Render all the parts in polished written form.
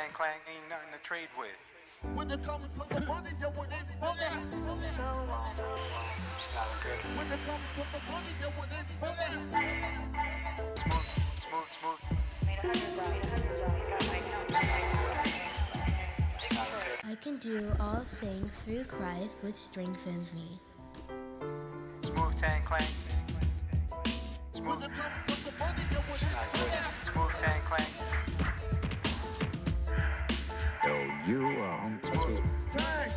tang clang, ain't nothing to trade with. When it comes to the money, you wouldn't put it. It's not good. When it comes to the money, you wouldn't put it. Smooth. I can do all things through Christ which strengthens me. Smooth tang clang. When it comes to the money, you It's wouldn't not put good. it. Smooth tang clang. So you Tang, tang,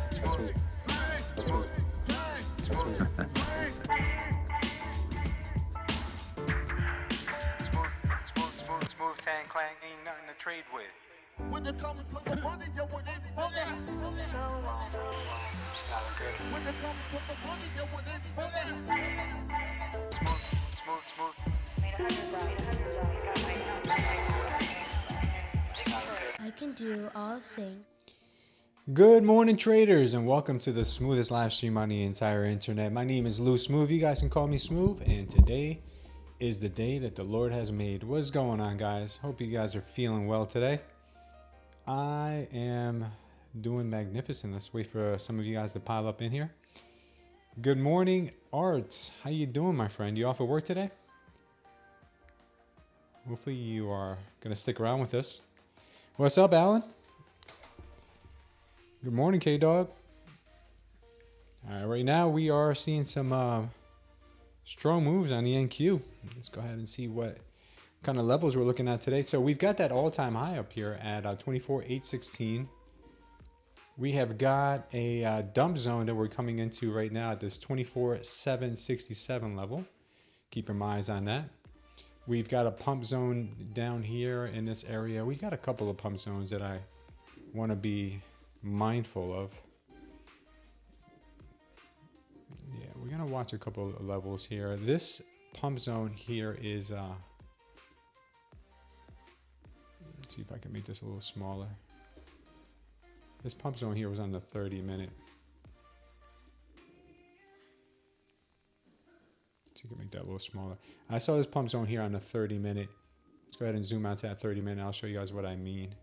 Smooth tang clang, ain't nothing to trade with. when it comes to the money, you wouldn't put it. It's not good. When it comes to the money, you wouldn't put it. Smooth. I can do all things. Good morning, traders, and welcome to the smoothest live stream on the entire internet. My name is Lou Smooth. You guys can call me Smooth, and today is the day that the Lord has made. What's going on, guys? Hope you guys are feeling well today. I am doing magnificent. Let's wait for some of you guys to pile up in here. Good morning, Arts. How you doing, my friend? You off at work today? Hopefully you are going to stick around with us. What's up, Alan? Good morning, K-Dog. All right, right now we are seeing some strong moves on the NQ. Let's go ahead and see what kind of levels we're looking at today. So we've got that all-time high up here at 24,816. We have got a dump zone that we're coming into right now at this 24,767 level. Keep your eyes on that. We've got a pump zone down here in this area. We've got a couple of pump zones that I want to be mindful of. Yeah, we're gonna watch a couple of levels here. This pump zone here is let's see if I can make this a little smaller. This pump zone here was on the 30-minute. Let's see if I can make that a little smaller. I saw this pump zone here on the 30-minute. Let's go ahead and zoom out to that 30-minute. I'll show you guys what I mean.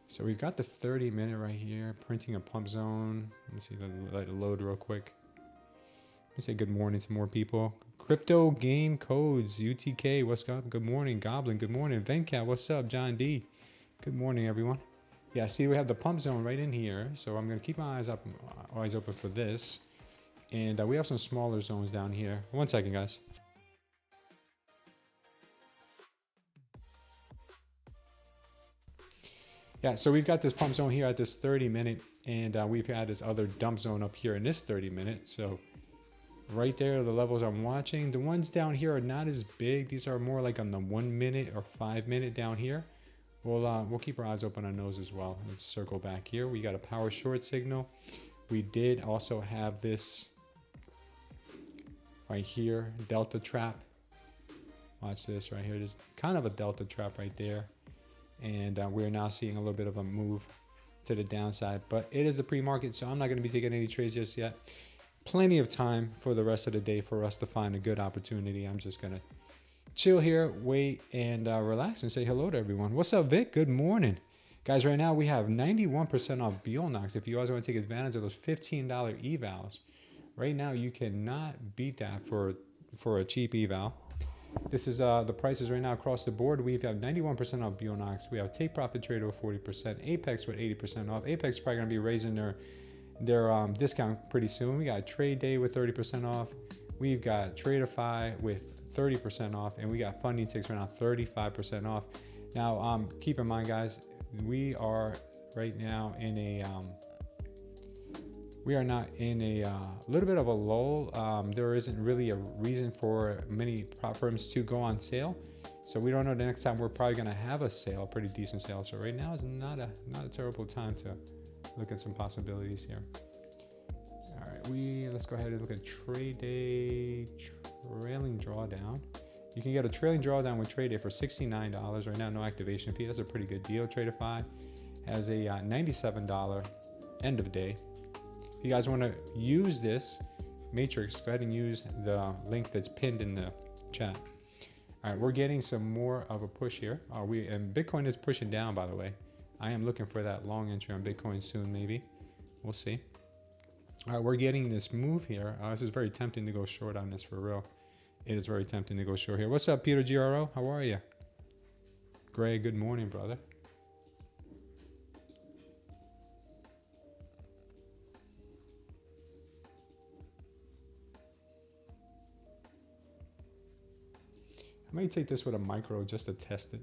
So we've got the 30-minute right here, printing a pump zone. Let me see, let it load real quick. Let me say good morning to more people. Crypto Game Codes, UTK, what's up? Good morning, Goblin, good morning. Venkat, what's up? John D, good morning, everyone. Yeah, see, we have the pump zone right in here. So I'm gonna keep my eyes open for this. And we have some smaller zones down here. One second, guys. Yeah, so we've got this pump zone here at this 30-minute, and we've had this other dump zone up here in this 30-minute. So right there are the levels I'm watching. The ones down here are not as big. These are more like on the 1 minute or 5 minute down here. We'll keep our eyes open on those as well. Let's circle back here. We got a power short signal. We did also have this right here, delta trap. Watch this right here. There's kind of a delta trap right there. And we're now seeing a little bit of a move to the downside, but it is the pre-market, so I'm not going to be taking any trades just yet. Plenty of time for the rest of the day for us to find a good opportunity. I'm just going to chill here, wait, and relax and say hello to everyone. What's up, Vic? Good morning. Guys, right now we have 91% off Bulenox. If you guys want to take advantage of those $15 evals, right now you cannot beat that for a cheap eval. This is the prices right now across the board. We have 91% off Bulenox. We have Take Profit Trader with 40%, Apex with 80% off. Apex is probably going to be raising their discount pretty soon. We got Tradeday with 30% off. We've got Tradeify with 30% off, and we got Funding Ticks right now 35% off. Now, keep in mind, guys, we are right now in a we are not in a little bit of a lull. There isn't really a reason for many prop firms to go on sale. So we don't know the next time we're probably going to have a sale, pretty decent sale. So right now is not a terrible time to look at some possibilities here. All right, let's go ahead and look at Tradeday trailing drawdown. You can get a trailing drawdown with Tradeday for $69 right now, no activation fee. That's a pretty good deal. Tradeify has a $97 end of day. If you guys want to use this matrix, go ahead and use the link that's pinned in the chat. All right, we're getting some more of a push here. And Bitcoin is pushing down, by the way. I am looking for that long entry on Bitcoin soon, maybe. We'll see. All right, we're getting this move here. This is very tempting to go short on this for real. It is very tempting to go short here. What's up, Peter GRO? How are you? Greg, good morning, brother. I might take this with a micro just to test it.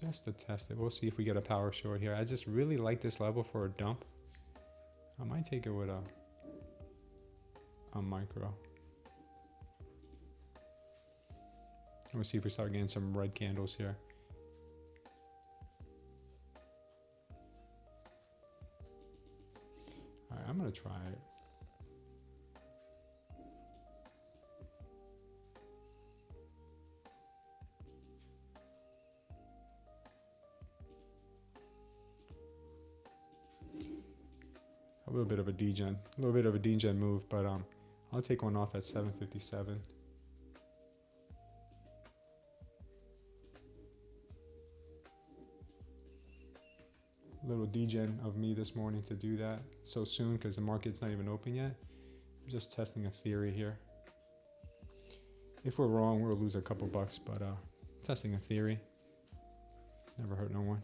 Just to test it. We'll see if we get a power short here. I just really like this level for a dump. I might take it with a micro. We'll see if we start getting some red candles here. All right, I'm gonna try it. A little bit of a degen move, but I'll take one off at 757. A little degen of me this morning to do that so soon because the market's not even open yet. I'm just testing a theory here. If we're wrong, we'll lose a couple bucks, but testing a theory. Never hurt no one.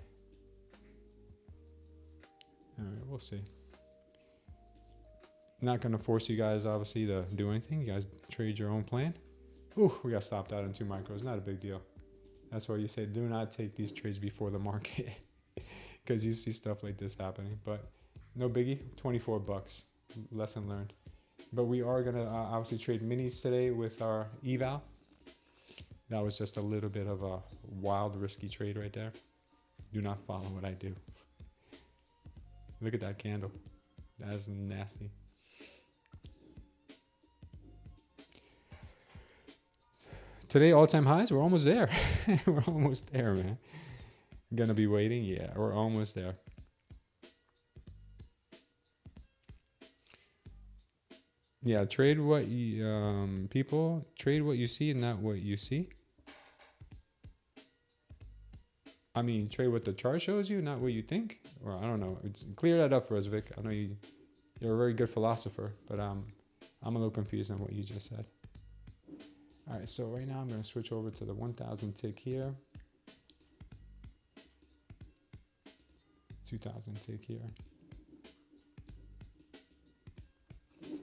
All right, we'll see. Not going to force you guys, obviously, to do anything. You guys trade your own plan. Ooh, we got stopped out in 2 micros. Not a big deal. That's why you say do not take these trades before the market because you see stuff like this happening. But no biggie, 24 bucks. Lesson learned. But we are going to obviously trade minis today with our eval. That was just a little bit of a wild, risky trade right there. Do not follow what I do. Look at that candle. That is nasty. Today, all-time highs, we're almost there. We're almost there, man. Gonna be waiting? Yeah, we're almost there. Yeah, trade what you, people, trade what you see and not what you see. I mean, trade what the chart shows you, not what you think. Or I don't know. It's, clear that up for us, Vic. I know you're a very good philosopher, but I'm a little confused on what you just said. All right, so right now I'm going to switch over to the 1,000 tick here. 2,000 tick here.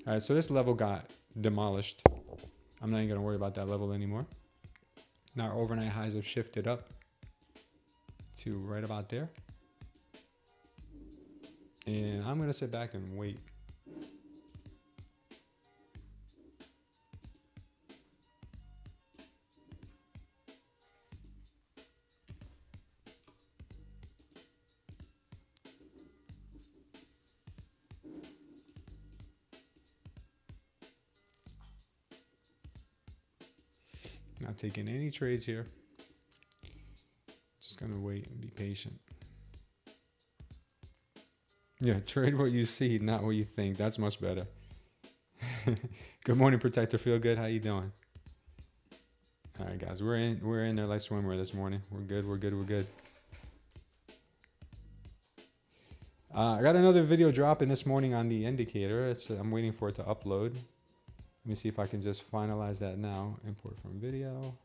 All right, so this level got demolished. I'm not even going to worry about that level anymore. Now our overnight highs have shifted up to right about there. And I'm going to sit back and wait. Not taking any trades here. Just gonna wait and be patient. Yeah, trade what you see, not what you think. That's much better. Good morning, Protector. Feel good. How you doing? All right, guys, we're in there like swimwear this morning. We're good. We're good. We're good. I got another video dropping this morning on the indicator. I'm waiting for it to upload. Let me see if I can just finalize that now. Import from video.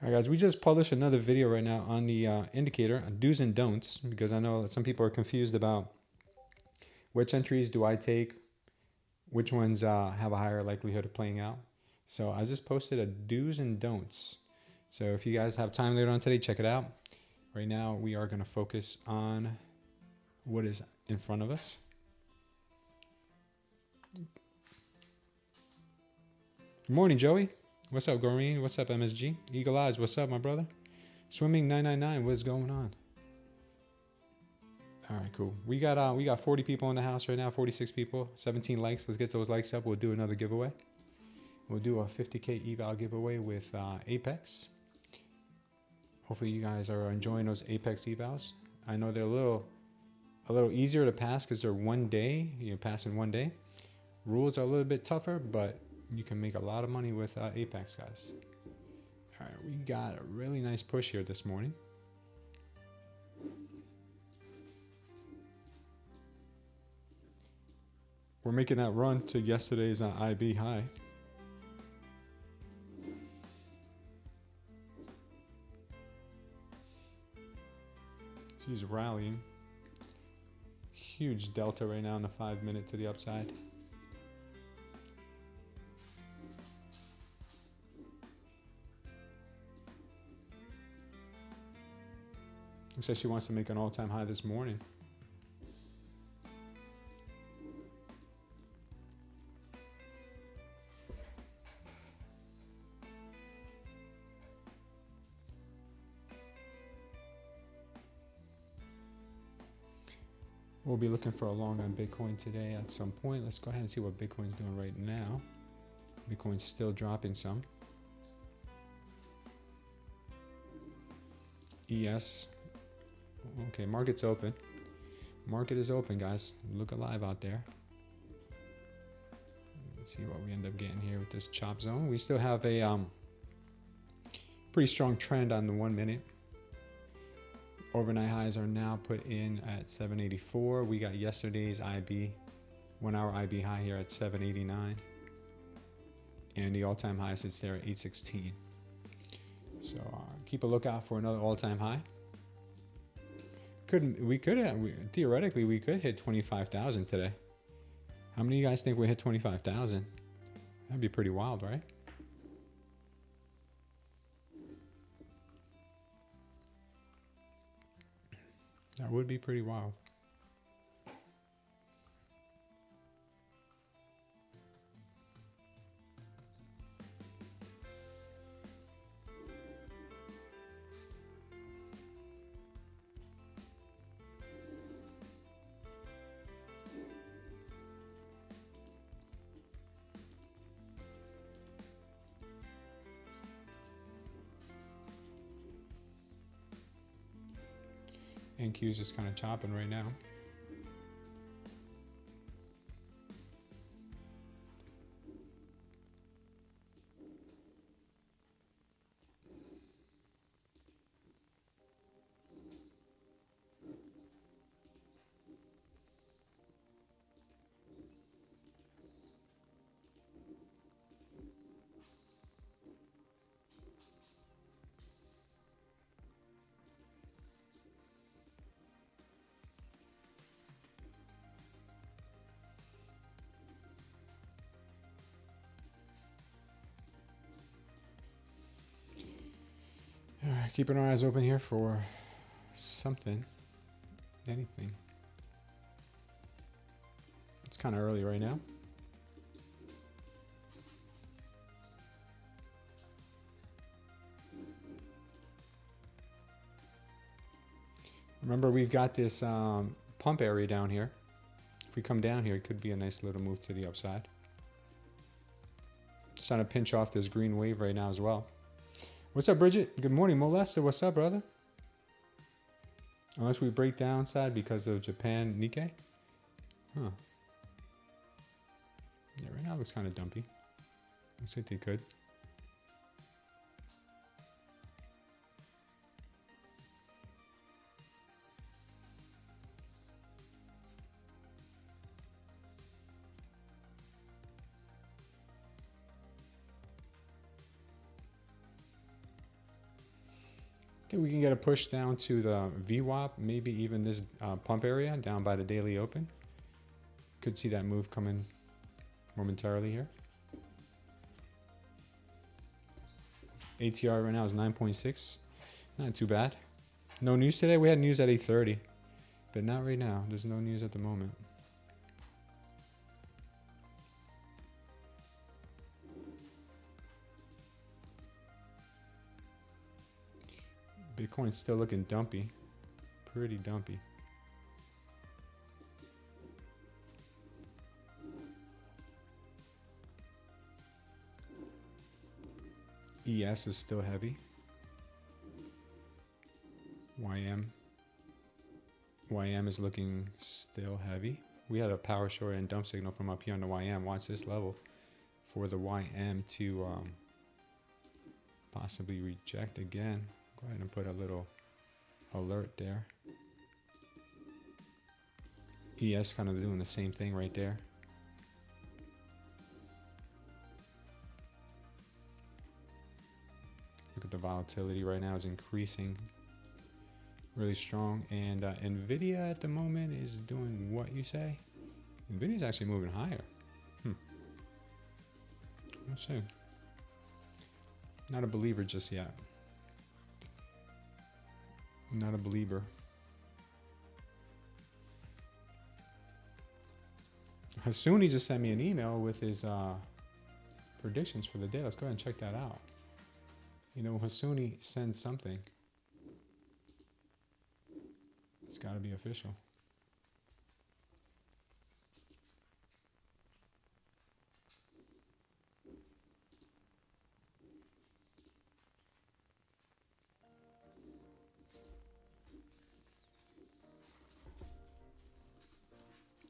All right, guys, we just published another video right now on the indicator, do's and don'ts, because I know that some people are confused about which entries do I take, which ones have a higher likelihood of playing out. So I just posted a do's and don'ts. So if you guys have time later on today, check it out. Right now, we are going to focus on what is in front of us. Good morning, Joey. What's up, Goreen? What's up, MSG? Eagle Eyes, what's up, my brother? Swimming 999, what's going on? All right, cool. We got 40 people in the house right now, 46 people, 17 likes. Let's get those likes up. We'll do another giveaway. We'll do a 50K eval giveaway with Apex. Hopefully you guys are enjoying those Apex evals. I know they're a little easier to pass because they're 1 day. You pass in 1 day. Rules are a little bit tougher, but you can make a lot of money with Apex, guys. All right, we got a really nice push here this morning. We're making that run to yesterday's IB high. She's rallying. Huge delta right now in the 5 minute to the upside. Looks like she wants to make an all-time high this morning. We'll be looking for a long on Bitcoin today at some point. Let's go ahead and see what Bitcoin's doing right now. Bitcoin's still dropping some. ES. Okay, market's open. Market is open, guys. Look alive out there. Let's see what we end up getting here with this chop zone. We still have a pretty strong trend on the 1 minute. Overnight highs are now put in at 784. We got yesterday's IB, 1 hour IB high here at 789. And the all-time high sits there at 816. So keep a lookout for another all-time high. Theoretically, we could hit 25,000 today. How many of you guys think we hit 25,000? That'd be pretty wild, right? That would be pretty wild. NQ is just kind of chopping right now. All right, keeping our eyes open here for something, anything. It's kind of early right now. Remember, we've got this pump area down here. If we come down here, it could be a nice little move to the upside. Just trying to pinch off this green wave right now as well. What's up, Bridget? Good morning, Molester. What's up, brother? Unless we break downside because of Japan Nikkei. Huh. Yeah, right now it looks kind of dumpy. Looks like they could. I think we can get a push down to the VWAP, maybe even this pump area down by the daily open. Could see that move coming momentarily here. ATR right now is 9.6. Not too bad. No news today? We had news at 8:30. But not right now. There's no news at the moment. Bitcoin's still looking dumpy. Pretty dumpy. ES is still heavy. YM is looking still heavy. We had a power short and dump signal from up here on the YM. Watch this level for the YM to possibly reject again. Go ahead and put a little alert there. ES kind of doing the same thing right there. Look at the volatility right now is increasing really strong, and Nvidia at the moment is doing what you say. Nvidia's actually moving higher. Let's see. Not a believer just yet. Not a believer. Hasuni just sent me an email with his predictions for the day. Let's go ahead and check that out. You know, Hasuni sends something. It's got to be official.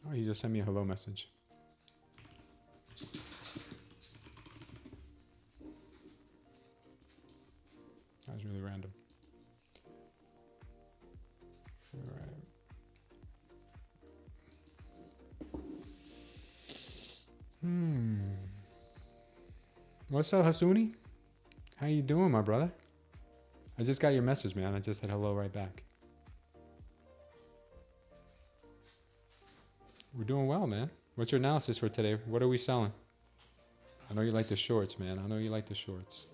Oh, he just sent me a hello message. That was really random. All right. What's up, Hasuni? How you doing, my brother? I just got your message, man. I just said hello right back. We're doing well, man. What's your analysis for today? What are we selling? I know you like the shorts, man. I know you like the shorts.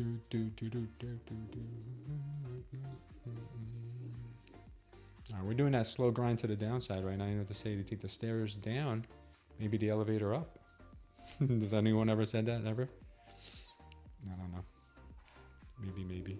All right, we're doing that slow grind to the downside right now. You know what to say to take the stairs down, maybe the elevator up. Does anyone ever said that? Ever? I don't know. Maybe.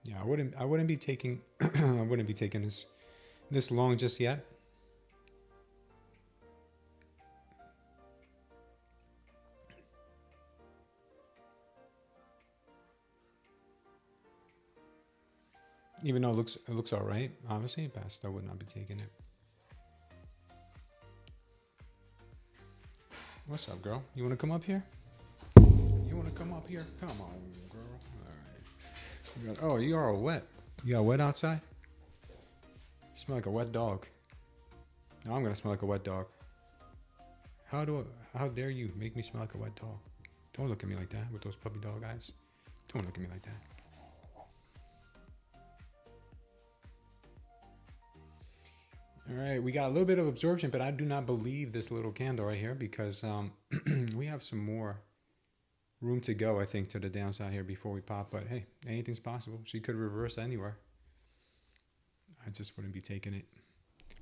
Yeah, I wouldn't be taking I wouldn't be taking this long just yet. Even though it looks all right, obviously, but I still would not be taking it. What's up, girl? You want to come up here? You want to come up here? Come on, girl. Oh, you are all wet. You got wet outside? You smell like a wet dog. Now I'm gonna smell like a wet dog. How dare you make me smell like a wet dog? Don't look at me like that with those puppy dog eyes. Don't look at me like that. All right, we got a little bit of absorption, but I do not believe this little candle right here because we have some more room to go, I think, to the downside here before we pop. But hey, anything's possible. She could reverse anywhere. I just wouldn't be taking it.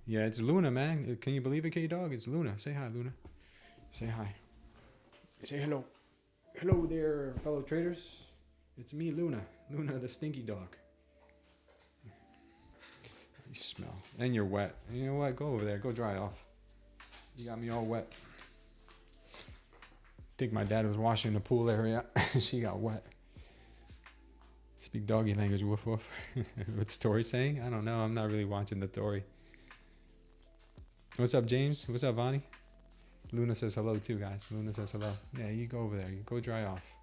Yeah, it's Luna, man. Can you believe it, K-Dog? It's Luna. Say hi, Luna. Say hi. Say hello. Hello there, fellow traders. It's me, Luna. Luna, the stinky dog. You smell. And you're wet. And you know what? Go over there. Go dry off. You got me all wet. I think my dad was washing the pool area. She got wet. Speak doggy language, woof woof. What's Tori saying? I don't know. I'm not really watching the Tori. What's up, James? What's up, Vonnie? Luna says hello too, guys. Luna says hello. Yeah, you go over there. You go dry off.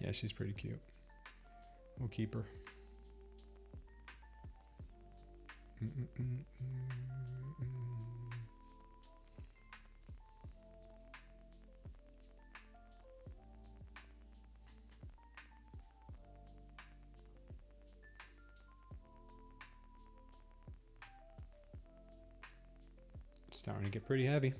Yeah, she's pretty cute. We'll keep her. Starting to get pretty heavy.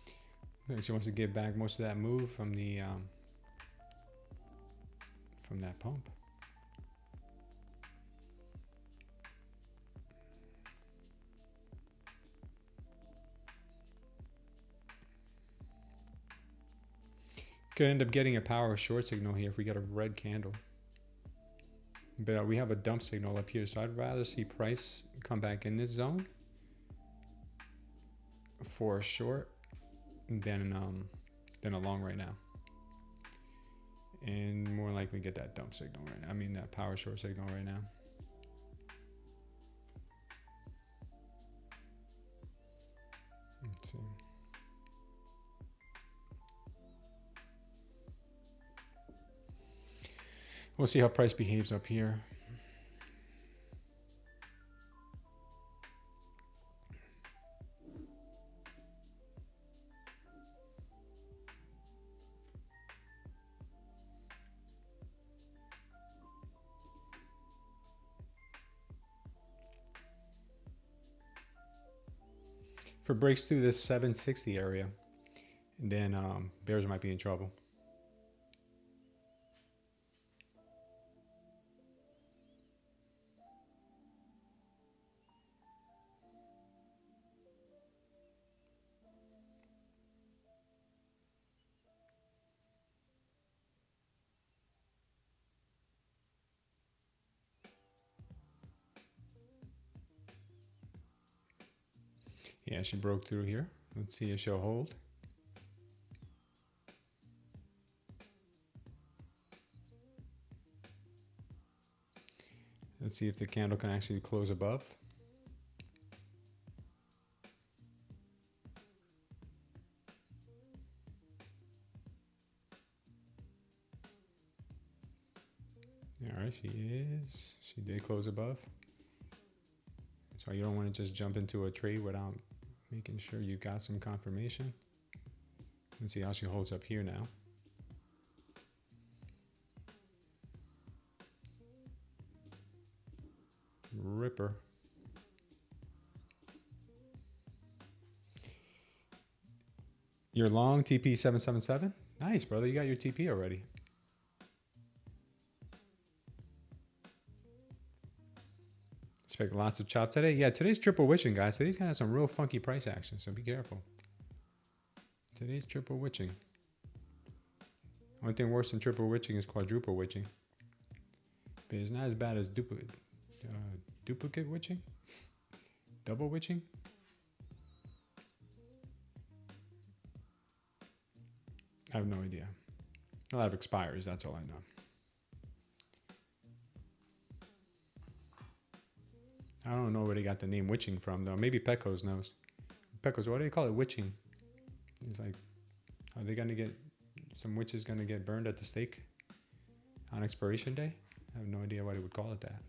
I think she wants to give back most of that move from the from that pump. Could end up getting a power short signal here if we get a red candle. But we have a dump signal up here, so I'd rather see price come back in this zone for a short than a long right now. And more likely get that dump signal right now. I mean that power short signal right now. Let's see. We'll see how price behaves up here. If it breaks through this 760 area, then bears might be in trouble. Yeah, she broke through here. Let's see if she'll hold. Let's see if the candle can actually close above. All right, she is. She did close above. So you don't want to just jump into a trade without making sure you got some confirmation. Let's see how she holds up here now. Ripper. Your long TP 777? Nice, brother. You got your TP already. Expect lots of chop today. Yeah, today's triple witching, guys. Today's gonna have some real funky price action, so be careful. Today's triple witching. Only thing worse than triple witching is quadruple witching. But it's not as bad as duplicate witching? Double witching? I have no idea. A lot of expires, that's all I know. I don't know where they got the name witching from, though. Maybe Pecos knows. Pecos, what do they call it? Witching. It's like, are they going to get, some witches going to get burned at the stake on expiration day? I have no idea why they would call it that.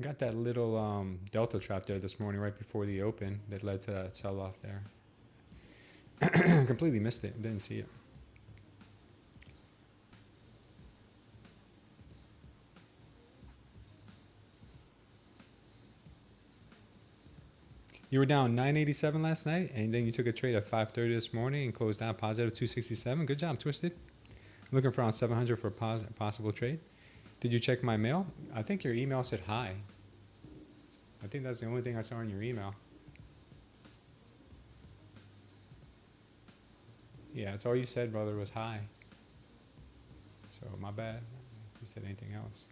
Got that little delta trap there this morning right before the open that led to that sell-off there. Completely missed it. Didn't see it. You were down 987 last night, and then you took a trade at 5:30 this morning and closed out positive 267. Good job, Twisted. I'm looking for around 700 for a possible trade. Did you check my mail? I think your email said hi. I think that's the only thing I saw in your email. Yeah, it's all you said, brother, was hi. So my bad. If you said anything else.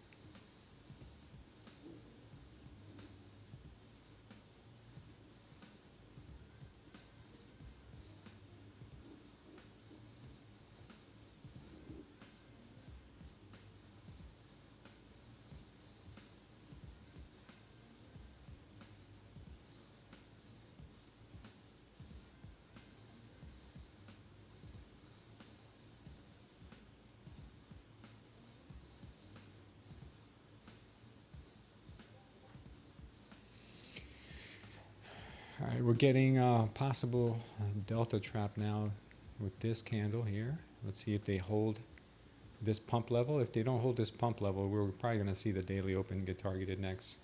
All right, we're getting a possible delta trap now with this candle here. Let's see if they hold this pump level. If they don't hold this pump level, we're probably going to see the daily open get targeted next.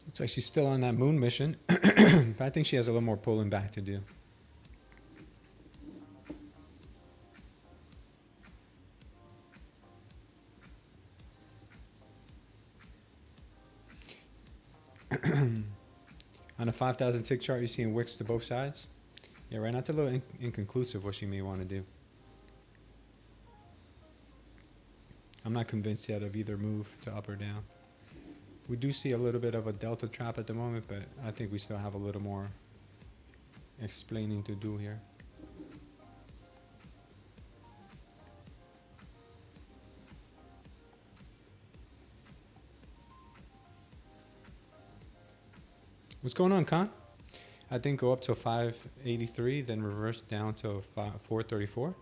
Looks like she's still on that moon mission, but I think she has a little more pulling back to do. On a 5,000 tick chart, you're seeing wicks to both sides. Yeah, right now it's a little inconclusive what she may want to do. I'm not convinced yet of either move to up or down. We do see a little bit of a delta trap at the moment, but I think we still have a little more explaining to do here. What's going on, Con? I think go up to 583, then reverse down to 434.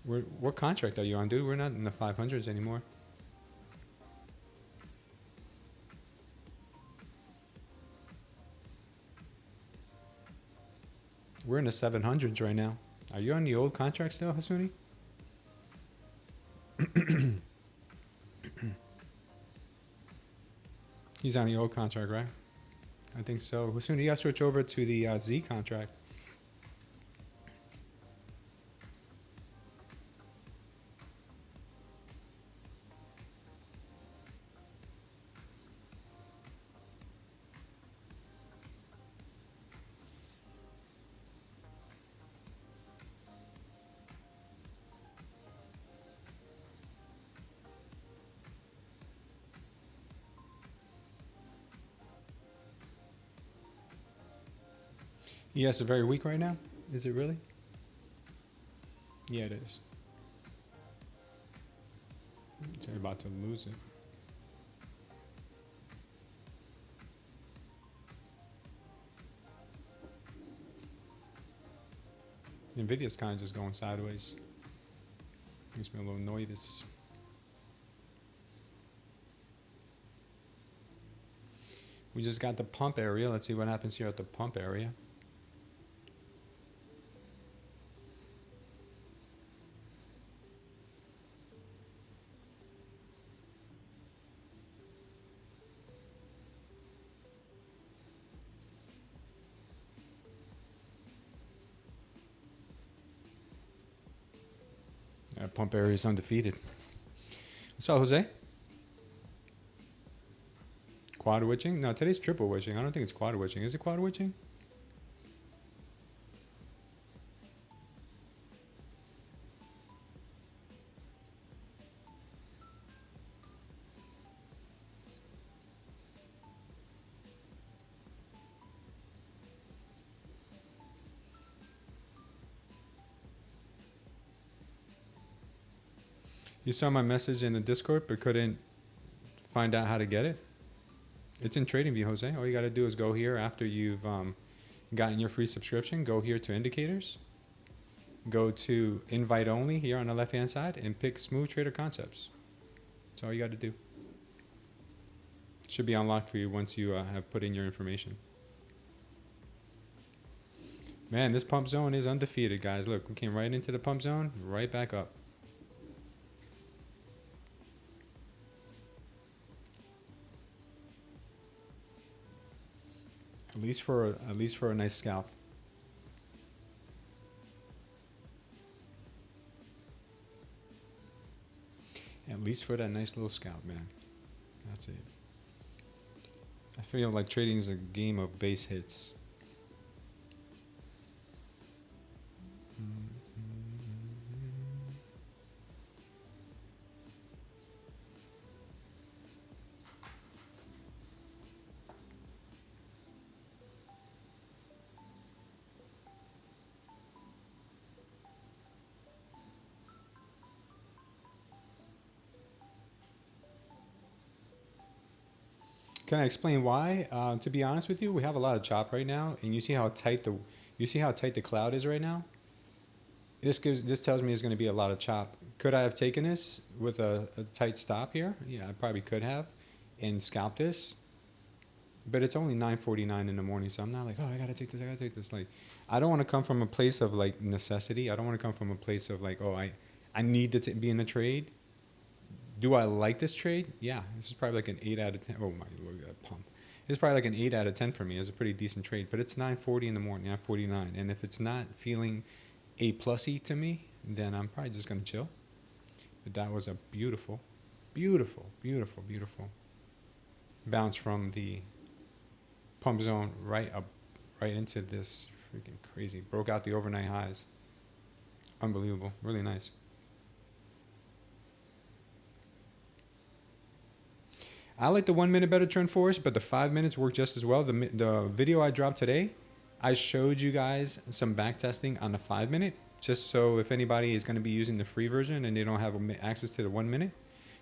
What contract are you on, dude? We're not in the 500s anymore. We're in the 700s right now. Are you on the old contract still, Hasuni? He's on the old contract, right? I think so. Hasuni, you gotta switch over to the Z contract. ES is very weak right now. Is it really? Yeah, it is. They're about to lose it. Nvidia's kind of just going sideways. Makes me a little nervous. We just got the pump area. Let's see what happens here at the pump area. Pump area is undefeated. What's up, Jose? Quad witching? No, today's triple witching. I don't think it's quad witching. Is it quad witching? You saw my message in the Discord but couldn't find out how to get it? It's in TradingView, Jose. All you got to do is go here after you've gotten your free subscription. Go here to indicators. Go to invite only here on the left-hand side and pick Smooth Trader Concepts. That's all you got to do. Should be unlocked for you once you have put in your information. Man, this pump zone is undefeated, guys. Look, we came right into the pump zone, right back up. At least for a nice scalp. At least for that nice little scalp, man. That's it. I feel like trading is a game of base hits. Can I explain why? To be honest with you, we have a lot of chop right now, and you see how tight the cloud is right now. This tells me it's going to be a lot of chop. Could I have taken this with a tight stop here? Yeah, I probably could have, and scalped this. But it's only 9:49 in the morning, so I'm not like, oh, I gotta take this, I gotta take this. Like, I don't want to come from a place of like necessity. I don't want to come from a place of like, oh, I need to be in a trade. Do I like this trade? Yeah, this is probably like an 8 out of 10. Oh my Lord, that pump. It's probably like an 8 out of 10 for me. It's a pretty decent trade, but it's 9:40 in the morning, 9:49. And if it's not feeling A+y to me, then I'm probably just going to chill. But that was a beautiful, beautiful, beautiful, beautiful bounce from the pump zone right into this freaking crazy. Broke out the overnight highs. Unbelievable. Really nice. I like the 1 minute better trend force, but the 5 minutes work just as well. The video I dropped today, I showed you guys some back testing on the 5 minute, just so if anybody is going to be using the free version and they don't have access to the 1 minute,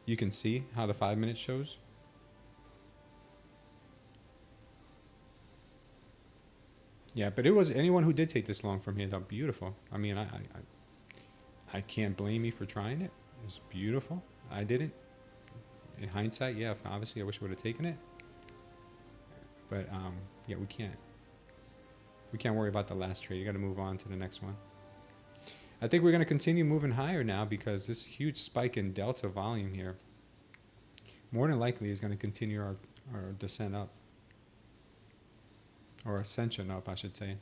you can see how the 5 minutes shows. Yeah, but it was anyone who did take this long from here, though, beautiful. I mean, I can't blame you for trying it. It's beautiful. I didn't. In hindsight, yeah, obviously I wish I would have taken it. But yeah, we can't worry about the last trade. You got to move on to the next one. I think we're going to continue moving higher now because this huge spike in delta volume here more than likely is going to continue our descent up, or ascension up, I should say.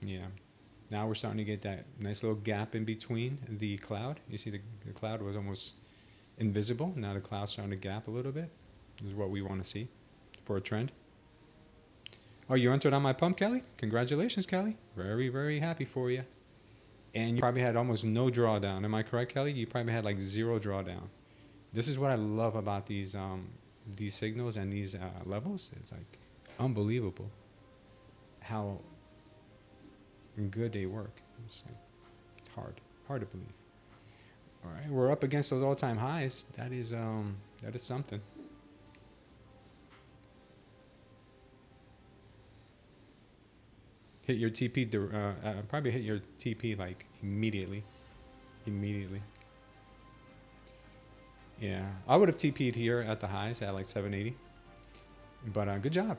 Yeah. Now we're starting to get that nice little gap in between the cloud. You see the cloud was almost invisible. Now the cloud's starting to gap a little bit. This is what we want to see for a trend. Oh, you entered on my pump, Kelly? Congratulations, Kelly. Very, very happy for you. And you probably had almost no drawdown. Am I correct, Kelly? You probably had like 0 drawdown. This is what I love about these signals and these levels. It's like unbelievable how good they work. It's like hard to believe. All right, we're up against those all-time highs. That is something. Hit your TP. Probably hit your TP like immediately. Yeah, I would have TP'd here at the highs at like 780. But good job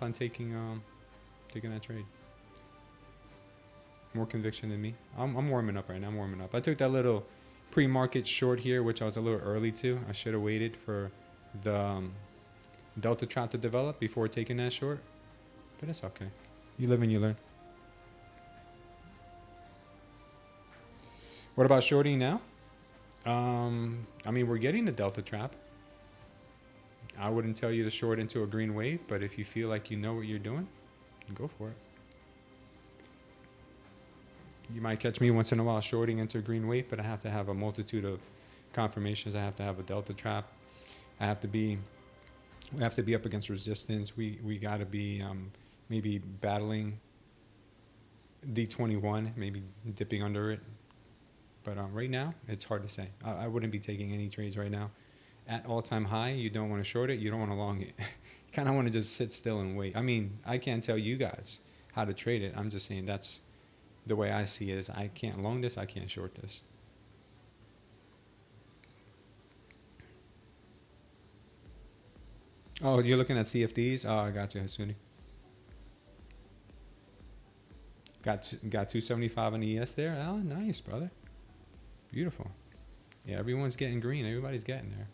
on taking that trade. More conviction than me. I'm warming up right now. I'm warming up. I took that little pre-market short here, which I was a little early to. I should have waited for the delta chart to develop before taking that short. But it's okay. You live and you learn. What about shorting now? I mean, we're getting the delta trap. I wouldn't tell you to short into a green wave, but if you feel like you know what you're doing, go for it. You might catch me once in a while shorting into a green wave, but I have to have a multitude of confirmations. I have to have a delta trap. We have to be up against resistance. We got to be maybe battling D21, maybe dipping under it. But right now, it's hard to say. I wouldn't be taking any trades right now. At all-time high, you don't want to short it. You don't want to long it. You kind of want to just sit still and wait. I mean, I can't tell you guys how to trade it. I'm just saying that's the way I see it. Is I can't long this. I can't short this. Oh, you're looking at CFDs? Oh, I got you, Hasuni. Got 275 on the ES there. Oh, nice, brother. Beautiful. Yeah, everyone's getting green. Everybody's getting there.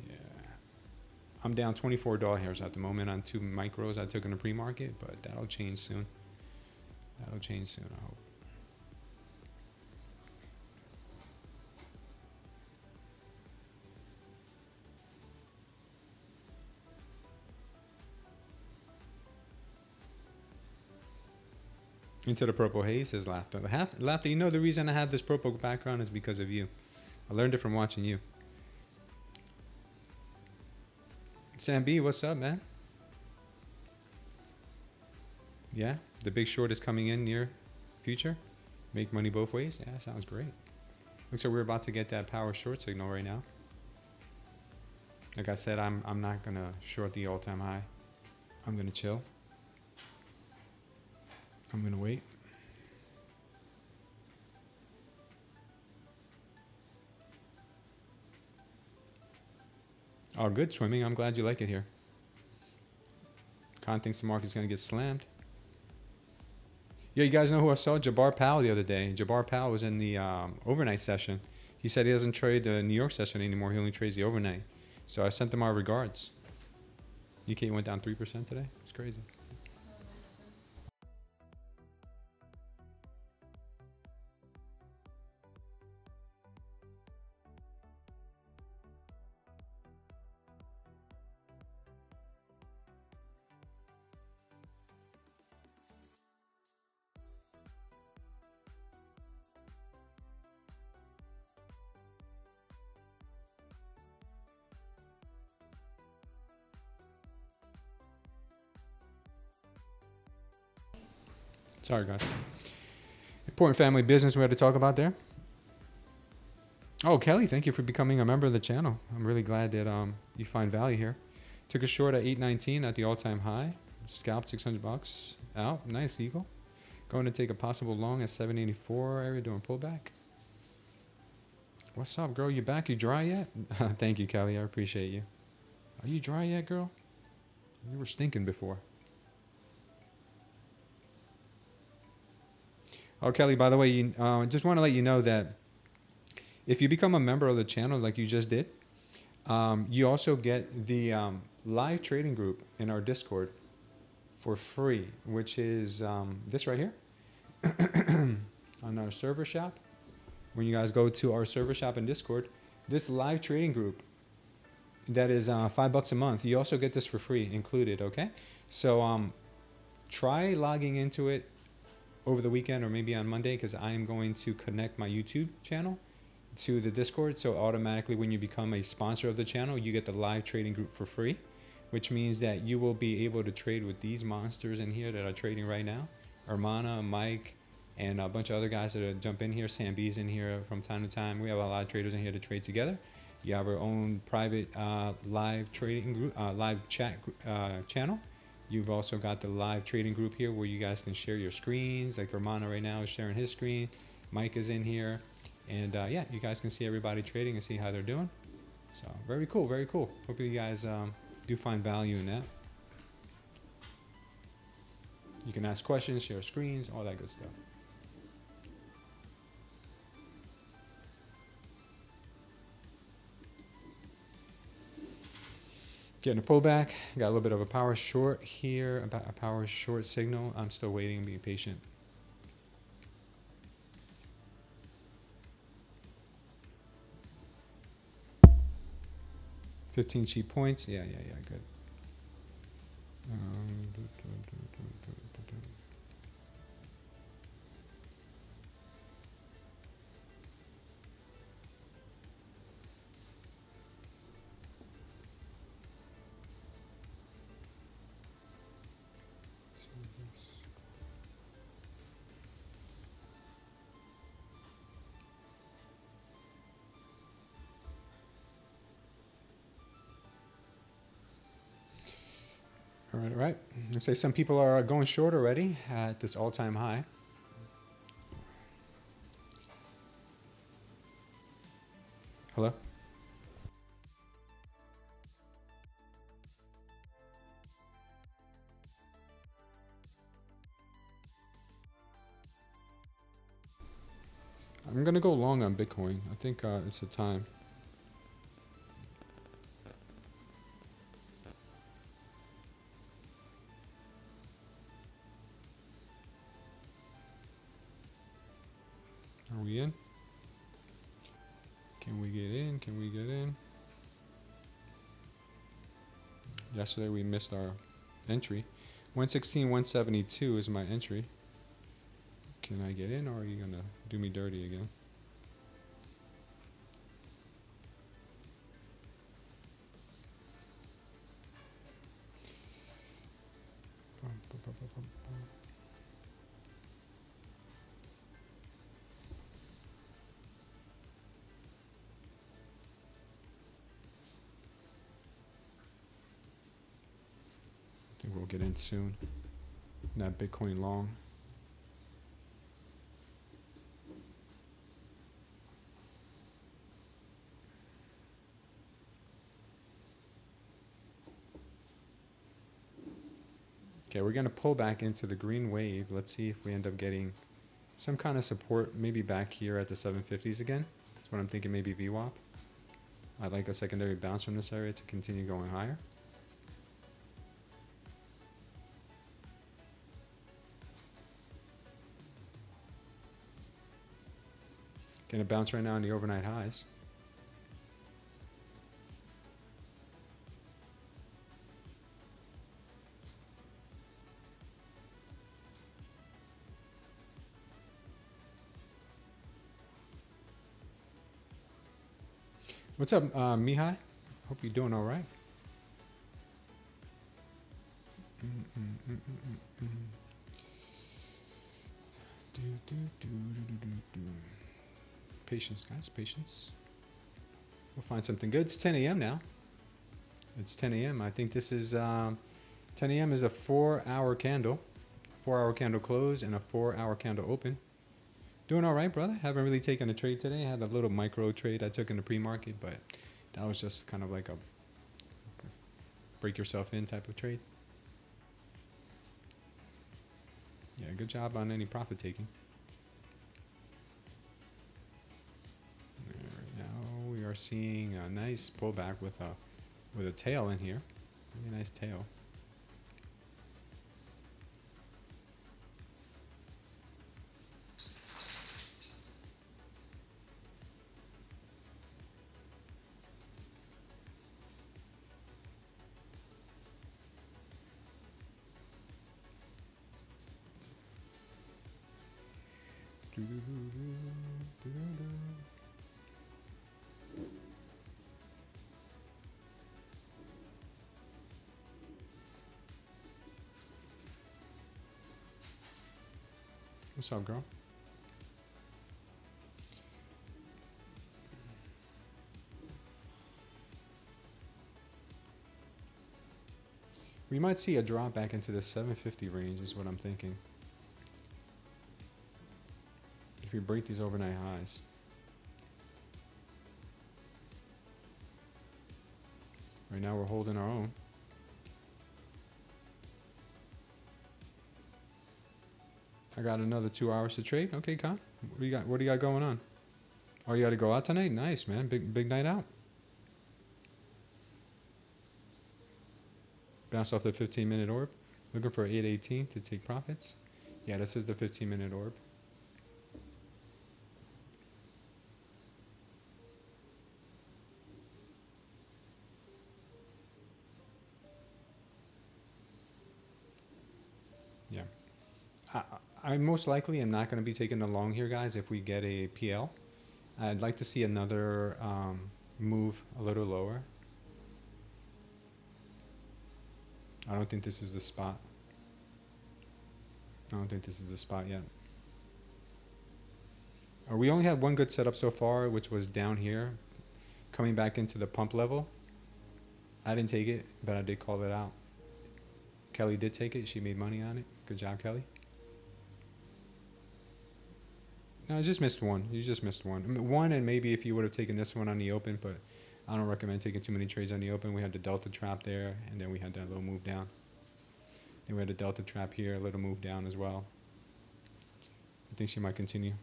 Yeah. I'm down $24 hairs at the moment on 2 micros I took in the pre-market, but that'll change soon. That'll change soon, I hope. Into the purple haze, says Laughter. Laughter, you know the reason I have this purple background is because of you. I learned it from watching you. Sam B, what's up, man? Yeah, the big short is coming in near future. Make money both ways. Yeah, sounds great. Looks like we're about to get that power short signal right now. Like I said, I'm not gonna short the all-time high. I'm gonna chill. I'm gonna wait. Oh, good swimming. I'm glad you like it here. Con thinks the market's gonna get slammed. Yeah, you guys know who I saw? Jabbar Powell the other day. Jabbar Powell was in the overnight session. He said he doesn't trade the New York session anymore. He only trades the overnight. So I sent him our regards. UK went down 3% today. It's crazy. Sorry, guys. Important family business we had to talk about there. Oh, Kelly, thank you for becoming a member of the channel. I'm really glad that you find value here. Took a short at 819 at the all-time high. Scalped 600 bucks. Out. Nice eagle. Going to take a possible long at 784 area doing pullback. What's up, girl? You back? You dry yet? Thank you, Kelly. I appreciate you. Are you dry yet, girl? You were stinking before. Oh, Kelly, by the way, just want to let you know that if you become a member of the channel like you just did, you also get the live trading group in our Discord for free, which is this right here on our server shop. When you guys go to our server shop in Discord, this live trading group that is $5 a month, you also get this for free included, okay? So try logging into it over the weekend or maybe on Monday, because I am going to connect my YouTube channel to the Discord. So automatically when you become a sponsor of the channel, you get the live trading group for free, which means that you will be able to trade with these monsters in here that are trading right now. Armana, Mike, and a bunch of other guys that jump in here. Sam B's in here from time to time. We have a lot of traders in here to trade together. You have our own private live trading group, live chat channel. You've also got the live trading group here where you guys can share your screens. Like Romano right now is sharing his screen. Mike is in here. And yeah, you guys can see everybody trading and see how they're doing. So very cool, very cool. Hope you guys do find value in that. You can ask questions, share screens, all that good stuff. Getting a pullback. Got a little bit of a power short here, about a power short signal. I'm still waiting and being patient. $15 cheap points. Yeah, good. All right. Looks like some people are going short already at this all-time high. Hello? I'm gonna go long on Bitcoin. I think it's the time. Are we in? Can we get in? Can we get in? Yesterday we missed our entry. 116, 172 is my entry. Can I get in, or are you gonna do me dirty again? I think we'll get in soon. That Bitcoin long. Okay, we're going to pull back into the green wave. Let's see if we end up getting some kind of support, maybe back here at the 750s again. That's what I'm thinking, maybe VWAP. I'd like a secondary bounce from this area to continue going higher. Gonna bounce right now in the overnight highs. What's up, Mihai? Hope you're doing all right. Patience, guys, patience. We'll find something good. It's 10 a.m. now. It's 10 a.m. I think this is 10 a.m. is a 4-hour candle. 4-hour candle close and a 4-hour candle open. Doing all right, brother. Haven't really taken a trade today. I had a little micro trade I took in the pre-market, but that was just kind of like a break yourself in type of trade. Yeah, good job on any profit taking. Right now we are seeing a nice pullback with a tail in here. Really nice tail. What's up, girl? We might see a drop back into the 750 range is what I'm thinking. If we break these overnight highs. Right now we're holding our own. I got another 2 hours to trade. Okay, Con. What do you got? What do you got going on? Oh, you got to go out tonight? Nice, man. Big night out. Bounce off the 15-minute orb. Looking for 818 to take profits. Yeah, this is the 15-minute orb. Yeah. I most likely am not going to be taking the long here, guys, if we get a PL. I'd like to see another move a little lower. I don't think this is the spot. I don't think this is the spot yet. We only had one good setup so far, which was down here, coming back into the pump level. I didn't take it, but I did call it out. Kelly did take it. She made money on it. Good job, Kelly. No, I just missed one. You just missed one. One, and maybe if you would have taken this one on the open, but I don't recommend taking too many trades on the open. We had the delta trap there, and then we had that little move down. Then we had a delta trap here, a little move down as well. I think she might continue.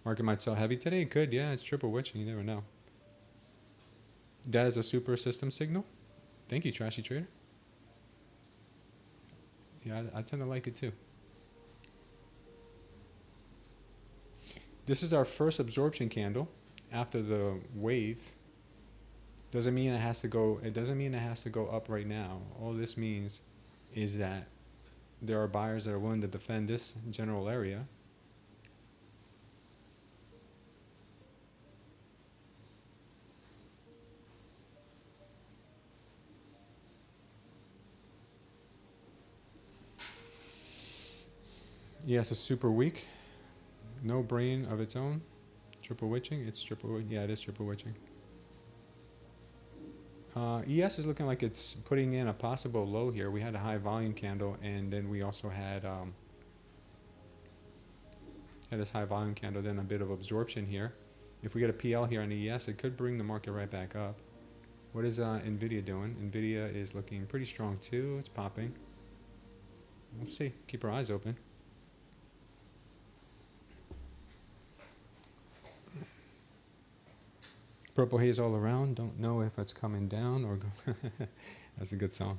Market might sell heavy today. It could, yeah. It's triple witching. You never know. That is a super system signal. Thank you, Trashy Trader. Yeah, I tend to like it too. This is our first absorption candle after the wave. Doesn't mean it has to go. It doesn't mean it has to go up right now. All this means is that there are buyers that are willing to defend this general area. Yes, it's super weak. No brain of its own. Triple witching. It's triple. Yeah, it is triple witching. ES is looking like it's putting in a possible low here. We had a high volume candle, and then we also had this high volume candle, then a bit of absorption here. If we get a PL here on the ES, it could bring the market right back up. What is Nvidia doing? Nvidia is looking pretty strong too. It's popping. We'll see. Keep our eyes open. Purple haze all around. Don't know if it's coming down or go. That's a good song.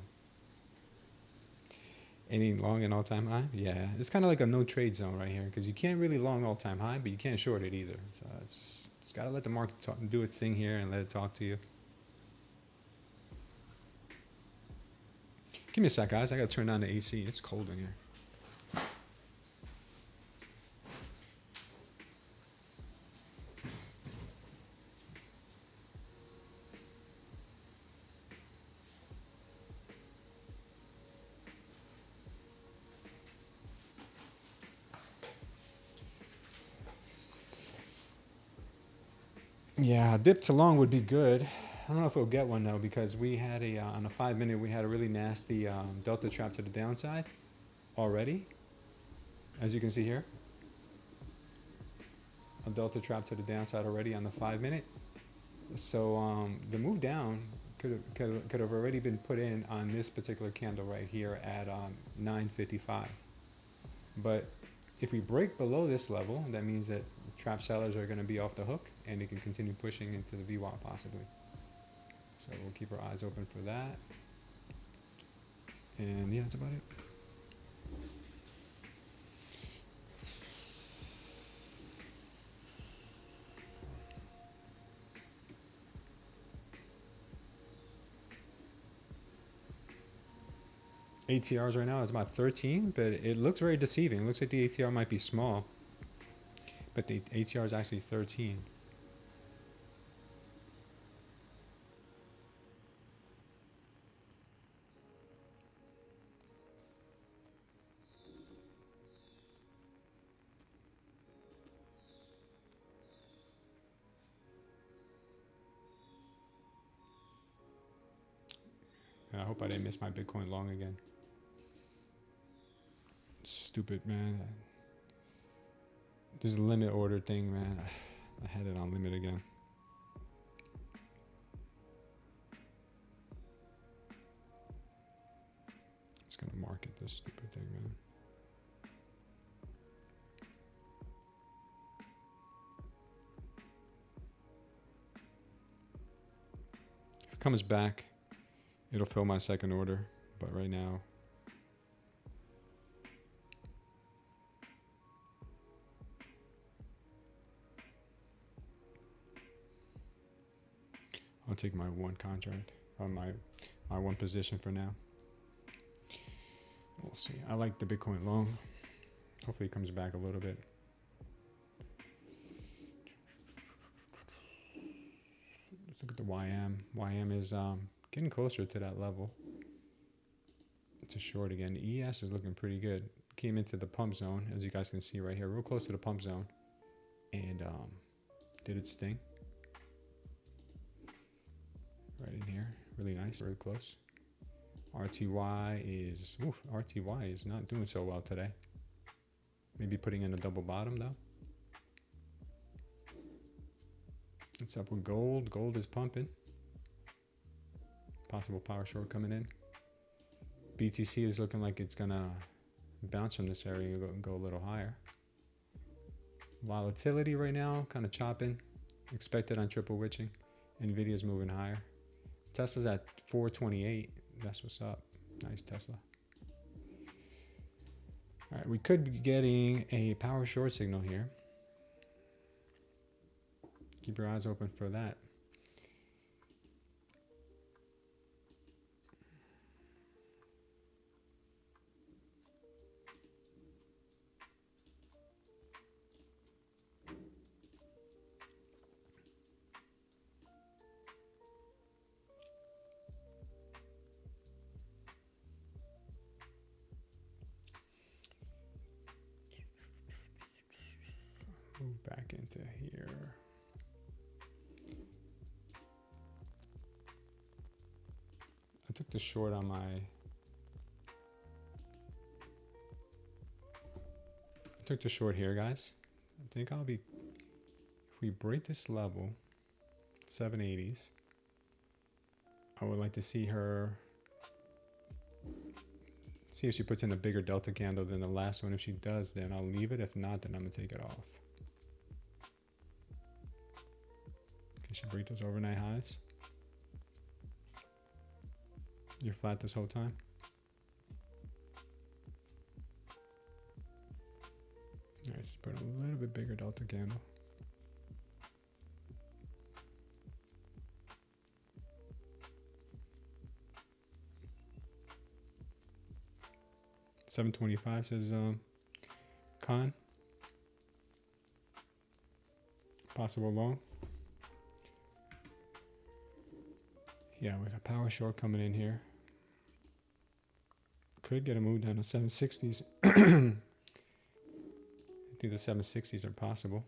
Any long and all-time high? Yeah, it's kind of like a no trade zone right here because you can't really long all-time high, but you can't short it either. So it's got to let the market do its thing here and let it talk to you. Give me a sec, guys. I got to turn down the AC. It's cold in here. Yeah, dip to long would be good. I don't know if we'll get one though because we had a on a 5 minute we had a really nasty delta trap to the downside already, as you can see here. A delta trap to the downside already on the 5 minute. So the move down could have already been put in on this particular candle right here at 9.55. But if we break below this level, that means that trap sellers are going to be off the hook and they can continue pushing into the VWAP possibly. So we'll keep our eyes open for that. And yeah, that's about it. ATRs right now is about 13, but it looks very deceiving. It looks like the ATR might be small, but the ATR is actually 13. And I hope I didn't miss my Bitcoin long again. Stupid, man. This limit order thing, man. I had it on limit again. It's gonna market this stupid thing, man. If it comes back, it'll fill my second order, but right now, I'll take my one contract, or my one position for now. We'll see. I like the Bitcoin long. Hopefully it comes back a little bit. Let's look at the YM. YM is getting closer to that level. It's a short again. The ES is looking pretty good. Came into the pump zone, as you guys can see right here, real close to the pump zone, and did its thing. Right in here, really nice, very close. RTY is not doing so well today. Maybe putting in a double bottom though. It's up with gold. Gold is pumping. Possible power short coming in. BTC is looking like it's gonna bounce from this area and go a little higher. Volatility right now, kind of chopping. Expected on triple witching. Nvidia's moving higher. Tesla's at 428. That's what's up. Nice Tesla. All right, we could be getting a power short signal here. Keep your eyes open for that. Move back into here. I took the short on my... I took the short here, guys. I think I'll be... If we break this level, 780s, I would like to see her... See if she puts in a bigger delta candle than the last one. If she does, then I'll leave it. If not, then I'm going to take it off. Can she break those overnight highs? You're flat this whole time? All right, just put a little bit bigger delta candle. $7.25 says con. Possible long. Yeah, we got power short coming in here. Could get a move down to 760s. I think the 760s are possible.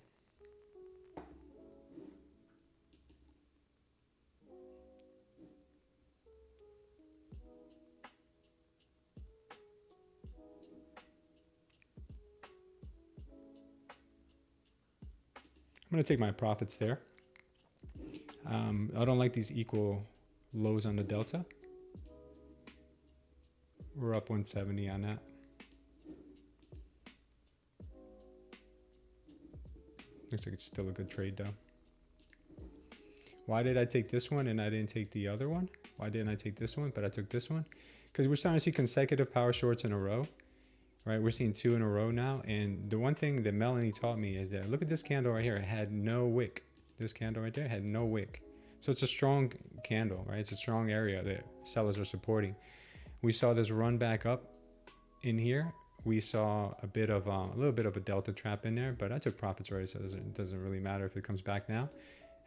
I'm going to take my profits there. I don't like these equal lows on the delta. We're up 170 on that. Looks like it's still a good trade though. Why did I take this one and I didn't take the other one? Why didn't I take this one but I took this one? Because we're starting to see consecutive power shorts in a row. Right, we're seeing 2 in a row now. And the one thing that Melanie taught me is that look at this candle right here. It had no wick. This candle right there had no wick. So it's a strong candle, right? It's a strong area that sellers are supporting. We saw this run back up in here. We saw a bit of a little bit of a delta trap in there, but I took profits already, so it doesn't really matter if it comes back now.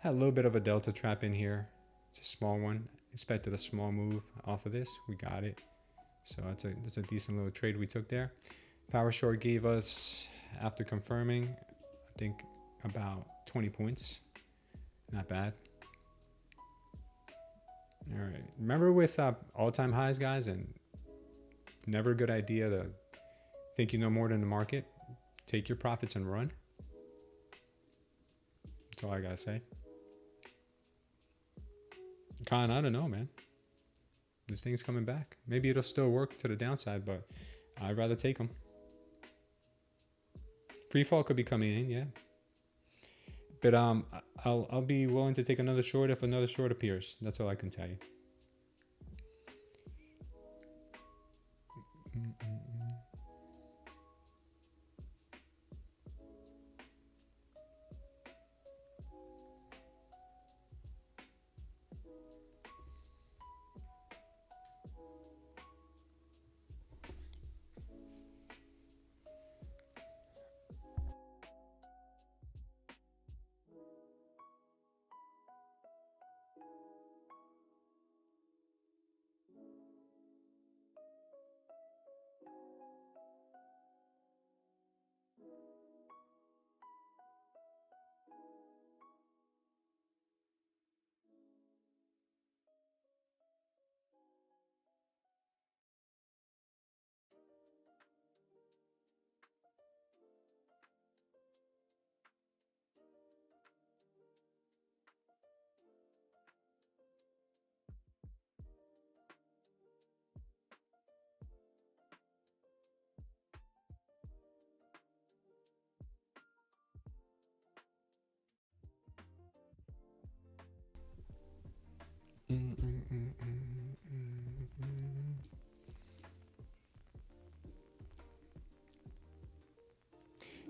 Had a little bit of a delta trap in here. It's a small one. Expected a small move off of this. We got it. So that's a decent little trade we took there. Power short gave us, after confirming, I think about 20 points. Not bad. All right. Remember with all-time highs, guys, and never a good idea to think you know more than the market. Take your profits and run. That's all I gotta say. Con, I don't know, man. This thing's coming back. Maybe it'll still work to the downside, but I'd rather take them. Free fall could be coming in, yeah. But I'll be willing to take another short if another short appears. That's all I can tell you.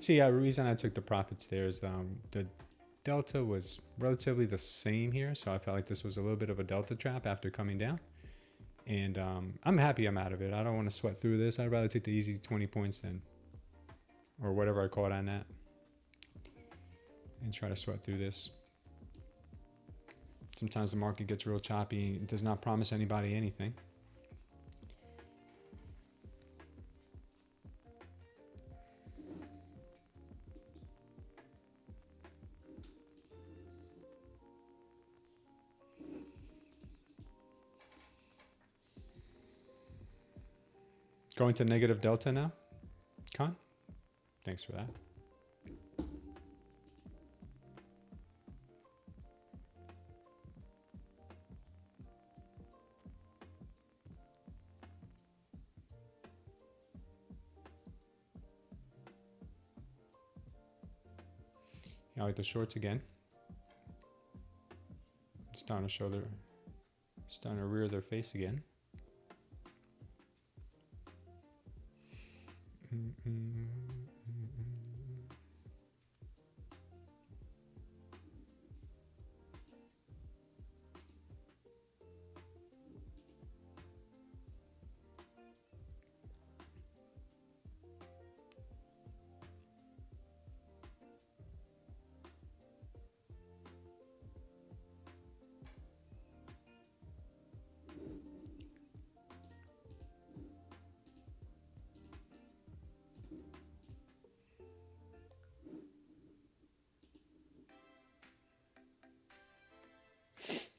See, the reason I took the profits there is the delta was relatively the same here, so I felt like this was a little bit of a delta trap after coming down. And I'm happy I'm out of it. I don't want to sweat through this. I'd rather take the easy 20 points than, or whatever I caught on that, and try to sweat through this. Sometimes the market gets real choppy. It does not promise anybody anything. Going to negative delta now, Con? Thanks for that. Yeah, I like the shorts again. Starting to show their, starting to rear their face again.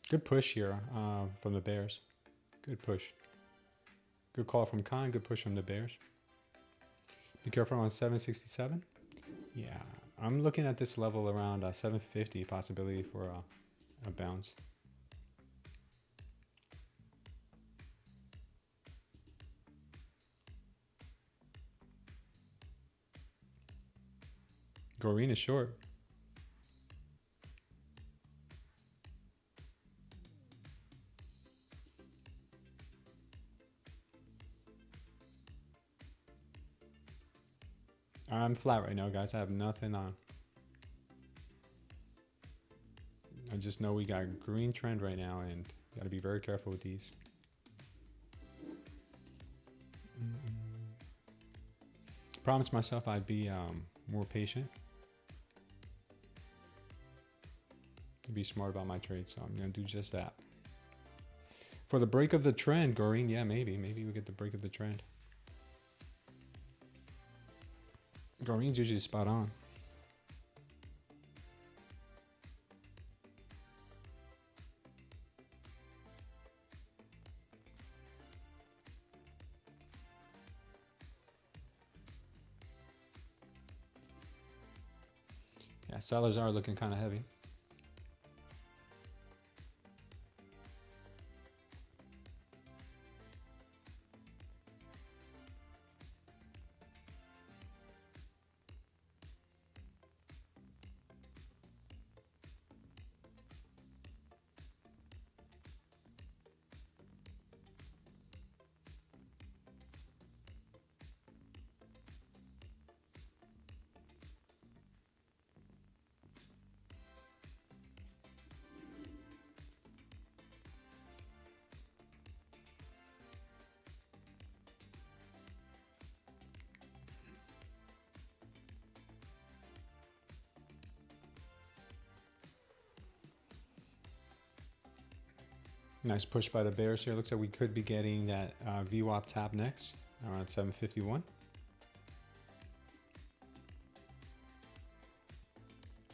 Good push here from the bears. Good push. Good call from Khan. Good push from the bears. Be careful on 767. Yeah, I'm looking at this level around 750 possibility for a bounce. Goreen is short. I'm flat right now, guys. I have nothing on. I just know we got a green trend right now, and got to be very careful with these. Promised myself I'd be more patient. Be smart about my trade, so I'm going to do just that. For the break of the trend, Goreen, yeah, maybe we get the break of the trend. Goreen's usually spot on. Yeah, sellers are looking kind of heavy. Nice push by the bears here. Looks like we could be getting that VWAP tap next around 751.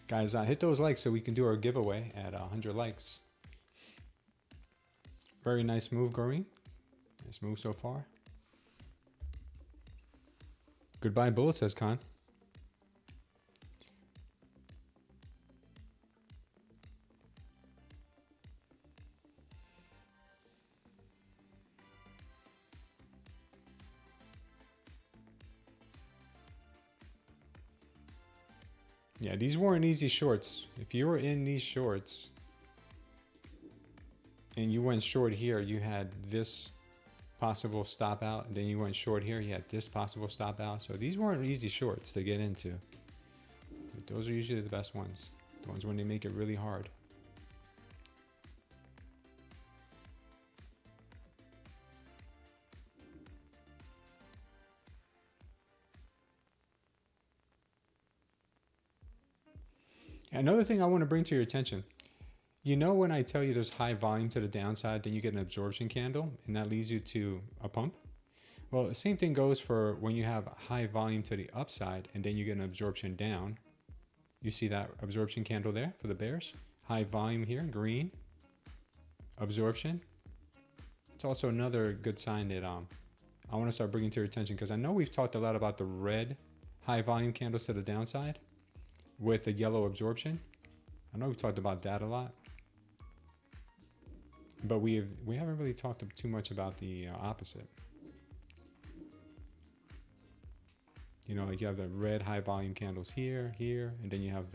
Guys, hit those likes so we can do our giveaway at 100 likes. Very nice move, Goreen. Nice move so far. Goodbye, bullet, says Khan. Yeah, these weren't easy shorts. If you were in these shorts and you went short here, you had this possible stop out, and then you went short here, you had this possible stop out. So these weren't easy shorts to get into. But those are usually the best ones. The ones when they make it really hard. Another thing I want to bring to your attention, you know, when I tell you there's high volume to the downside, then you get an absorption candle and that leads you to a pump. Well, the same thing goes for when you have high volume to the upside and then you get an absorption down. You see that absorption candle there for the bears? High volume here, green, absorption. It's also another good sign that I want to start bringing to your attention, because I know we've talked a lot about the red high volume candles to the downside with the yellow absorption. I know we've talked about that a lot, but we haven't really talked too much about the opposite. You know, like you have the red high volume candles here, here, and then you have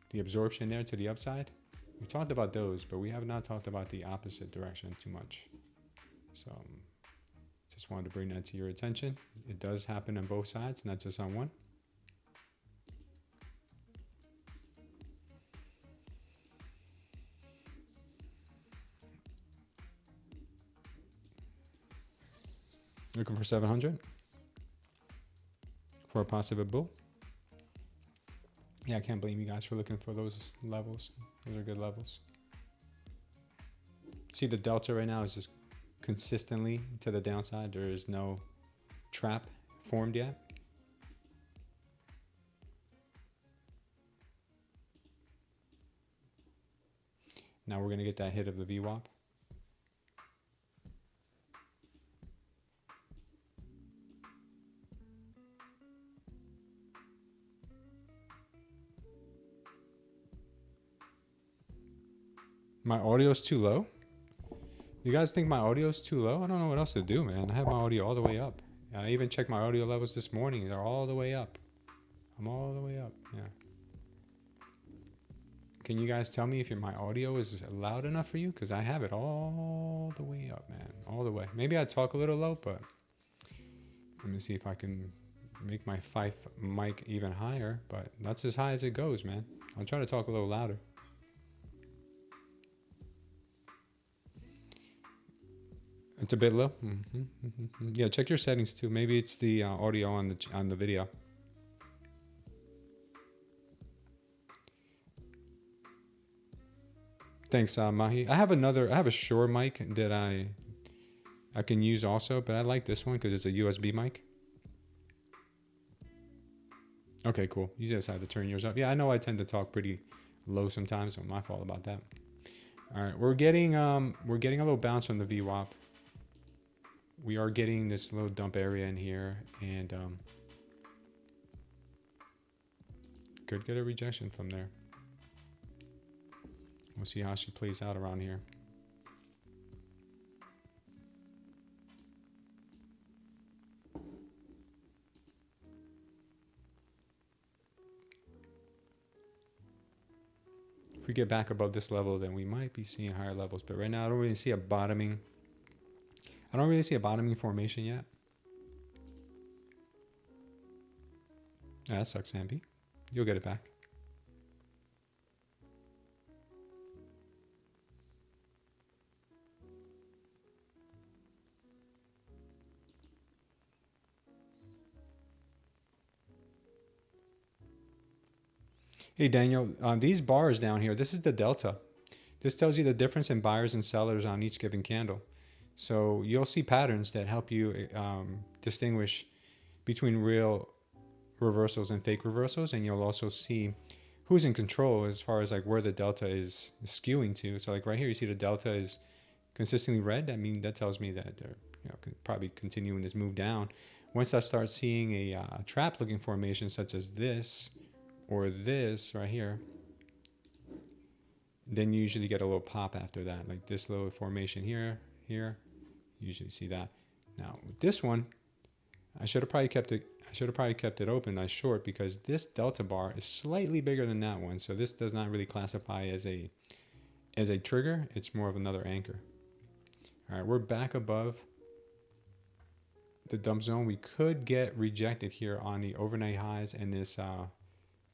the absorption there to the upside. We've talked about those, but we have not talked about the opposite direction too much. So just wanted to bring that to your attention. It does happen on both sides, not just on one. Looking for 700 for a possible bull. Yeah, I can't blame you guys for looking for those levels. Those are good levels. See, the delta right now is just consistently to the downside. There is no trap formed yet. Now we're going to get that hit of the VWAP. My audio's too low? You guys think my audio's too low? I don't know what else to do, man. I have my audio all the way up. I even checked my audio levels this morning. They're all the way up. I'm all the way up, yeah. Can you guys tell me if my audio is loud enough for you? Because I have it all the way up, man. All the way. Maybe I talk a little low, but let me see if I can make my Fife mic even higher. But that's as high as it goes, man. I'll try to talk a little louder. It's a bit low. Yeah, check your settings too. Maybe it's the audio on the video. Thanks, Mahi. I have a Shure mic that I can use also, but I like this one because it's a USB mic. Okay, cool. You just had to turn yours up. Yeah, I know I tend to talk pretty low sometimes, so my fault about that. All right, we're getting a little bounce from the VWAP. We are getting this little dump area in here, and could get a rejection from there. We'll see how she plays out around here. If we get back above this level, then we might be seeing higher levels. But right now, I don't really see a bottoming. I don't really see a bottoming formation yet. Ah, that sucks, Ambi. You'll get it back. Hey, Daniel, these bars down here, this is the delta. This tells you the difference in buyers and sellers on each given candle. So you'll see patterns that help you distinguish between real reversals and fake reversals, and you'll also see who's in control as far as like where the delta is skewing to. So like right here, you see the delta is consistently red. I mean, that tells me that they're probably continuing this move down. Once I start seeing a trap-looking formation such as this or this right here, then you usually get a little pop after that, like this little formation here. You usually see that. Now with this one, I should have probably kept it open as short, because this delta bar is slightly bigger than that one. So this does not really classify as a as a trigger, it's more of another anchor. All right, we're back above the dump zone. We could get rejected here on the overnight highs and this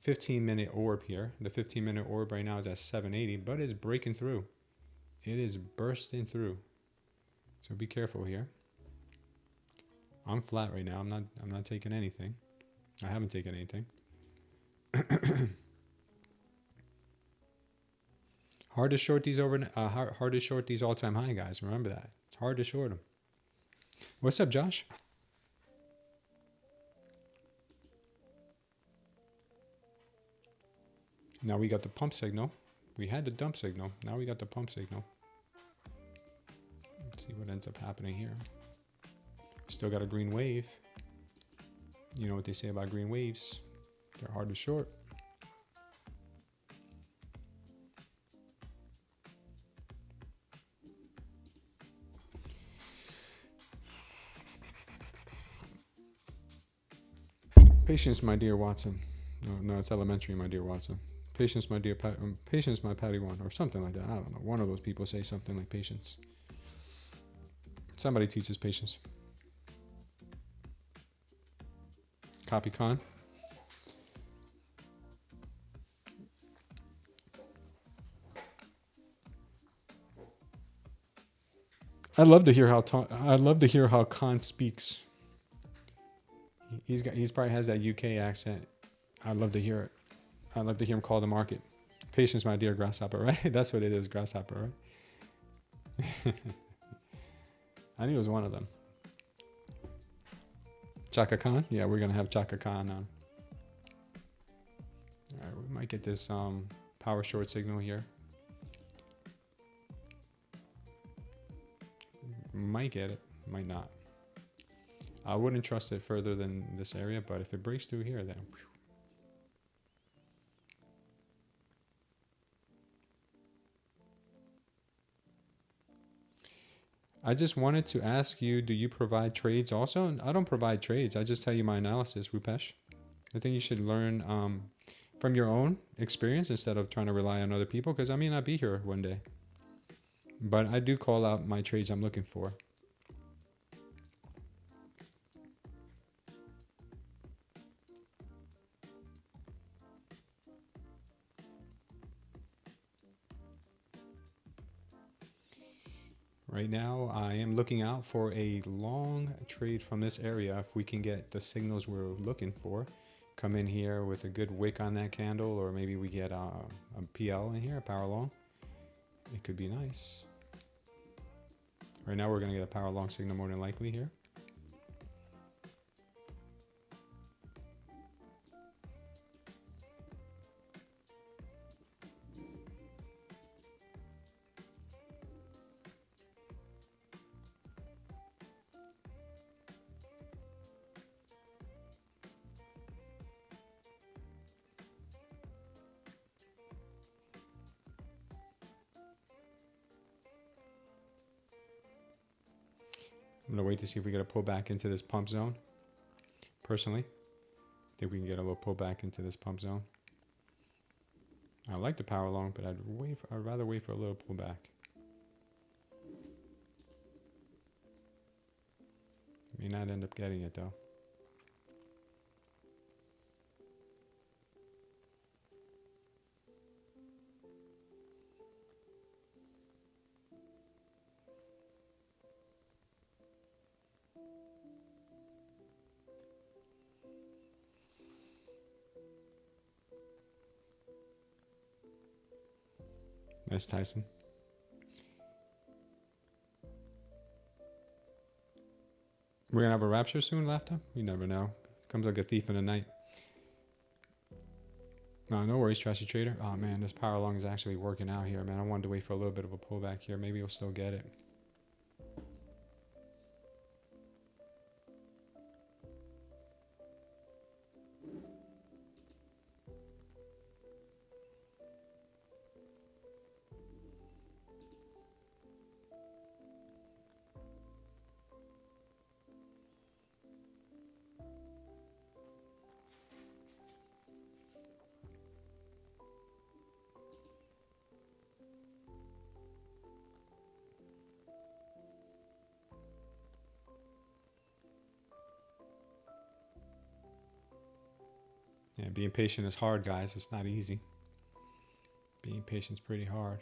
15-minute orb here. The 15-minute orb right now is at 780, but it's breaking through. It is bursting through. So be careful here. I'm flat right now. I'm not taking anything. I haven't taken anything. Hard to short these hard to short these all-time high, guys. Remember that. It's hard to short them. What's up, Josh? Now we got the pump signal. We had the dump signal. Now we got the pump signal. Let's see what ends up happening here. Still got a green wave. You know what they say about green waves. They're hard to short. Patience, my dear Watson. No, it's elementary, my dear Watson. Patience, my dear patience, my Patty one, or something like that. I don't know. One of those people say something like patience. Somebody teaches patience. Copy con. I love to hear how Khan speaks. He's probably has that UK accent. I'd love to hear it. I'd love to hear him call the market. Patience, my dear grasshopper, right? That's what it is, grasshopper, right? I knew it was one of them. Chaka Khan? Yeah, we're going to have Chaka Khan on. All right, we might get this power short signal here. Might get it, might not. I wouldn't trust it further than this area, but if it breaks through here, then... Whew. I just wanted to ask you, do you provide trades also? I don't provide trades. I just tell you my analysis, Rupesh. I think you should learn from your own experience instead of trying to rely on other people, because I may not be here one day. But I do call out my trades I'm looking for. Right now, I am looking out for a long trade from this area. If we can get the signals we're looking for, come in here with a good wick on that candle, or maybe we get a PL in here, a power long. It could be nice. Right now, we're going to get a power long signal more than likely here. I'm going to wait to see if we get a pullback into this pump zone. Personally, I think we can get a little pullback into this pump zone. I like the power long, but I'd rather wait for a little pullback. May not end up getting it though. Nice, Tyson. We're gonna have a rapture soon, Laughter? You never know. Comes like a thief in the night. No worries, Trashy Trader. Oh man, this power long is actually working out here, man. I wanted to wait for a little bit of a pullback here. Maybe we'll still get it. Yeah, being patient is hard, guys. It's not easy. Being patient is pretty hard.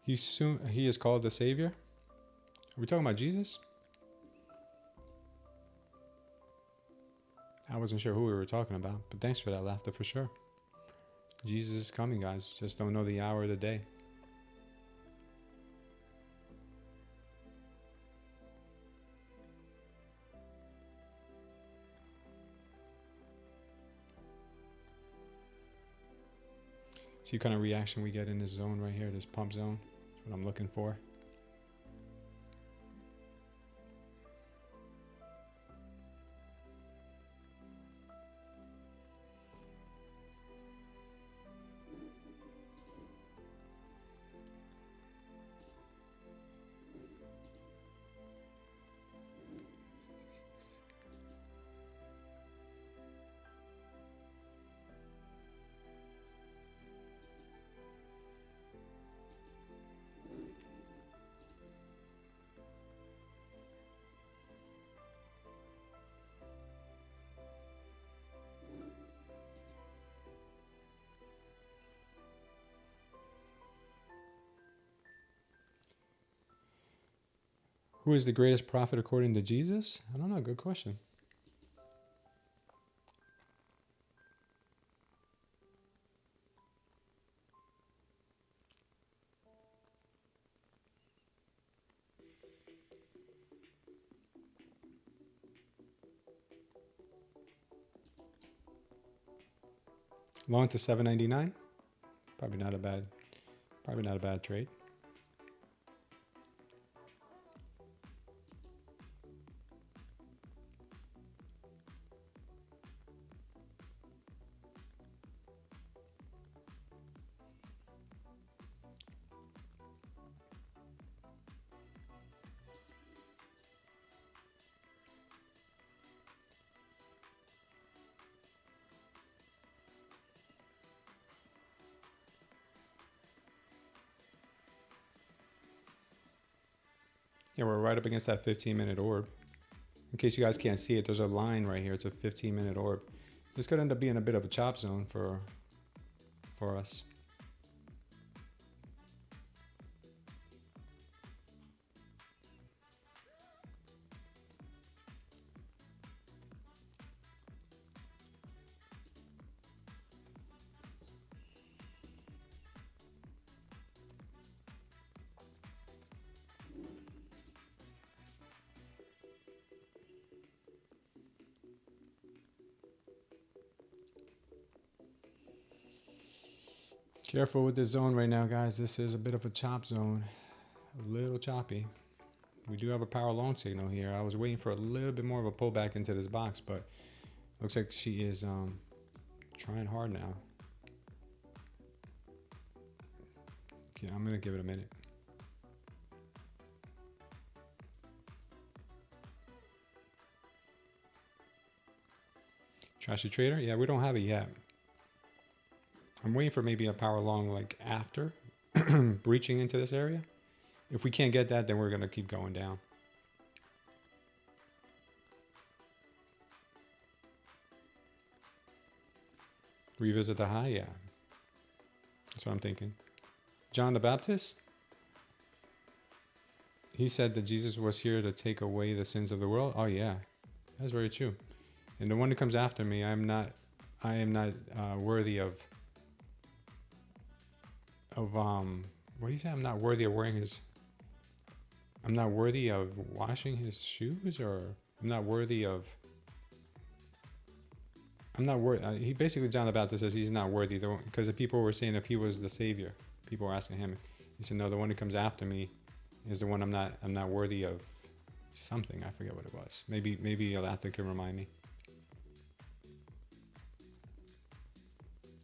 He is called the Savior. Are we talking about Jesus? I wasn't sure who we were talking about, but thanks for that laughter for sure. Jesus is coming, guys. Just don't know the hour of the day. See what kind of reaction we get in this zone right here, this pump zone. That's what I'm looking for. Who is the greatest prophet according to Jesus? I don't know. Good question. Long to 7.99. Probably not a bad trade. Yeah, we're right up against that 15-minute orb. In case you guys can't see it, there's a line right here. It's a 15-minute orb. This could end up being a bit of a chop zone for us. Careful with this zone right now, guys. This is a bit of a chop zone. A little choppy. We do have a power long signal here. I was waiting for a little bit more of a pullback into this box, but looks like she is trying hard now. Okay, I'm gonna give it a minute. Trashy trader? Yeah, we don't have it yet. I'm waiting for maybe a power long like after breaching into this area. If we can't get that, then we're gonna keep going down. Revisit the high, yeah. That's what I'm thinking. John the Baptist? He said that Jesus was here to take away the sins of the world. Oh yeah, that's very true. And the one that comes after me, I am not worthy of what do you say? I'm not worthy of wearing his. I'm not worthy of washing his shoes, or I'm not worthy of. I'm not worthy. He basically, John the Baptist says he's not worthy, because the people were saying if he was the savior, people were asking him. He said, no, the one who comes after me is the one I'm not worthy of. Something, I forget what it was. Maybe Alatha can remind me.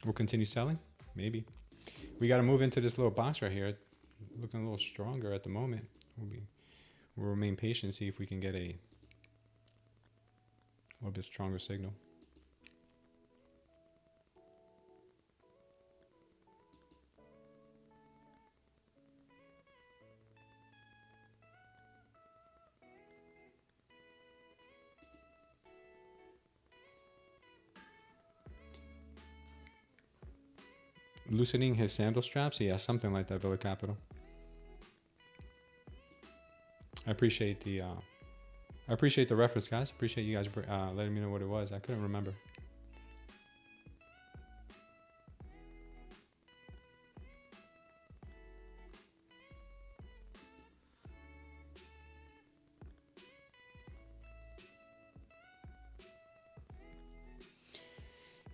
We'll continue selling, maybe. We got to move into this little box right here. Looking a little stronger at the moment. We'll remain patient, see if we can get a A little bit stronger signal. Loosening his sandal straps? Yeah, something like that, Villa Capital. I appreciate the reference, guys. Appreciate you guys letting me know what it was. I couldn't remember.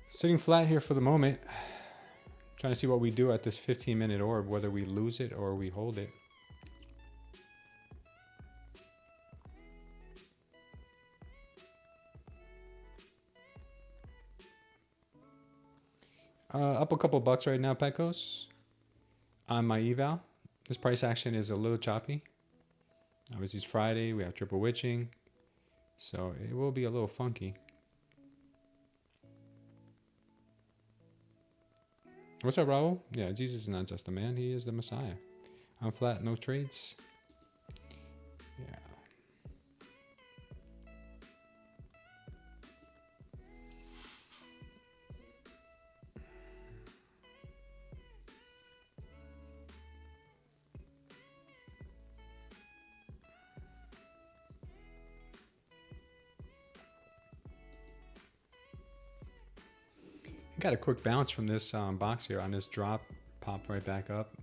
Sitting flat here for the moment. Trying to see what we do at this 15-minute orb, whether we lose it or we hold it. Up a couple bucks right now, Pecos, on my eval. This price action is a little choppy. Obviously, it's Friday. We have triple witching, so it will be a little funky. What's up, Raul? Yeah, Jesus is not just a man. He is the Messiah. I'm flat, no trades. Yeah. Got a quick bounce from this box here on this drop, popped right back up.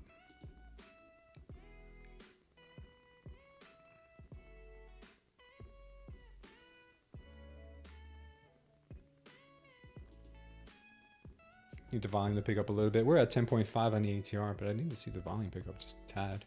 Need the volume to pick up a little bit. We're at 10.5 on the ATR, but I need to see the volume pick up just a tad.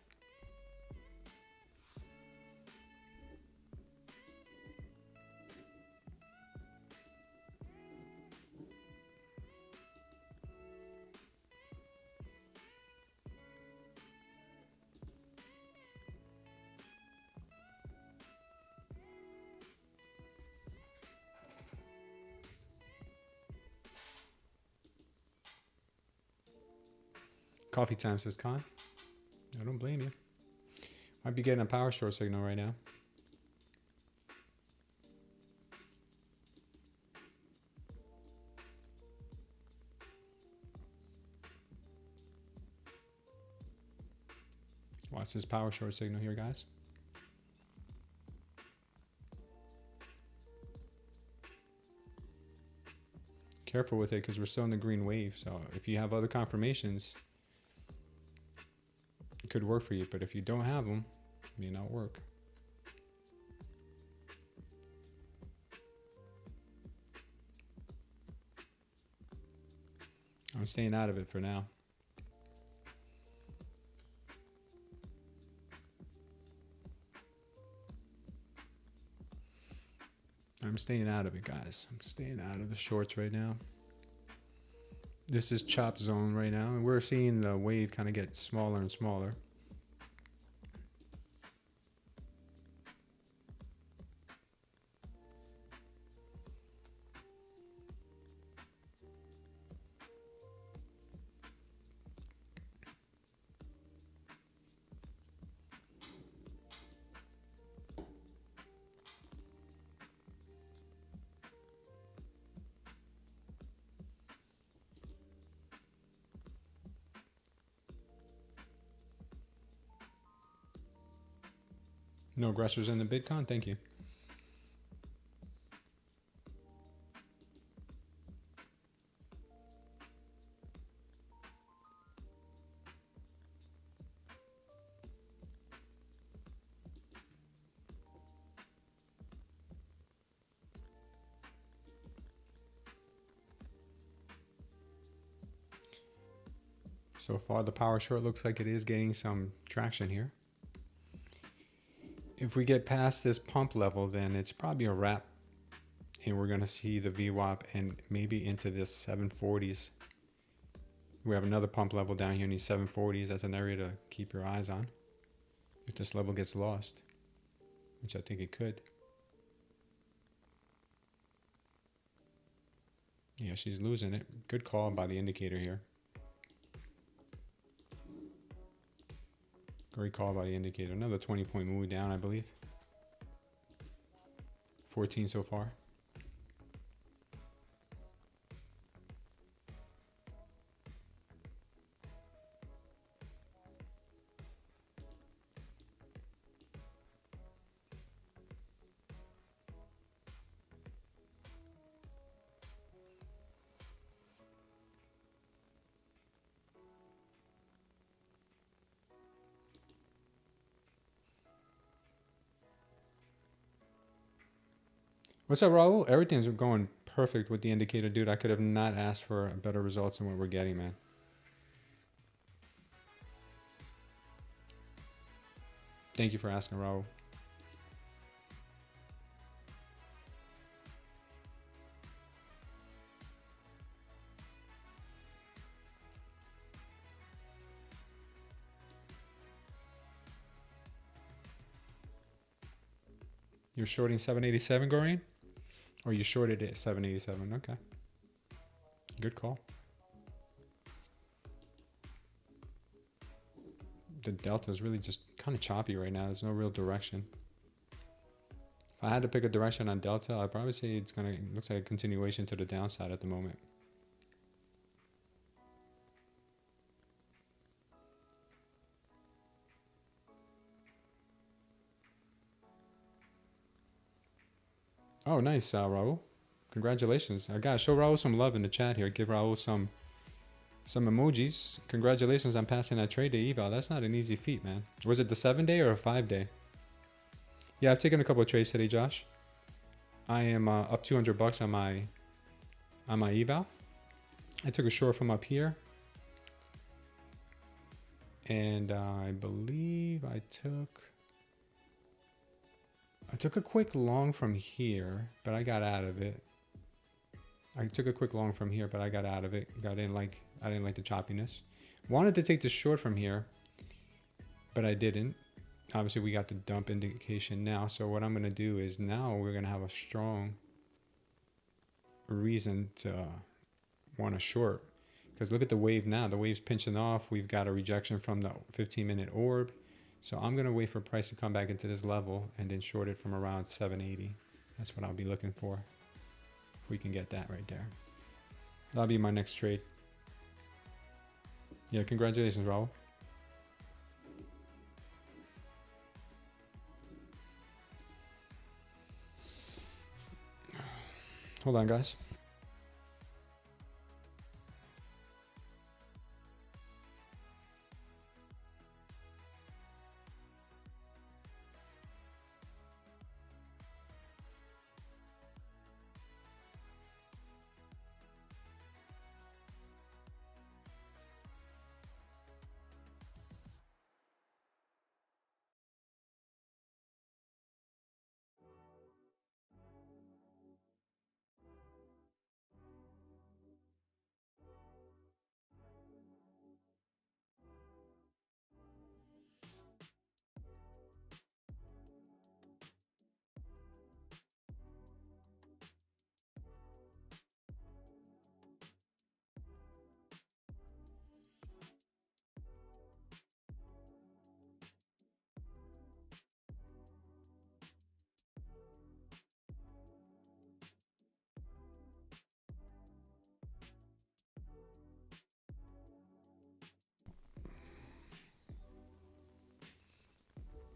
Coffee time, says Con. I don't blame you. Might be getting a power short signal right now. Watch this power short signal here, guys. Careful with it because we're still in the green wave. So if you have other confirmations, it could work for you, but if you don't have them, it may not work. I'm staying out of it for now. I'm staying out of it, guys. I'm staying out of the shorts right now. This is chop zone right now, and we're seeing the wave kind of get smaller and smaller. No aggressors in the Bitcoin, thank you. So far, the power short looks like it is getting some traction here. If we get past this pump level, then it's probably a wrap, and we're going to see the VWAP and maybe into this 740s. We have another pump level down here in these 740s. That's an area to keep your eyes on if this level gets lost, which I think it could. Yeah, she's losing it. Good call by the indicator here. Great call by the indicator. Another 20-point move down, I believe. 14 so far. What's up, Raul? Everything's going perfect with the indicator, dude. I could have not asked for better results than what we're getting, man. Thank you for asking, Raul. You're shorting 787, Gorian? Or you shorted it at 787. Okay. Good call. The delta is really just kind of choppy right now. There's no real direction. If I had to pick a direction on delta, I'd probably say it's gonna looks like a continuation to the downside at the moment. Oh, nice, Raul. Congratulations. I gotta show Raul some love in the chat here. Give Raul some emojis. Congratulations on passing that trade day eval. That's not an easy feat, man. Was it the 7-day or a 5-day? Yeah, I've taken a couple of trades today, Josh. I am up 200 bucks on my eval. I took a short from up here. And I believe I took a quick long from here, but I got out of it. I took a quick long from here, but I got out of it. I didn't like the choppiness. Wanted to take the short from here, but I didn't. Obviously, we got the dump indication now. So what I'm going to do is now we're going to have a strong reason to want to short. Because look at the wave now. The wave's pinching off. We've got a rejection from the 15-minute orb. So I'm going to wait for price to come back into this level and then short it from around 780. That's what I'll be looking for. If we can get that right there. That'll be my next trade. Yeah, congratulations, Raul. Hold on, guys.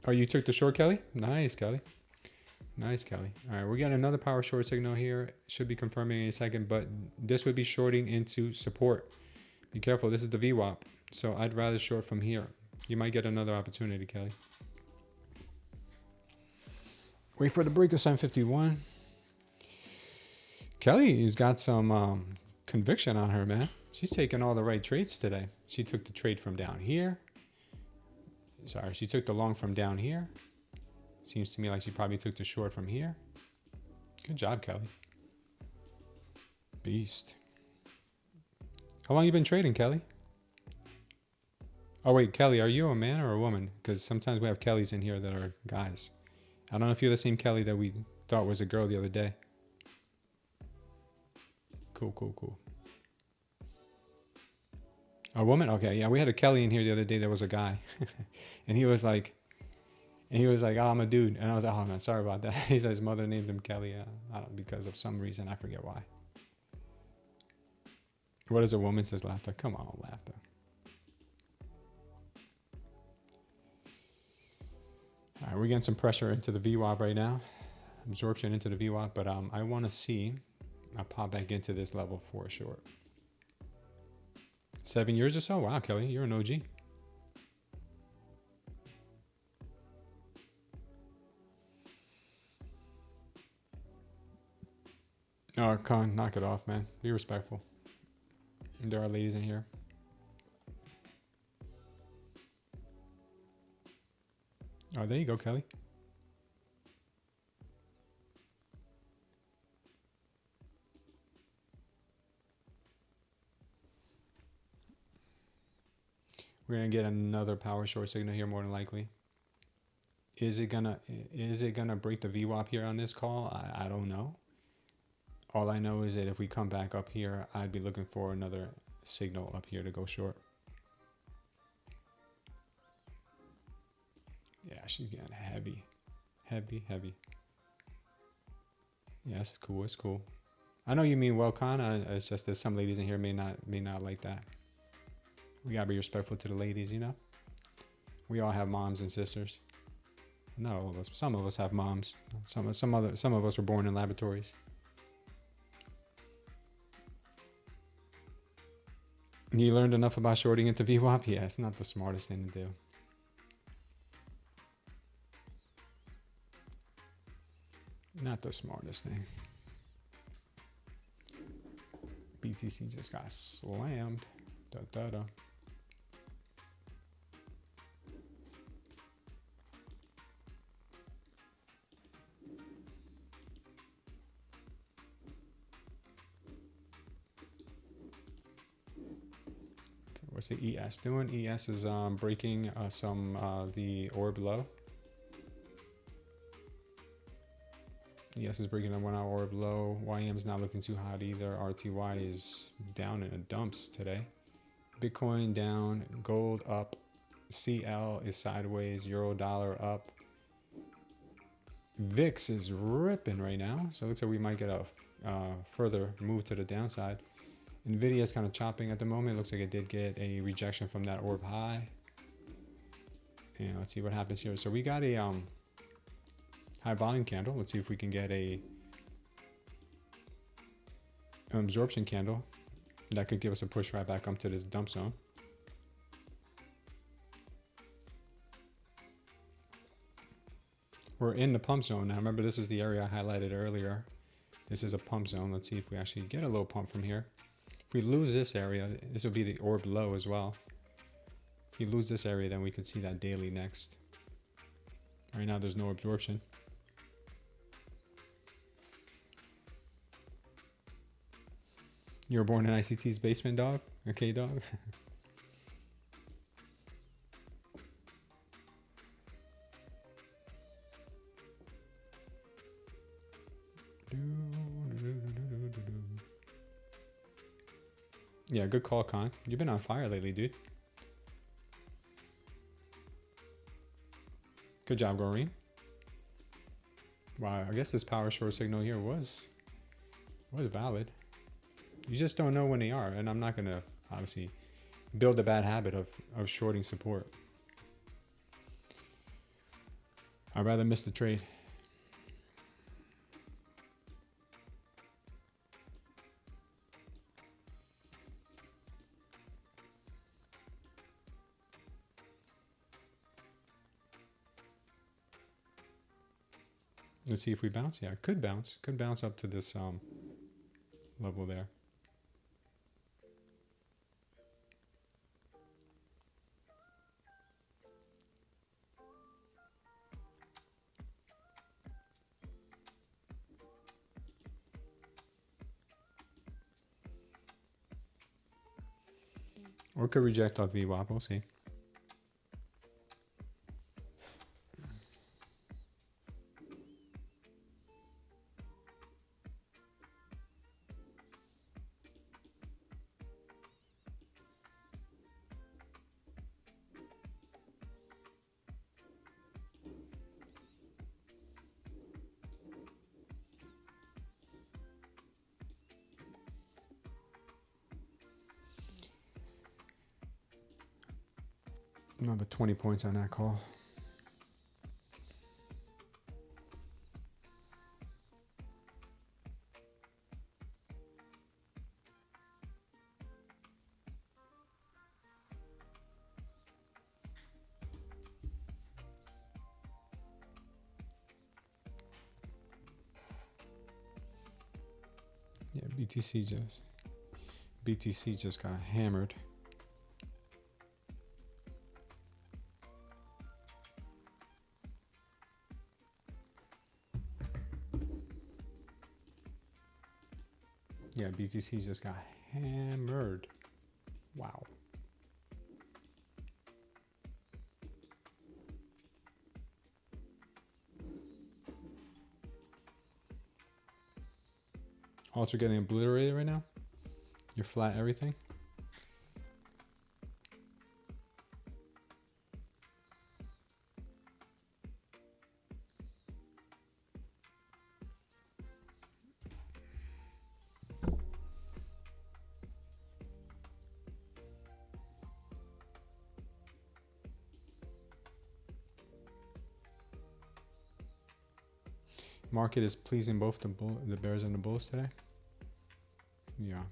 Oh, you took the short, Kelly? Nice, Kelly. Nice, Kelly. All right, we're getting another power short signal here. Should be confirming in a second, but this would be shorting into support. Be careful. This is the VWAP. So I'd rather short from here. You might get another opportunity, Kelly. Wait for the break of 751. Kelly's got some conviction on her, man. She's taking all the right trades today. She took the trade from down here. Sorry, she took the long from down here. Seems to me like she probably took the short from here. Good job, Kelly. Beast. How long you been trading, Kelly? Oh, wait, Kelly, are you a man or a woman? Because sometimes we have Kellys in here that are guys. I don't know if you're the same Kelly that we thought was a girl the other day. Cool. A woman? Okay, yeah, we had a Kelly in here the other day that was a guy. And he was like, oh, I'm a dude. And I was like, oh man, sorry about that. He said his mother named him Kelly I don't, because of some reason. I forget why. What is a woman, says Laughter? Come on, Laughter. All right, we're getting some pressure into the VWAP right now. Absorption into the VWAP, but I want to see. I'll pop back into this level for a short. 7 years or so? Wow, Kelly, you're an OG. Oh, Con, knock it off, man. Be respectful. There are ladies in here. Oh, there you go, Kelly. We're gonna get another power short signal here, more than likely. Is it gonna break the VWAP here on this call? I don't know. All I know is that if we come back up here, I'd be looking for another signal up here to go short. Yeah, she's getting heavy. Yeah, it's cool. It's cool. I know you mean well, Con. It's just that some ladies in here may not like that. We gotta be respectful to the ladies, you know. We all have moms and sisters. Not all of us. Some of us have moms. Some of us were born in laboratories. You learned enough about shorting into VWAP? Yeah, it's not the smartest thing to do. Not the smartest thing. BTC just got slammed. Da. What's the ES doing? ES is breaking the orb low. ES is breaking a 1 hour orb low. YM is not looking too hot either. RTY is down in the dumps today. Bitcoin down, gold up, CL is sideways, euro dollar up. VIX is ripping right now, so it looks like we might get a further move to the downside. Nvidia is kind of chopping at the moment. It looks like it did get a rejection from that orb high. And let's see what happens here. So we got a high volume candle. Let's see if we can get an absorption candle. That could give us a push right back up to this dump zone. We're in the pump zone now. Remember, this is the area I highlighted earlier. This is a pump zone. Let's see if we actually get a little pump from here. If we lose this area, this will be the orb low as well. If we lose this area, then we could see that daily next. Right now, there's no absorption. You were born in ICT's basement, dog? Okay, dog. Yeah, good call, Con. You've been on fire lately, dude. Good job, Goreen. Wow, I guess this power short signal here was valid. You just don't know when they are, and I'm not gonna obviously build a bad habit of shorting support. I'd rather miss the trade. Let's see if we bounce. Yeah, it could bounce. Could bounce up to this level there. Or could reject off VWAP. We'll see. Another 20 points on that call. Yeah, BTC just got hammered. Yeah, BTC just got hammered. Wow. Also getting obliterated right now. You're flat everything. Market is pleasing both the bears and the bulls today. Yeah,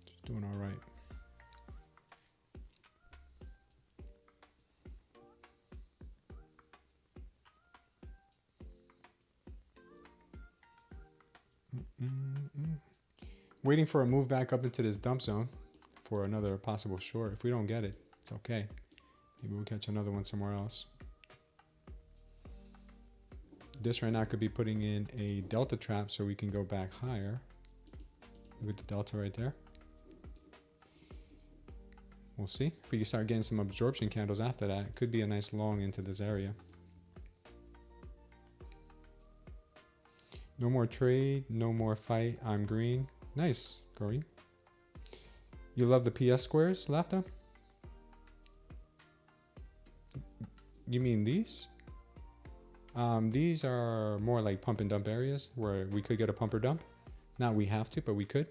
just doing all right. Waiting for a move back up into this dump zone for another possible short. If we don't get it, it's okay. Maybe we'll catch another one somewhere else. This right now could be putting in a delta trap so we can go back higher. Look at the delta right there. We'll see. If we can start getting some absorption candles after that, it could be a nice long into this area. No more trade, no more fight. I'm green. Nice, Corey. You love the PS squares, Lafta? You mean these? These are more like pump and dump areas where we could get a pump or dump. Not we have to, but we could.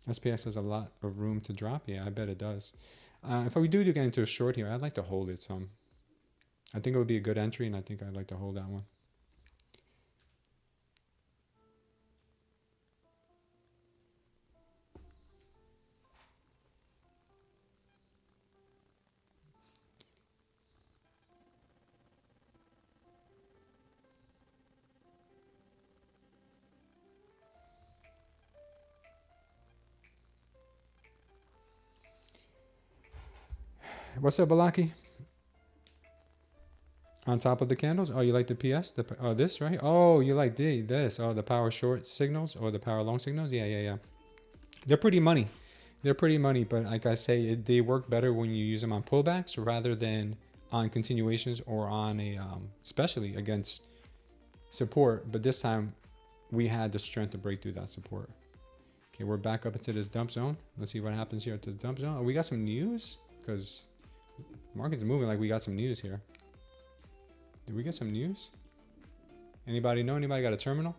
SPS has a lot of room to drop. Yeah, I bet it does. If we do get into a short here, I'd like to hold it some. I think it would be a good entry, and I think I'd like to hold that one. What's up, Balaki? On top of the candles? Oh, you like the PS? Oh, this, right? Oh, you like this. Oh, the power short signals or the power long signals? Yeah. They're pretty money. They're pretty money, but like I say, they work better when you use them on pullbacks rather than on continuations or on a, especially against support. But this time, we had the strength to break through that support. Okay, we're back up into this dump zone. Let's see what happens here at this dump zone. Oh, we got some news? Because market's moving like we got some news here. Did we get some news? Anybody know? Anybody got a terminal?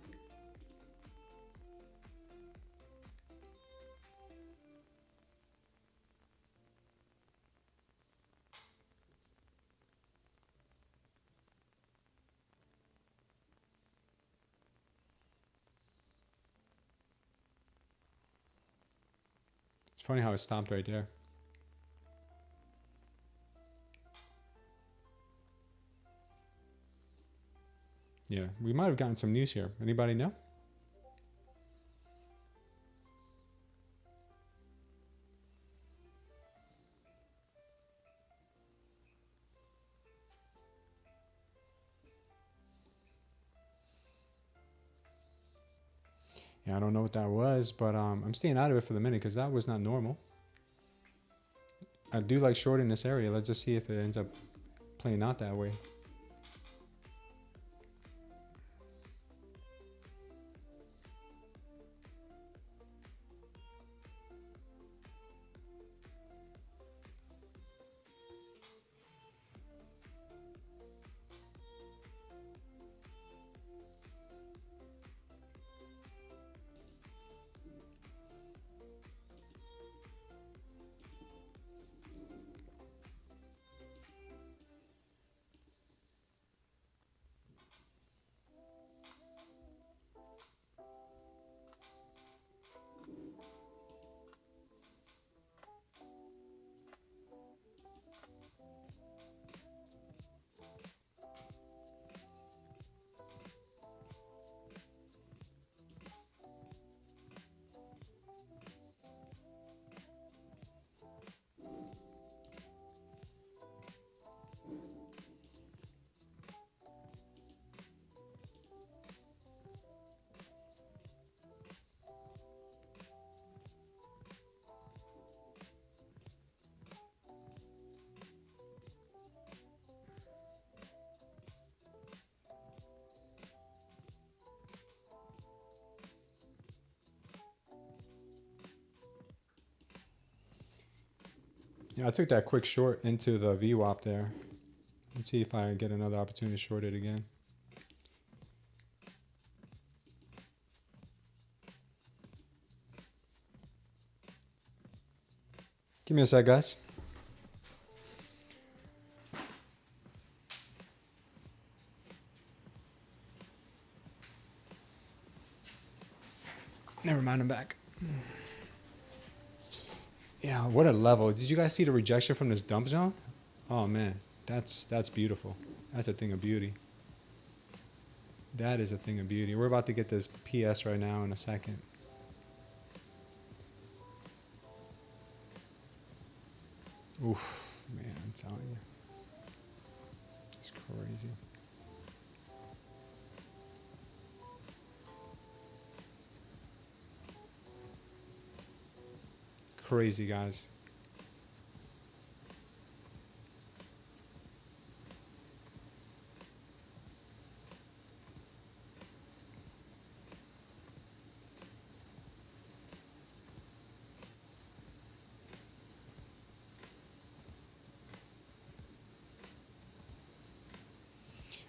It's funny how it stopped right there. Yeah, we might have gotten some news here. Anybody know? Yeah, I don't know what that was, but I'm staying out of it for the minute because that was not normal. I do like shorting this area. Let's just see if it ends up playing out that way. Yeah, I took that quick short into the VWAP there. Let's see if I get another opportunity to short it again. Give me a sec, guys. Never mind, I'm back. Yeah, what a level. Did you guys see the rejection from this dump zone? Oh man, that's beautiful. That's a thing of beauty. That is a thing of beauty. We're about to get this PS right now in a second. Oof, man, I'm telling you. It's crazy. Crazy, guys.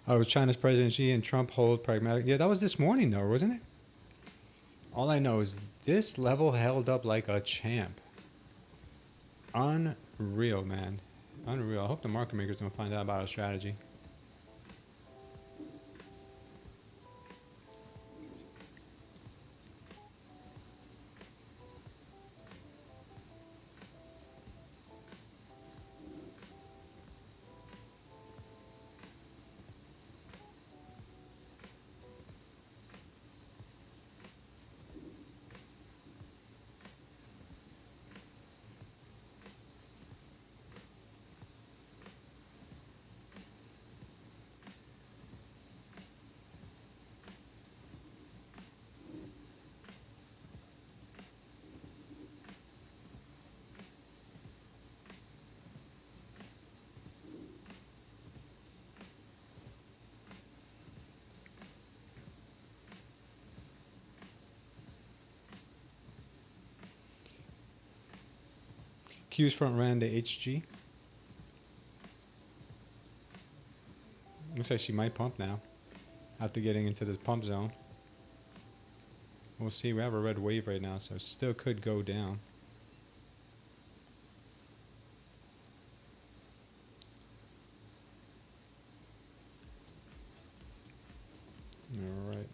Oh, it was China's President Xi and Trump hold pragmatic. Yeah, that was this morning though, wasn't it? All I know is this level held up like a champ. Unreal, man. Unreal. I hope the market makers don't find out about our strategy. Q's front ran the HG. Looks like she might pump now after getting into this pump zone. We'll see. We have a red wave right now, so it still could go down. All right.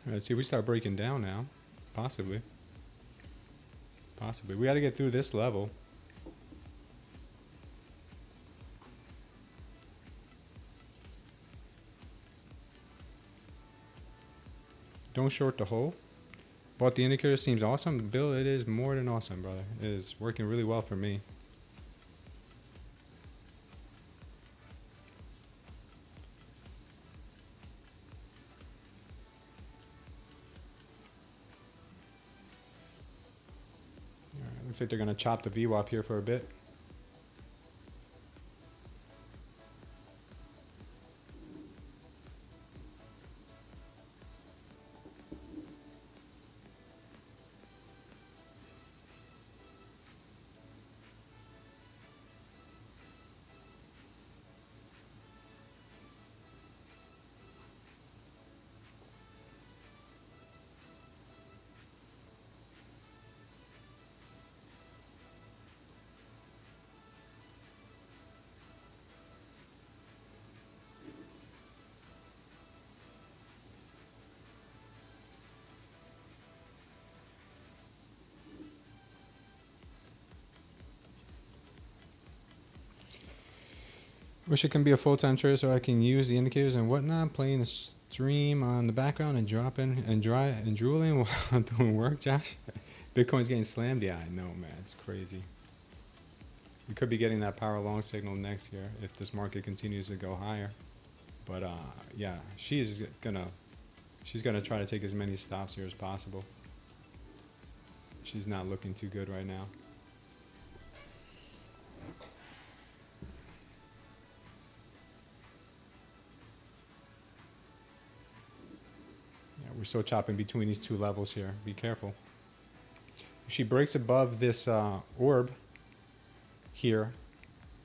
All right, see, we start breaking down now. Possibly. Possibly. We got to get through this level. Don't short the hole. Bought the indicator. Seems awesome. Bill, it is more than awesome, brother. It is working really well for me. Looks like they're going to chop the VWAP here for a bit. Wish it can be a full-time trader so I can use the indicators and whatnot, playing the stream on the background and dropping and drooling while I'm doing work, Josh. Bitcoin's getting slammed. Yeah, I know, man. It's crazy. We could be getting that power long signal next year if this market continues to go higher. But yeah, she's gonna try to take as many stops here as possible. She's not looking too good right now. Yeah, we're still chopping between these two levels here. Be careful. If she breaks above this orb here,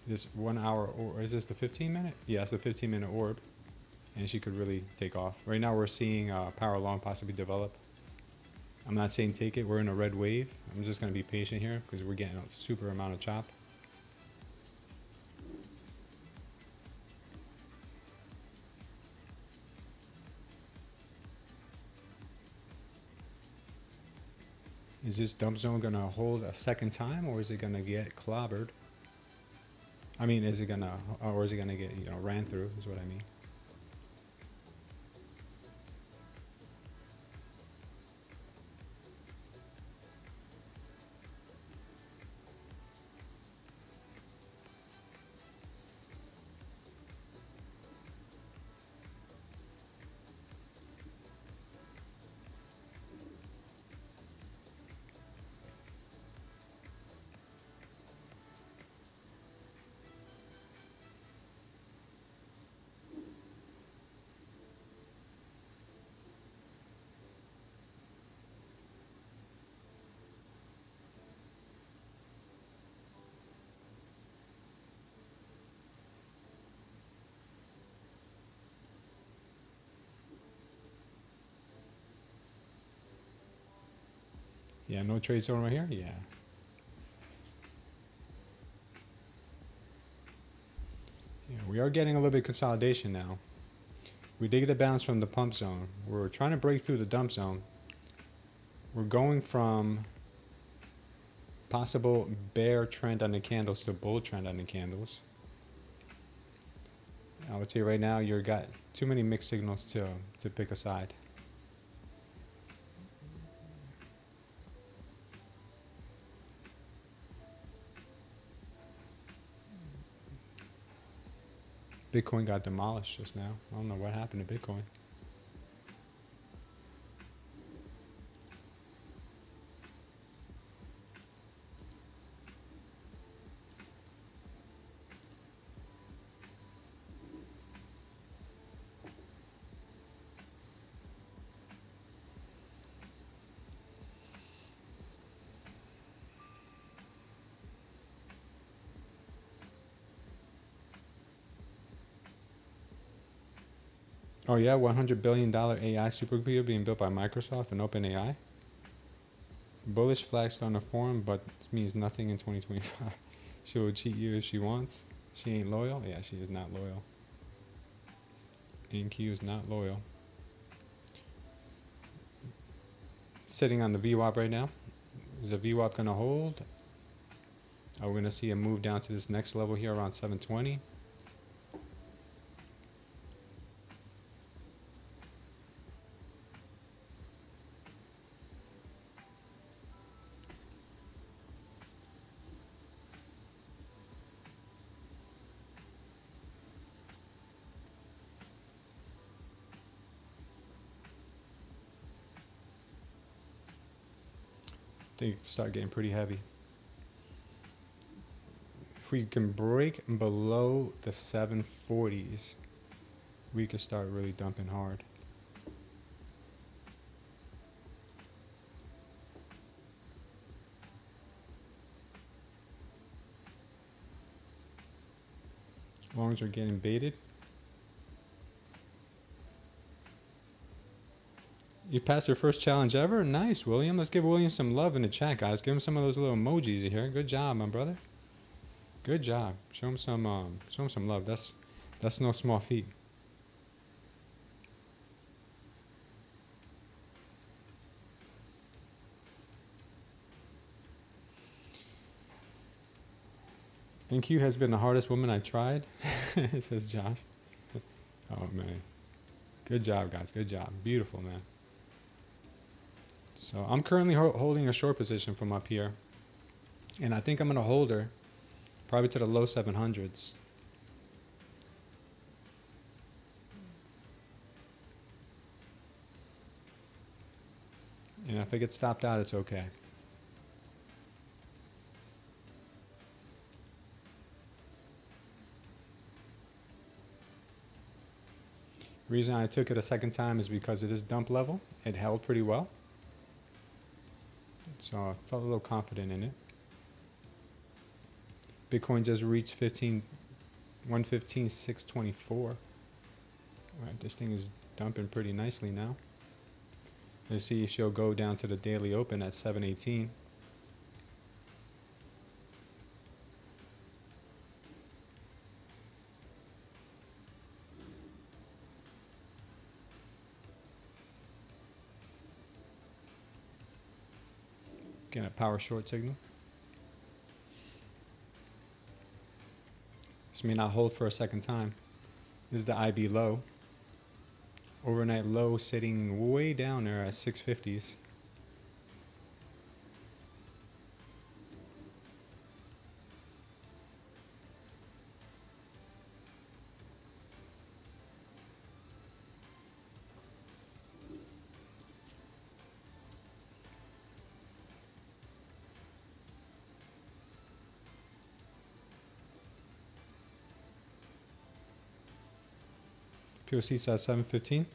this 1 hour, or is this the 15-minute? Yeah, it's the 15-minute orb, and she could really take off. Right now we're seeing power long possibly develop. I'm not saying take it. We're in a red wave. I'm just going to be patient here because we're getting a super amount of chop. Is this dump zone going to hold a second time, or is it going to get clobbered? I mean, is it going to, or is it going to get, you know, ran through is what I mean. Yeah, no trade zone right here? Yeah. Yeah, we are getting a little bit of consolidation now. We did get a bounce from the pump zone. We're trying to break through the dump zone. We're going from possible bear trend on the candles to bull trend on the candles. I would say right now you've got too many mixed signals to pick a side. Bitcoin got demolished just now. I don't know what happened to Bitcoin. Oh yeah, $100 billion AI supercomputer being built by Microsoft and OpenAI. Bullish flag starting to form, but means nothing in 2025. She will cheat you if she wants. She ain't loyal. Yeah, she is not loyal. NQ is not loyal. Sitting on the VWAP right now. Is the VWAP going to hold? Are we going to see a move down to this next level here around 720? They start getting pretty heavy. If we can break below the 740s, we could start really dumping hard. Longs are getting baited. You passed your first challenge ever? Nice, William. Let's give William some love in the chat, guys. Give him some of those little emojis here. Good job, my brother. Good job. Show him some love. That's no small feat. NQ has been the hardest woman I tried, says Josh. Oh man. Good job, guys. Good job. Beautiful, man. So I'm currently holding a short position from up here. And I think I'm going to hold her probably to the low 700s. And if I get stopped out, it's okay. The reason I took it a second time is because of this dump level. It held pretty well. So I felt a little confident in it. Bitcoin just reached 115,624. All right, this thing is dumping pretty nicely now. Let's see if she'll go down to the daily open at 718. Getting a power short signal. This may not hold for a second time. This is the IB low. Overnight low sitting way down there at 650s. POC says 715.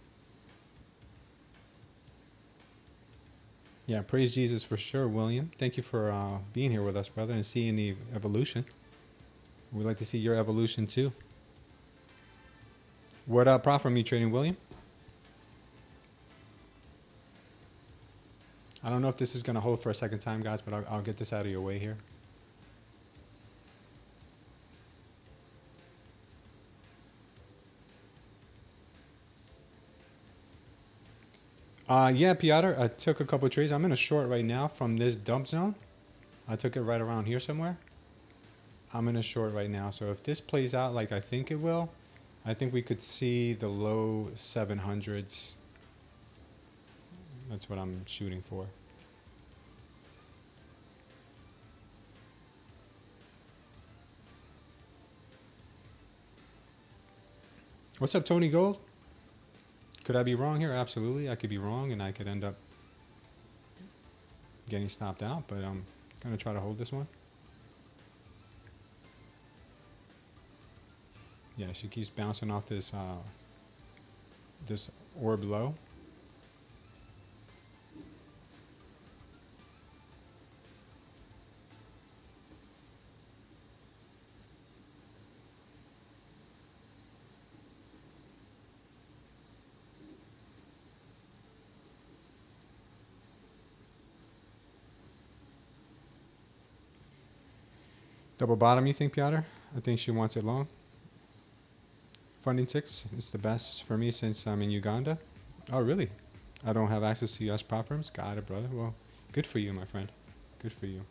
Yeah, praise Jesus for sure, William. Thank you for being here with us, brother, and seeing the evolution. We'd like to see your evolution too. What profit from you trading, William? I don't know if this is going to hold for a second time, guys, but I'll get this out of your way here. Yeah, Piotr, I took a couple of trades. I'm in a short right now from this dump zone. I took it right around here somewhere. I'm in a short right now. So if this plays out like I think it will, I think we could see the low 700s. That's what I'm shooting for. What's up, Tony Gold? Could I be wrong here? Absolutely. I could be wrong and I could end up getting stopped out, but I'm going to try to hold this one. Yeah, she keeps bouncing off this this orb low. Double bottom, you think, Piotr? I think she wants it long. Funding ticks is the best for me since I'm in Uganda. Oh, really? I don't have access to US prop firms? Got it, brother. Well, good for you, my friend. Good for you.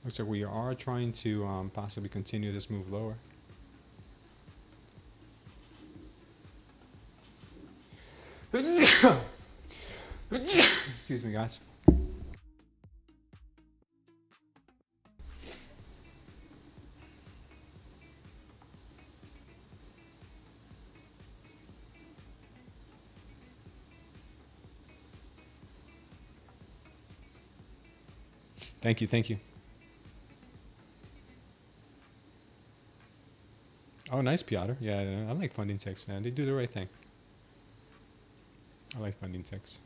Looks like we are trying to possibly continue this move lower. Excuse me, guys. Thank you, thank you. Oh, nice, Piotr. Yeah, I like funding ticks, man. They do the right thing. I like funding ticks.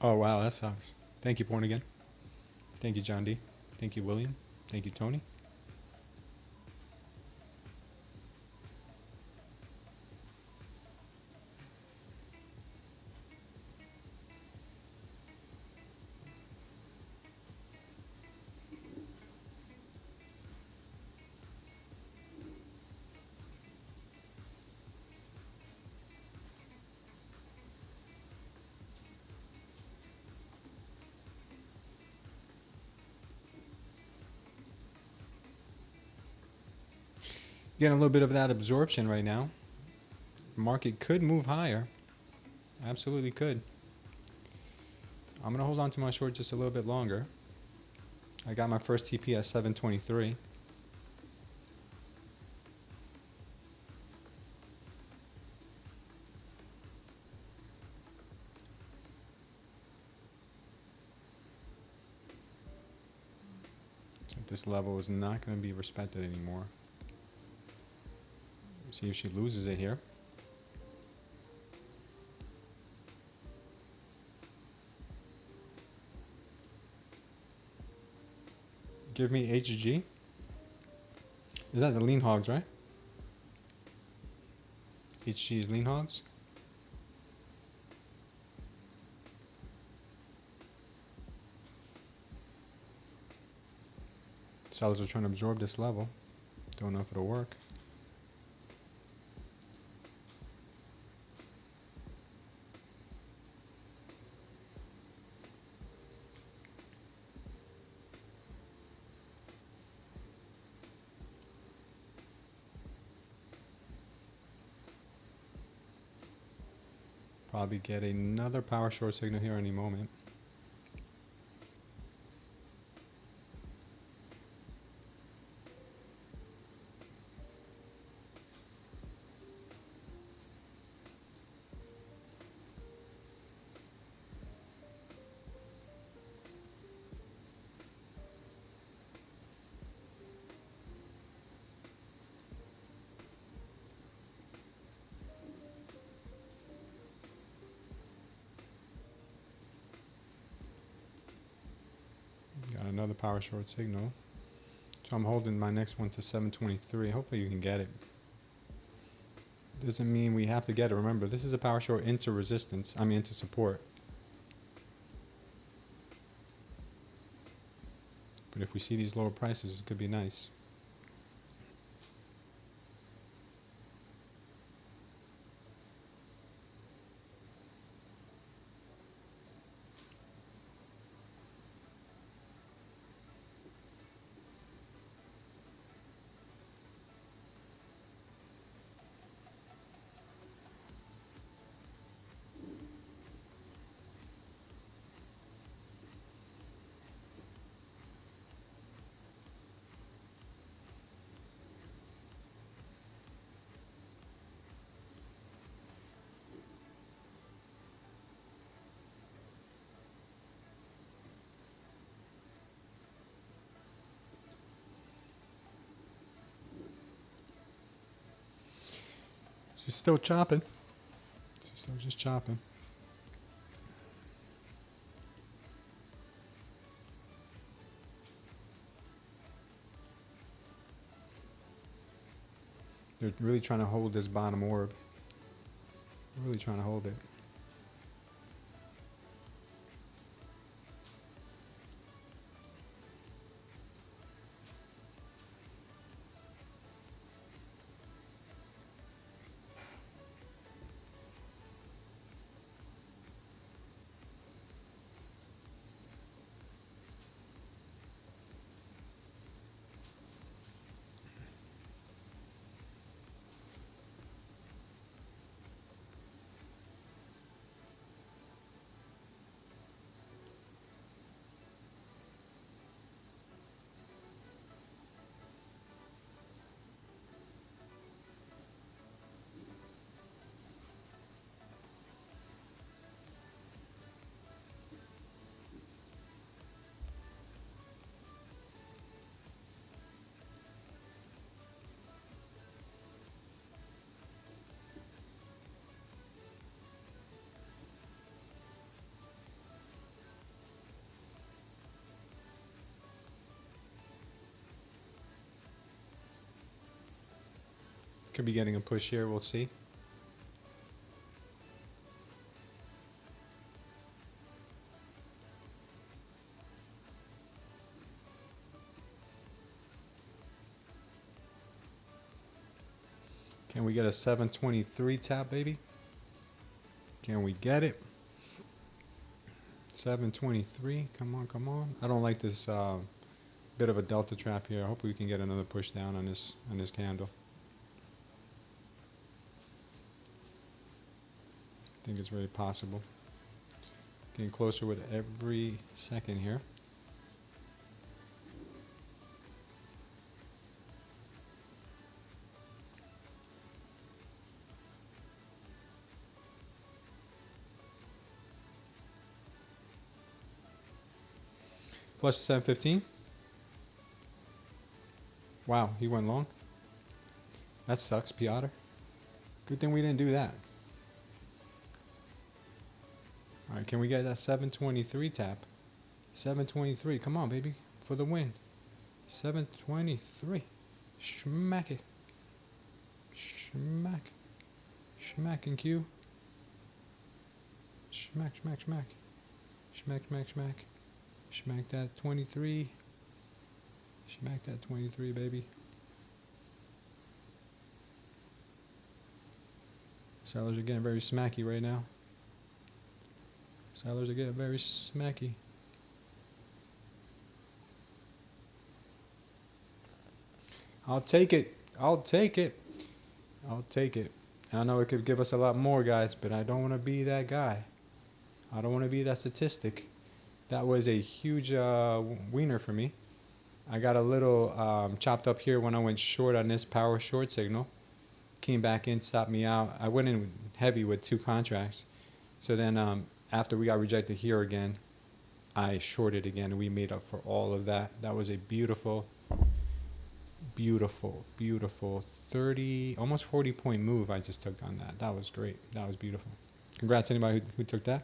Oh, wow, that sucks. Thank you, Born Again. Thank you, John D. Thank you, William. Thank you, Tony. Getting a little bit of that absorption right now. Market could move higher. Absolutely could. I'm going to hold on to my short just a little bit longer. I got my first TP at 723. So this level is not going to be respected anymore. See if she loses it here. Give me HG. Is that the lean hogs, right? HG is lean hogs. Sellers are trying to absorb this level. Don't know if it'll work. Probably get another power short signal here any moment. Got another power short signal. So I'm holding my next one to 723. Hopefully you can get it. Doesn't mean we have to get it. Remember, this is a power short into resistance. I mean into support. But if we see these lower prices, it could be nice. She's still chopping. She's still just chopping. They're really trying to hold this bottom orb. Really trying to hold it. Could be getting a push here, we'll see. Can we get a 723 tap, baby? Can we get it? 723, come on, come on. I don't like this bit of a delta trap here. I hope we can get another push down on this candle. I think it's very possible. Getting closer with every second here. Flush to 715. Wow, he went long. That sucks, Piotr. Good thing we didn't do that. All right, can we get that 723 tap? 723, come on, baby, for the win. 723. Smack it. Smack. Smack and Q. Smack, smack, smack. Smack, smack, smack. Smack that 23. Smack that 23, baby. Sellers are getting very smacky right now. Sellers are getting very smacky. I'll take it. I'll take it. I'll take it. I know it could give us a lot more, guys, but I don't want to be that guy. I don't want to be that statistic. That was a huge wiener for me. I got a little chopped up here when I went short on this power short signal. Came back in, stopped me out. I went in heavy with 2 contracts. So then after we got rejected here again, I shorted again, and we made up for all of that. That was a beautiful, beautiful, beautiful 30, almost 40 point move I just took on that. That was great. That was beautiful. Congrats to anybody who took that.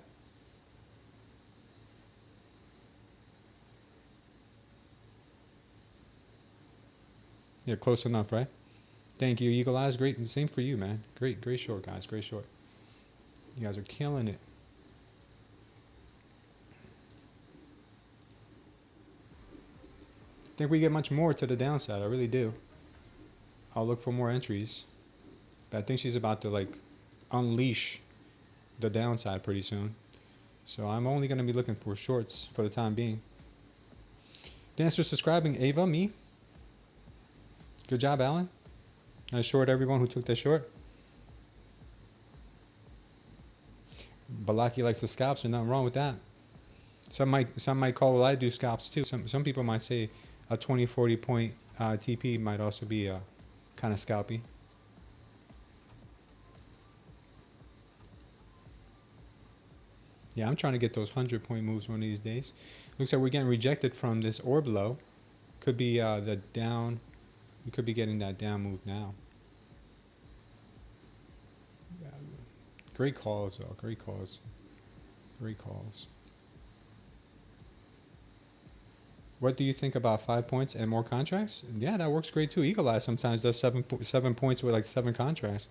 Yeah, close enough, right? Thank you, Eagle Eyes. Great. Same for you, man. Great, great short, guys. Great short. You guys are killing it. I think we get much more to the downside. I really do. I'll look for more entries. But I think she's about to like unleash the downside pretty soon. So I'm only going to be looking for shorts for the time being. Thanks for subscribing, Ava, me. Good job, Alan. I short everyone who took that short. Balaki likes the scalps, and nothing wrong with that. Some might call what I do scalps too. Some people might say a 20-40 point TP might also be a kind of scalpy. Yeah, I'm trying to get those 100 point moves one of these days. Looks like we're getting rejected from this orb low. Could be the down. We could be getting that down move now. Yeah, great calls, though. Great calls. Great calls. What do you think about 5 points and more contracts? Yeah, that works great too. Eagle Eye sometimes does 7 points with like 7 contracts.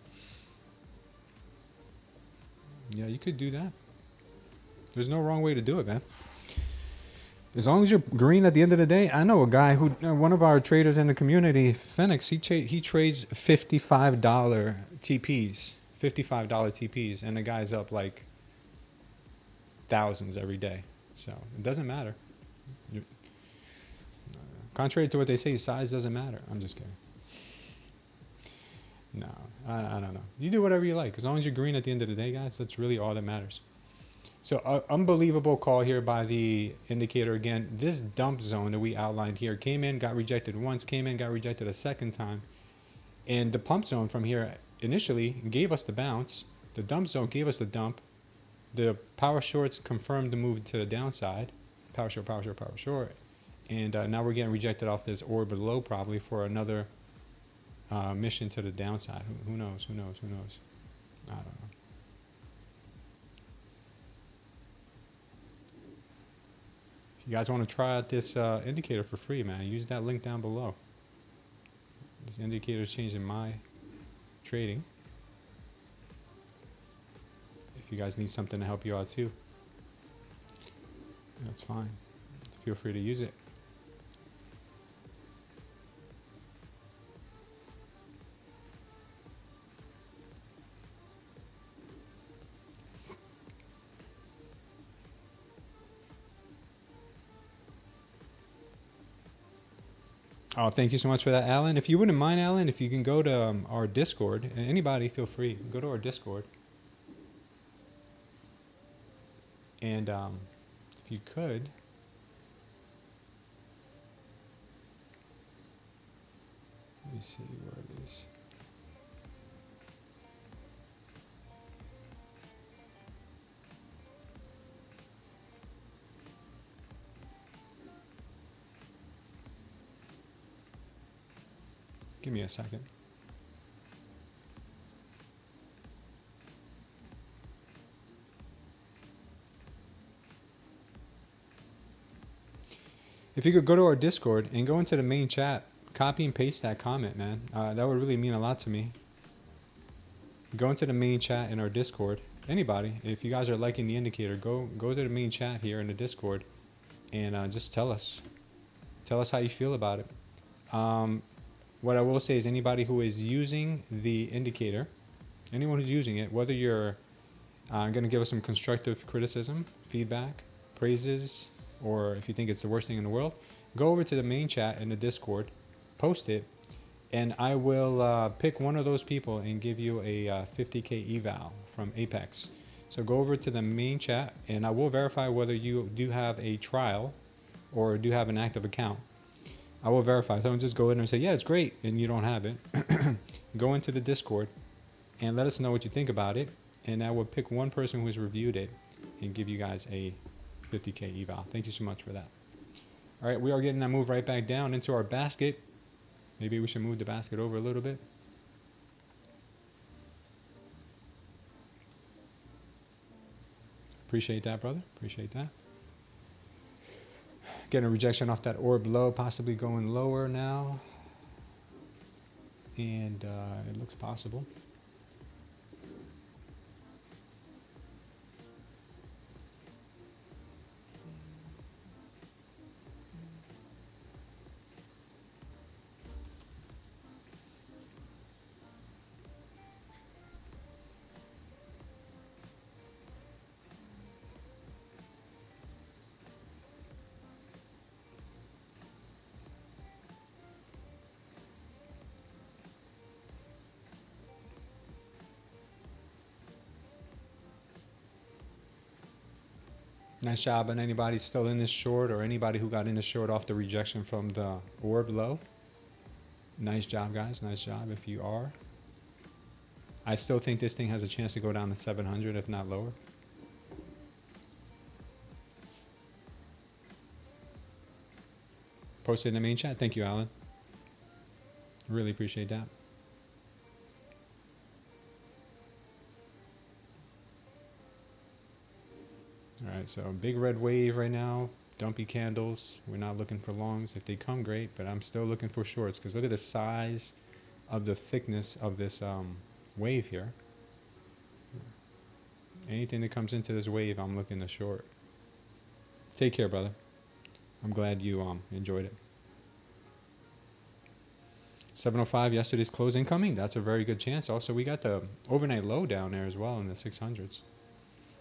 Yeah, you could do that. There's no wrong way to do it, man. As long as you're green at the end of the day. I know a guy who, one of our traders in the community, Phoenix, he trades $55 TPs, $55 TPs, and the guy's up like thousands every day. So it doesn't matter. Contrary to what they say, size doesn't matter. I'm just kidding. No, I don't know. You do whatever you like. As long as you're green at the end of the day, guys, that's really all that matters. So unbelievable call here by the indicator again. This dump zone that we outlined here came in, got rejected once, came in, got rejected a second time. And the pump zone from here initially gave us the bounce. The dump zone gave us the dump. The power shorts confirmed the move to the downside. Power short, power short, power short. And now we're getting rejected off this orb below probably for another mission to the downside. Who knows? Who knows? Who knows? I don't know. You guys want to try out this indicator for free, man, use that link down below. This indicator is changing my trading. If you guys need something to help you out too, that's fine. Feel free to use it. Oh, thank you so much for that, Alan. If you wouldn't mind, Alan, if you can go to our Discord, and anybody feel free, go to our Discord. And if you could, let me see where it is. Give me a second. If you could go to our Discord and go into the main chat, copy and paste that comment, man. That would really mean a lot to me. Go into the main chat in our Discord. Anybody, if you guys are liking the indicator, go to the main chat here in the Discord and just tell us how you feel about it. What I will say is anybody who is using the indicator, anyone who's using it, whether you're going to give us some constructive criticism, feedback, praises, or if you think it's the worst thing in the world, go over to the main chat in the Discord, post it, and I will pick one of those people and give you a 50K eval from Apex. So go over to the main chat and I will verify whether you do have a trial or do have an active account. I will verify. So don't just go in and say, yeah, it's great, and you don't have it. Go into the Discord and let us know what you think about it. And I will pick one person who's reviewed it and give you guys a 50K eval. Thank you so much for that. All right, we are getting that move right back down into our basket. Maybe we should move the basket over a little bit. Appreciate that, brother. Appreciate that. Getting a rejection off that orb low, possibly going lower now. And it looks possible. Nice job on anybody still in this short or anybody who got in the short off the rejection from the orb low. Nice job, guys. Nice job if you are. I still think this thing has a chance to go down to 700, if not lower. Post it in the main chat. Thank you, Alan. Really appreciate that. All right, so big red wave right now, dumpy candles. We're not looking for longs. If they come, great, but I'm still looking for shorts because look at the size of the thickness of this wave here. Anything that comes into this wave, I'm looking to short. Take care, brother. I'm glad you enjoyed it. 705, yesterday's close incoming. That's a very good chance. Also, we got the overnight low down there as well in the 600s.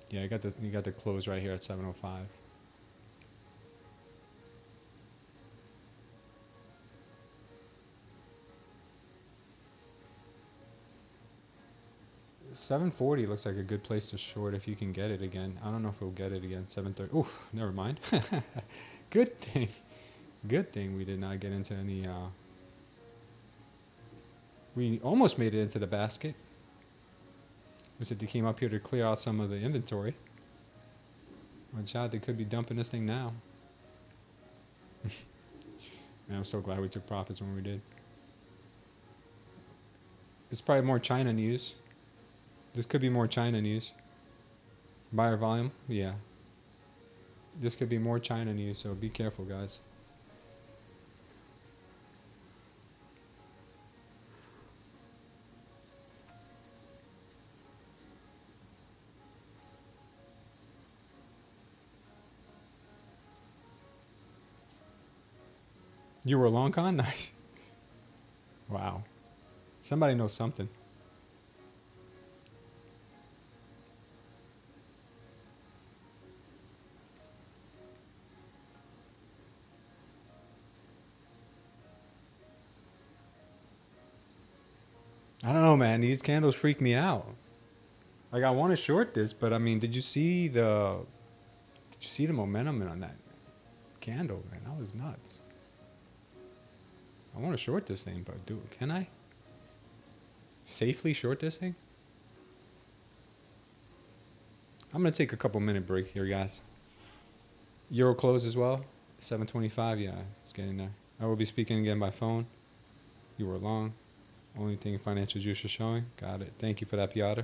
Yeah, you got the close right here at 705. $740 looks like a good place to short if you can get it again. I don't know if we'll get it again. 730. Oof, never mind. Good thing. Good thing we did not get into any. We almost made it into the basket. Looks like they came up here to clear out some of the inventory. Watch out, they could be dumping this thing now. Man, I'm so glad we took profits when we did. It's probably more China news. This could be more China news. Buyer volume, yeah. This could be more China news, so be careful, guys. You were long con? Nice. Wow. Somebody knows something. I don't know, man. These candles freak me out. Like, I want to short this, but I mean, did you see the Did you see the momentum on that candle, man? That was nuts. I want to short this thing, but can I safely short this thing? I'm going to take a couple minute break here, guys. Euro close as well. 725. Yeah, it's getting there. I will be speaking again by phone. You were long. Only thing financial juice is showing. Got it. Thank you for that, Piotr.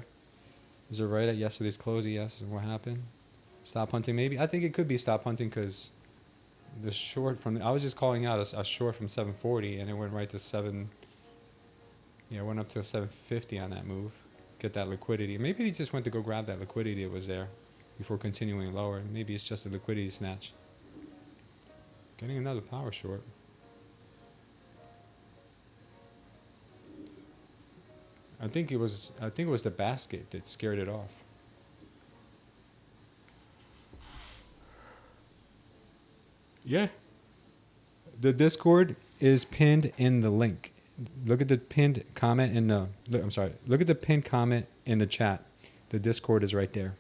Is it right at yesterday's close? Yes. What happened? Stop hunting, maybe? I think it could be stop hunting because the short from... I was just calling out a short from 740 and it went right to 7... Yeah, it went up to 750 on that move. Get that liquidity. Maybe he just went to go grab that liquidity that was there before continuing lower. Maybe it's just a liquidity snatch. Getting another power short. I think it was the basket that scared it off. Yeah. The Discord is pinned in the link. Look at the pinned comment in the... Look at the pinned comment in the chat. The Discord is right there.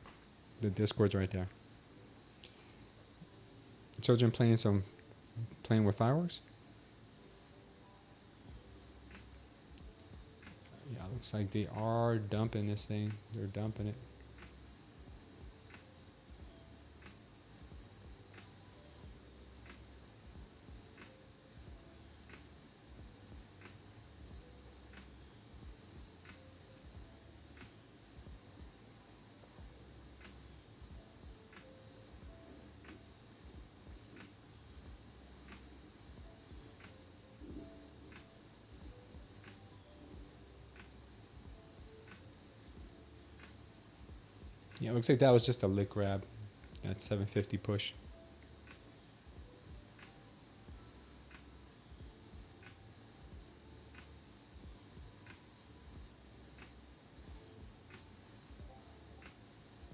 The Discord's right there. Children playing with fireworks? Yeah, looks like they are dumping this thing. They're dumping it. Yeah, it looks like that was just a lick grab. That 750 push.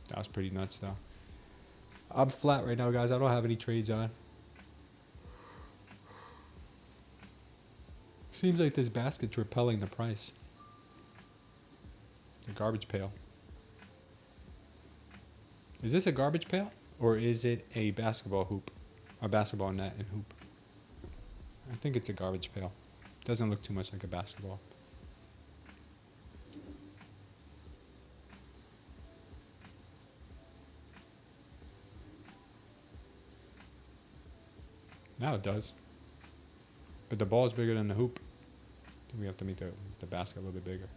That was pretty nuts though. I'm flat right now, guys. I don't have any trades on. Seems like this basket's repelling the price. The garbage pail. Is this a garbage pail? Or is it a basketball hoop? A basketball net and hoop? I think it's a garbage pail. Doesn't look too much like a basketball. Now it does. But the ball is bigger than the hoop. I think we have to make the basket a little bit bigger.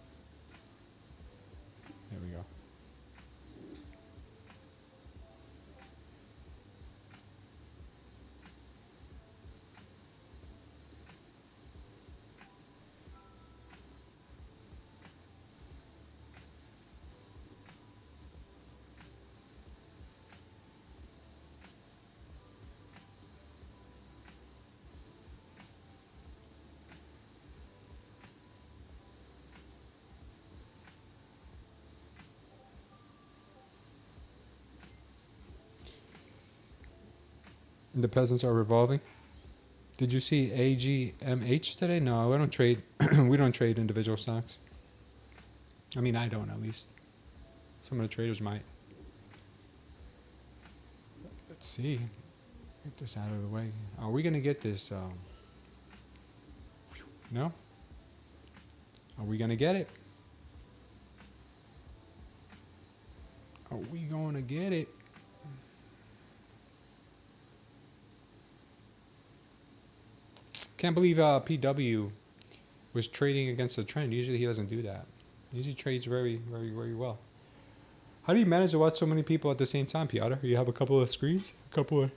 There we go. The peasants are revolving. Did you see AGMH today? No, I don't trade. We don't trade individual stocks. I mean, I don't, at least. Some of the traders might. Let's see. Get this out of the way. Are we going to get this? No? Are we going to get it? Are we going to get it? Can't believe PW was trading against the trend. Usually he doesn't do that. He usually trades very, very, very well. How do you manage to watch so many people at the same time, Piotr? You have a couple of screens? A couple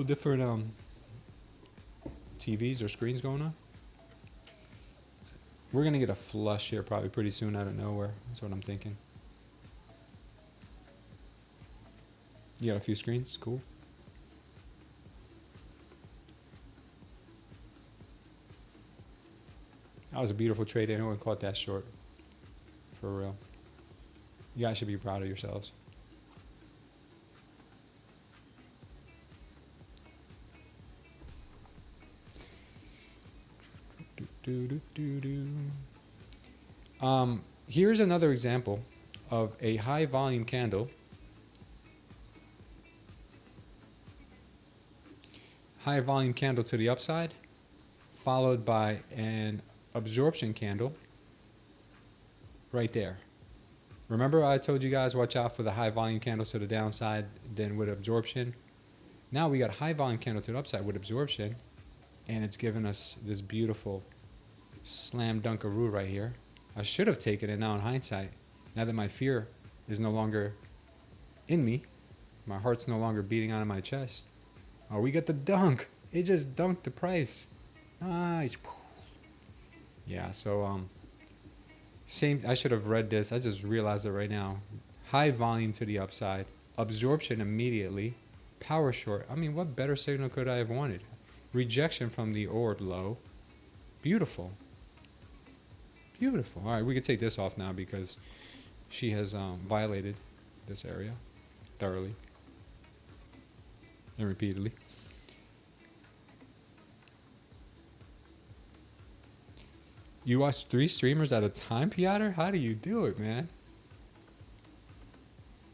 different TVs or screens going on? We're going to get a flush here probably pretty soon out of nowhere. That's what I'm thinking. You got a few screens? Cool. That was a beautiful trade. No one caught that short. For real. You guys should be proud of yourselves. Here's another example of a high volume candle. High volume candle to the upside, followed by an absorption candle right there. Remember I told you guys watch out for the high volume candles to the downside, then with absorption. Now we got high volume candle to the upside with absorption, and it's giving us this beautiful slam dunkaroo right here. I should have taken it now in hindsight. Now that my fear is no longer in me, my heart's no longer beating out of my chest. Oh, we got the dunk. It just dunked the price. Nice. Yeah, so same. I should have read this. I just realized it right now. High volume to the upside, absorption immediately, power short. I mean, what better signal could I have wanted? Rejection from the orb low. Beautiful. Beautiful. All right, we can take this off now because she has violated this area thoroughly and repeatedly. You watch 3 streamers at a time, Piotr? How do you do it, man?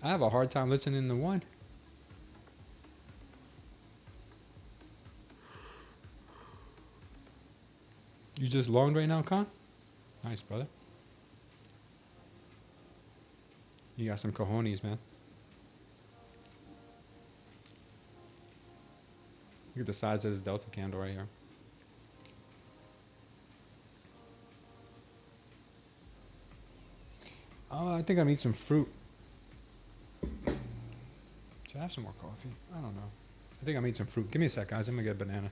I have a hard time listening to one. You just longed right now, Con? Nice, brother. You got some cojones, man. Look at the size of this delta candle right here. Oh, I think I need some fruit. Should I have some more coffee? I don't know. I think I need some fruit. Give me a sec, guys. I'm gonna get a banana.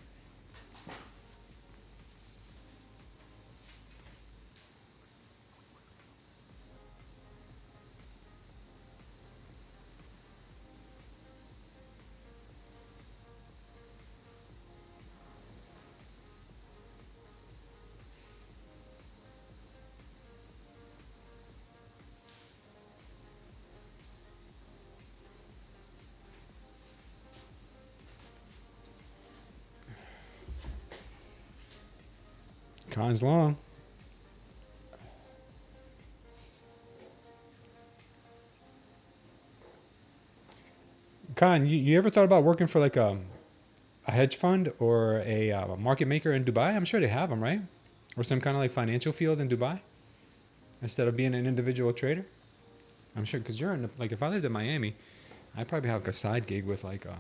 Con's long. Con, you ever thought about working for like a hedge fund or a market maker in Dubai? I'm sure they have them, right? Or some kind of like financial field in Dubai instead of being an individual trader. I'm sure, because you're in the, like, if I lived in Miami, I'd probably have like a side gig with like a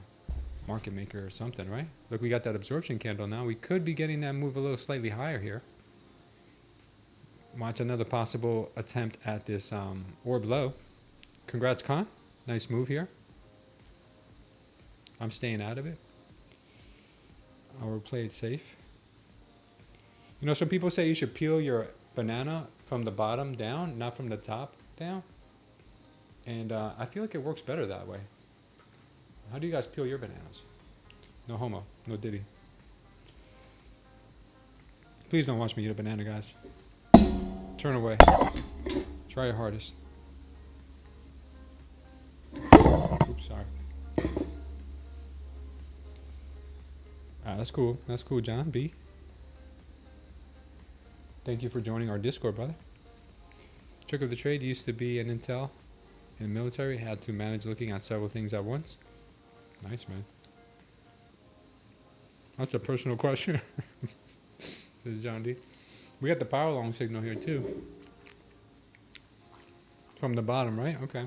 market maker or something, right? Look, we got that absorption candle now. We could be getting that move a little slightly higher here. Watch another possible attempt at this orb low. Congrats, Con. Nice move here. I'm staying out of it. I'll play it safe. You know, some people say you should peel your banana from the bottom down, not from the top down. And I feel like it works better that way. How do you guys peel your bananas? No homo. No diddy. Please don't watch me eat a banana, guys. Turn away. Try your hardest. Oops, sorry. That's cool. That's cool, John B. Thank you for joining our Discord, brother. Trick of the trade used to be an intel in the military. Had to manage looking at several things at once. Nice, man. That's a personal question. Says John D. We got the power long signal here too. From the bottom, right? Okay.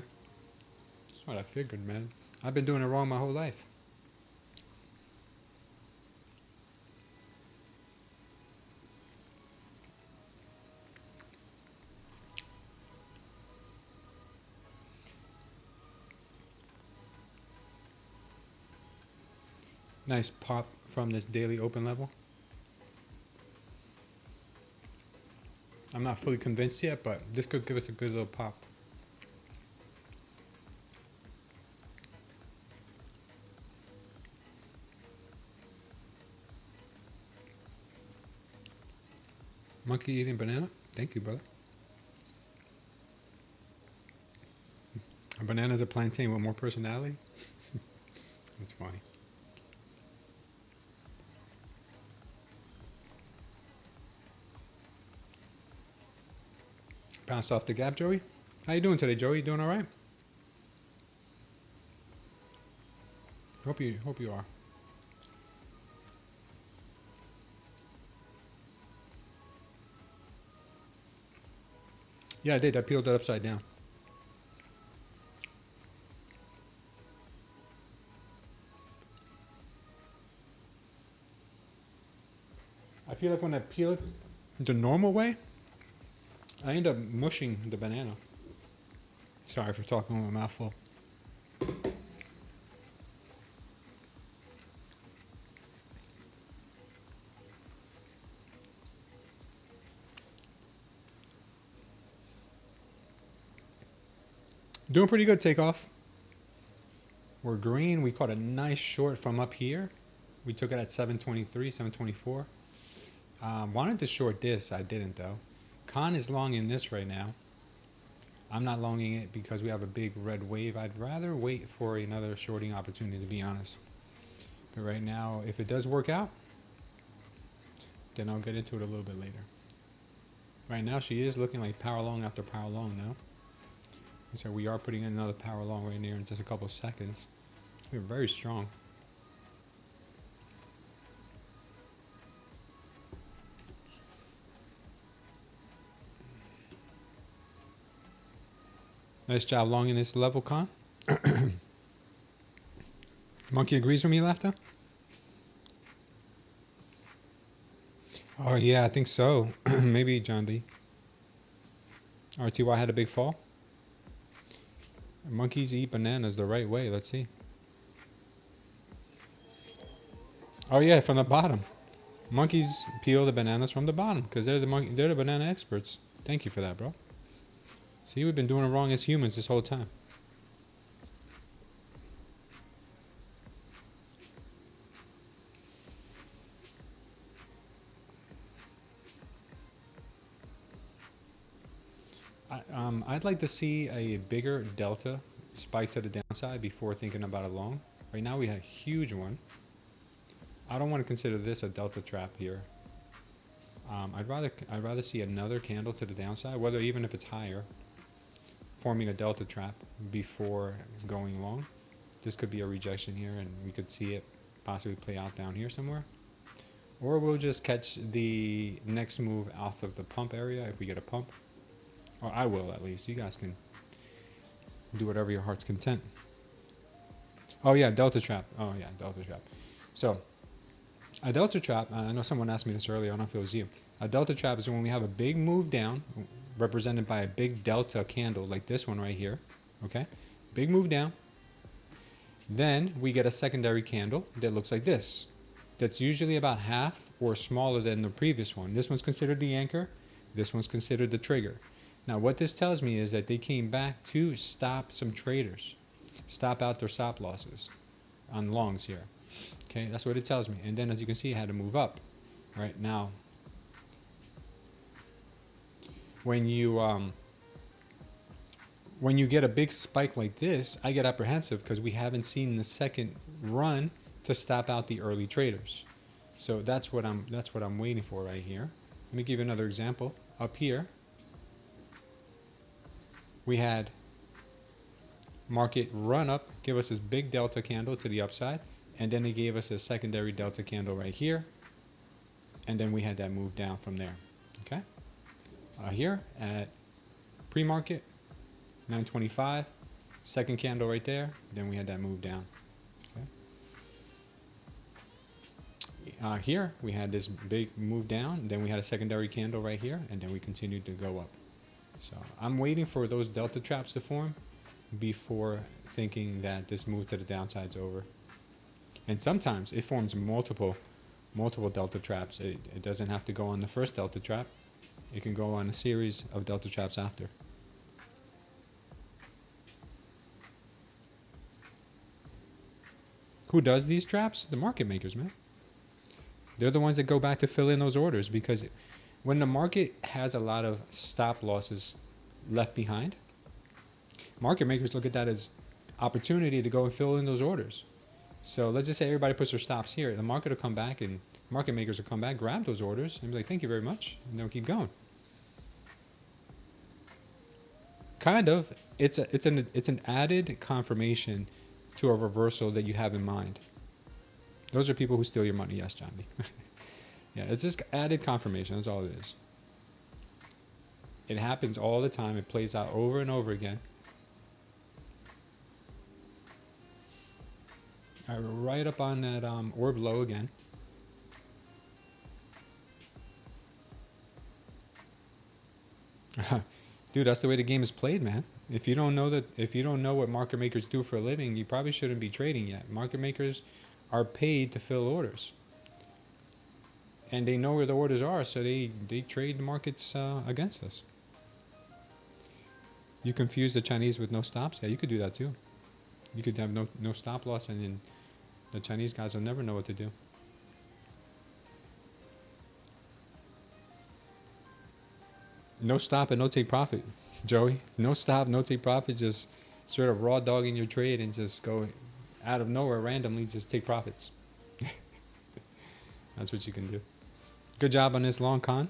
That's what I figured, man. I've been doing it wrong my whole life. Nice pop from this daily open level. I'm not fully convinced yet, but this could give us a good little pop. Monkey eating banana? Thank you, brother. A banana's a plantain with more personality? That's funny. Pass off the gap, Joey. How you doing today, Joey? You doing all right? Hope you are. Yeah, I did. I peeled it upside down. I feel like when I peel it the normal way, I end up mushing the banana. Sorry for talking with a mouthful. Doing pretty good, Takeoff. We're green. We caught a nice short from up here. We took it at 723, 724. Wanted to short this. I didn't, though. Con is long in this right now. I'm not longing it because we have a big red wave. I'd rather wait for another shorting opportunity, to be honest. But right now, if it does work out, then I'll get into it a little bit later. Right now, she is looking like power long after power long, though. So we are putting in another power long right here in just a couple of seconds. We're very strong. Nice job long in this level, Con. Monkey agrees with me, Laughter? Oh, yeah, I think so. Maybe John B. RTY had a big fall. Monkeys eat bananas the right way. Let's see. Oh, yeah, from the bottom. Monkeys peel the bananas from the bottom because they're the banana experts. Thank you for that, bro. See, we've been doing it wrong as humans this whole time. I'd like to see a bigger delta spike to the downside before thinking about a long. Right now we had a huge one. I don't want to consider this a delta trap here. I'd rather see another candle to the downside, whether even if it's higher, forming a delta trap before going long. This could be a rejection here, and we could see it possibly play out down here somewhere. Or we'll just catch the next move off of the pump area if we get a pump. Or I will, at least. You guys can do whatever your heart's content. Oh, yeah, delta trap. Oh, yeah, delta trap. So, a delta trap, I know someone asked me this earlier. I don't know if it was you. A delta trap is when we have a big move down, represented by a big delta candle, like this one right here. Okay? Big move down. Then we get a secondary candle that looks like this. That's usually about half or smaller than the previous one. This one's considered the anchor. This one's considered the trigger. Now, what this tells me is that they came back to stop some traders, stop out their stop losses on longs here. Okay, that's what it tells me. And then, as you can see, it had to move up. Right now, when you get a big spike like this, I get apprehensive because we haven't seen the second run to stop out the early traders. So that's what I'm waiting for right here. Let me give you another example. Up here, we had market run up, give us this big delta candle to the upside, and then it gave us a secondary delta candle right here, and then we had that move down from there. Okay, here at pre-market 925, second candle right there, then we had that move down. Okay. Here we had this big move down, then we had a secondary candle right here, and then we continued to go up. So I'm waiting for those delta traps to form before thinking that this move to the downside's over. And sometimes it forms multiple delta traps. It doesn't have to go on the first delta trap. It can go on a series of delta traps after. Who does these traps? The market makers, man. They're the ones that go back to fill in those orders, because when the market has a lot of stop losses left behind, market makers look at that as opportunity to go and fill in those orders. So let's just say everybody puts their stops here. The market will come back, and market makers will come back, grab those orders, and be like, thank you very much, and they'll keep going. Kind of. It's an added confirmation to a reversal that you have in mind. Those are people who steal your money. Yes, Johnny. Yeah, it's just added confirmation. That's all it is. It happens all the time. It plays out over and over again. All right, we're right up on that orb low again. Dude, that's the way the game is played, man. If you don't know what market makers do for a living, you probably shouldn't be trading yet. Market makers are paid to fill orders. And they know where the orders are, so they trade the markets against us. You confuse the Chinese with no stops? Yeah, you could do that too. You could have no stop loss, and then the Chinese guys will never know what to do. No stop and no take profit, Joey. No stop, no take profit. Just sort of raw dogging your trade and just go out of nowhere randomly, just take profits. That's what you can do. Good job on this long con.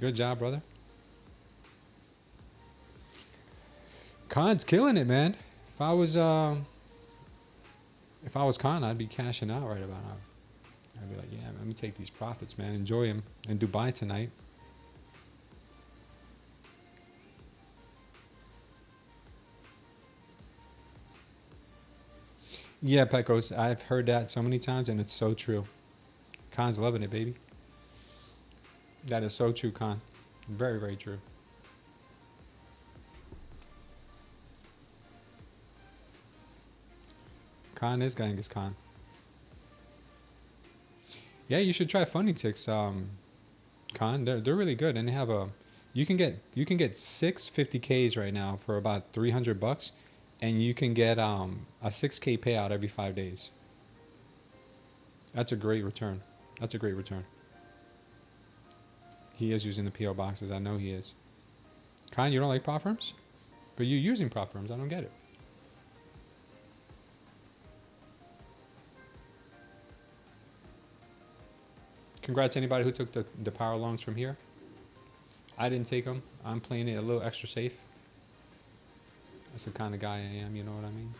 Good job, brother. Con's killing it, man. If I was Con, I'd be cashing out right about now. I'd be like, yeah, let me take these profits, man. Enjoy them in Dubai tonight. Yeah, Pecos, I've heard that so many times, and it's so true. Con's loving it, baby. That is so true, Con. Very, very true. Con is Genghis Khan. Yeah, you should try Funny Ticks, Con. They're really good, and they have a. You can get 6 50Ks right now for about $300, and you can get a 6K payout every 5 days. That's a great return. That's a great return. He is using the PO boxes. I know he is. Con, you don't like prop firms? But you're using prop firms. I don't get it. Congrats to anybody who took the power longs from here. I didn't take them. I'm playing it a little extra safe. That's the kind of guy I am, you know what I mean?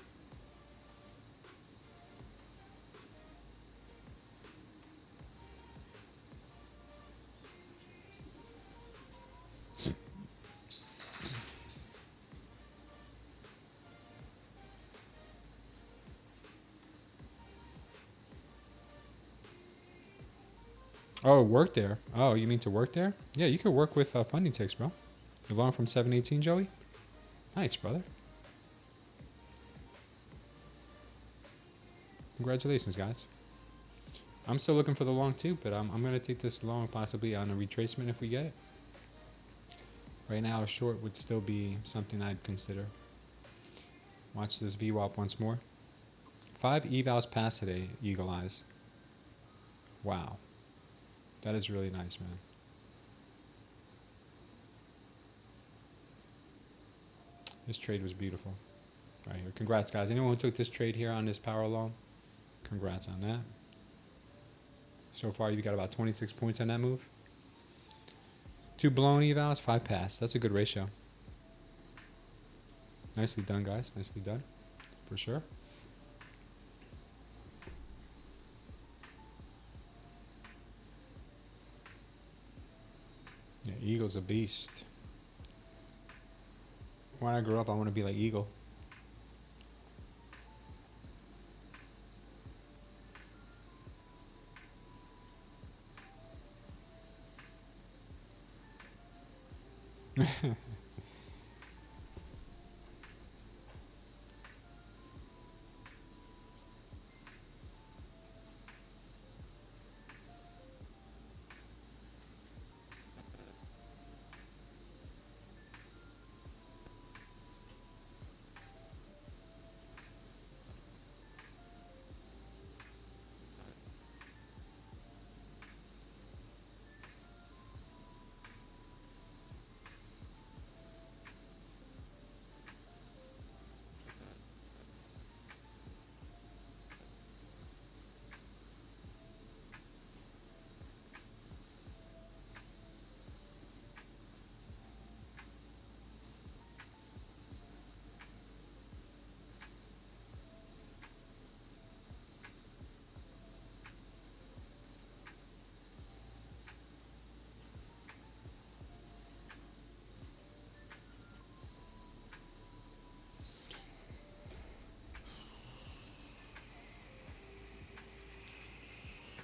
Oh, work there. Oh, you mean to work there? Yeah, you could work with Funding Ticks, bro. You long from 718, Joey? Nice, brother. Congratulations, guys. I'm still looking for the long too, but I'm going to take this long possibly on a retracement if we get it. Right now, a short would still be something I'd consider. Watch this VWAP once more. 5 evals passed today, Eagle Eyes. Wow. That is really nice, man. This trade was beautiful. Right here. Congrats, guys. Anyone who took this trade here on this power long, congrats on that. So far, you got about 26 points on that move. 2 blown evals, 5 pass. That's a good ratio. Nicely done, guys. Nicely done. For sure. Yeah, Eagle's a beast. When I grow up, I want to be like Eagle.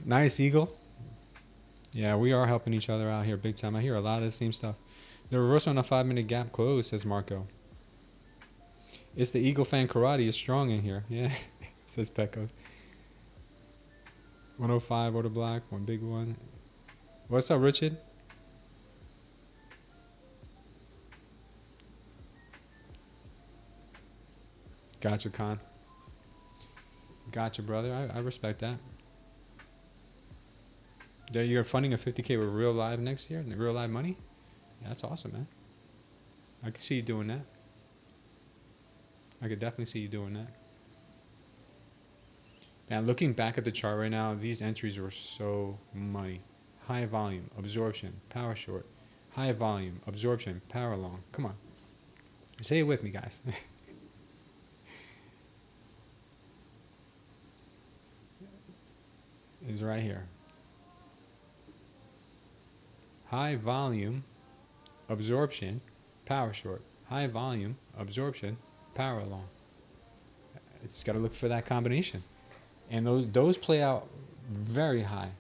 Nice, Eagle. Yeah, we are helping each other out here big time. I hear a lot of the same stuff. The reversal on a 5-minute gap close, says Marco. It's the Eagle fan karate is strong in here. Yeah, says Pecos. 105 order block, one big one. What's up, Richard? Gotcha, Con. Gotcha, brother. I respect that. There, you're funding a 50K with real live next year, real live money. Yeah, that's awesome, man. I can see you doing that. I could definitely see you doing that. Man, looking back at the chart right now, these entries were so money. High volume, absorption, power short. High volume, absorption, power long. Come on. Say it with me, guys. It's right here. High volume, absorption, power short. High volume, absorption, power long. It's got to look for that combination. And those play out very high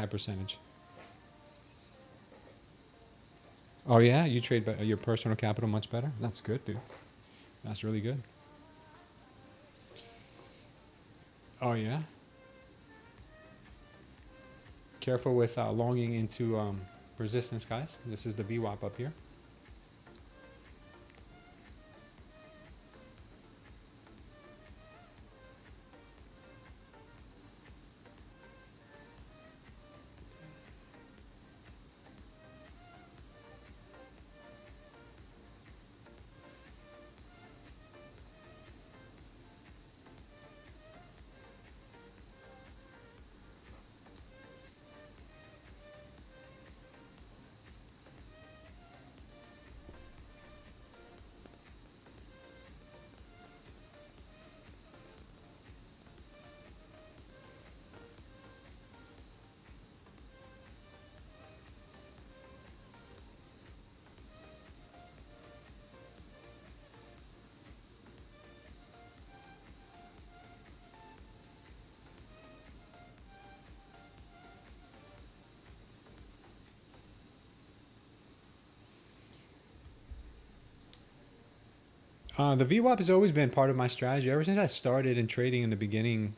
percentage. Oh yeah, you trade your personal capital much better? That's good, dude. That's really good. Oh yeah? Careful with longing into resistance, guys. This is the VWAP up here. The VWAP has always been part of my strategy. Ever since I started in trading in the beginning,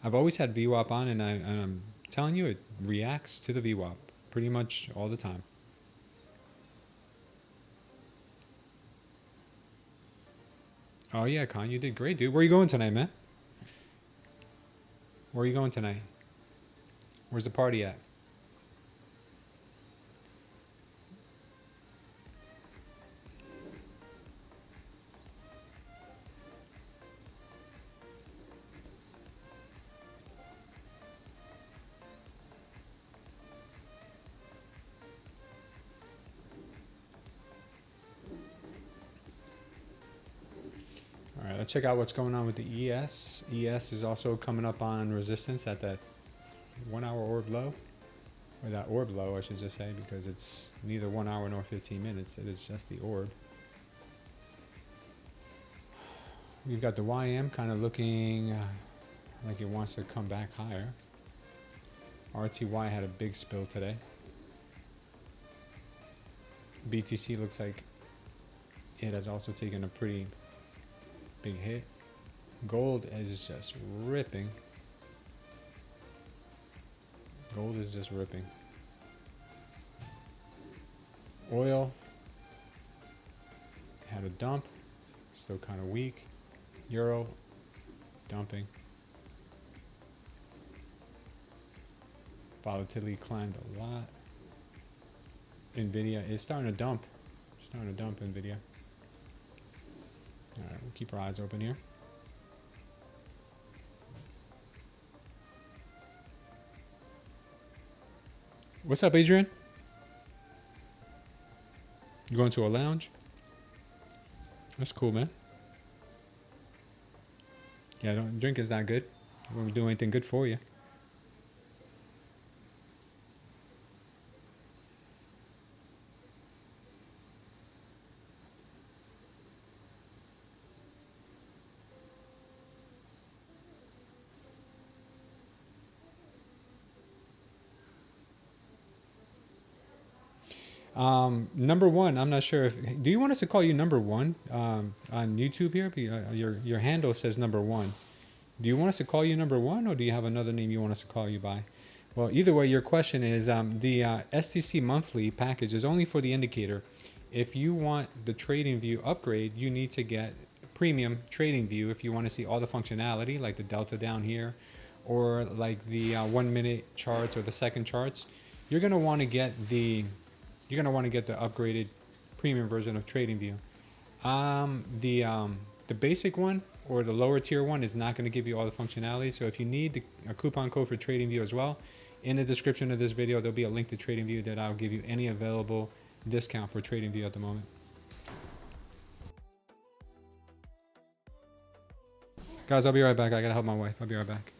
I've always had VWAP on, and I'm telling you, it reacts to the VWAP pretty much all the time. Oh yeah, Con, you did great, dude. Where are you going tonight, man? Where are you going tonight? Where's the party at? All right, let's check out what's going on with the ES. ES is also coming up on resistance at that 1 hour orb low. Or that orb low, I should just say, because it's neither 1 hour nor 15 minutes. It is just the orb. We've got the YM kind of looking like it wants to come back higher. RTY had a big spill today. BTC looks like it has also taken a pretty big hit. Gold is just ripping. Gold is just ripping. Oil had a dump, still kind of weak. Euro dumping. Volatility climbed a lot. Nvidia is starting to dump. Nvidia. All right, we'll keep our eyes open here. What's up, Adrian? You going to a lounge? That's cool, man. Yeah, drinking's not good. We won't do anything good for you. Number one, I'm not sure if, do you want us to call you number one on YouTube here? Your handle says number one. Do you want us to call you number one, or do you have another name you want us to call you by? Well, either way, your question is the STC monthly package is only for the indicator. If you want the Trading View upgrade, you need to get premium Trading View if you want to see all the functionality, like the delta down here, or like the 1 minute charts or the second charts. You're gonna want to get the upgraded premium version of Trading View. The basic one or the lower tier one is not going to give you all the functionality. So if you need a coupon code for Trading View as well, in the description of this video, there'll be a link to Trading View that I'll give you any available discount for Trading View at the moment. Guys, I'll be right back. I gotta help my wife. I'll be right back.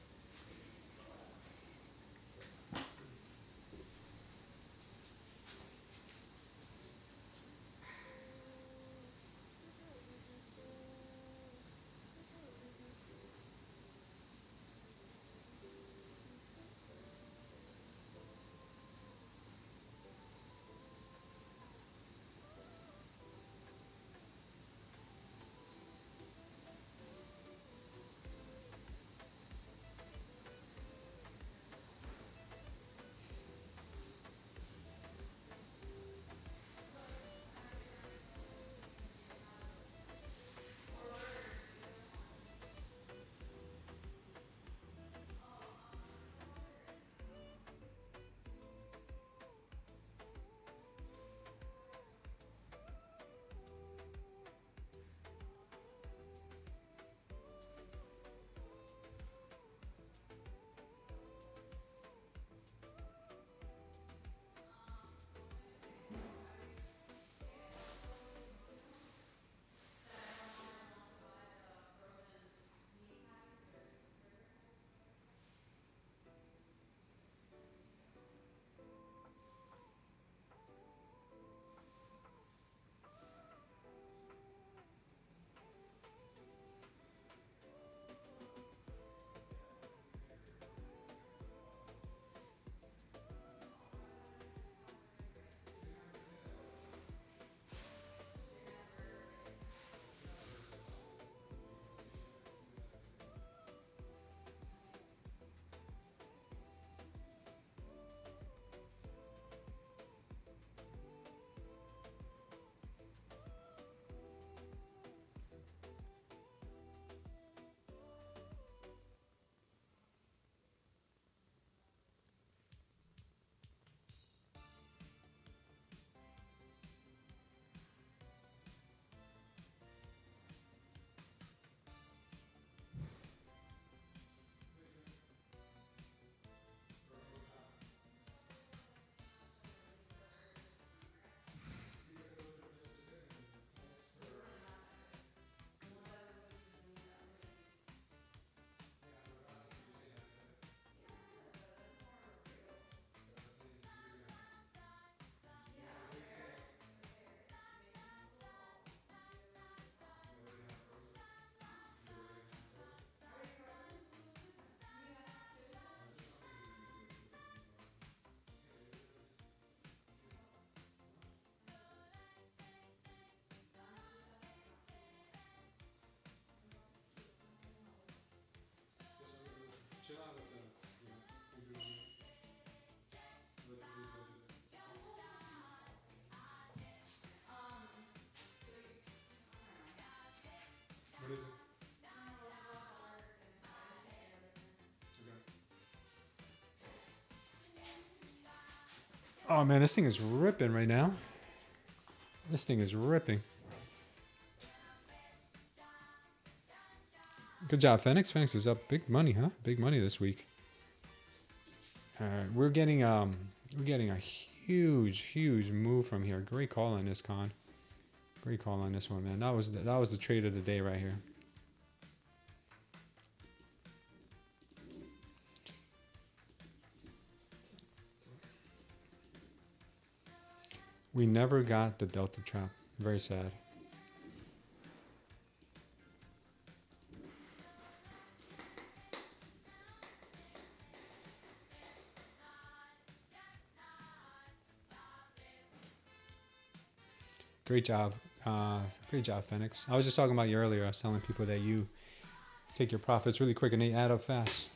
Oh man, this thing is ripping right now. This thing is ripping. Good job, Phoenix. Phoenix is up big money, huh? Big money this week. We're getting a huge move from here. Great call on this, Con. Great call on this one, man. That was the trade of the day right here. We never got the Delta trap. Very sad. Great job. Great job, Phoenix. I was just talking about you earlier. I was telling people that you take your profits really quick and they add up fast.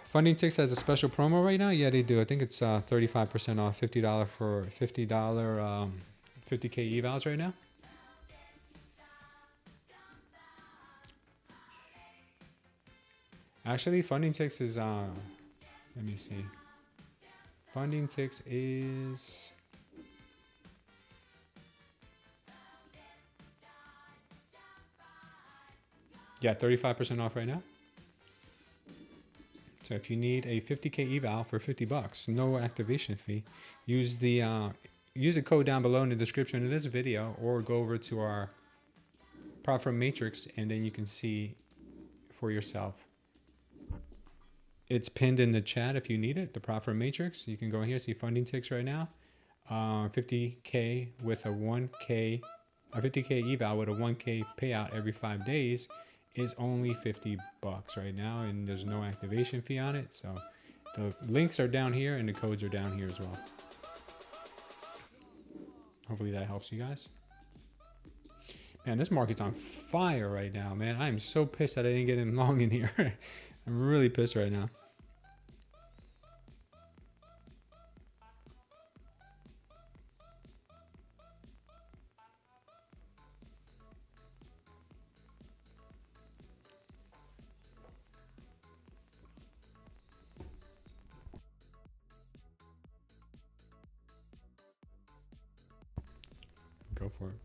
Funding Ticks has a special promo right now. Yeah, they do. I think it's 35% off, $50 for $50 50K evals right now. Actually, Funding Ticks is let me see. Funding Ticks is yeah, 35% off right now. So if you need a 50K eval for $50, no activation fee, use the code down below in the description of this video, or go over to our profit matrix and then you can see for yourself. It's pinned in the chat if you need it, the profit matrix. You can go here, see Funding Ticks right now. 50K with a 1K, a 50K eval with a 1K payout every 5 days is only $50 right now, and there's no activation fee on it. So the links are down here and the codes are down here as well. Hopefully that helps you guys. Man, this market's on fire right now, man. I'm so pissed that I didn't get in long in here. I'm really pissed right now. Go for it.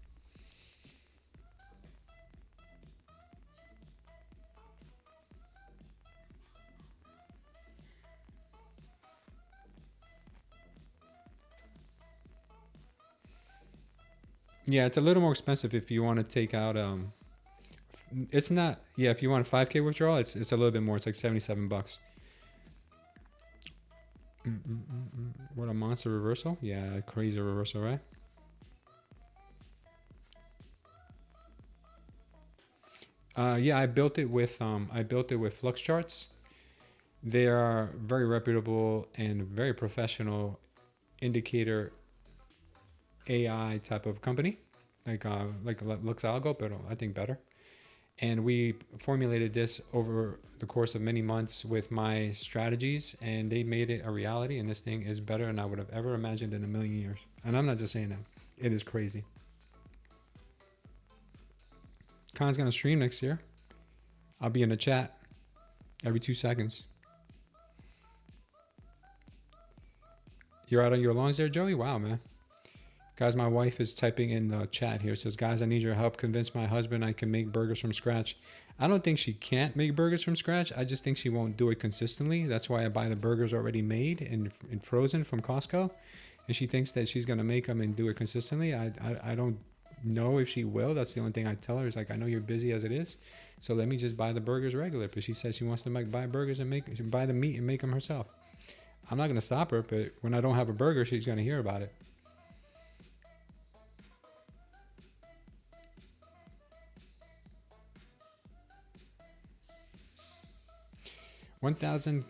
Yeah, it's a little more expensive if you want to take out it's not, yeah, if you want a 5K withdrawal, it's a little bit more. It's like $77. What a monster reversal. Yeah, crazy reversal, right? Yeah, I built it with Flux charts. They are very reputable and very professional indicator AI type of company, like Lux Algo, but I think better. And we formulated this over the course of many months with my strategies, and they made it a reality. And this thing is better than I would have ever imagined in a million years. And I'm not just saying that; it is crazy. Khan's gonna stream next year. I'll be in the chat every 2 seconds. You're out on your lawns there, Joey? Wow, man. Guys, my wife is typing in the chat here. It says, guys, I need your help. Convince my husband I can make burgers from scratch. I don't think she can't make burgers from scratch. I just think she won't do it consistently. That's why I buy the burgers already made and frozen from Costco. And she thinks that she's going to make them and do it consistently. I don't know if she will. That's the only thing I tell her is like, I know you're busy as it is, so let me just buy the burgers regular. But she says she wants to buy burgers and buy the meat and make them herself. I'm not going to stop her, but when I don't have a burger, she's going to hear about it. $1,000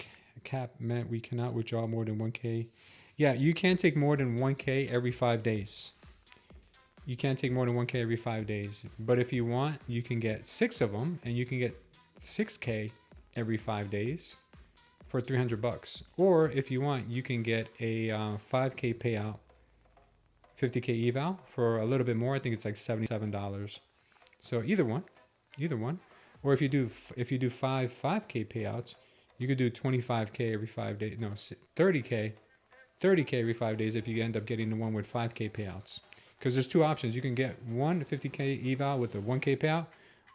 cap meant we cannot withdraw more than 1K. Yeah, you can't take more than 1K every 5 days. You can't take more than 1K every 5 days. But if you want, you can get 6 of them, and you can get 6K every 5 days for $300. Or if you want, you can get a 5K payout, 50K eval for a little bit more. I think it's like $77. So either one. Or if you do 5K payouts, you could do 25K every 5 days. No, 30K every 5 days if you end up getting the one with 5K payouts. Because there's two options. You can get one 50K eval with a 1K payout,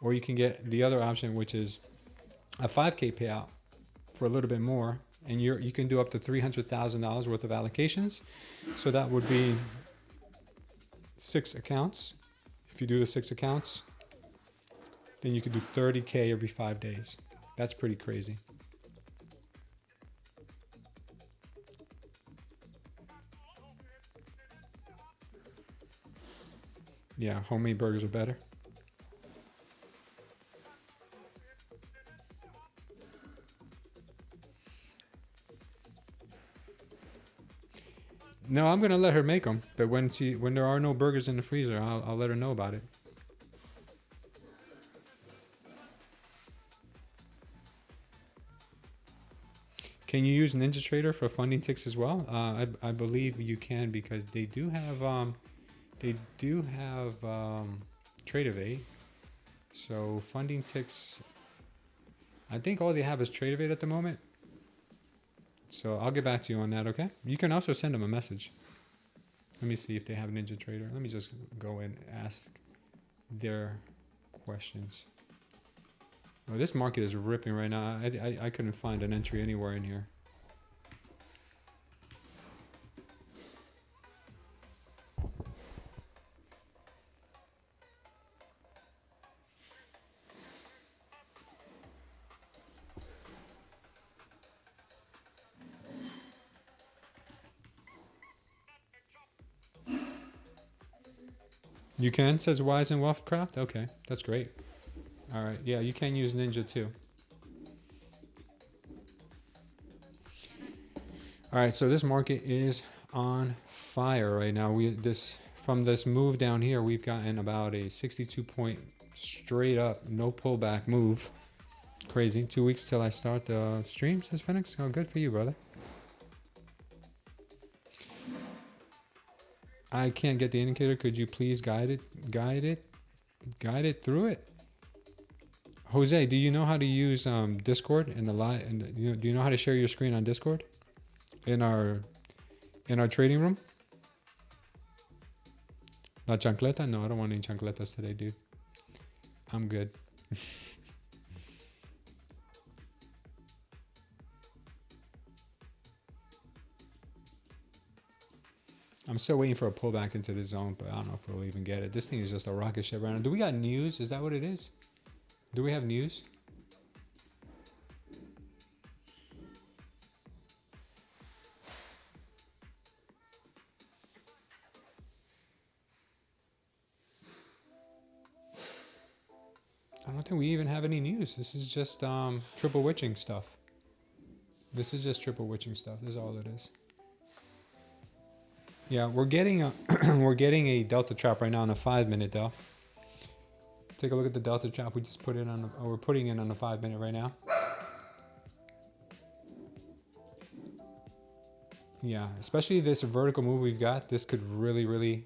or you can get the other option, which is a 5K payout for a little bit more, and you can do up to $300,000 worth of allocations. So that would be 6 accounts. If you do the 6 accounts, then you could do 30K every 5 days. That's pretty crazy. Yeah, homemade burgers are better. No, I'm gonna let her make them, but when there are no burgers in the freezer, I'll let her know about it. Can you use NinjaTrader for funding ticks as well? I believe you can, because they do have Tradeify. So funding ticks, I think all they have is Tradeify at the moment. So I'll get back to you on that, okay? You can also send them a message. Let me see if they have NinjaTrader. Let me just go and ask their questions. Oh, this market is ripping right now. I couldn't find an entry anywhere in here. You can, says Wise and Wealthcraft. Okay, that's great. All right, yeah, you can use Ninja too. All right, so this market is on fire right now. From this move down here, we've gotten about a 62 point straight up, no pullback move. Crazy. 2 weeks till I start the stream, says Phoenix. Oh, good for you, brother. I can't get the indicator. Could you please guide it through it? Jose, do you know how to use Discord in the live? And do you know how to share your screen on Discord in our trading room? La chancleta? No, I don't want any chancletas today, dude. I'm good. I'm still waiting for a pullback into the zone, but I don't know if we'll even get it. This thing is just a rocket ship right now. Do we got news? Is that what it is? Do we have news? I don't think we even have any news. This is just triple witching stuff. This is just triple witching stuff. This is all it is. Yeah, we're getting a we're getting a delta trap right now on a 5 minute Del. Take a look at the delta trap we just put in on. We're putting in on the 5 minute right now. Yeah, especially this vertical move we've got. This could really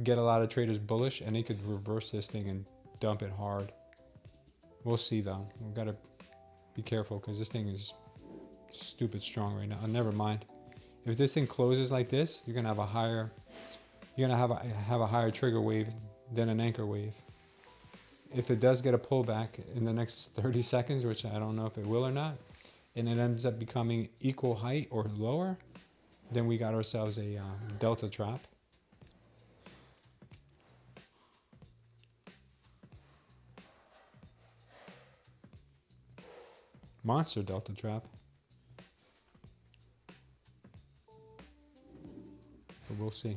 get a lot of traders bullish, and they could reverse this thing and dump it hard. We'll see though. We've got to be careful because this thing is stupid strong right now. Never mind. If this thing closes like this, you're gonna have a higher, have a higher trigger wave than an anchor wave. If it does get a pullback in the next 30 seconds, which I don't know if it will or not, and it ends up becoming equal height or lower, then we got ourselves a delta trap. Monster delta trap. But we'll see.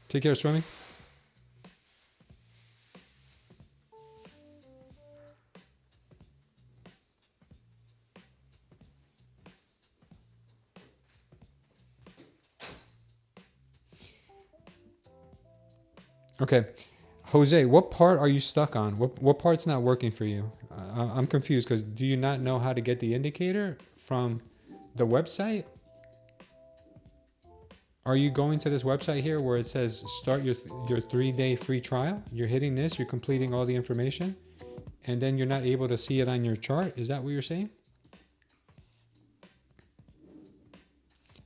Take care, Swimming. Okay. Jose, what part are you stuck on? What part's not working for you? I'm confused because do you not know how to get the indicator from the website? Are you going to this website here where it says start your 3-day free trial? You're hitting this, you're completing all the information, and then you're not able to see it on your chart? Is that what you're saying?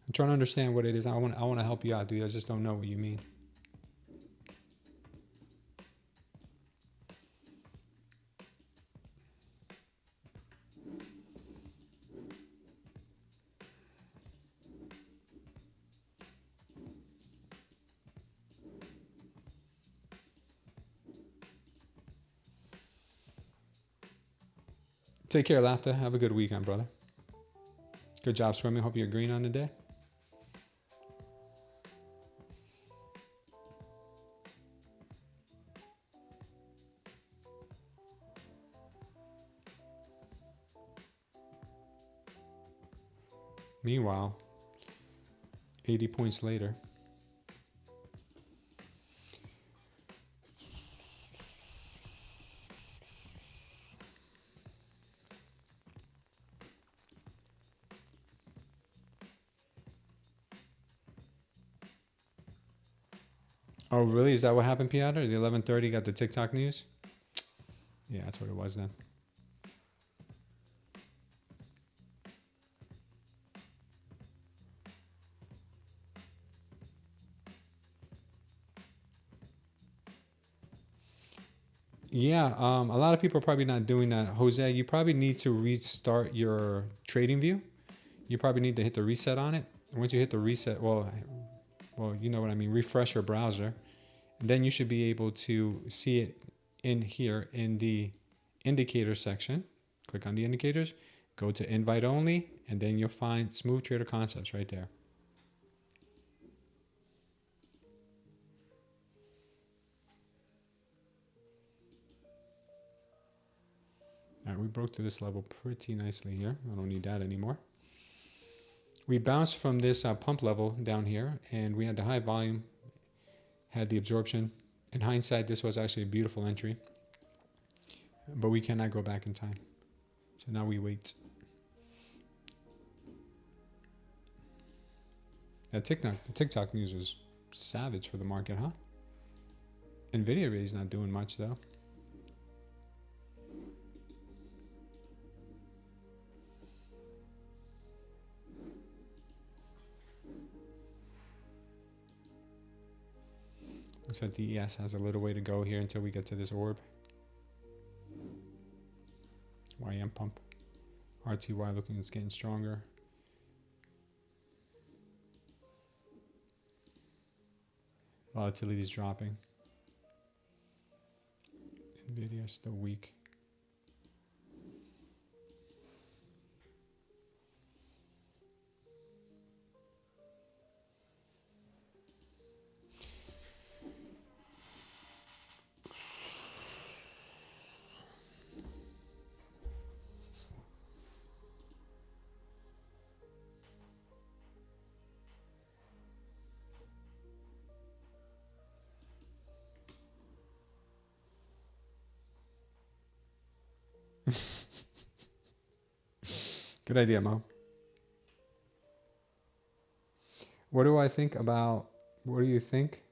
I'm trying to understand what it is. I want to help you out, dude. I just don't know what you mean. Take care, Laughter. Have a good weekend, brother. Good job swimming. Hope you're green on the day. Meanwhile, 80 points later. Oh, really? Is that what happened, Piotr? The 11:30 got the TikTok news? Yeah, that's what it was then. Yeah, a lot of people are probably not doing that. Jose, you probably need to restart your trading view. You probably need to hit the reset on it. Once you hit the reset, well, you know what I mean. Refresh your browser. And then you should be able to see it in here in the indicator section. Click on the indicators, go to invite only, and then you'll find Smooth Trader Concepts right there. All right, we broke through this level pretty nicely here. I don't need that anymore. We bounced from this pump level down here, and we had the high volume, had the absorption. In hindsight, this was actually a beautiful entry, but we cannot go back in time. So now we wait. That TikTok news was savage for the market, huh? Nvidia really is not doing much though. Looks like DES has a little way to go here until we get to this orb. YM pump. RTY looking, it's getting stronger. Volatility is dropping. Nvidia is still weak. Good idea, Mo. What do I think about, what do you think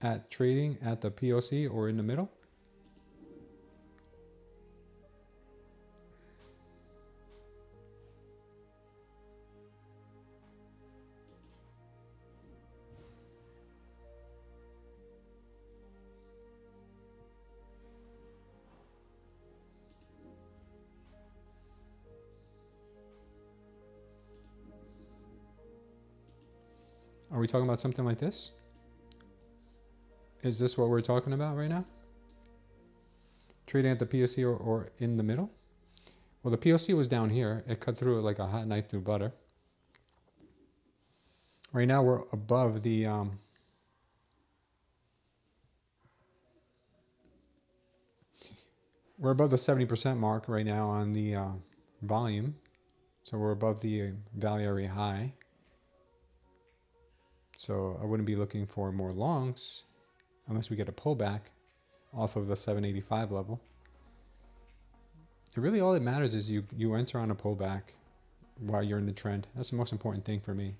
at trading at the POC or in the middle? Are we talking about something like this? Is this what we're talking about right now? Trading at the POC or in the middle? Well, the POC was down here. It cut through it like a hot knife through butter. Right now we're above the we're above the 70% mark right now on the volume. So we're above the value area high. So I wouldn't be looking for more longs unless we get a pullback off of the 785 level. Really all that matters is you enter on a pullback while you're in the trend. That's the most important thing for me.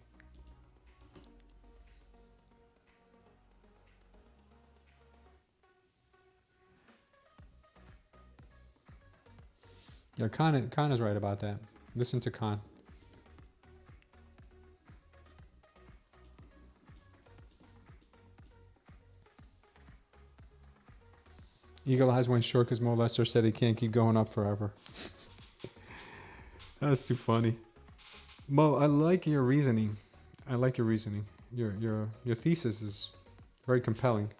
Yeah, Khan is right about that. Listen to Khan. Eagle Eyes went short because Mo Lester said he can't keep going up forever. That's too funny. Mo, I like your reasoning. I like your reasoning. Your thesis is very compelling.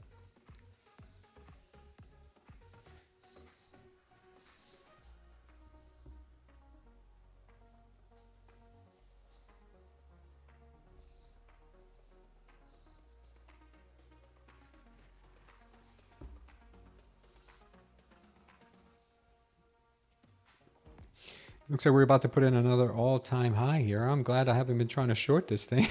Looks like we're about to put in another all-time high here. I'm glad I haven't been trying to short this thing.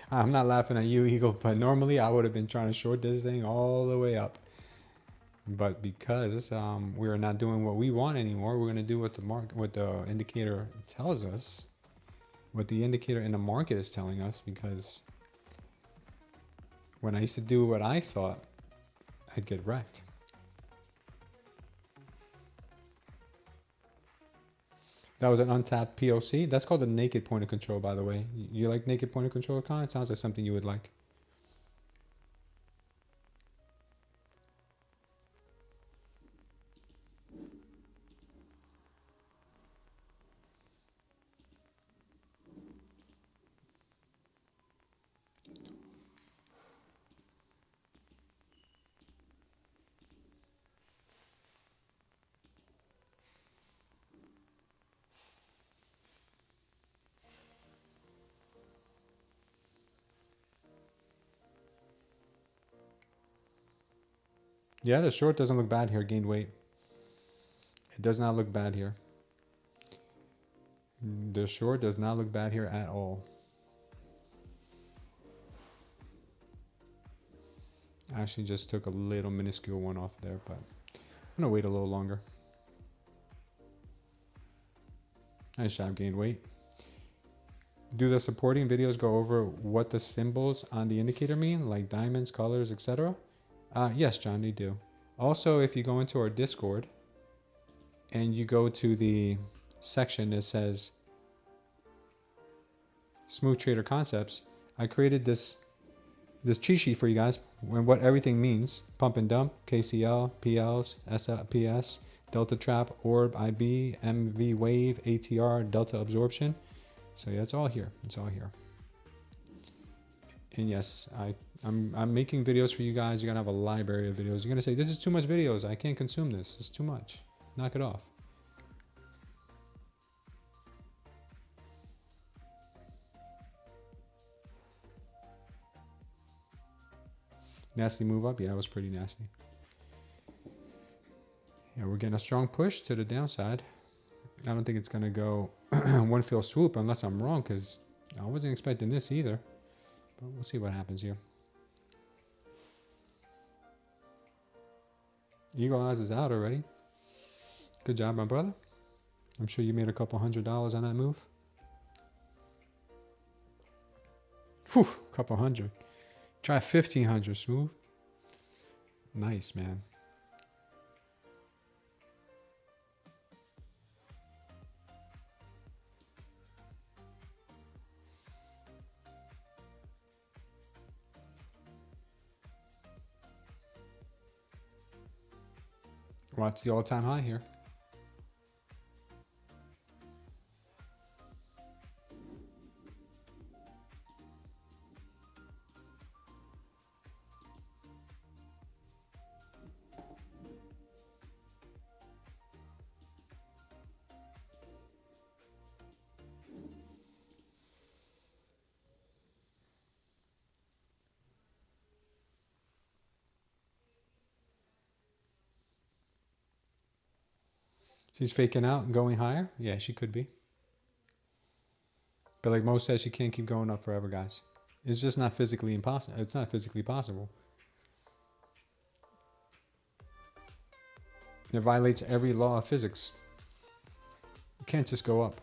I'm not laughing at you, Eagle, but normally I would have been trying to short this thing all the way up. But because we're not doing what we want anymore, we're going to do what the indicator tells us, what the indicator in the market is telling us. Because when I used to do what I thought, I'd get wrecked. That was an untapped POC. That's called a naked point of control, by the way. You like naked point of control, Con? It sounds like something you would like. Yeah, the short doesn't look bad here. Gained weight. It does not look bad here. The short does not look bad here at all. I actually just took a little minuscule one off there, but I'm going to wait a little longer. Nice job, gained weight. Do the supporting videos go over what the symbols on the indicator mean, like diamonds, colors, etc.? Yes, John, they do. Also, if you go into our Discord and you go to the section that says Smooth Trader Concepts, I created this cheat sheet for you guys and what everything means. Pump and dump, KCL, PLs, SLPS, Delta Trap, Orb, IB, MV Wave, ATR, Delta Absorption. So yeah, it's all here. It's all here. And yes, I'm making videos for you guys. You're going to have a library of videos. You're going to say, this is too much videos. I can't consume this. It's too much. Knock it off. Nasty move up. Yeah, it was pretty nasty. Yeah, we're getting a strong push to the downside. I don't think it's going to go one fell swoop unless I'm wrong, because I wasn't expecting this either. But we'll see what happens here. Eagle Eyes is out already. Good job, my brother. I'm sure you made a couple $100 on that move. Whew, couple hundred. Try 1,500, Smooth. Nice, man. Watch the all-time high here. She's faking out and going higher? Yeah, she could be. But like Mo said, she can't keep going up forever, guys. It's just not physically impossible. It's not physically possible. It violates every law of physics. You can't just go up.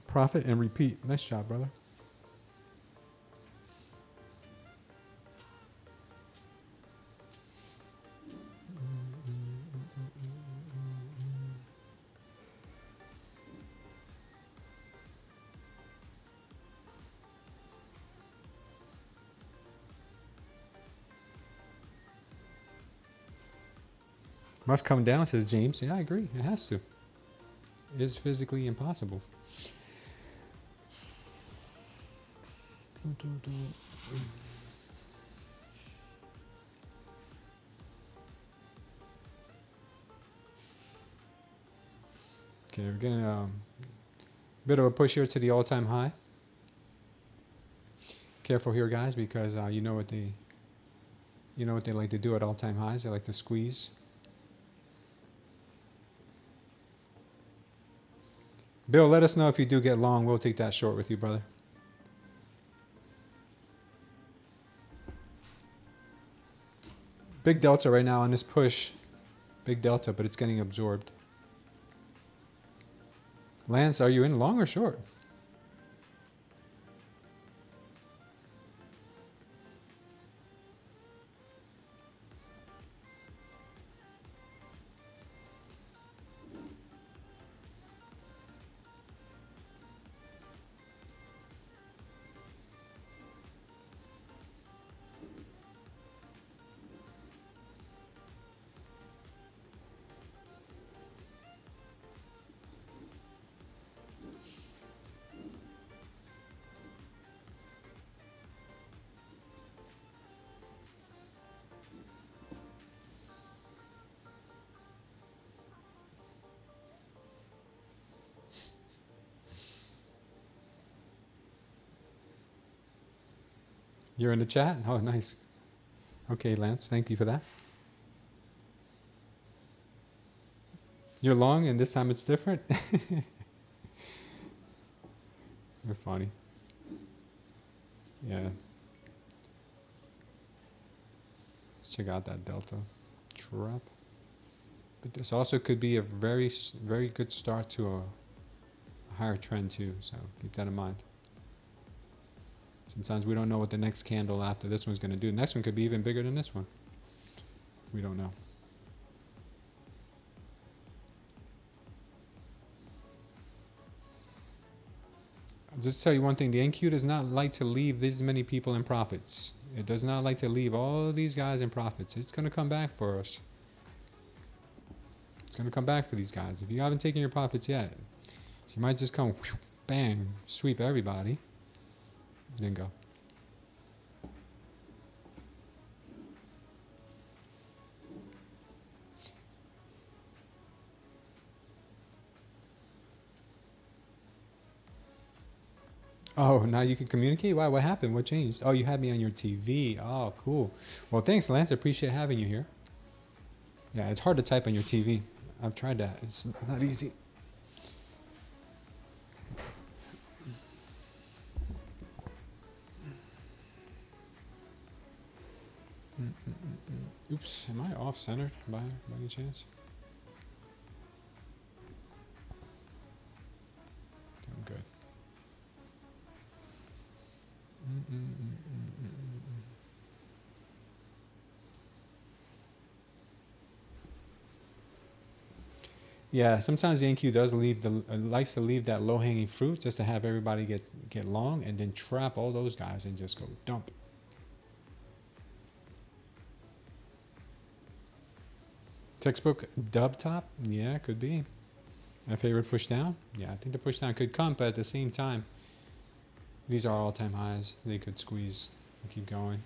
Profit and repeat. Nice job, brother. Must come down, says James. Yeah, I agree. It has to. It is physically impossible. Okay, we're getting a bit of a push here to the all-time high. Careful here, guys, because you know what they like to do at all-time highs. They like to squeeze. Bill, let us know if you do get long. We'll take that short with you, brother. Big delta right now on this push. Big delta, but it's getting absorbed. Lance, are you in long or short? You're in the chat? Oh, nice. Okay, Lance, thank you for that. You're long and this time it's different? You're funny. Yeah. Let's check out that delta trap. But this also could be a very, very good start to a higher trend too, so keep that in mind. Sometimes we don't know what the next candle after this one's going to do. The next one could be even bigger than this one. We don't know. I'll just tell you one thing. The NQ does not like to leave this many people in profits. It does not like to leave all these guys in profits. It's going to come back for us. It's going to come back for these guys. If you haven't taken your profits yet, you might just come, bang, sweep everybody. Then go. Oh, now you can communicate? Why? What happened? What changed? Oh, you had me on your TV. Oh, cool. Well, thanks, Lance. I appreciate having you here. Yeah, it's hard to type on your TV. I've tried that. It's not easy. Oops, am I off-centered by any chance? I'm good. Yeah, sometimes the NQ does leave likes to leave that low-hanging fruit just to have everybody get long and then trap all those guys and just go dump. Textbook dub top? Yeah, could be. My favorite push down? Yeah, I think the push down could come, but at the same time, these are all-time highs. They could squeeze and keep going.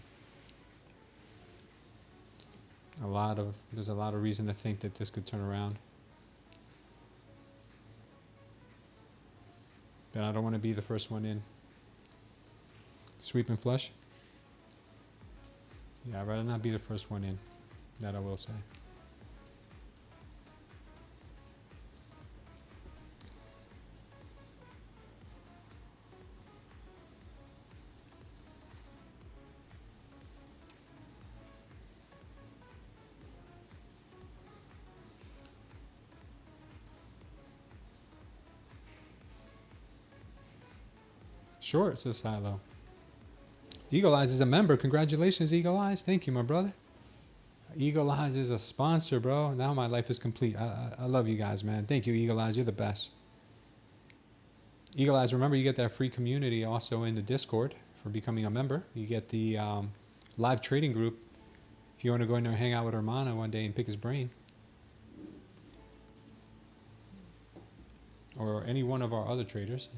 There's a lot of reason to think that this could turn around. But I don't want to be the first one in. Sweep and flush? Yeah, I'd rather not be the first one in. That I will say. Sure, says Silo. Eagle Eyes is a member. Congratulations, Eagle Eyes. Thank you, my brother. Eagle Eyes is a sponsor, bro. Now my life is complete. I love you guys, man. Thank you, Eagle Eyes. You're the best. Eagle Eyes, remember, you get that free community also in the Discord for becoming a member. You get the live trading group if you want to go in there and hang out with Hermana one day and pick his brain. or any one of our other traders.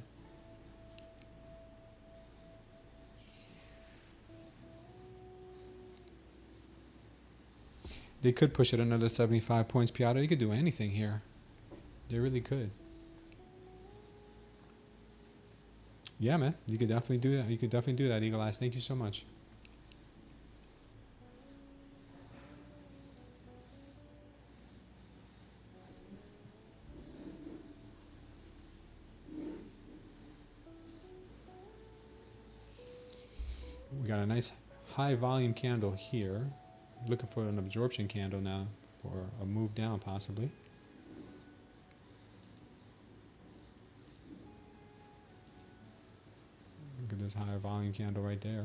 They could push it another 75 points, Piotr. They could do anything here. They really could. Yeah, man. You could definitely do that. You could definitely do that, Eagle Eyes. Thank you so much. We got a nice high volume candle here. Looking for an absorption candle now for a move down possibly. Look at this high volume candle right there.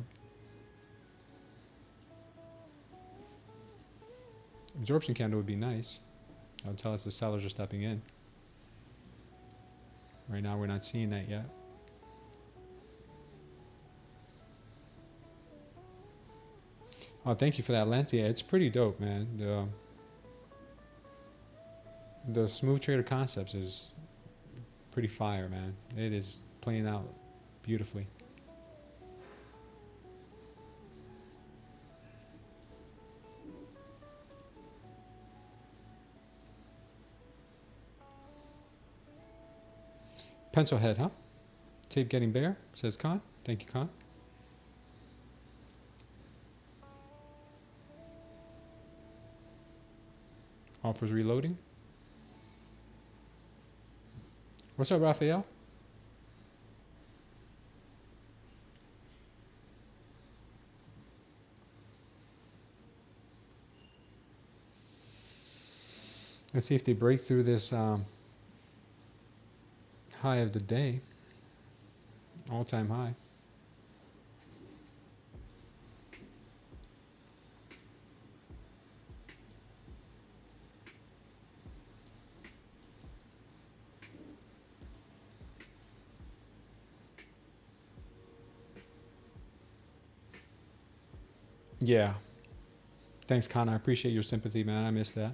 Absorption candle would be nice. That would tell us the sellers are stepping in. Right now we're not seeing that yet. Oh, thank you for that, Lance. Yeah, it's pretty dope, man. The Smooth Trader Concepts is pretty fire, man. It is playing out beautifully. Pencil head, huh? Tape getting bare, says Khan. Thank you, Khan. Offers reloading. What's up, Raphael? Let's see if they break through this high of the day. All-time high. Yeah. Thanks, Con. I appreciate your sympathy, man. I missed that.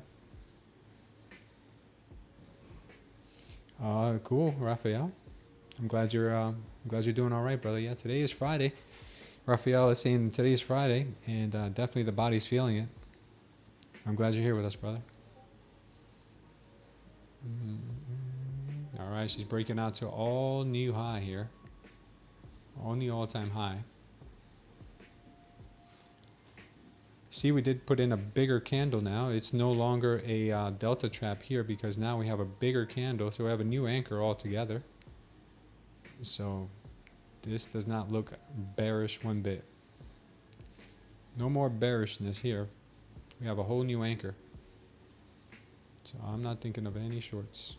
Cool, Raphael. I'm glad you're doing all right, brother. Yeah, today is Friday. Raphael is saying today is Friday, and definitely the body's feeling it. I'm glad you're here with us, brother. All right, she's breaking out to all new high here. All new all-time high. See, we did put in a bigger candle now. It's no longer a delta trap here because now we have a bigger candle. So we have a new anchor altogether. So this does not look bearish one bit. No more bearishness here. We have a whole new anchor. So I'm not thinking of any shorts.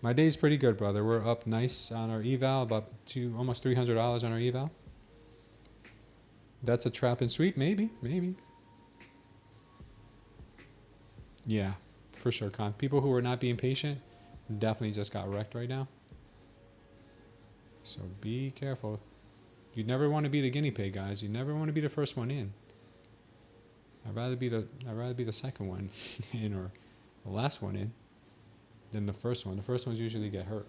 My day's pretty good, brother. We're up nice on our eval, about almost $300 on our eval. That's a trap and sweep, maybe. Yeah, for sure, Con. People who are not being patient definitely just got wrecked right now. So be careful. You never want to be the guinea pig, guys. You never want to be the first one in. I'd rather be the second one in or the last one in than the first one. The first ones usually get hurt.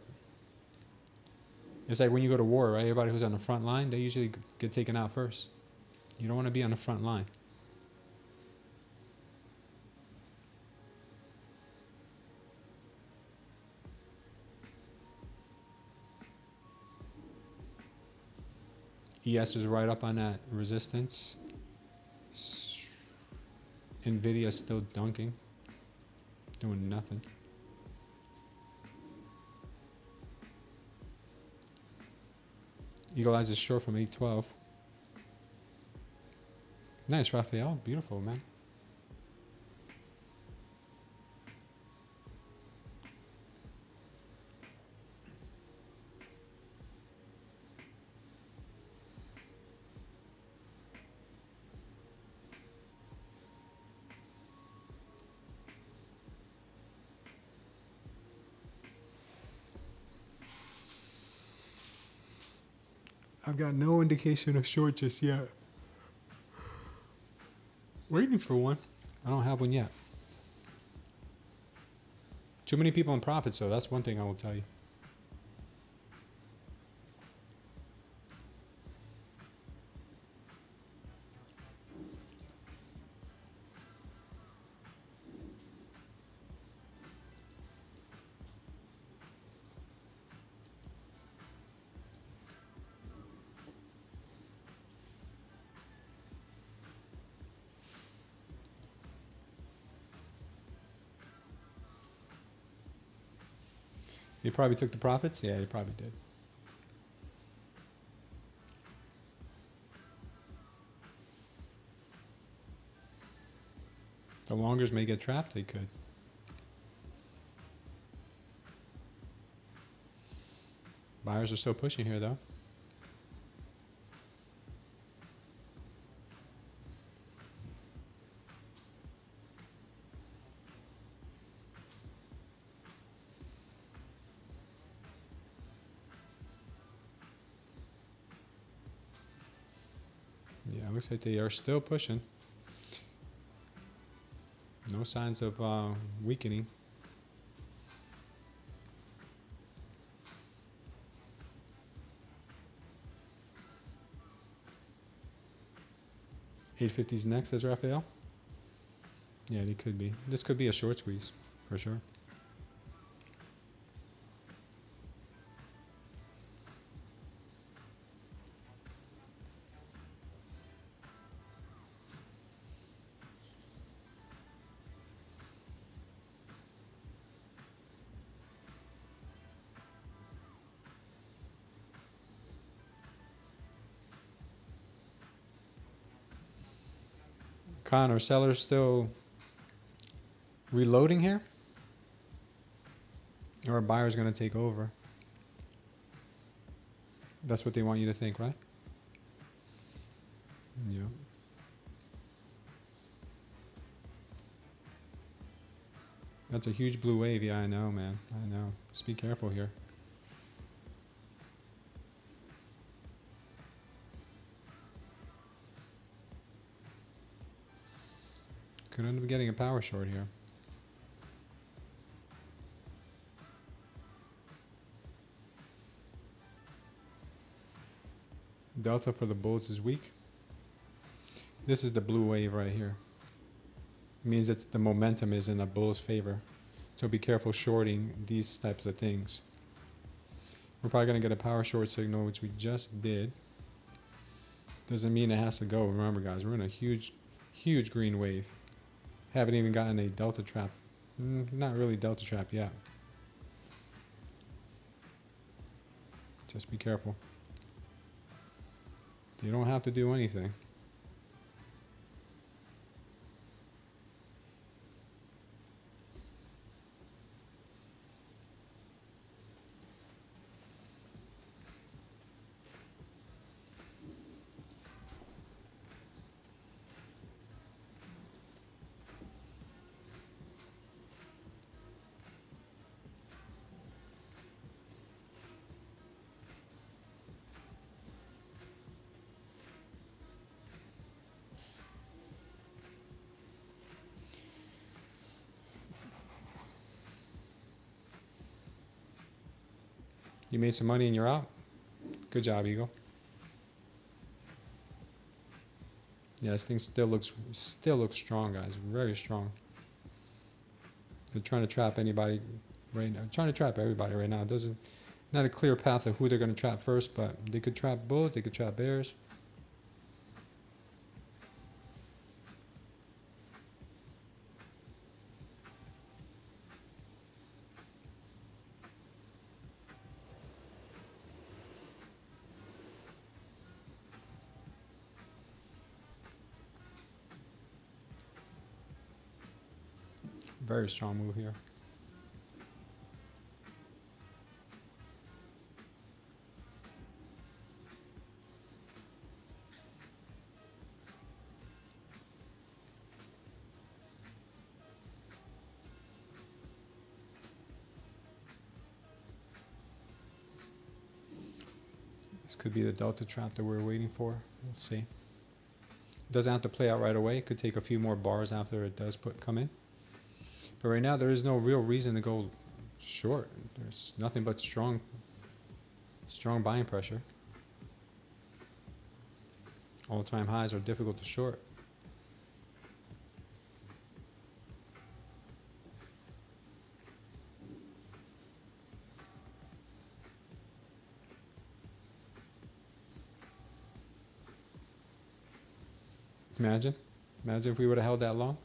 It's like when you go to war, right? Everybody who's on the front line, they usually get taken out first. You don't want to be on the front line. ES is right up on that resistance. Nvidia is still dunking. Doing nothing. Eagle Eyes is short from 812. Nice, Raphael. Beautiful, man. I've got no indication of short just yet. Waiting for one. I don't have one yet. Too many people in profits, so that's one thing I will tell you. You probably took the profits? Yeah, you probably did. The longers may get trapped, they could. Buyers are still pushing here though. Yeah, looks like they are still pushing. No signs of weakening. $850's next, says Raphael. Yeah, they could be. This could be a short squeeze, for sure. Are sellers still reloading here? Or are buyers going to take over? That's what they want you to think, right? Yeah. That's a huge blue wave. Yeah, I know, man. I know. Just be careful here. Could end up getting a power short here. Delta for the bulls is weak. This is the blue wave right here. It means that the momentum is in the bull's favor. So be careful shorting these types of things. We're probably going to get a power short signal, which we just did. Doesn't mean it has to go. Remember, guys, we're in a huge, huge green wave. Haven't even gotten a delta trap. Not really delta trap yet. Just be careful. You don't have to do anything. You made some money and you're out. Good job, Eagle. Yeah, this thing still looks strong, guys. Very strong. They're trying to trap anybody right now. Trying to trap everybody right now. Not a clear path of who they're going to trap first, but they could trap bulls, they could trap bears. Very strong move here. This could be the delta trap that we're waiting for. We'll see. It doesn't have to play out right away. It could take a few more bars after it does come in. But right now there is no real reason to go short. There's nothing but strong buying pressure. All-time highs are difficult to short. Imagine if we would have held that long.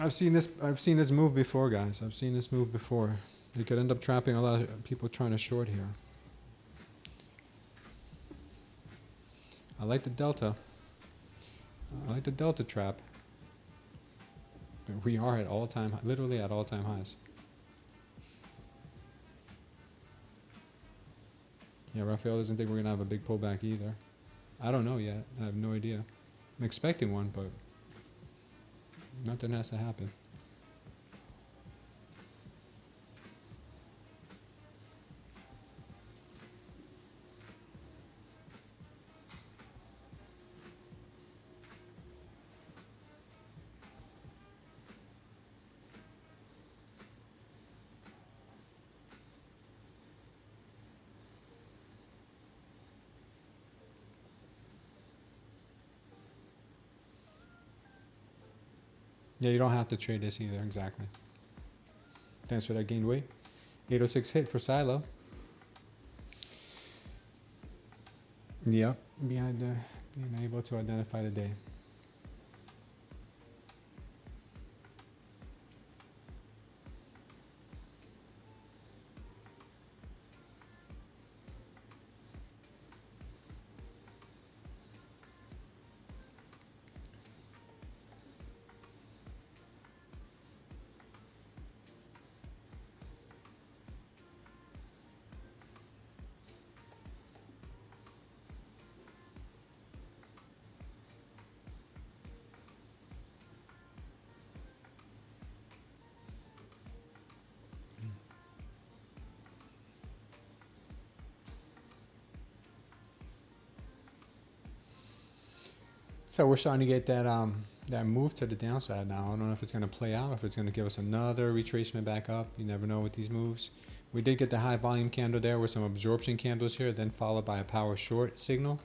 I've seen this move before, guys. I've seen this move before. You could end up trapping a lot of people trying to short here. I like the delta. I like the delta trap. But we are at literally at all-time highs. Yeah, Raphael doesn't think we're gonna have a big pullback either. I don't know yet. I have no idea. I'm expecting one, but nothing has to happen. Yeah, you don't have to trade this either, exactly. Thanks for that gained weight. 806 hit for Silo. Yep, being able to identify the day. So we're starting to get that move to the downside now. I don't know if it's going to play out, if it's going to give us another retracement back up. You never know with these moves. We did get the high volume candle there with some absorption candles here, then followed by a power short signal.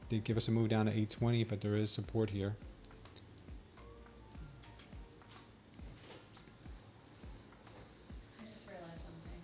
Did give us a move down to 820, but there is support here. I just realized something.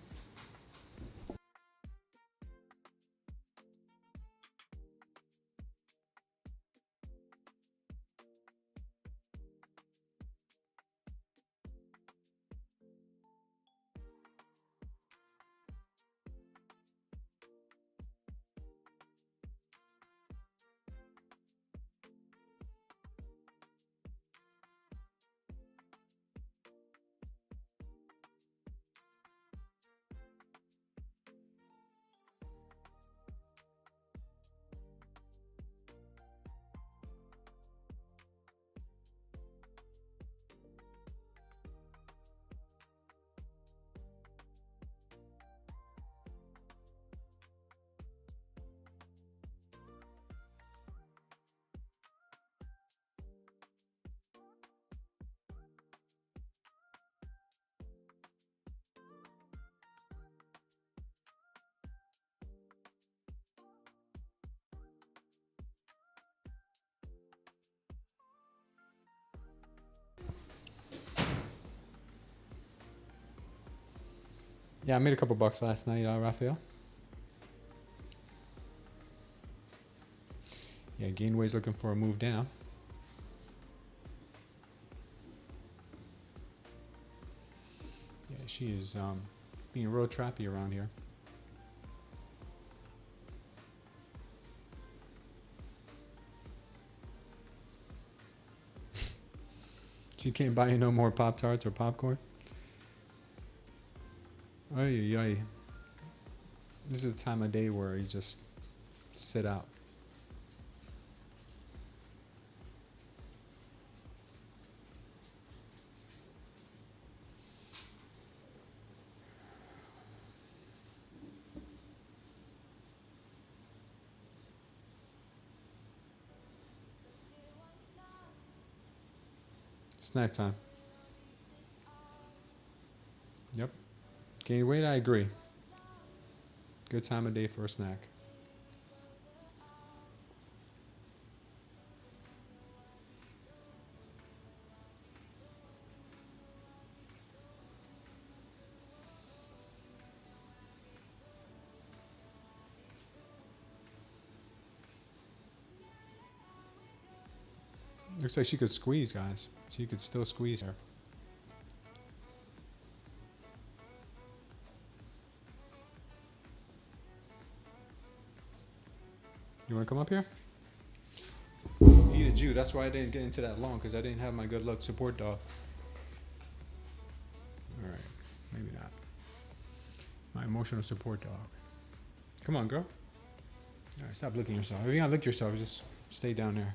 Yeah, I made a couple bucks last night, Raphael. Yeah, Gainway's looking for a move down. Yeah, she is being real trappy around here. She can't buy you no more Pop-Tarts or popcorn? Ay, ay, ay. This is the time of day where you just sit out. Snack time. Yep. Gain weight, I agree. Good time of day for a snack. Looks like she could squeeze, guys. She could still squeeze her. You want to come up here? Eat a Jew. That's why I didn't get into that long, because I didn't have my good luck support dog. All right, maybe not. My emotional support dog. Come on, girl. All right, stop licking yourself. If you're gonna lick yourself, just stay down there.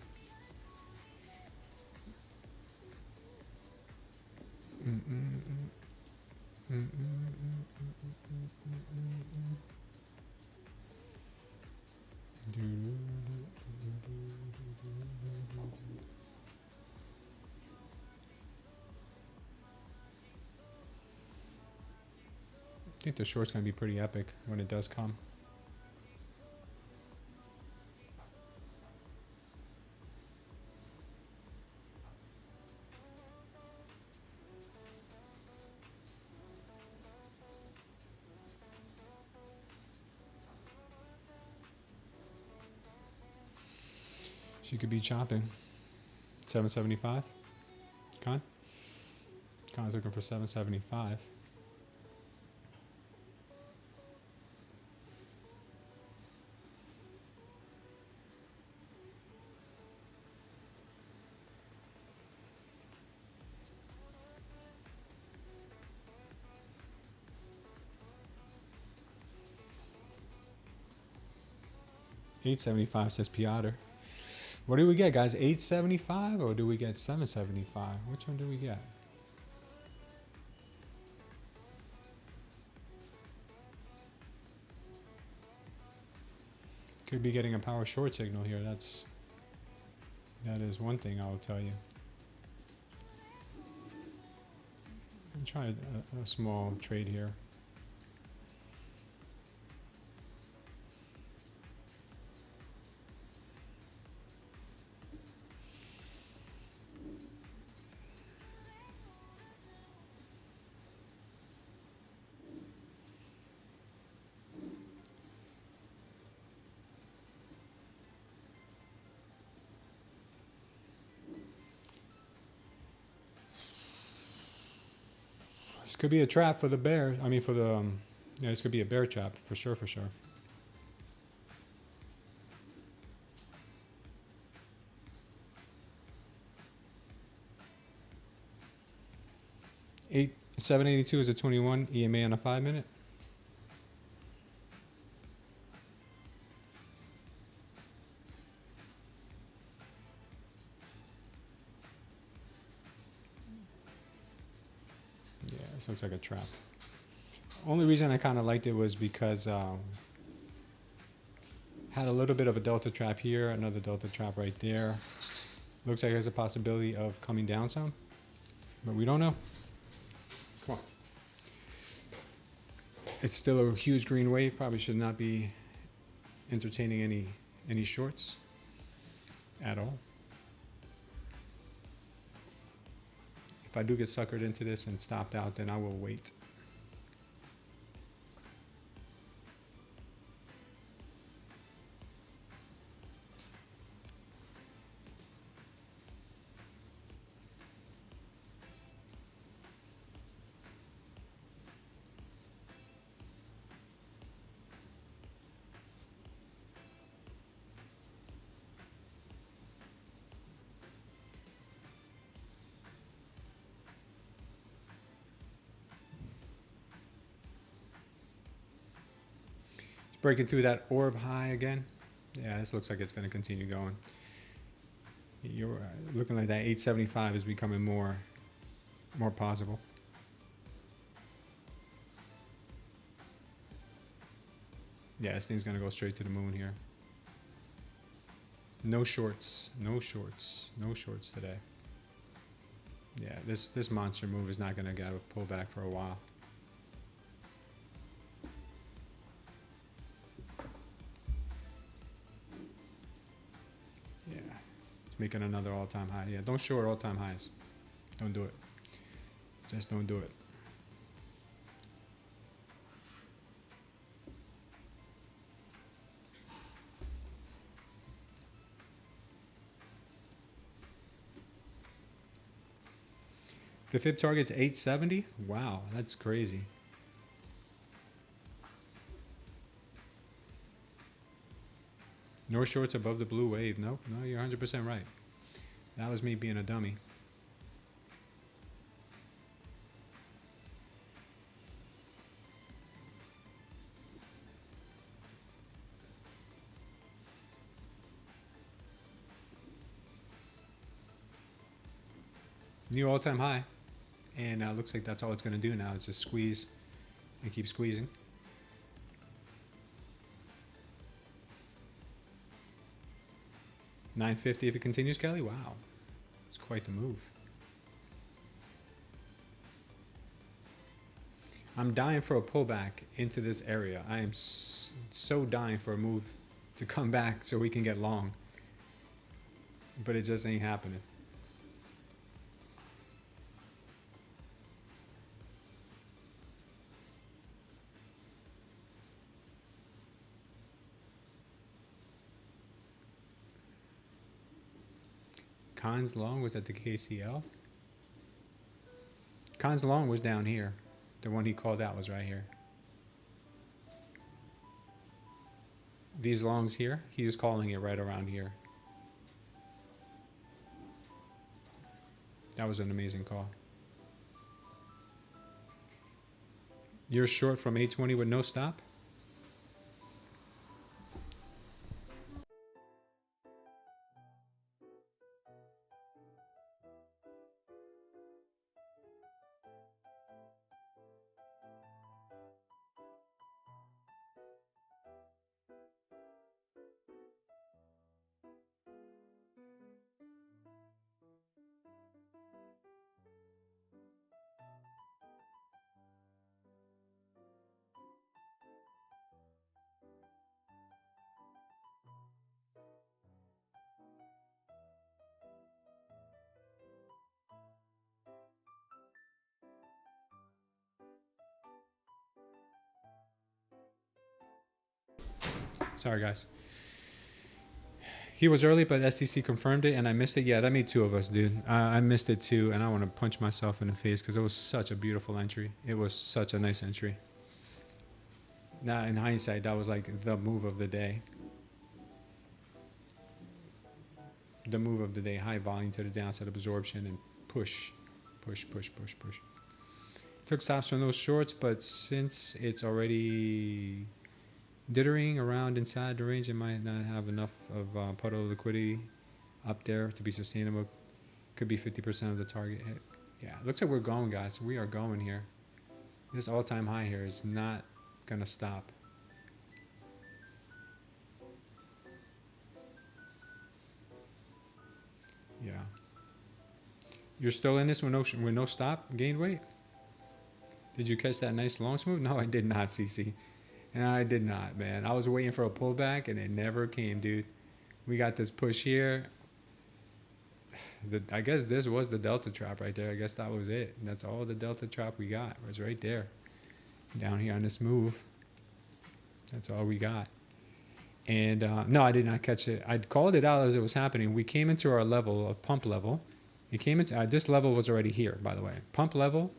I think the short's gonna be pretty epic when it does come. She could be chopping. 775. Con's looking for 775. $8.75 says Piotr. What do we get, guys? $8.75 or do we get $7.75? Which one do we get? Could be getting a power short signal here. That is one thing I will tell you. I'm trying a small trade here. This could be a trap for the bear. I mean, for the yeah, this could be a bear trap for sure. For sure. $7.82 is a 21 EMA on a 5-minute. Yeah, this looks like a trap. Only reason I kind of liked it was because had a little bit of a delta trap here, another delta trap right there. Looks like there's a possibility of coming down some, but we don't know. Come on. It's still a huge green wave. Probably should not be entertaining any shorts at all. If I do get suckered into this and stopped out, then I will wait. breaking through that orb high again. Yeah, this looks like it's going to continue going. You're looking like that 875 is becoming more possible. Yeah, this thing's going to go straight to the moon here. No shorts, no shorts, no shorts today. Yeah, this monster move is not going to get a pullback for a while. Yeah, it's making another all-time high. Yeah, don't short all-time highs. Don't do it. Just don't do it. The fib target's 870. Wow, that's crazy. North shorts above the blue wave. Nope, no, you're 100% right. That was me being a dummy. New all-time high. And looks like that's all it's going to do now is just squeeze and keep squeezing. $950 if it continues, Kelly. Wow, it's quite the move. I'm dying for a pullback into this area. I am so dying for a move to come back so we can get long, but it just ain't happening. Khan's long was at the KCL. Khan's long was down here. The one he called out was right here. These longs here, he was calling it right around here. That was an amazing call. You're short from 820 with no stop? Sorry, guys. He was early, but SEC confirmed it, and I missed it. Yeah, that made two of us, dude. I missed it too, and I want to punch myself in the face because it was such a beautiful entry. It was such a nice entry. Now, in hindsight, that was like the move of the day. The move of the day. High volume to the downside, absorption, and push, push, push, push, push. Took stops from those shorts, but since it's already dithering around inside the range, it might not have enough of puddle liquidity up there to be sustainable. Could be 50% of the target hit. Yeah, it looks like we're going, guys. We are going here. This all-time high here is not gonna stop. Yeah. You're still in this with no stop, gain weight? Did you catch that nice long smooth? No, I did not, CC. And I did not, man. I was waiting for a pullback and it never came, dude. We got this push here. I guess this was the Delta trap right there. I guess that was it. That's all the Delta trap we got. It was right there. Down here on this move. That's all we got. And no, I did not catch it. I called it out as it was happening. We came into our level of pump level. It came into, this level was already here, by the way. Pump level,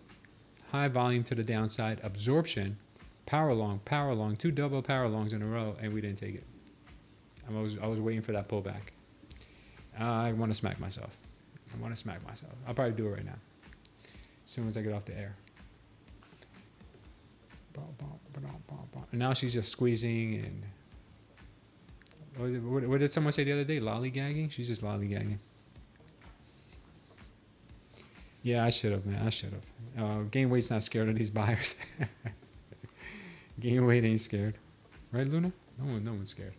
high volume to the downside, absorption, power long, two double power longs in a row, and we didn't take it. I was waiting for that pullback. I want to smack myself. I'll probably do it right now, as soon as I get off the air. And now she's just squeezing and what did someone say the other day? Lollygagging? She's just lollygagging. Yeah, I should have, man. I should have. Gain weight's not scared of these buyers. Gain weight ain't scared. Right, Luna? No one's scared.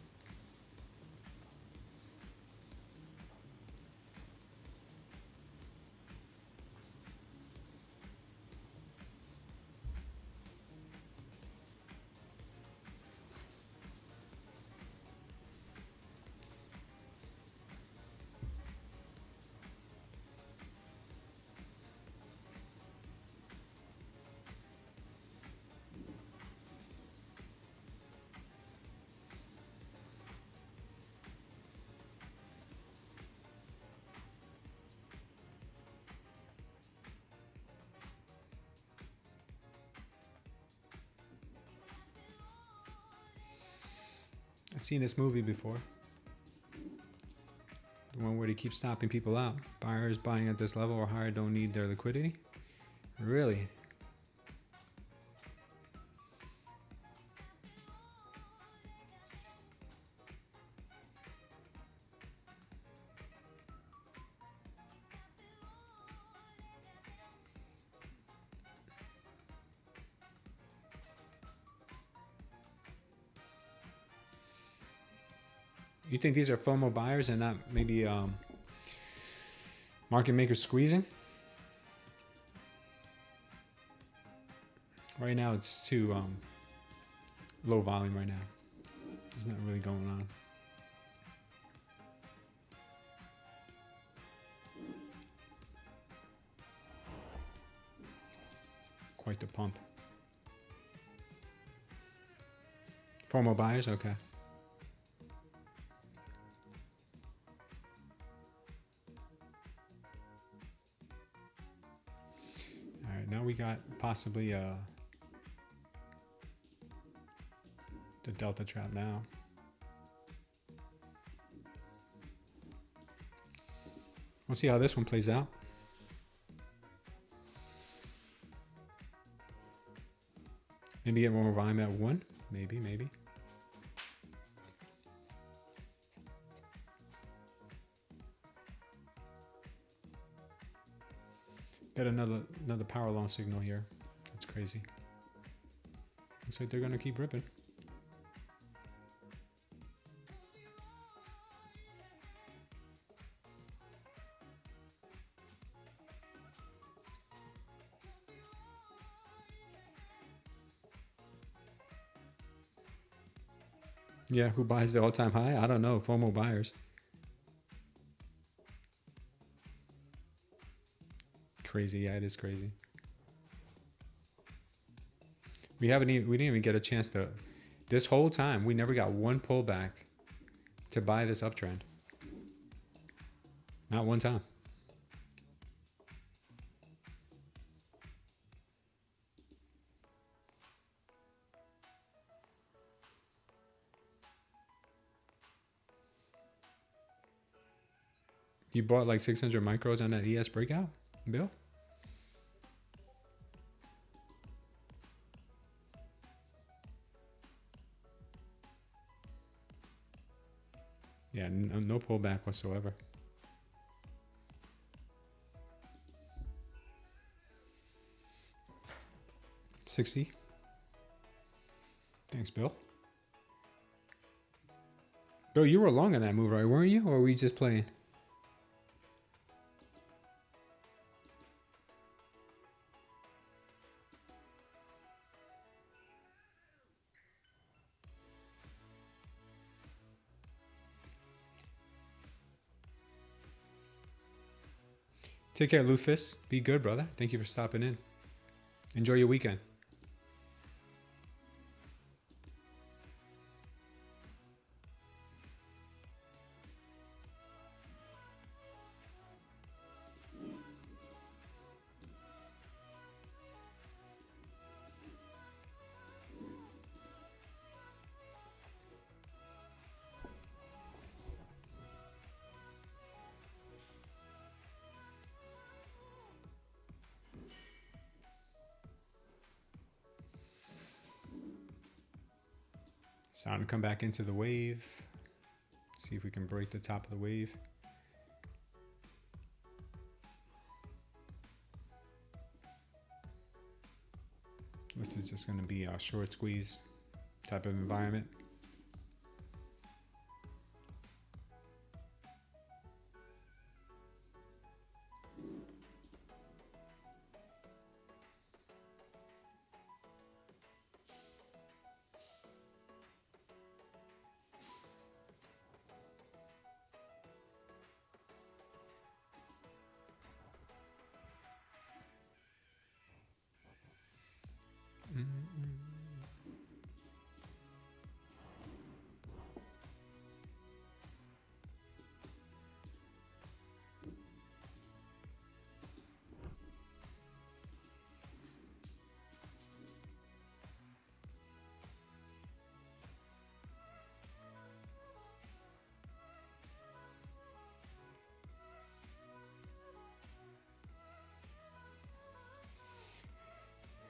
I've seen this movie before. The one where they keep stopping people out. Buyers buying at this level or higher don't need their liquidity. Really? You think these are FOMO buyers and not maybe market makers squeezing? Right now it's too low volume right now. There's not really going on. Quite the pump. FOMO buyers, okay. Now we got possibly the delta trap now. We'll see how this one plays out. Maybe get more volume at 1. Maybe. Got another power long signal here. That's crazy. Looks like they're gonna keep ripping. Yeah, who buys the all-time high? I don't know. FOMO buyers. Crazy, yeah, it is crazy. We didn't even get a chance to. This whole time, we never got one pullback to buy this uptrend. Not one time. You bought like 600 micros on that ES breakout, Bill? Yeah, no pullback whatsoever. $60. Thanks, Bill. Bill, you were long on that move, right? Weren't you? Or were we just playing? Take care, Lufus. Be good, brother. Thank you for stopping in. Enjoy your weekend. It's time to come back into the wave. See if we can break the top of the wave. This is just going to be a short squeeze type of environment.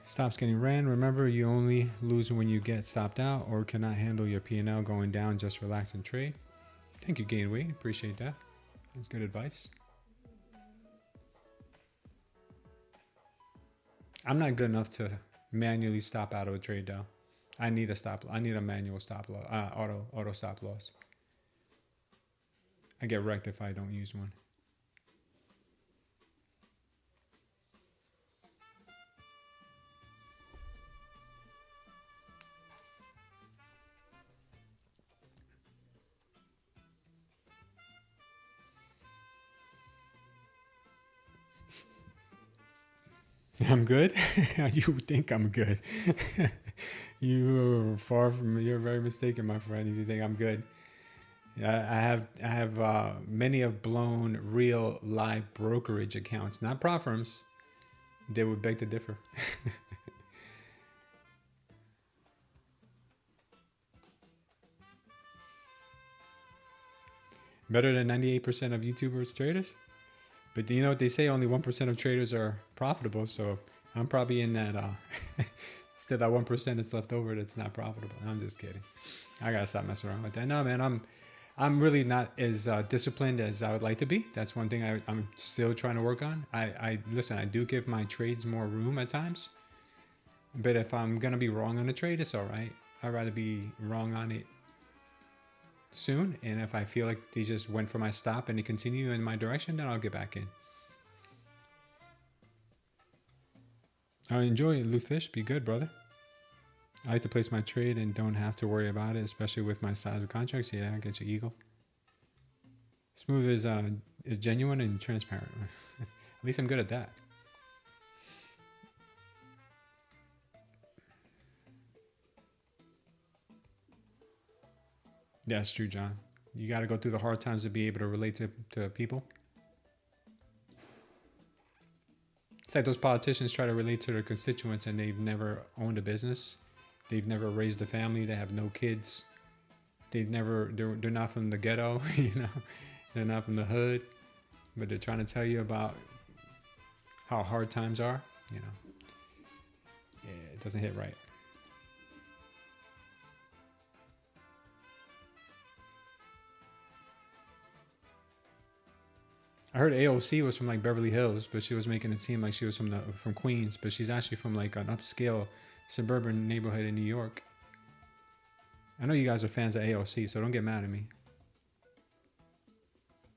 Stops getting ran. Remember, you only lose when you get stopped out or cannot handle your P&L going down. Just relax and trade. Thank you, Gainway. Appreciate that. That's good advice. I'm not good enough to manually stop out of a trade though. I need a stop. I need a manual stop loss. Auto stop loss. I get wrecked if I don't use one. I'm good. You think I'm good. You're very mistaken, my friend, if you think I'm good. I have many of blown real live brokerage accounts, not prop firms. They would beg to differ. Better than 98% of YouTubers traders. But you know what they say? Only 1% of traders are profitable. So I'm probably in that. Still that 1% that's left over that's not profitable. I'm just kidding. I gotta stop messing around with that. No, man, I'm really not as disciplined as I would like to be. That's one thing I'm still trying to work on. Listen. I do give my trades more room at times. But if I'm gonna be wrong on a trade, it's all right. I'd rather be wrong on it soon, and if I feel like they just went for my stop and they continue in my direction, then I'll get back in. I enjoy it, Luthfish. Be good, brother. I like to place my trade and don't have to worry about it, especially with my size of contracts. Yeah, I get you, Eagle. Smooth is genuine and transparent. At least I'm good at that. Yeah, it's true, John. You got to go through the hard times to be able to relate to people. It's like those politicians try to relate to their constituents and they've never owned a business. They've never raised a family. They have no kids. They're not from the ghetto, you know. They're not from the hood, but they're trying to tell you about how hard times are, you know. Yeah, it doesn't hit right. I heard AOC was from like Beverly Hills, but she was making it seem like she was from Queens, but she's actually from like an upscale suburban neighborhood in New York. I know you guys are fans of AOC, so don't get mad at me.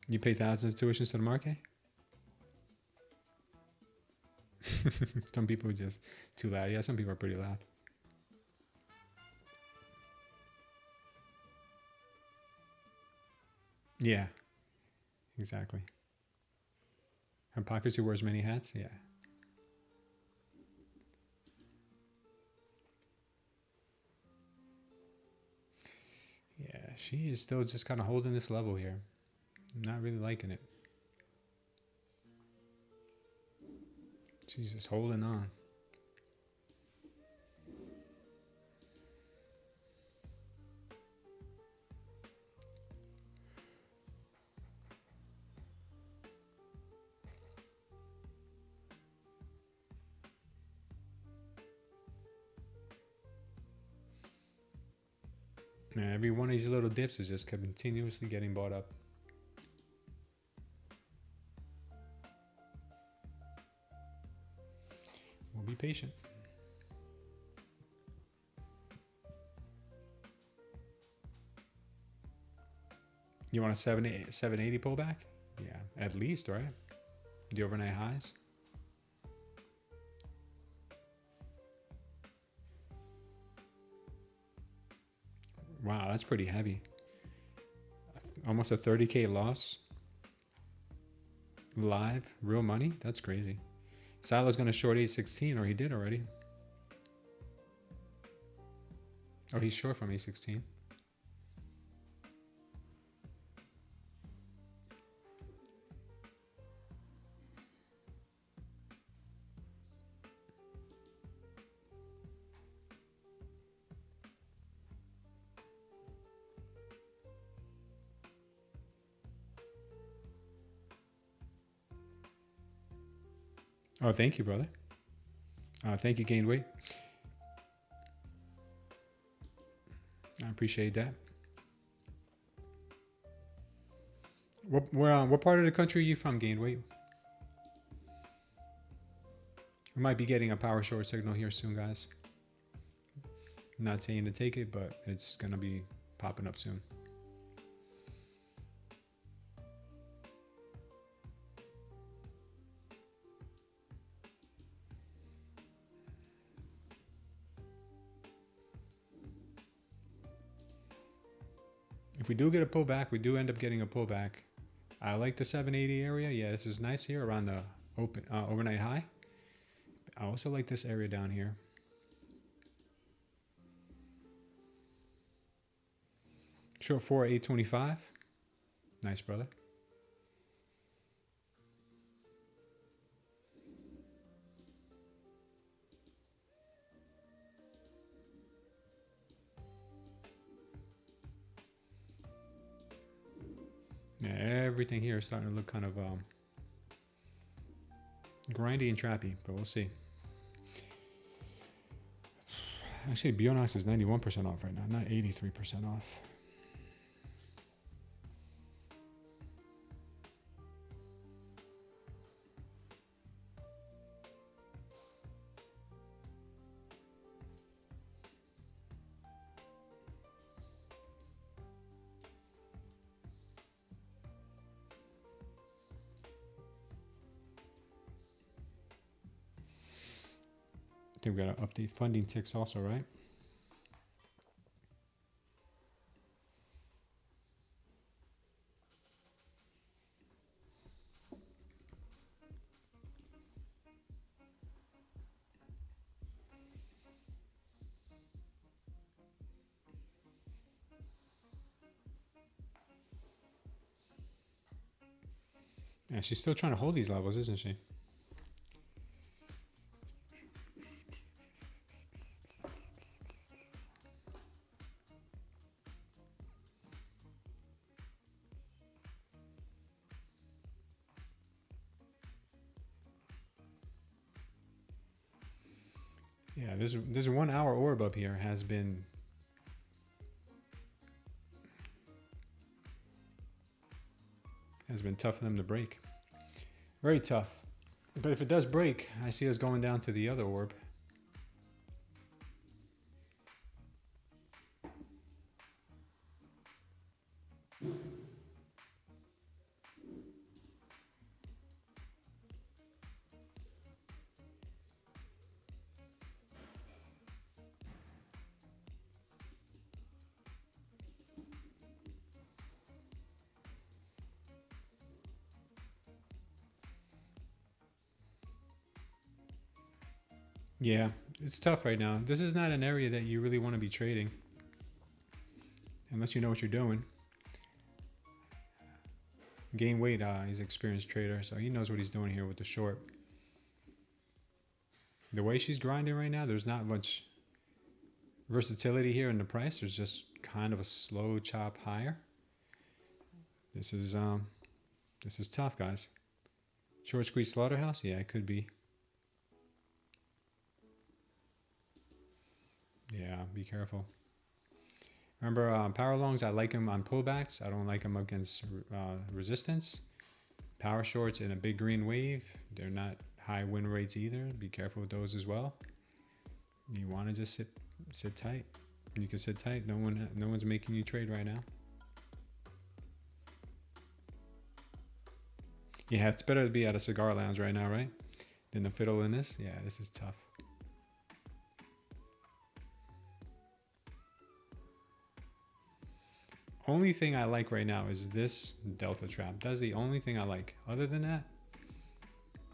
You pay thousands of tuitions to the market? Some people are just too loud. Yeah, some people are pretty loud. Yeah, exactly. Hypocrisy wears many hats? Yeah. Yeah, she is still just kind of holding this level here. Not really liking it. She's just holding on. Now, every one of these little dips is just continuously getting bought up. We'll be patient. You want a 780 pullback? Yeah, at least, right? The overnight highs. Wow, that's pretty heavy. Almost a 30K loss. Live, real money? That's crazy. Silo's going to short 816, or he did already. Oh, he's short from 816. Oh, thank you, brother. Thank you, Gained Weight. I appreciate that. What part of the country are you from, Gained Weight? We might be getting a power short signal here soon, guys. I'm not saying to take it, but it's going to be popping up soon. If we do get a pullback, we do end up getting a pullback. I like the 780 area. Yeah, this is nice here around the open overnight high. I also like this area down here. Short 4 825. Nice, brother. Yeah, everything here is starting to look kind of grindy and trappy, but we'll see. Actually, Bulenox is 91% off right now, not 83% off. I think we got to update funding ticks also, right? Yeah, she's still trying to hold these levels, isn't she? Yeah, this 1 hour orb up here has been tough for them to break. Very tough. But if it does break, I see us going down to the other orb. Yeah, it's tough right now. This is not an area that you really want to be trading unless you know what you're doing. Gain weight, he's an experienced trader, so he knows what he's doing here with the short. The way she's grinding right now, there's not much versatility here in the price. There's just kind of a slow chop higher. This is tough, guys. Short squeeze slaughterhouse? Yeah, it could be. Yeah, be careful. Remember, power longs, I like them on pullbacks. I don't like them against resistance. Power shorts in a big green wave, they're not high win rates either. Be careful with those as well. You want to just sit tight. You can sit tight. No one's making you trade right now. Yeah, it's better to be at a cigar lounge right now, right? Than to fiddle in this. Yeah, this is tough. Only thing I like right now is this delta trap. That's the only thing I like. Other than that,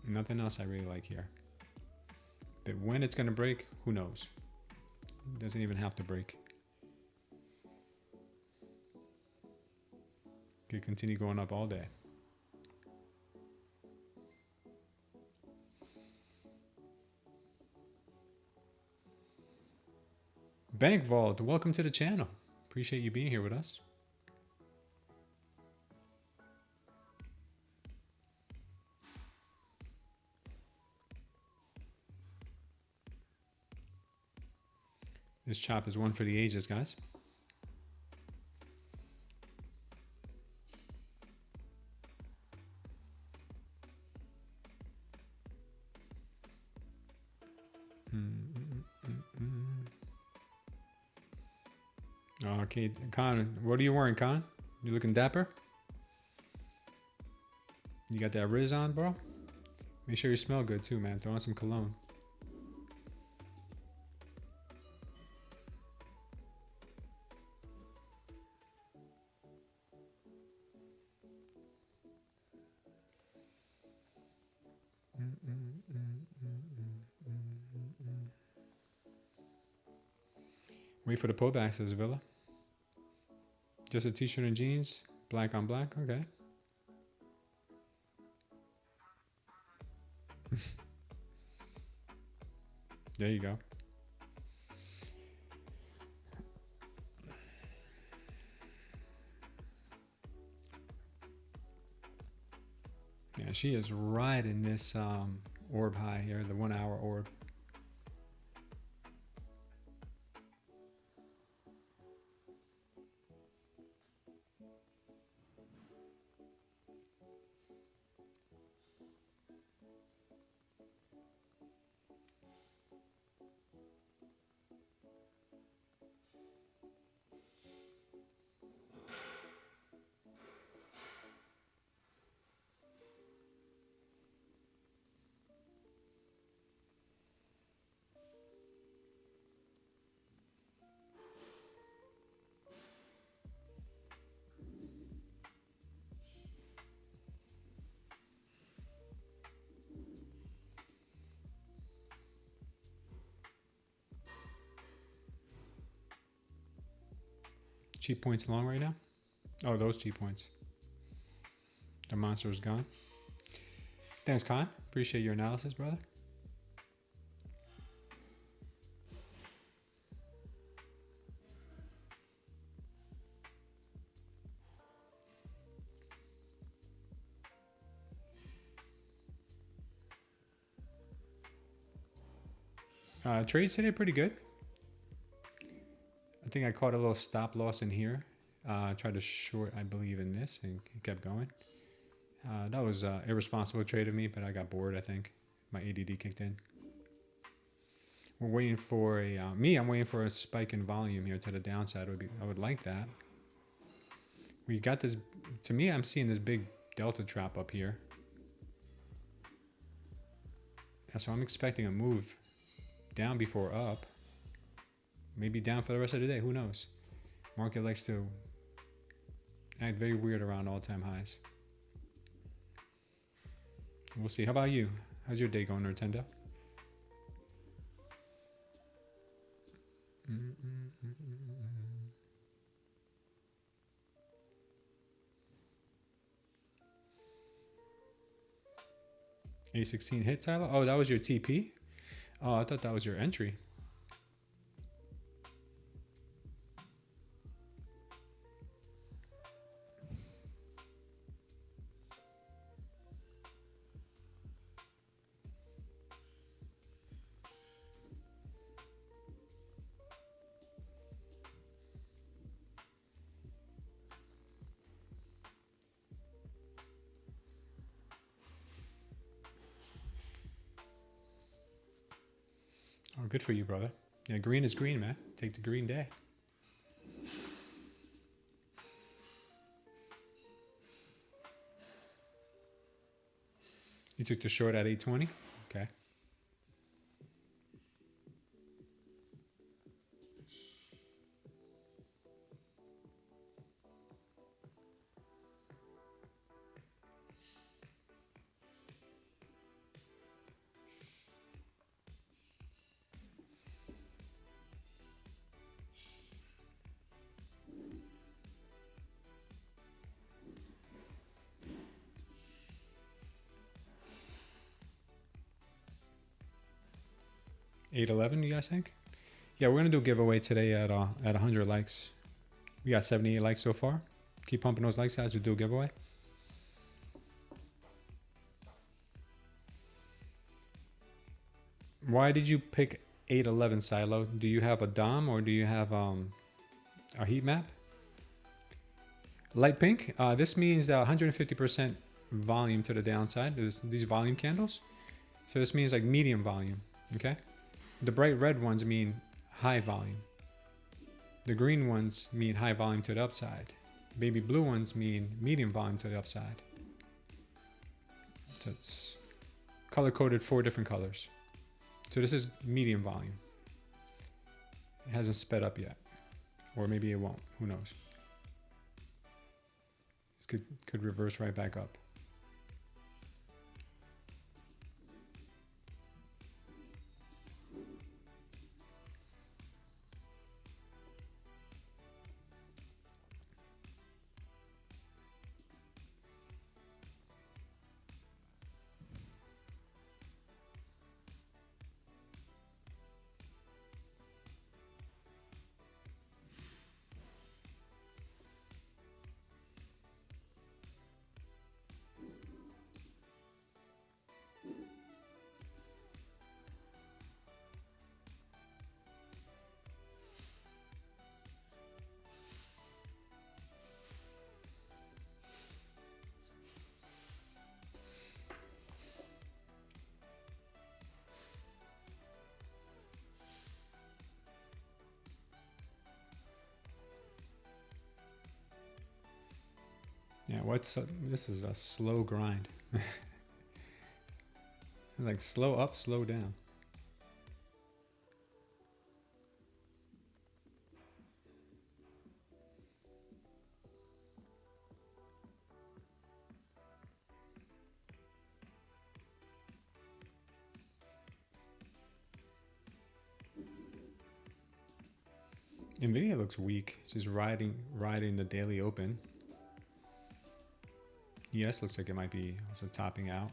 nothing else I really like here. But when it's gonna break, who knows? It doesn't even have to break. Could continue going up all day. Bank Vault, welcome to the channel. Appreciate you being here with us. This chop is one for the ages, guys. Okay, Con, what are you wearing, Con? You looking dapper? You got that Riz on, bro? Make sure you smell good too, man. Throw on some cologne. Wait for the pullback, says Villa. Just a t-shirt and jeans, black on black, okay. There you go. Yeah, she is riding this orb high here, the 1 hour orb. Cheap points long right now. Oh, those cheap points. The monster is gone. Thanks, Con. Appreciate your analysis, brother. Trades today pretty good. I think I caught a little stop loss in here. Tried to short, I believe, in this, and it kept going. That was an irresponsible trade of me, but I got bored, I think. My ADD kicked in. We're waiting for a, I'm waiting for a spike in volume here to the downside. I would like that. We got this, to me, I'm seeing this big delta trap up here. Yeah, so I'm expecting a move down before up. Maybe down for the rest of the day. Who knows? Market likes to act very weird around all-time highs. We'll see. How about you? How's your day going, Nintendo? A16 hit, Tyler? Oh, that was your TP? Oh, I thought that was your entry. good for you, brother. Yeah, green is green, man. Take the green day. You took the short at 820? Okay. $8.11, you guys think? Yeah, we're gonna do a giveaway today at 100 likes. We got 78 likes so far. Keep pumping those likes, guys. We'll do a giveaway. Why did you pick 811, Silo? Do you have a DOM or do you have a heat map? Light pink. This means 150% volume to the downside. These volume candles. So this means like medium volume. Okay. The bright red ones mean high volume. The green ones mean high volume to the upside. Baby blue ones mean medium volume to the upside. So it's color coded 4 different colors. So this is medium volume. It hasn't sped up yet. Or maybe it won't. Who knows? This could reverse right back up. Yeah, this is a slow grind. It's like slow up, slow down. Nvidia looks weak, just riding the daily open. ES looks like it might be also topping out.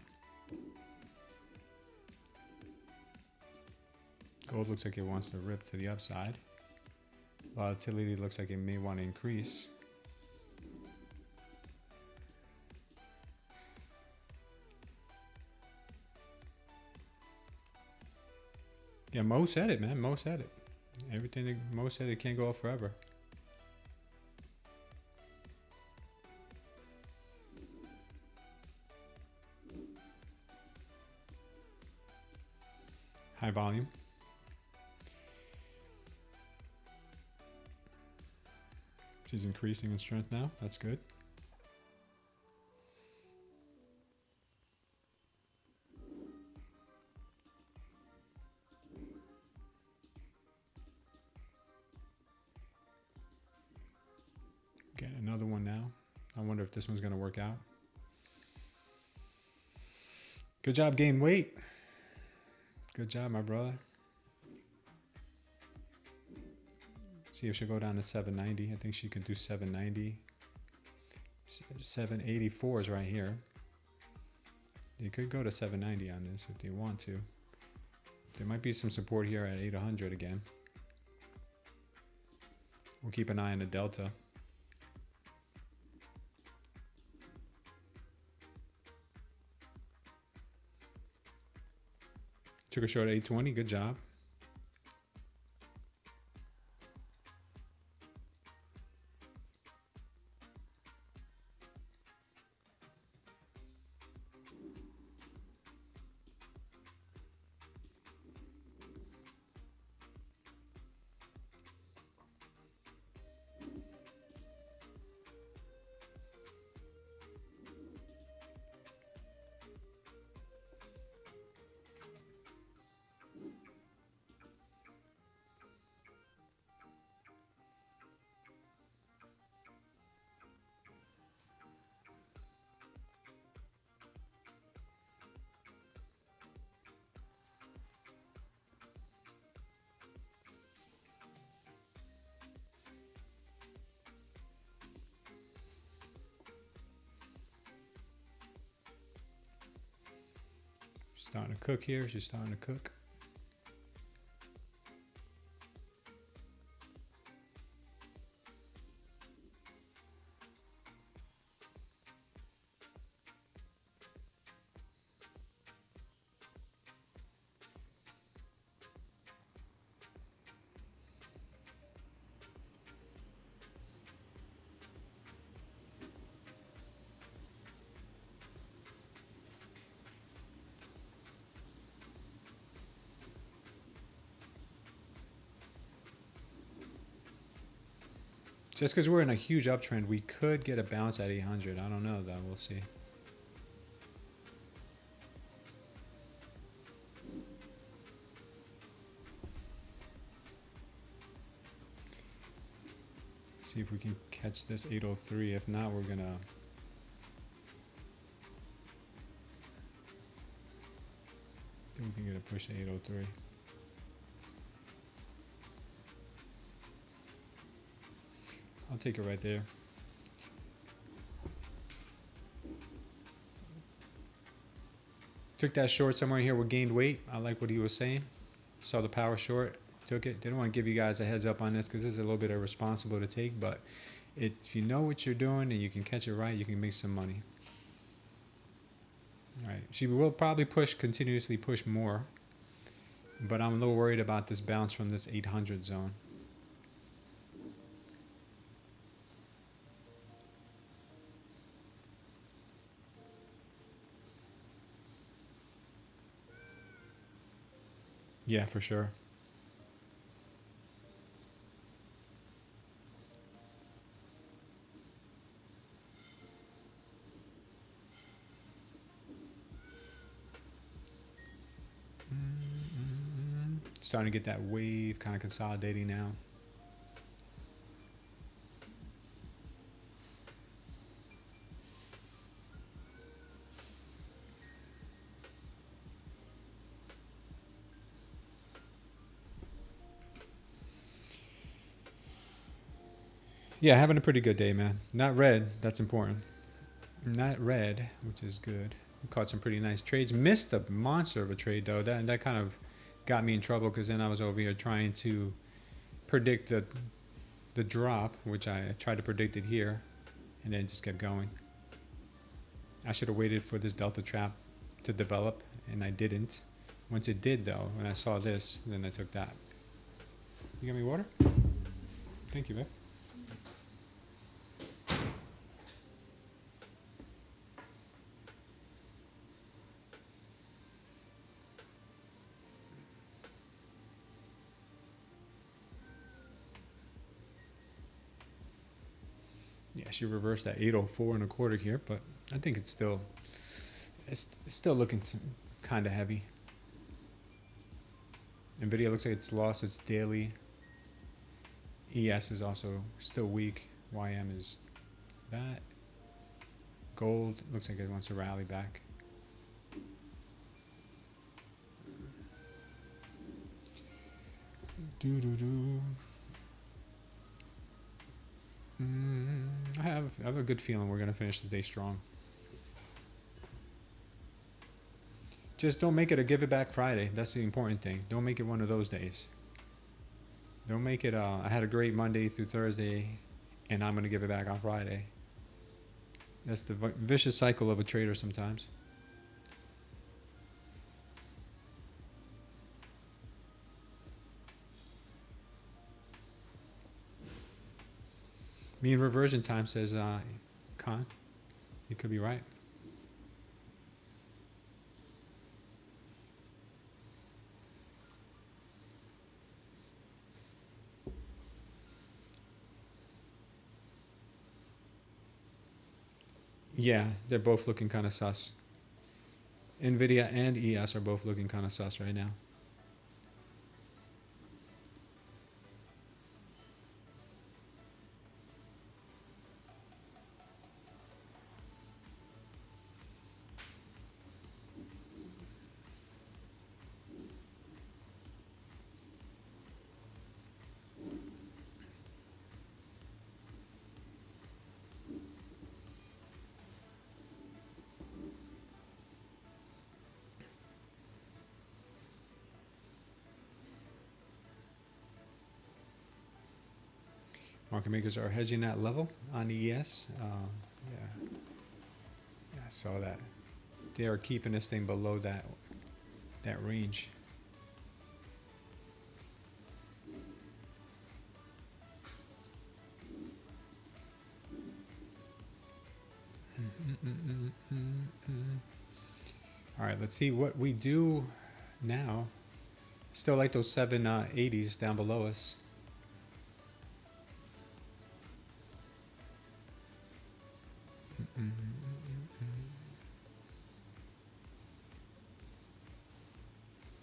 Gold looks like it wants to rip to the upside. Volatility looks like it may want to increase. Yeah, Mo said it, man. Mo said it. Everything that Mo said, it can't go up forever. High volume. She's increasing in strength now. That's good. Get another one now. I wonder if this one's going to work out. Good job, gain weight. Good job, my brother. See if she'll go down to 790. I think she could do 790. 784 is right here. You could go to 790 on this if you want to. There might be some support here at 800 again. We'll keep an eye on the delta. Took a short at 820. Good job. Starting to cook here. She's starting to cook. Just because we're in a huge uptrend, we could get a bounce at 800. I don't know though. We'll see. See if we can catch this 803. If not, we're gonna. I think we can get a push to 803. I'll take it right there. Took that short somewhere here. We gained weight. I like what he was saying. Saw the power short. Took it. Didn't want to give you guys a heads up on this because this is a little bit irresponsible to take. But if you know what you're doing and you can catch it right, you can make some money. All right. She will probably continuously push more. But I'm a little worried about this bounce from this 800 zone. Yeah, for sure. Starting to get that wave kind of consolidating now. Yeah, having a pretty good day, man. Not red, that's important. Not red, which is good. We caught some pretty nice trades. Missed a monster of a trade though. That kind of got me in trouble because then I was over here trying to predict the drop, which I tried to predict it here, and then it just kept going. I should have waited for this delta trap to develop, and I didn't. Once it did though, when I saw this, then I took that. You got me water? Thank you, babe. Yeah, she reversed that 804.25 here, but I think it's still looking kind of heavy. Nvidia looks like it's lost its daily. ES is also still weak. YM is that. Gold looks like it wants to rally back. I have a good feeling we're going to finish the day strong. Just don't make it a give it back Friday. That's the important thing. Don't make it one of those days. Don't make it I had a great Monday through Thursday and I'm going to give it back on Friday. That's the vicious cycle of a trader sometimes. Mean reversion time says Khan. You could be right. Yeah, they're both looking kind of sus. Nvidia and ES are both looking kind of sus right now. Market makers are hedging that level on ES. Yeah, I saw that. They are keeping this thing below that range. All right, let's see what we do now. Still like those 780s down below us.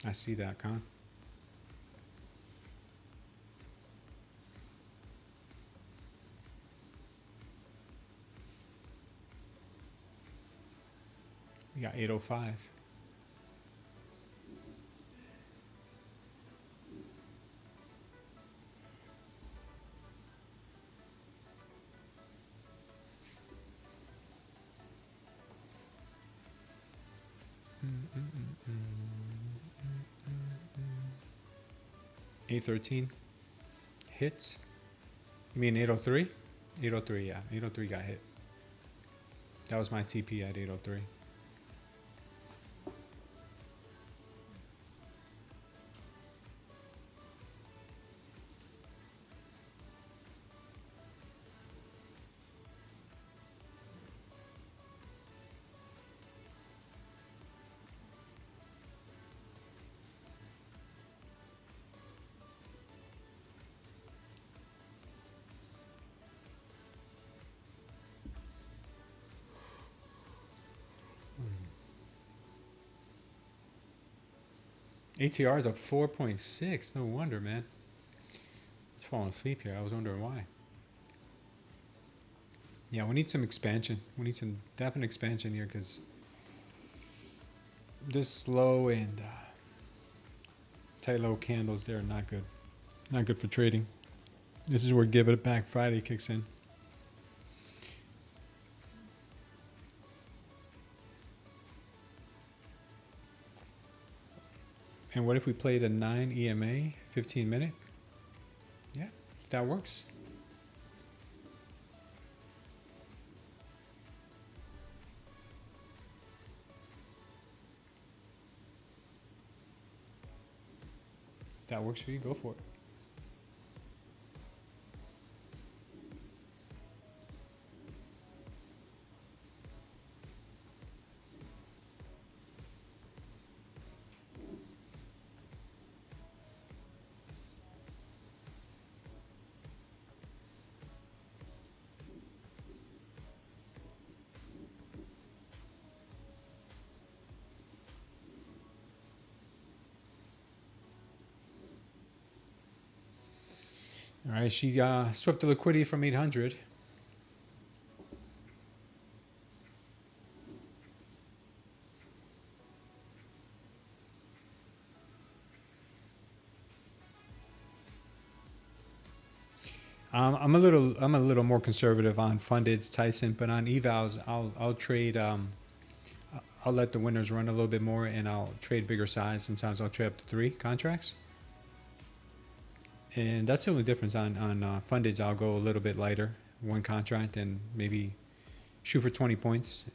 I see that, Con. We got 805. $813 hit. You mean 803? 803, yeah. 803 got hit. That was my TP at 803. ATR is a 4.6. No wonder, man. It's falling asleep here. I was wondering why. Yeah, we need some expansion. We need some definite expansion here because this slow and tight low candles, they're not good. Not good for trading. This is where Give It Back Friday kicks in. And what if we played a 9 EMA, 15 minute? Yeah, that works. If that works for you, go for it. All right, she swept the liquidity from 800. I'm a little more conservative on fundeds, Tyson, but on evals, I'll trade. I'll let the winners run a little bit more, and I'll trade bigger size. Sometimes I'll trade up to 3 contracts. And that's the only difference on fundeds. I'll go a little bit lighter, 1 contract, and maybe shoot for 20 points.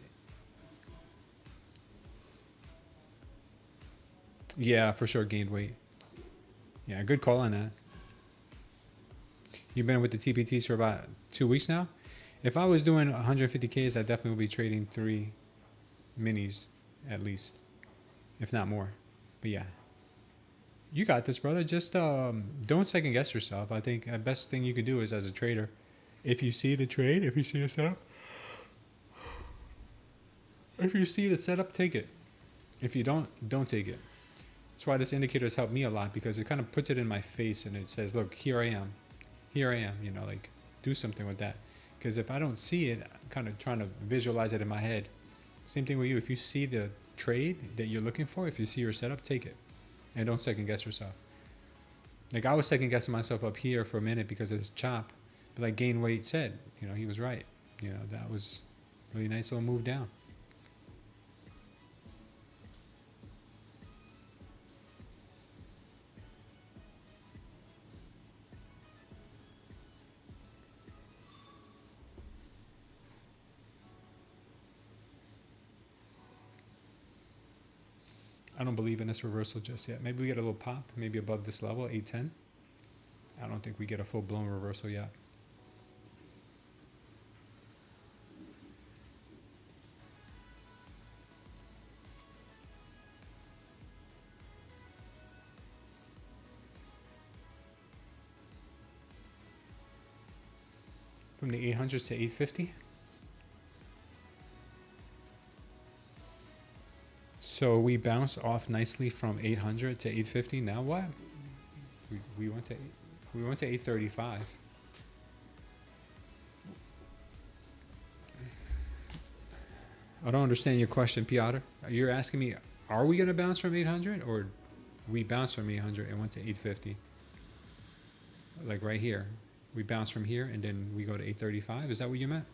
Yeah, for sure, gained weight. Yeah, good call on that. You've been with the TPTs for about 2 weeks now. If I was doing 150Ks, I definitely would be trading 3 minis at least, if not more. But yeah. You got this, brother. Just don't second guess yourself. I think the best thing you could do is as a trader, if you see the trade, if you see a setup, if you see the setup, take it. If you don't take it. That's why this indicator has helped me a lot because it kind of puts it in my face and it says, look, here I am. Here I am, you know, like do something with that. Because if I don't see it, I'm kind of trying to visualize it in my head. Same thing with you. If you see the trade that you're looking for, if you see your setup, take it. And don't second guess yourself. Like I was second guessing myself up here for a minute because of this chop. But like Gain Weight said, you know, he was right. You know, that was a really nice little move down. I don't believe in this reversal just yet. Maybe we get a little pop, maybe above this level, 810. I don't think we get a full-blown reversal yet. From the 800s to 850. So we bounced off nicely from 800 to 850. Now what? We went to 835. I don't understand your question, Piotr. You're asking me, are we going to bounce from 800, or we bounced from 800 and went to 850? Like right here. We bounce from here and then we go to 835. Is that what you meant?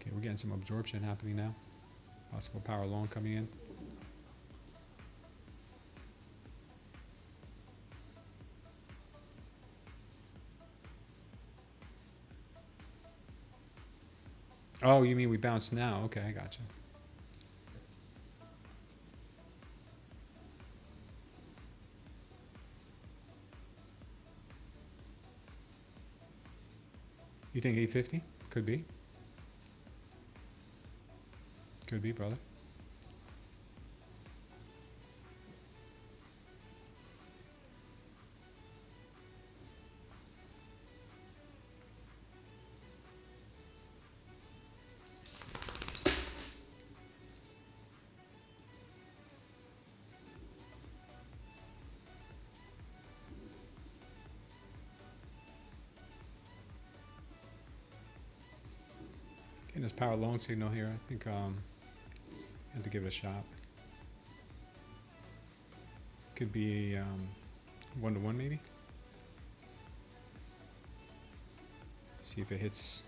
Okay, we're getting some absorption happening now. Possible power long coming in. Oh, you mean we bounced now? Okay, I gotcha. You think 850? Could be. Could be, brother. Getting this power long signal here. I think I have to give it a shot. Could be 1-to-1 maybe. See if it hits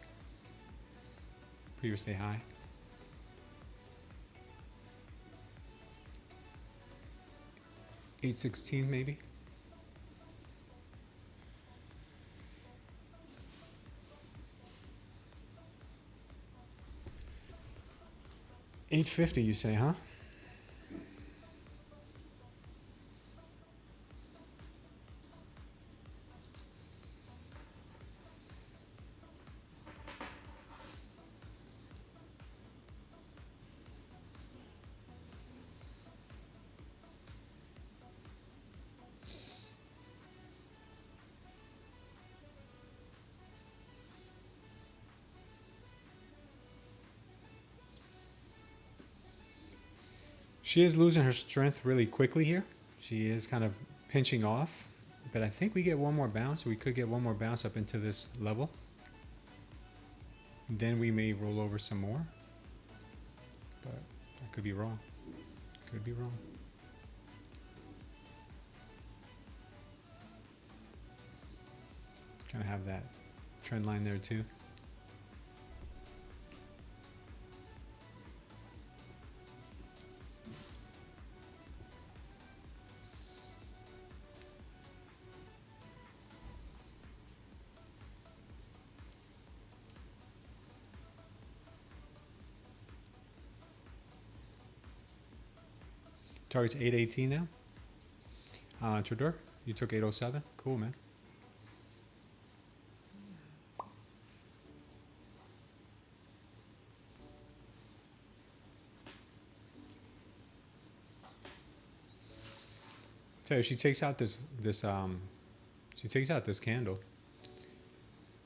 previous day high. $8.16 maybe. $8.50 you say, huh? She is losing her strength really quickly here. She is kind of pinching off, but I think we get one more bounce. We could get one more bounce up into this level. Then we may roll over some more, but I could be wrong. Could be wrong. Kind of have that trend line there too. Target's 818 now. Trader, you took 807. Cool, man. So if she takes out this candle,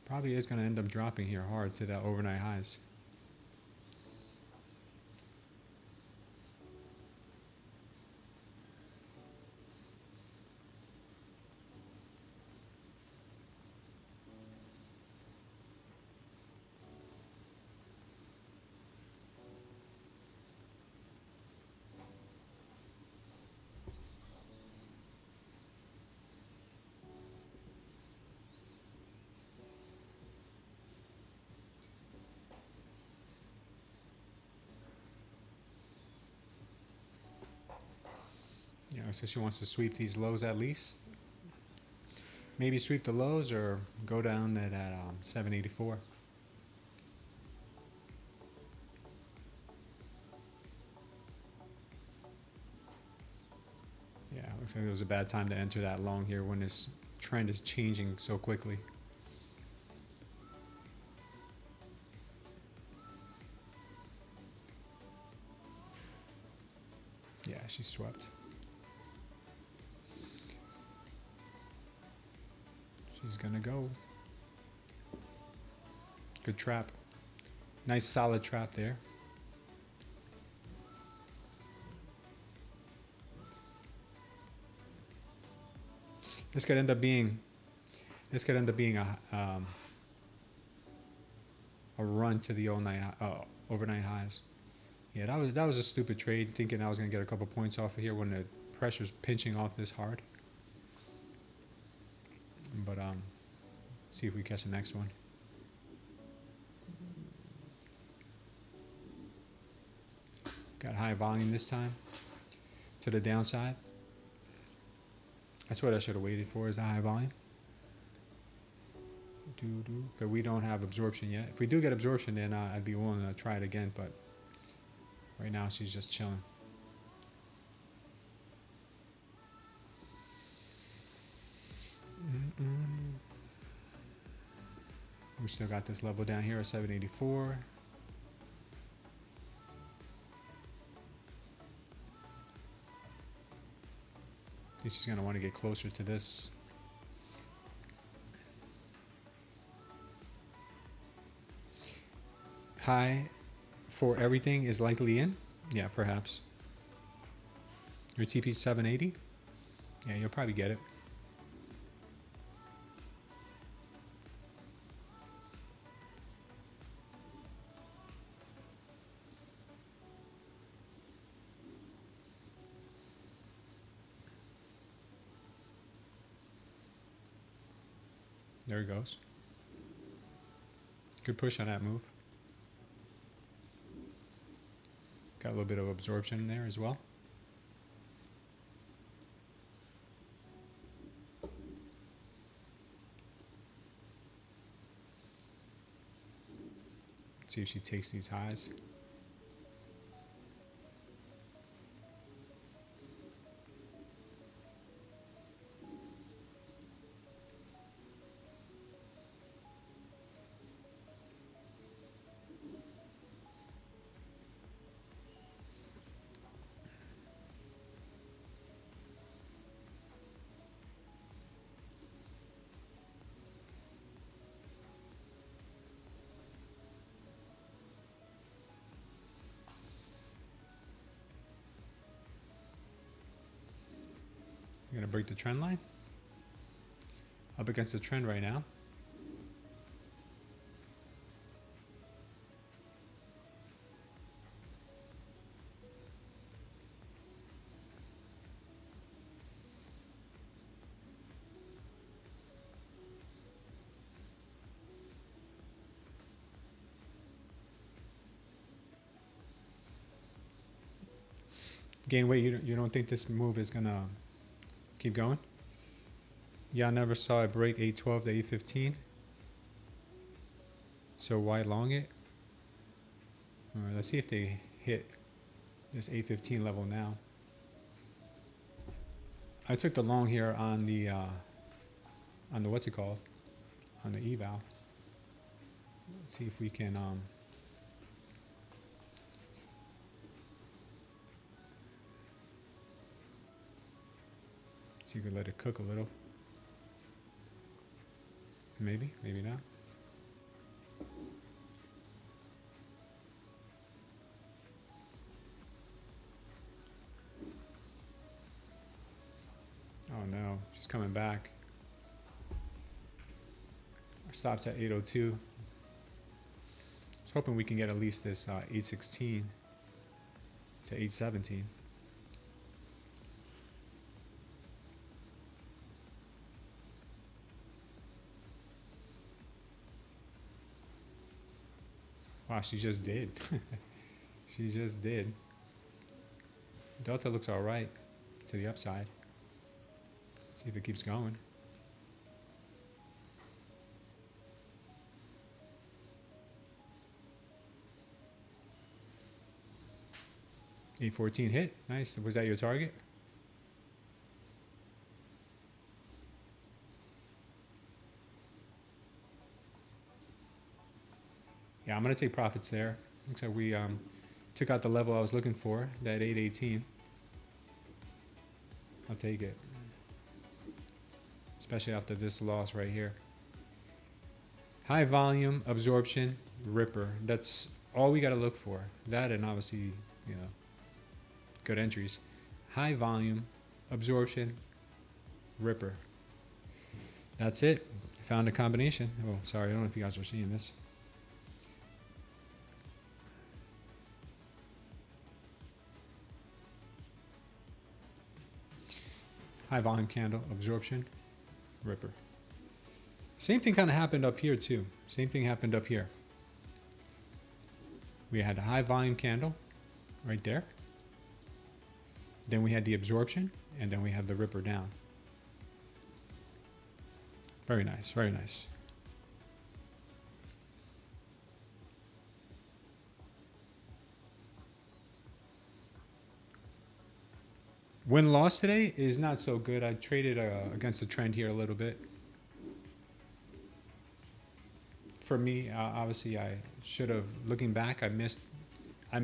probably is going to end up dropping here hard to that overnight highs. You know, so she wants to sweep these lows at least. Maybe sweep the lows or go down at 784. Looks like it was a bad time to enter that long here when this trend is changing so quickly. Yeah, she swept. She's gonna go. Good trap. Nice solid trap there. This could end up being a run to the overnight highs. Yeah, that was a stupid trade, thinking I was gonna get a couple points off of here when the pressure's pinching off this hard. But see if we catch the next one. Got high volume this time to the downside. That's what I should have waited for, is a high volume. But we don't have absorption yet. If we do get absorption, then I'd be willing to try it again. But right now, she's just chilling. We still got this level down here at 784. I think she's going to want to get closer to this. High for everything is likely in. Yeah, perhaps. Your TP 780. Yeah, you'll probably get it. There it goes. Good push on that move. Got a little bit of absorption in there as well. See if she takes these highs. I'm going to break the trend line. Up against the trend right now. Gain weight, you don't think this move is going to keep going? Y'all never saw it break 812 to 815. So why long it? All right, let's see if they hit this 815 level now. I took the long here on the what's it called? On the eval. Let's see if we can see if we can let it cook a little. Maybe, maybe not. Oh no, she's coming back. Our stop's at 802. I was hoping we can get at least this 816 to 817. Wow, she just did. She just did. Delta looks all right to the upside. See if it keeps going. $814 hit. Nice. Was that your target? Yeah, I'm going to take profits there. Looks like we took out the level I was looking for, that 818. I'll take it. Especially after this loss right here. High volume, absorption, ripper. That's all we got to look for. That and obviously, you know, good entries. High volume, absorption, ripper. That's it. Found a combination. Oh, sorry. I don't know if you guys are seeing this. High volume candle, absorption, ripper. Same thing kind of happened up here too. Same thing happened up here. We had a high volume candle right there. Then we had the absorption, and then we have the ripper down. Very nice, very nice. Win-loss today is not so good. I traded against the trend here a little bit. For me, obviously, I should have. Looking back, I missed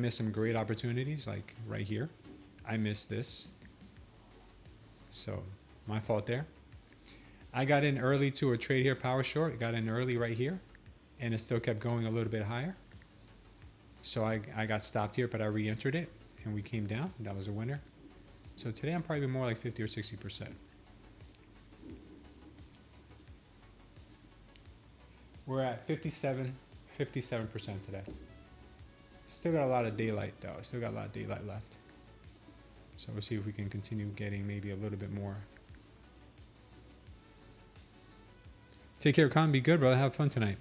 some great opportunities, like right here. I missed this, so my fault there. I got in early to a trade here, power short. Got in early right here, and it still kept going a little bit higher. So I got stopped here, but I re-entered it, and we came down. That was a winner. So today I'm probably more like 50 or 60%. We're at 57% today. Still got a lot of daylight though. Still got a lot of daylight left. So we'll see if we can continue getting maybe a little bit more. Take care, Con. Be good, brother. Have fun tonight.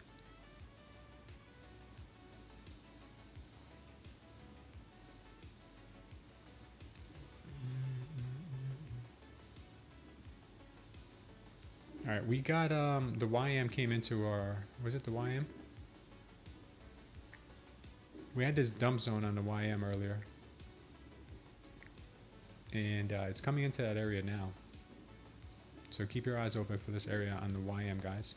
All right, we got the YM came into our, was it the YM? We had this dump zone on the YM earlier. And it's coming into that area now. So keep your eyes open for this area on the YM, guys.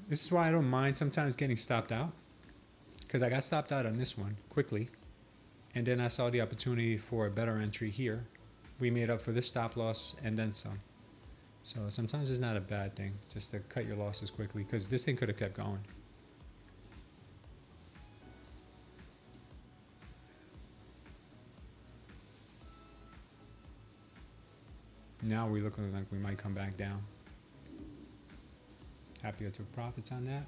This is why I don't mind sometimes getting stopped out, because I got stopped out on this one quickly, and then I saw the opportunity for a better entry here. We made up for this stop loss and then some. So sometimes it's not a bad thing just to cut your losses quickly, because this thing could have kept going. Now we're looking like we might come back down. Happy I took profits on that.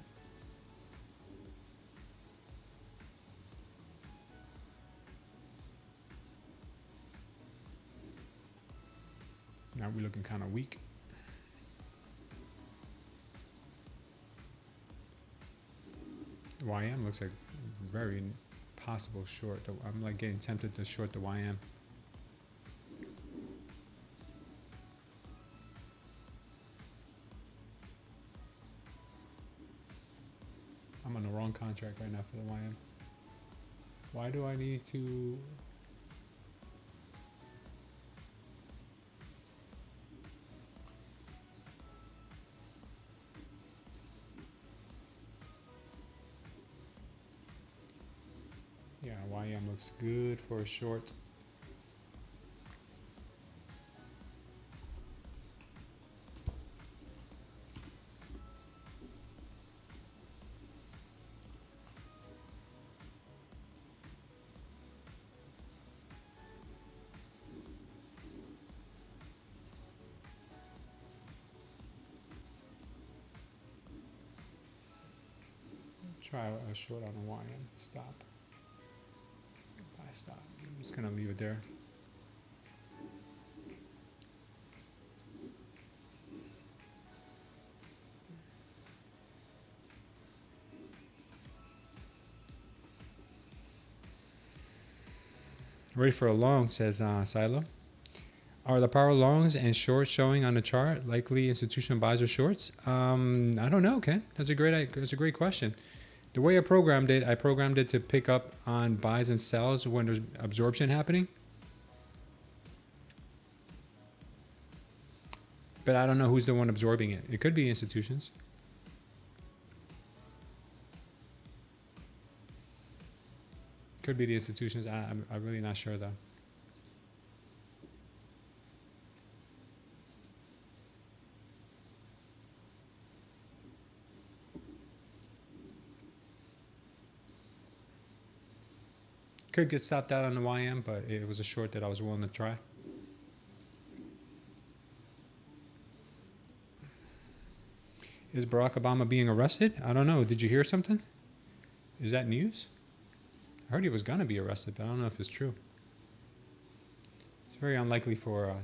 Now we're looking kind of weak. YM looks like very possible short. I'm like getting tempted to short the YM. I'm on the wrong contract right now for the YM. Why do I need to? Yeah, YM looks good for a short. Try a short on a YM. Stop. Buy stop. I'm just gonna leave it there. Ready for a long, says Silo. Are the power longs and shorts showing on the chart? Likely institutional buys or shorts? I don't know, Ken. That's a great question. The way I programmed it to pick up on buys and sells when there's absorption happening. But I don't know who's the one absorbing it. It could be institutions. Could be the institutions. I'm really not sure though. Could get stopped out on the YM, but it was a short that I was willing to try. Is Barack Obama being arrested? I don't know. Did you hear something? Is that news? I heard he was going to be arrested, but I don't know if it's true. It's very unlikely for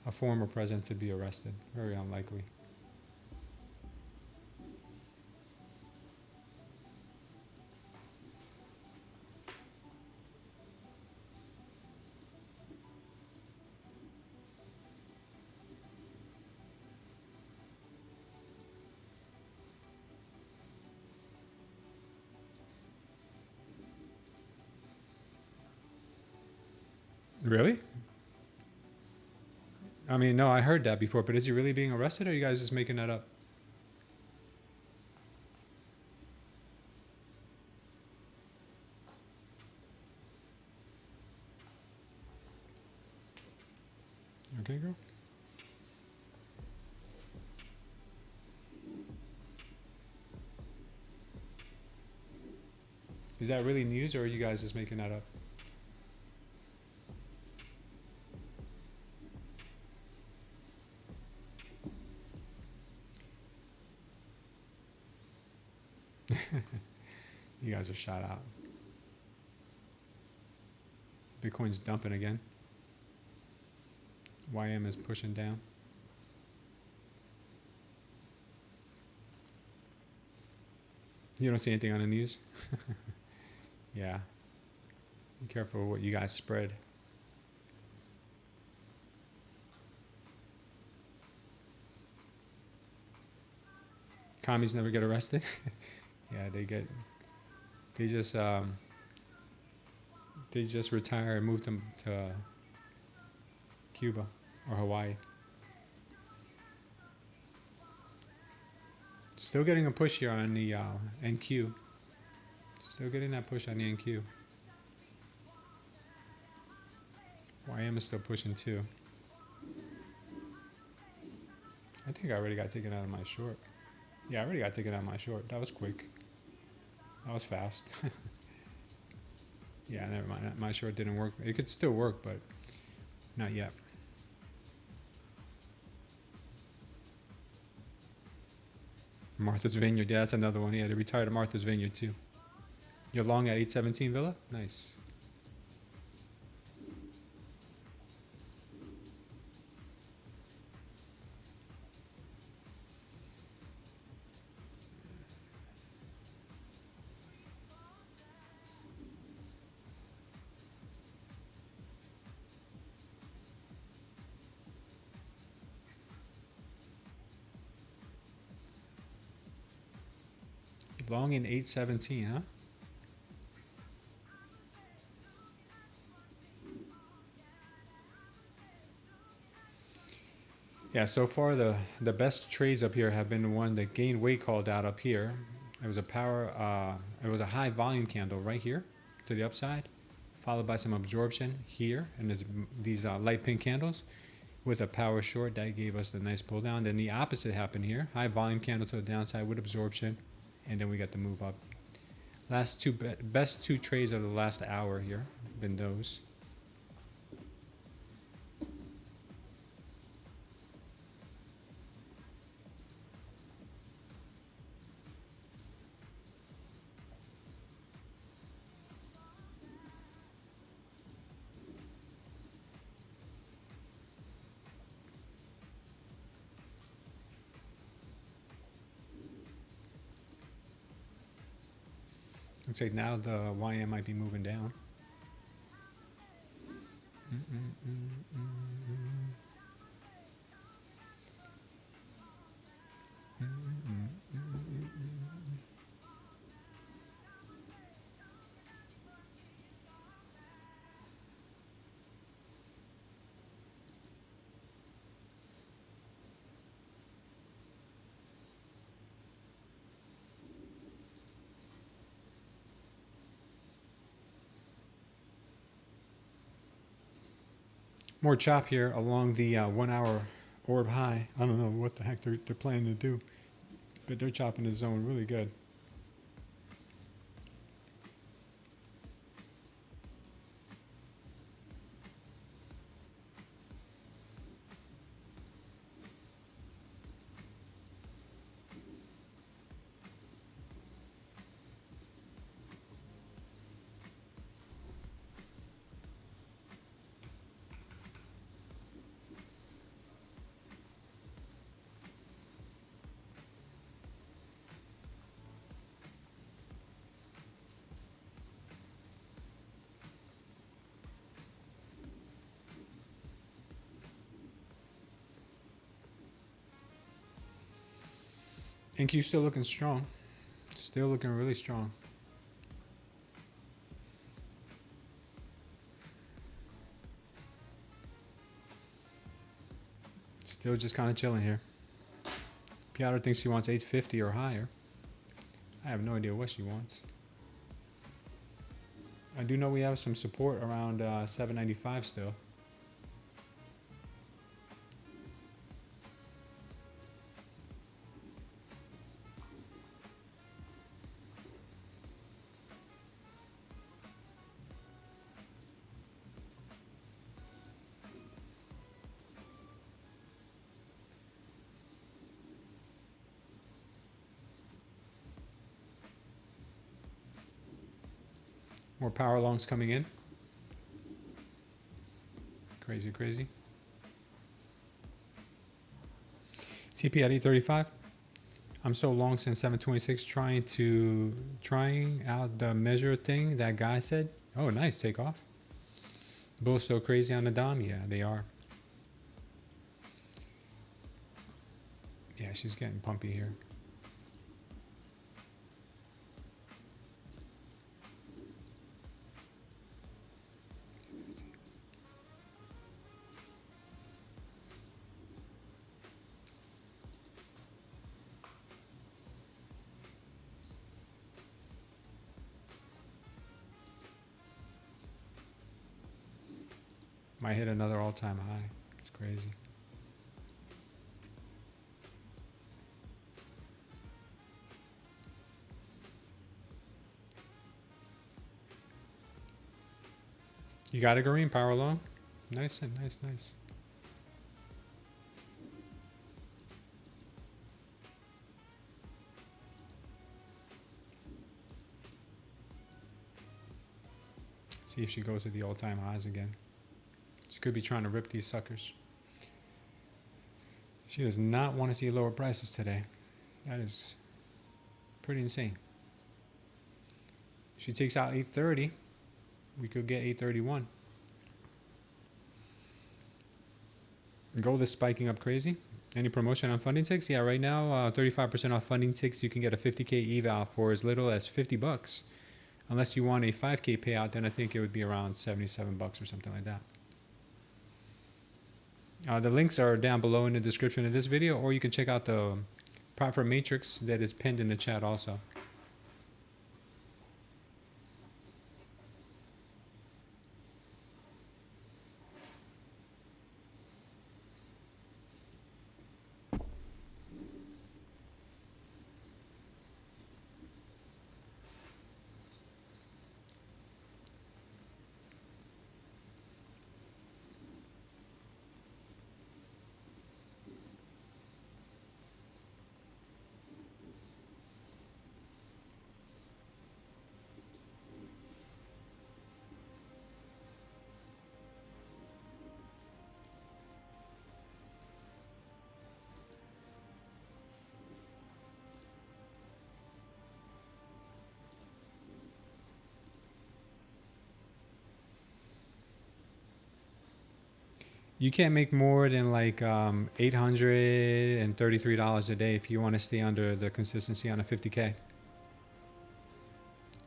a former president to be arrested. Very unlikely. Really? I mean, no, I heard that before, but is he really being arrested, or are you guys just making that up? Okay, girl. Is that really news, or are you guys just making that up? You guys are shot out. Bitcoin's dumping again. YM is pushing down. You don't see anything on the news? Yeah. Be careful what you guys spread. Commies never get arrested. Yeah, they just retire and move them to Cuba or Hawaii. Still getting a push here on the NQ. Still getting that push on the NQ. YM is still pushing too. I think I already got taken out of my short. Yeah, I already got taken out of my short. That was quick. That was fast. Yeah, never mind. My short didn't work. It could still work, but not yet. Martha's Vineyard. Yeah, that's another one. Yeah, they retired at Martha's Vineyard too. You're long at 817 Villa? Nice. Long in 817, huh? Yeah, so far the best trades up here have been the one that gained weight called out up here. It was it was a high volume candle right here to the upside, followed by some absorption here, and there's these light pink candles with a power short that gave us the nice pull down. Then the opposite happened here, high volume candle to the downside with absorption, and then we got the move up. Best two trades of the last hour here have been those. Looks like now the YM might be moving down. More chop here along the 1 hour orb high. I don't know what the heck they're planning to do, but they're chopping the zone really good. NQ still looking strong. Still looking really strong. Still just kind of chilling here. Piotr thinks he wants 850 or higher. I have no idea what she wants. I do know we have some support around 795 still. More power longs coming in. Crazy, crazy. TP at 835. I'm so long since 726 trying out the measure thing that guy said. Oh, nice takeoff. Bull's so crazy on the Dom. Yeah, they are. Yeah, she's getting pumpy here. Might hit another all-time high. It's crazy. You got it, Green. Power long. Nice and nice, nice. See if she goes to the all-time highs again. She could be trying to rip these suckers. She does not want to see lower prices today. That is pretty insane. If she takes out 830, we could get 831. Gold is spiking up crazy. Any promotion on funding ticks? Yeah, right now, 35% off funding ticks. You can get a 50K eval for as little as 50 bucks. Unless you want a 5K payout, then I think it would be around 77 bucks or something like that. The links are down below in the description of this video, or you can check out the profit matrix that is pinned in the chat also. You can't make more than like $833 a day if you want to stay under the consistency on a 50K.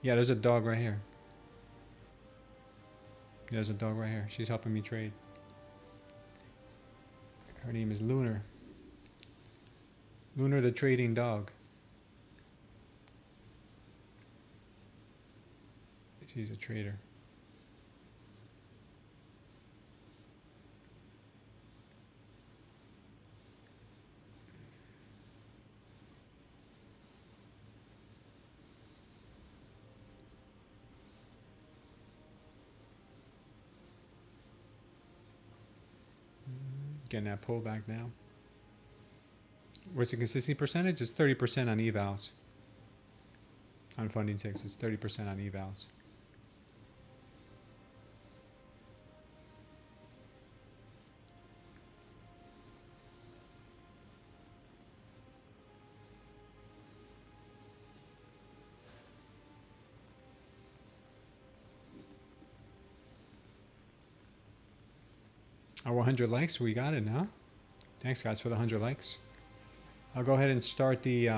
Yeah, there's a dog right here. There's a dog right here. She's helping me trade. Her name is Lunar. Lunar the trading dog. She's a trader. Getting that pullback now. What's the consistency percentage? It's 30% on evals. On funding ticks, it's 30% on evals. Our 100 likes, we got it now. Thanks guys for the 100 likes. I'll go ahead and start the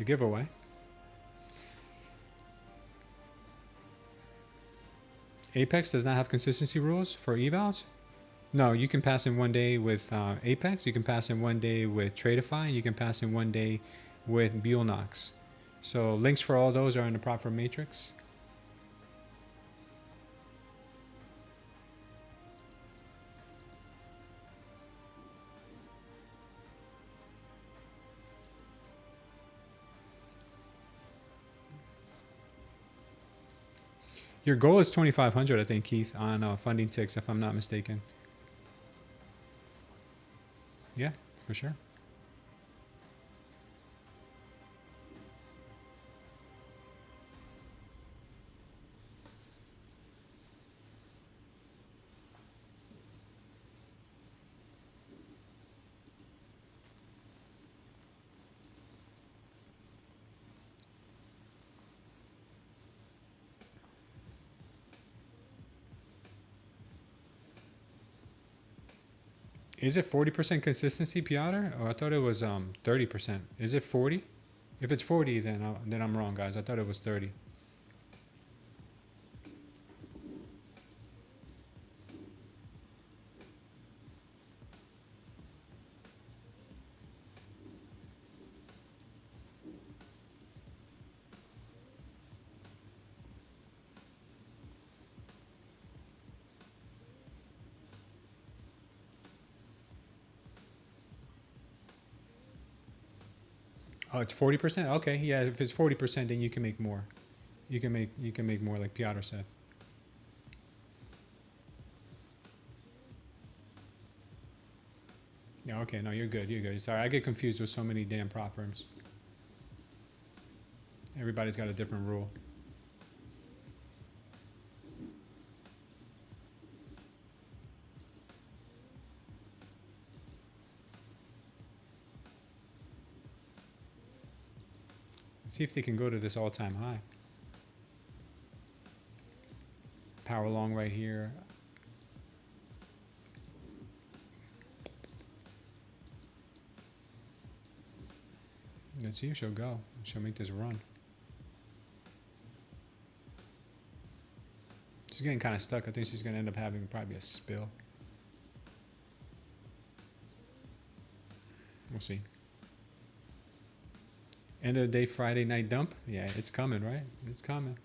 giveaway. Apex does not have consistency rules for evals. No, you can pass in one day with Apex. You can pass in one day with Tradeify, and you can pass in one day with Bulenox. So links for all those are in the proper matrix. Your goal is 2,500, I think, Keith, on funding ticks, if I'm not mistaken. Yeah, for sure. Is it 40% consistency, Piotr? Oh, I thought it was 30%. Is it 40? If it's 40, then I'm wrong, guys. I thought it was 30. Oh, it's 40%. Okay, yeah. If it's 40%, then you can make more. You can make more, like Piotr said. Yeah. Okay. No, you're good. You're good. Sorry, I get confused with so many damn prop firms. Everybody's got a different rule. Let's see if they can go to this all-time high. Power long right here. Let's see if she'll go. She'll make this run. She's getting kind of stuck. I think she's going to end up having probably a spill. We'll see. End of the day, Friday night dump. Yeah, it's coming, right? It's coming.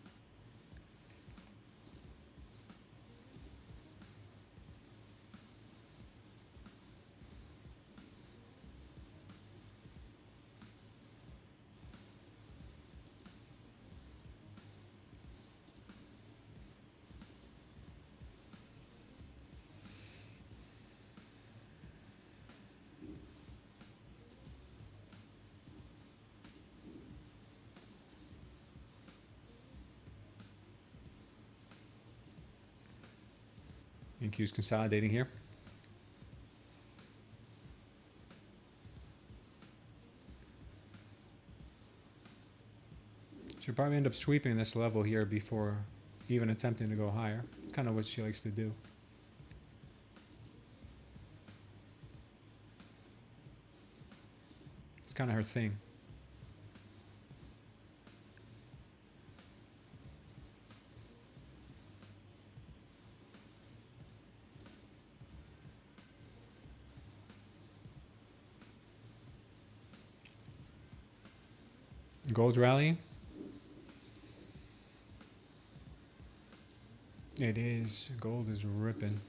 NQ's consolidating here. She'll probably end up sweeping this level here before even attempting to go higher. It's kind of what she likes to do. It's kind of her thing. Gold's rallying. It is. Gold is ripping.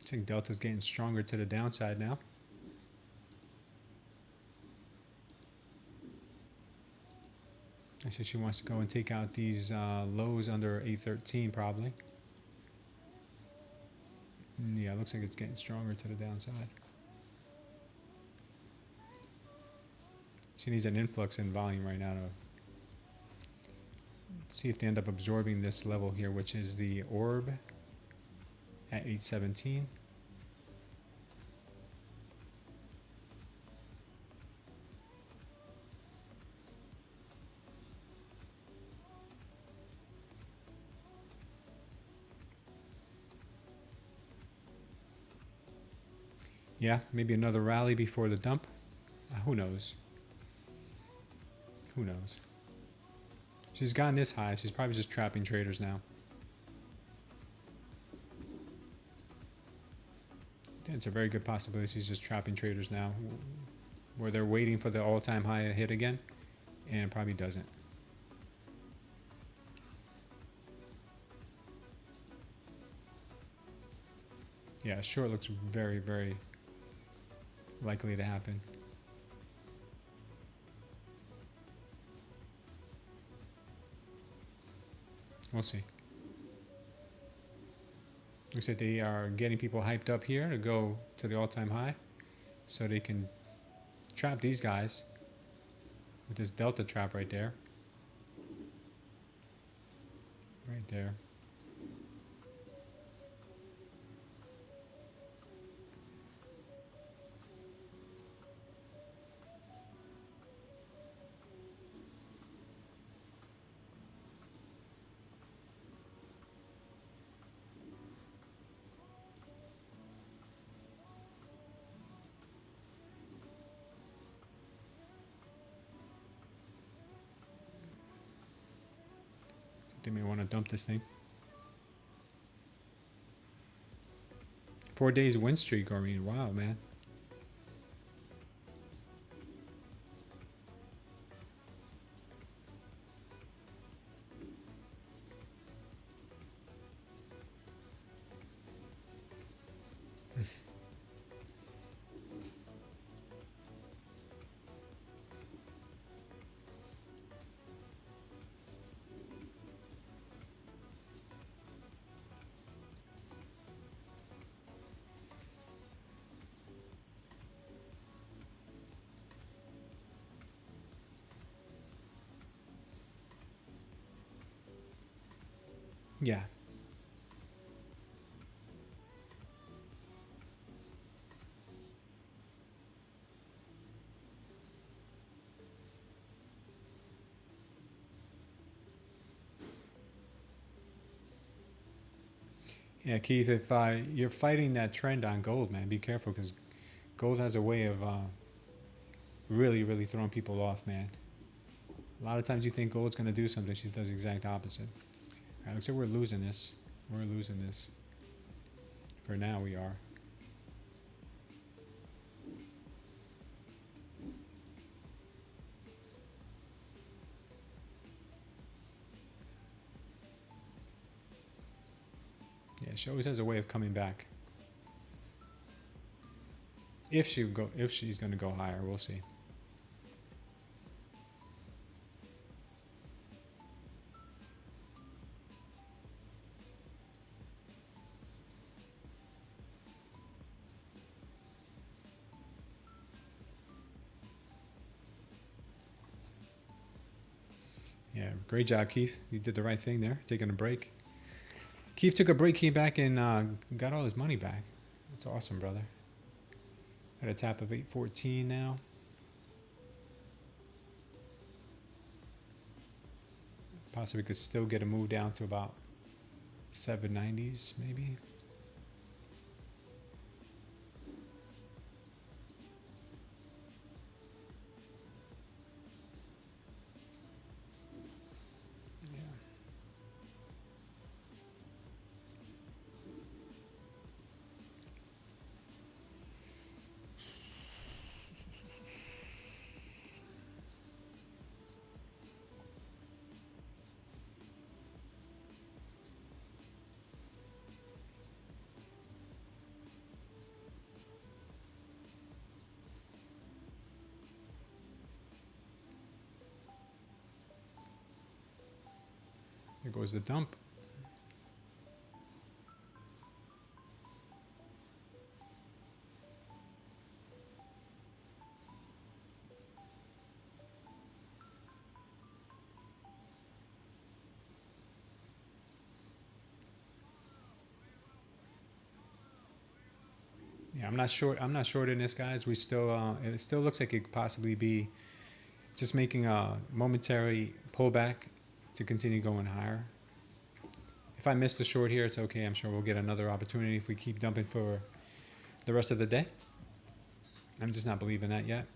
I think Delta's getting stronger to the downside now. Actually, she wants to go and take out these lows under 813 probably. Yeah, it looks like it's getting stronger to the downside. She needs an influx in volume right now to see if they end up absorbing this level here, which is the orb at 817. Yeah, maybe another rally before the dump. Who knows? Who knows? She's gotten this high. She's probably just trapping traders now. It's a very good possibility she's just trapping traders now, where they're waiting for the all-time high to hit again, and it probably doesn't. Yeah, short looks very, very likely to happen. We'll see. Looks like they are getting people hyped up here to go to the all-time high so they can trap these guys with this delta trap right there. Right there. They may want to dump this thing. 4 days win streak, I mean, wow, man. Yeah. Yeah, Keith, if you're fighting that trend on gold, man, be careful, because gold has a way of really, really throwing people off, man. A lot of times you think gold's going to do something, she does the exact opposite. All right, looks like we're losing this. We're losing this. For now, we are. Yeah, she always has a way of coming back. If she's going to go higher, we'll see. Great job, Keith. You did the right thing there, taking a break. Keith took a break, came back, and got all his money back. That's awesome, brother. At a tap of 814 now. Possibly could still get a move down to about 790s, maybe. There goes the dump. Yeah, I'm not short in this, guys. We still it still looks like it could possibly be just making a momentary pullback to continue going higher. If I miss the short here, it's okay. I'm sure we'll get another opportunity if we keep dumping for the rest of the day. I'm just not believing that yet.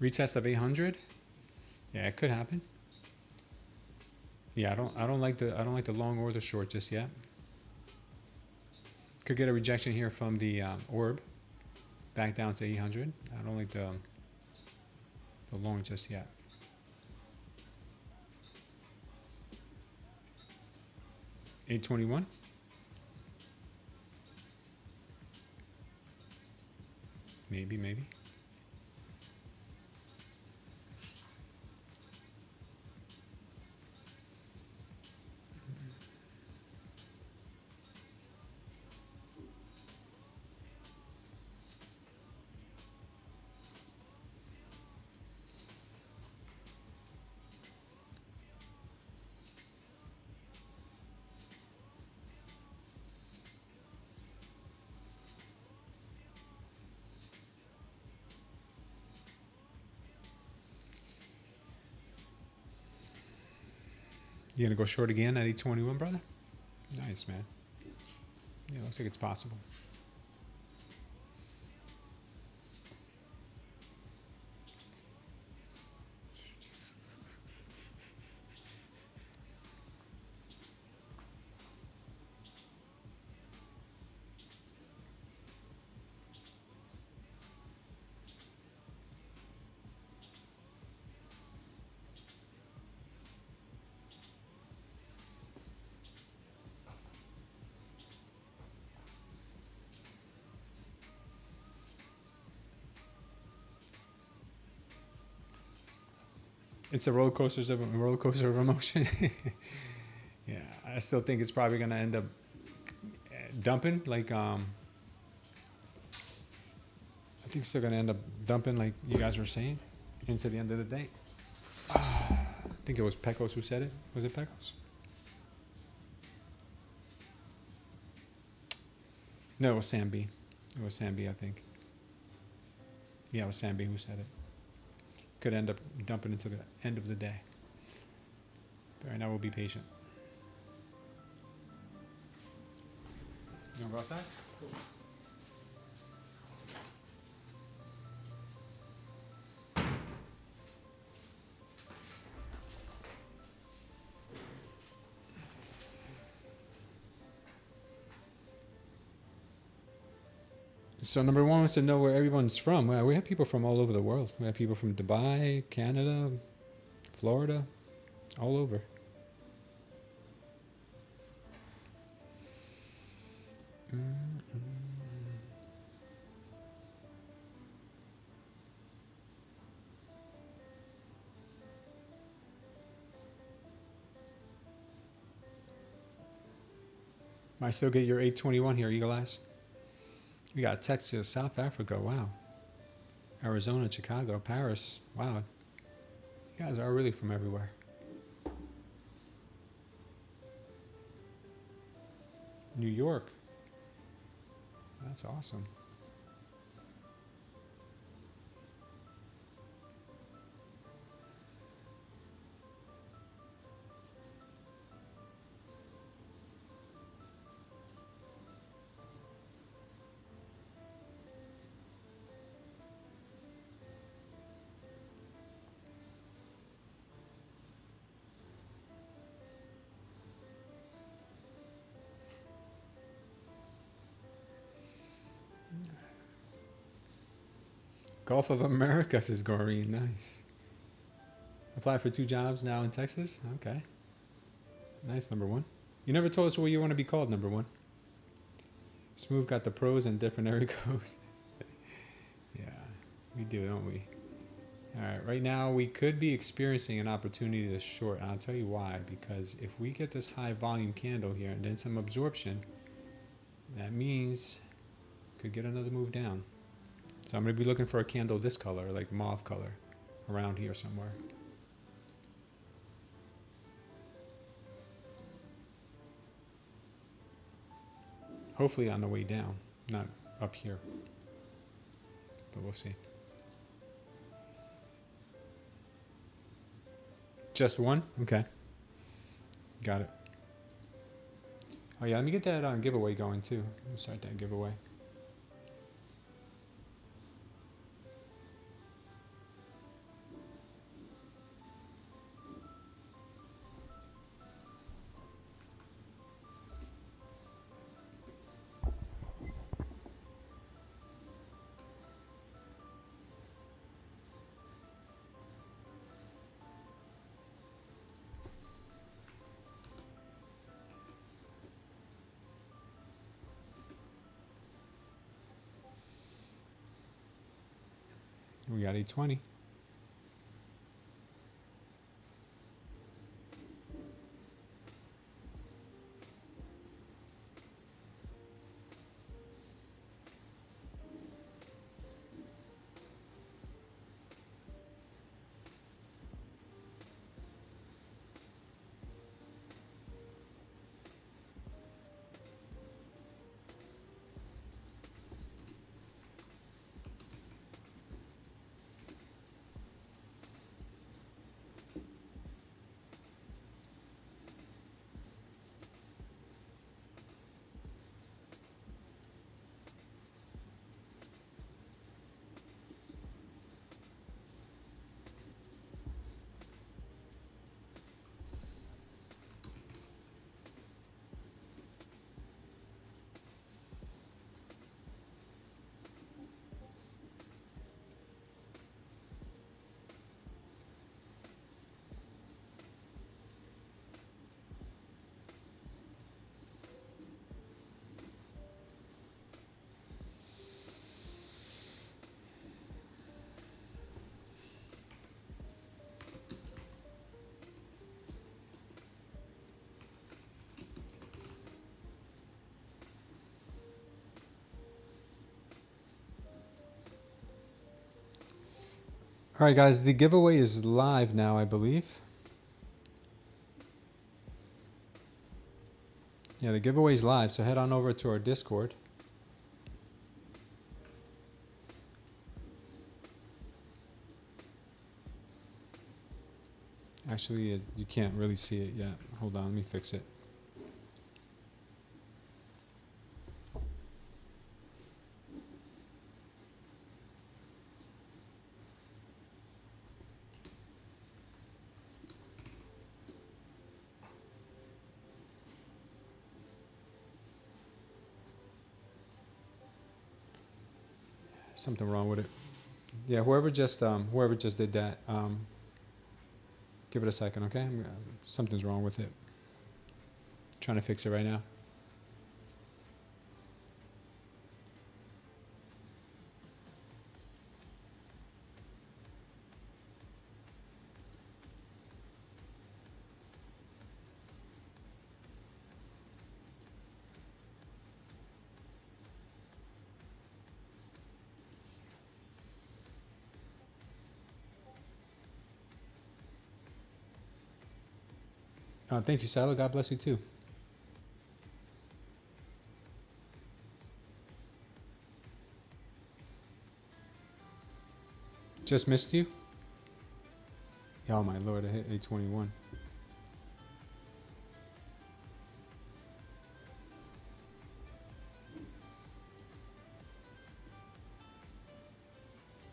Retest of 800. Yeah, it could happen. Yeah, I don't like the long or the short just yet. Could get a rejection here from the orb back down to 800. I don't like the long just yet. $821. Maybe. You gonna go short again at 821, brother? Nice, man. Yeah, looks like it's possible. It's a roller coaster of emotion. Yeah, I still think it's probably gonna end up dumping. Like I think it's still gonna end up dumping, like you guys were saying, into the end of the day. I think it was Pecos who said it. Was it Pecos? No, it was Sam B. It was Sam B, I think. Yeah, it was Sam B who said it. Could end up dumping into the end of the day. But right now we'll be patient. You wanna go outside? Cool. So number one wants to know where everyone's from. Well, we have people from all over the world. We have people from Dubai, Canada, Florida, all over. Might still get your 821 here, Eagle Eyes. We got Texas, South Africa. Wow. Arizona, Chicago, Paris. Wow. You guys are really from everywhere. New York. That's awesome. Gulf of America, says Goreen. Nice. Apply for 2 jobs now in Texas? Okay. Nice, number 1. You never told us what you want to be called, number 1. Smooth got the pros and different area codes. Yeah, we do, don't we? All right, right now we could be experiencing an opportunity to short. And I'll tell you why. Because if we get this high volume candle here and then some absorption, that means could get another move down. So I'm going to be looking for a candle this color, like mauve color, around here somewhere. Hopefully on the way down, not up here. But we'll see. Just one? Okay. Got it. Oh yeah, let me get that giveaway going too. Let me start that giveaway. We got 820. All right, guys, the giveaway is live now, I believe. Yeah, the giveaway is live, so head on over to our Discord. Actually, you can't really see it yet. Hold on, let me fix it. Something wrong with it. Yeah, whoever just did that, give it a second, okay? Something's wrong with it. Trying to fix it right now. Thank you, Silo. God bless you too. Just missed you? Oh my lord, I hit 821.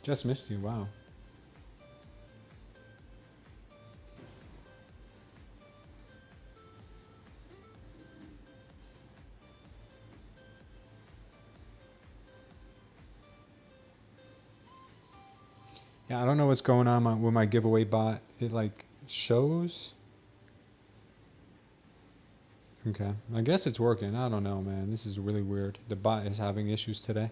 Just missed you, wow. Yeah, I don't know what's going on with my giveaway bot. It like shows. Okay, I guess it's working. I don't know, man. This is really weird. The bot is having issues today.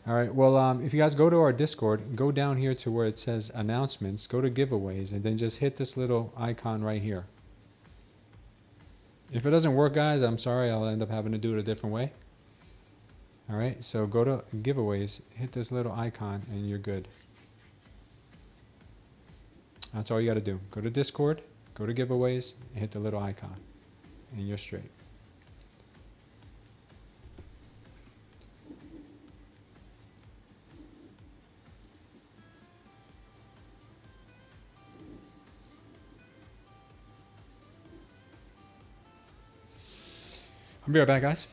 All right, well, if you guys go to our Discord, go down here to where it says announcements, go to giveaways, and then just hit this little icon right here. If it doesn't work, guys, I'm sorry. I'll end up having to do it a different way. All right, so go to giveaways, hit this little icon, and you're good. That's all you got to do. Go to Discord, go to giveaways, and hit the little icon, and you're straight. I'll be right back, guys.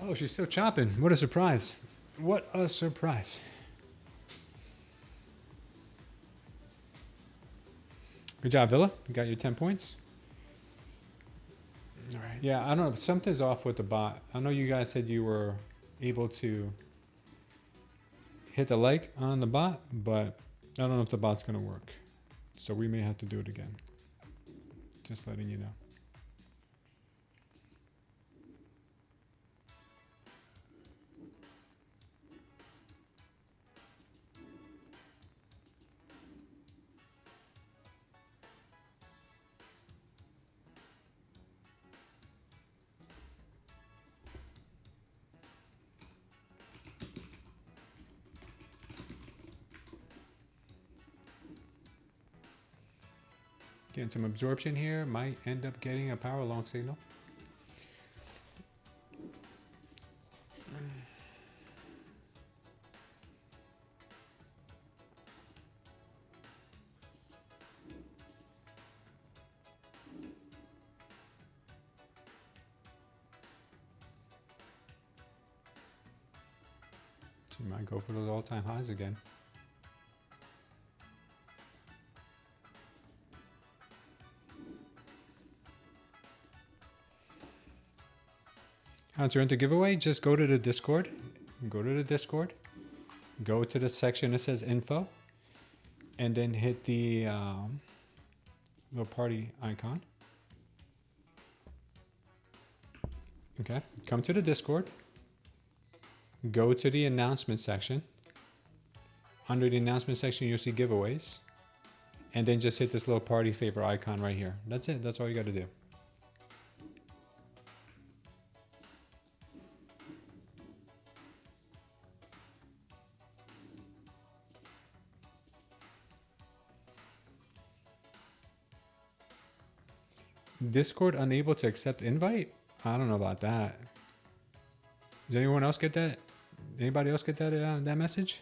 Oh, she's still chopping. What a surprise. What a surprise. Good job, Villa. You got your 10 points. All right. Yeah, I don't know. Something's off with the bot. I know you guys said you were able to hit the like on the bot, but I don't know if the bot's going to work. So we may have to do it again. Just letting you know. Getting some absorption here. Might end up getting a power long signal. So you might go for those all-time highs again. How to enter giveaway? Just go to the Discord. Go to the Discord. Go to the section that says info. And then hit the little party icon. Okay. Come to the Discord. Go to the announcement section. Under the announcement section, you'll see giveaways. And then just hit this little party favor icon right here. That's it. That's all you got to do. Discord unable to accept invite? I don't know about that. Does anyone else get that? Anybody else get that that message?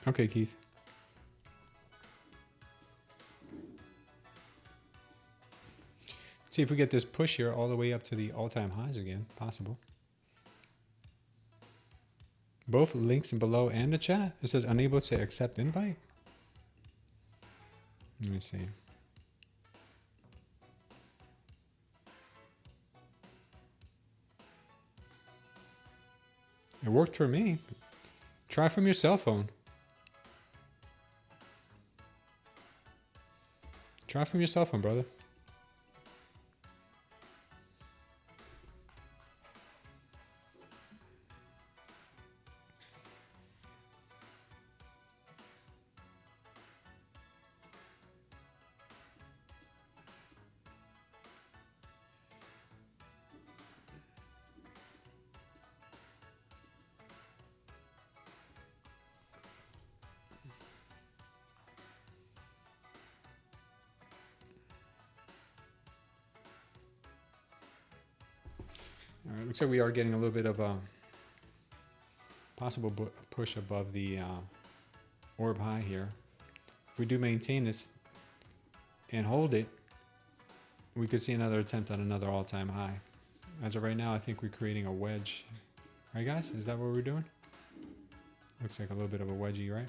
Okay, Keith. See if we get this push here all the way up to the all-time highs again. Possible. Both links below and the chat. It says unable to accept invite. Let me see. It worked for me. Try from your cell phone. Try from your cell phone, brother. All right, looks like we are getting a little bit of a possible push above the orb high here. If we do maintain this and hold it, we could see another attempt at another all-time high. As of right now, I think we're creating a wedge. Right, guys? Is that what we're doing? Looks like a little bit of a wedgie, right?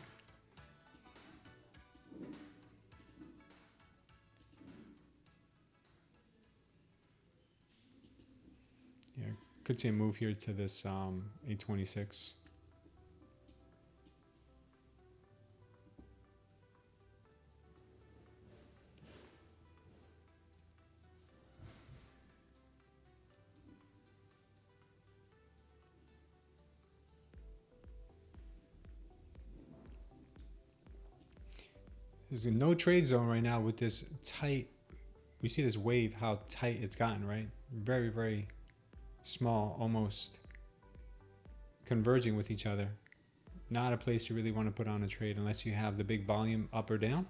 Yeah, could see a move here to this 826. There's no trade zone right now with this tight. We see this wave, how tight it's gotten, right? Very, very small, almost converging with each other. Not a place you really want to put on a trade unless you have the big volume up or down.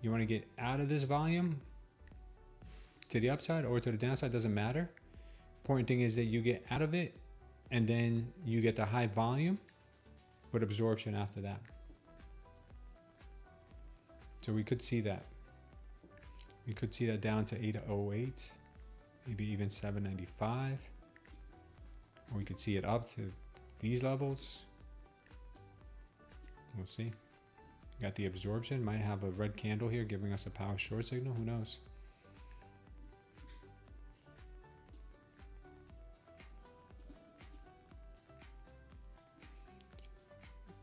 You want to get out of this volume to the upside or to the downside, doesn't matter. Important thing is that you get out of it and then you get the high volume with absorption after that. So we could see that. We could see that down to 808, maybe even 795. Or we could see it up to these levels. We'll see. Got the absorption. Might have a red candle here giving us a power short signal. Who knows?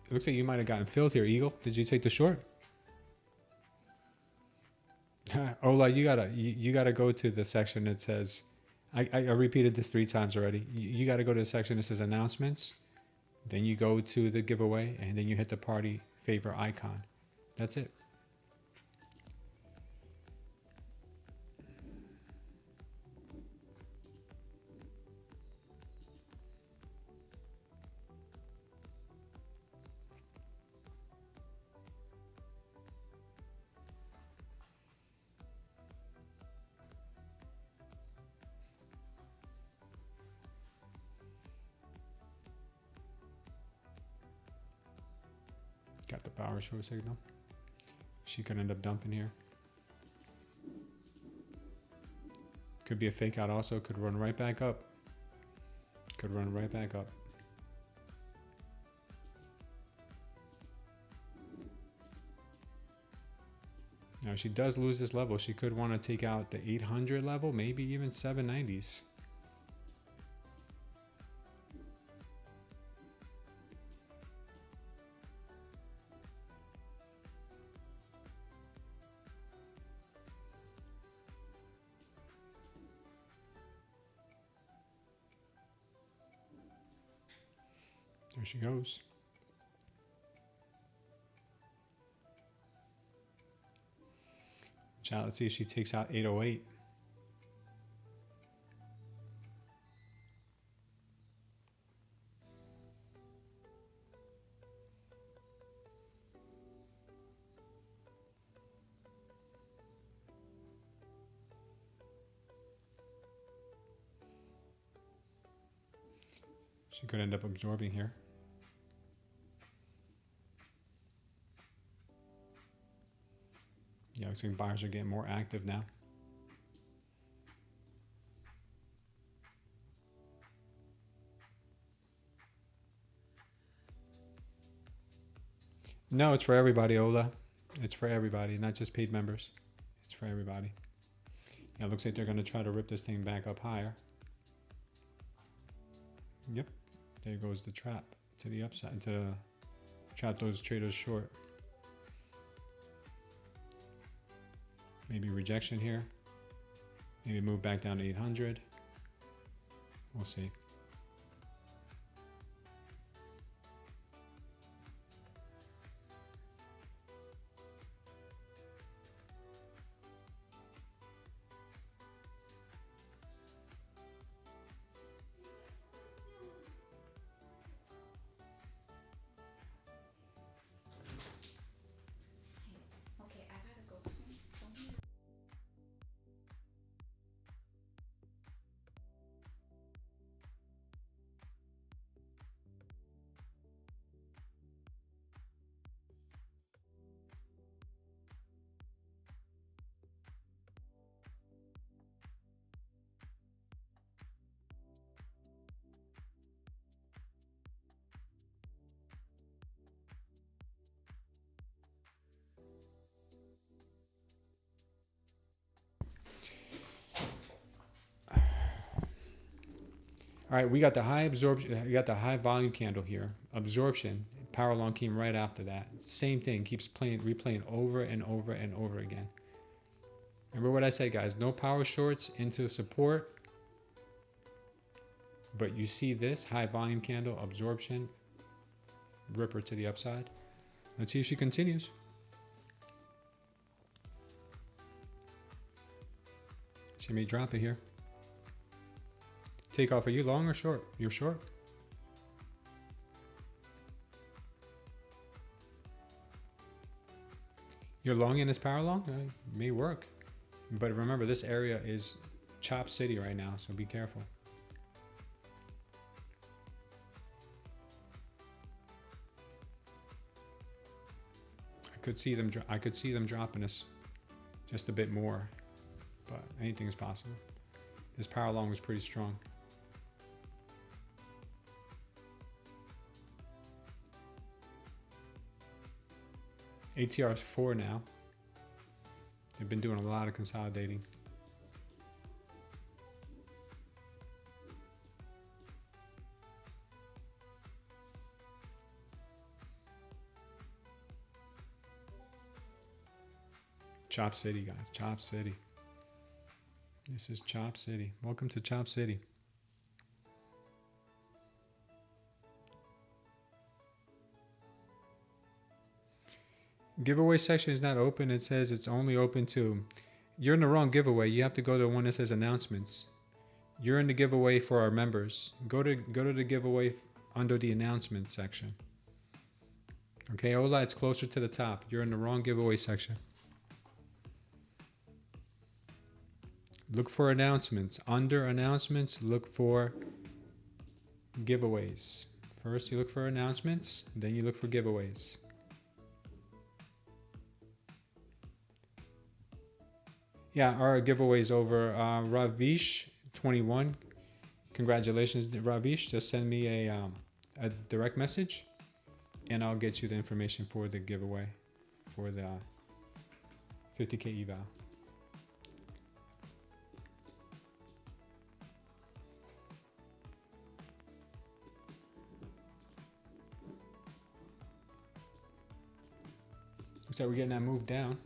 It looks like you might have gotten filled here, Eagle. Did you take the short? Ola, you gotta go to the section that says, I repeated this 3 times already. You gotta go to the section that says announcements. Then you go to the giveaway and then you hit the party favor icon. That's it. Got the power short signal. She could end up dumping here. Could be a fake out also. Could run right back up. Could run right back up. Now, if she does lose this level, she could want to take out the 800 level, maybe even 790s. There she goes. Watch out, let's see if she takes out 808. She could end up absorbing here. Yeah, looks like buyers are getting more active now. No, it's for everybody, Ola. It's for everybody, not just paid members. It's for everybody. Yeah, it looks like they're going to try to rip this thing back up higher. Yep, there goes the trap to the upside, to trap those traders short. Maybe rejection here. Maybe move back down to 800. We'll see. Okay, I gotta go soon. Don't be- All right, we got the high absorption, we got the high volume candle here. Absorption, power long came right after that. Same thing, keeps replaying over and over and over again. Remember what I said, guys, no power shorts into support. But you see this high volume candle, absorption, ripper to the upside. Let's see if she continues. She may drop it here. Take off, are you long or short? You're short. You're long in this power long? May work. But remember, this area is chop city right now, so be careful. I could see them dropping us just a bit more, but anything is possible. This power long was pretty strong. ATR is 4 now. They've been doing a lot of consolidating. Chop City, guys. Chop City. This is Chop City. Welcome to Chop City. Giveaway section is not open. It says it's only open to... You're in the wrong giveaway. You have to go to the one that says announcements. You're in the giveaway for our members. Go to the giveaway under the announcements section. Okay, Ola, it's closer to the top. You're in the wrong giveaway section. Look for announcements. Under announcements, look for giveaways. First, you look for announcements, then you look for giveaways. Yeah, our giveaways over. Ravish21, congratulations, Ravish. Just send me a direct message, and I'll get you the information for the giveaway for the 50K eval. Looks like we're getting that move down.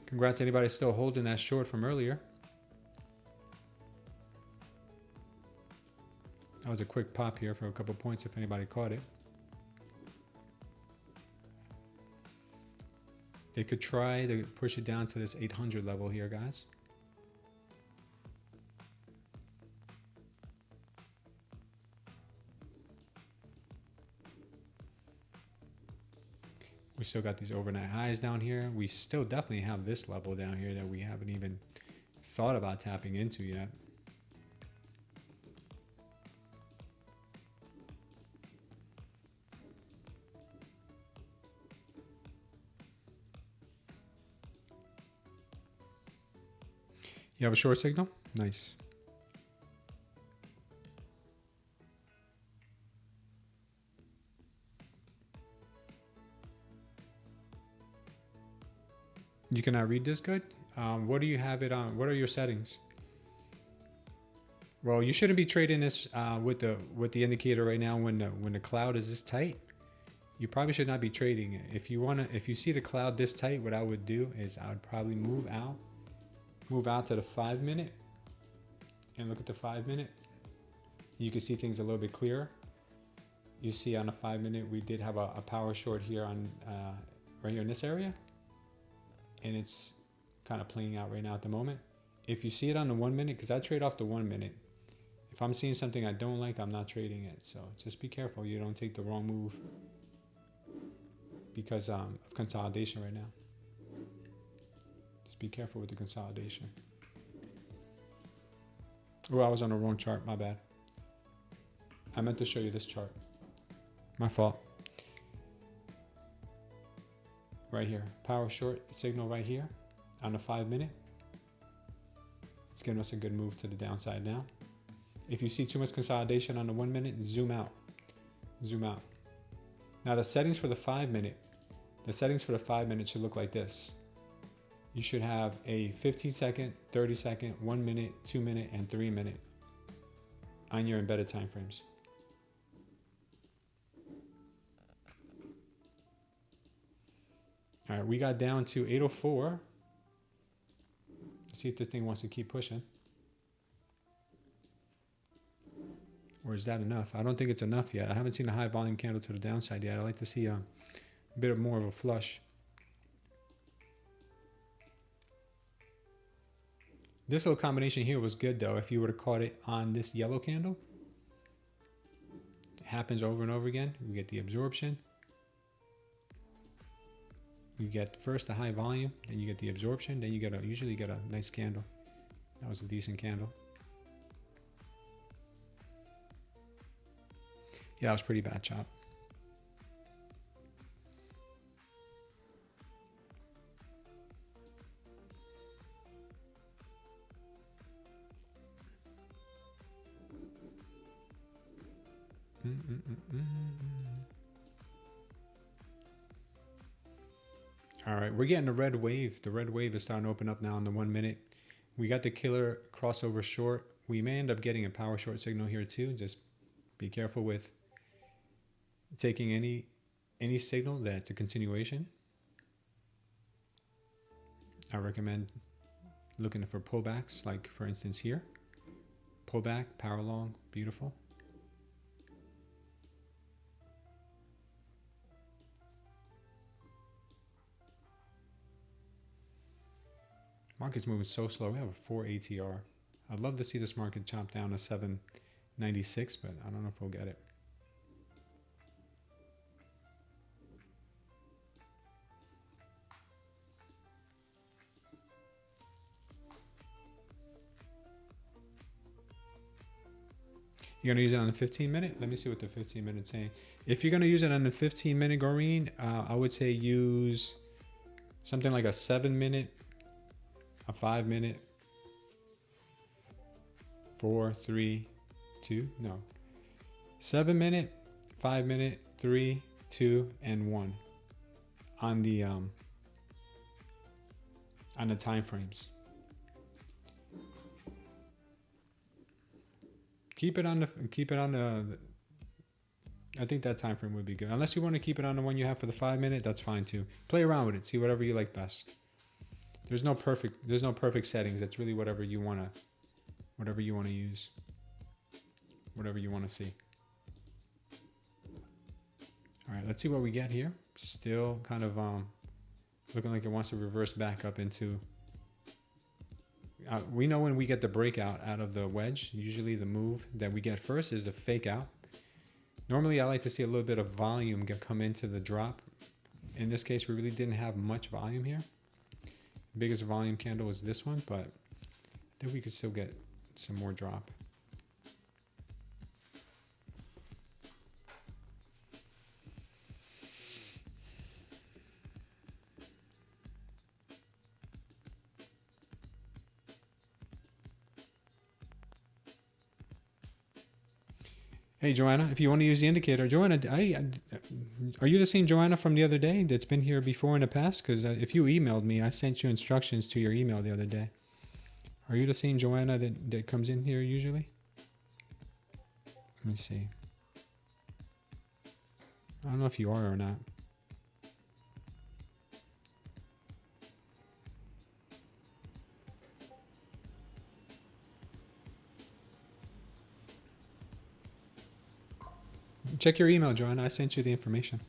Congrats to anybody still holding that short from earlier. That was a quick pop here for a couple points if anybody caught it. They could try to push it down to this 800 level here, guys. We still got these overnight highs down here. We still definitely have this level down here that we haven't even thought about tapping into yet. You have a short signal? Nice. You cannot read this good? What do you have it on? What are your settings? Well, you shouldn't be trading this with the indicator right now when the cloud is this tight. You probably should not be trading it. If you see the cloud this tight, what I would do is I would probably move out to the 5 minute and look at the 5 minute. You can see things a little bit clearer. You see on the 5 minute we did have a power short here on right here in this area. And it's kind of playing out right now at the moment. If you see it on the 1 minute, because I trade off the 1 minute. If I'm seeing something I don't like, I'm not trading it. So just be careful you don't take the wrong move because of consolidation right now. Just be careful with the consolidation. Oh, I was on the wrong chart, my bad. I meant to show you this chart. My fault. Right here, power short signal right here on the 5 minute. It's giving us a good move to the downside now. If you see too much consolidation on the 1 minute, zoom out. Zoom out. Now the settings for the 5 minute, should look like this. You should have a 15 second, 30 second, 1 minute, 2 minute, and 3 minute on your embedded time frames. All right, we got down to 804. Let's see if this thing wants to keep pushing. Or is that enough? I don't think it's enough yet. I haven't seen a high volume candle to the downside yet. I'd like to see a bit more of a flush. This little combination here was good though. If you would have caught it on this yellow candle. It happens over and over again. We get the absorption. You get first the high volume, then you get the absorption, then you usually get a nice candle. That was a decent candle. Yeah, it was pretty bad chop. All right, we're getting a red wave. The red wave is starting to open up now in the 1 minute. We got the killer crossover short. We may end up getting a power short signal here too. Just be careful with taking any signal that's a continuation. I recommend looking for pullbacks, like for instance here. Pullback, power long, beautiful. Market's moving so slow. We have a 4 ATR. I'd love to see this market chop down to 796, but I don't know if we'll get it. You're going to use it on the 15 minute? Let me see what the 15 minute's saying. If you're going to use it on the 15 minute, Goreen, I would say use something like a 7 minute, a 5 minute, 4, 3, 2, no. 7 minute, 5 minute, 3, 2, and 1 on the time frames. Keep it on the I think that time frame would be good. Unless you want to keep it on the one you have for the 5 minute, that's fine too. Play around with it, see whatever you like best. There's no perfect settings. It's really whatever you want to use. Whatever you want to see. All right, let's see what we get here. Still kind of looking like it wants to reverse back up into we know when we get the breakout out of the wedge, usually the move that we get first is the fake out. Normally, I like to see a little bit of volume come into the drop. In this case, we really didn't have much volume here. Biggest volume candle was this one, but I think we could still get some more drop. Hey, Joanna, if you want to use the indicator, Joanna, are you the same Joanna from the other day that's been here before in the past? Because if you emailed me, I sent you instructions to your email the other day. Are you the same Joanna that comes in here usually? Let me see. I don't know if you are or not. Check your email, Joanna. I sent you the information.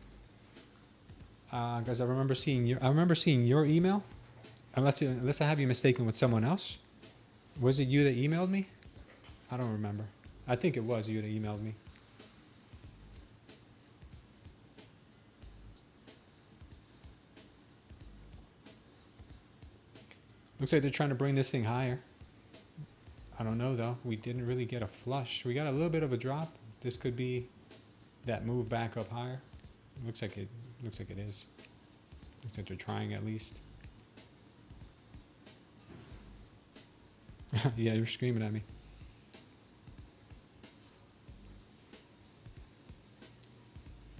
Guys, I remember seeing your email. Unless I have you mistaken with someone else. Was it you that emailed me? I don't remember. I think it was you that emailed me. Looks like they're trying to bring this thing higher. I don't know though. We didn't really get a flush. We got a little bit of a drop. This could be that move back up higher. Looks like it is. Looks like they're trying at least. Yeah, you're screaming at me.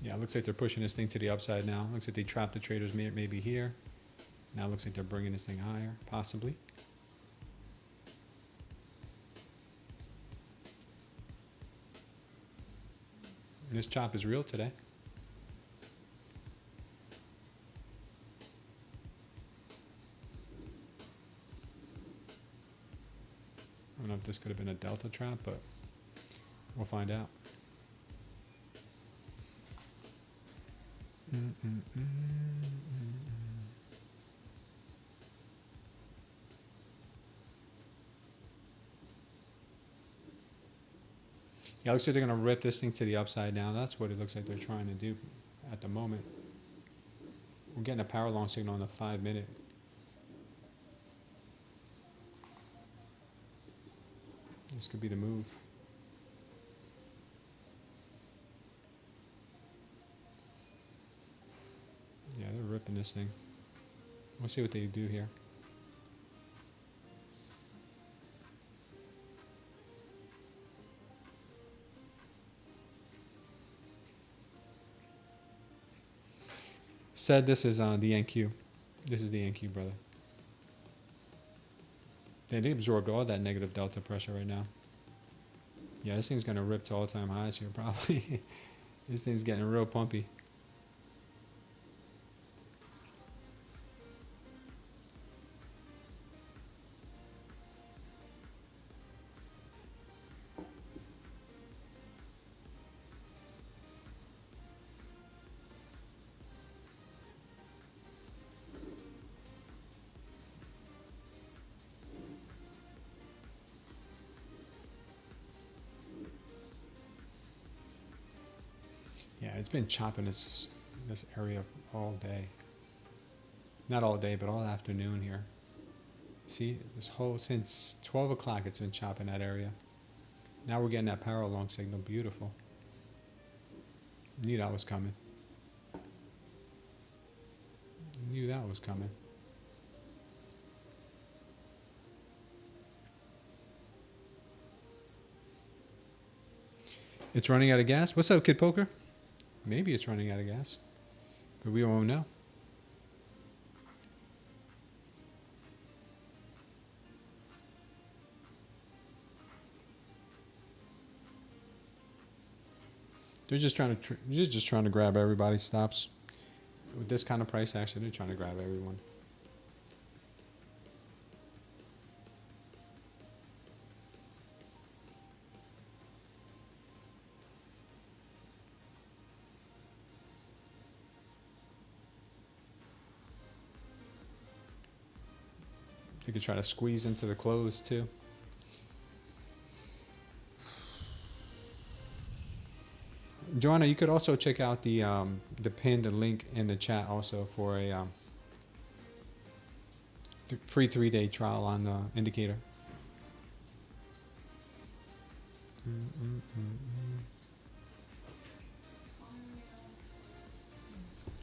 Yeah, it looks like they're pushing this thing to the upside now. Looks like they trapped the traders maybe here. Now it looks like they're bringing this thing higher, possibly. This chop is real today. I don't know if this could have been a delta trap, but we'll find out. Yeah, it looks like they're going to rip this thing to the upside down. That's what it looks like they're trying to do at the moment. We're getting a power long signal on the 5 minute. This could be the move. Yeah, they're ripping this thing. We'll see what they do here. Said this is the NQ. This is the NQ, brother. They absorbed all that negative delta pressure right now. Yeah, this thing's gonna rip to all-time highs here, probably. This thing's getting real pumpy. Yeah, it's been chopping this area all day. Not all day, but all afternoon here. See, this whole, since 12 o'clock, it's been chopping that area. Now we're getting that power long signal. Beautiful. Knew that was coming. Knew that was coming. It's running out of gas. What's up, Kid Poker? Maybe it's running out of gas, but we won't know. They're just trying to grab everybody's stops. With this kind of price action, they're trying to grab everyone. They could try to squeeze into the close too. Joanna, you could also check out the pinned link in the chat also for a free 3-day trial on the indicator.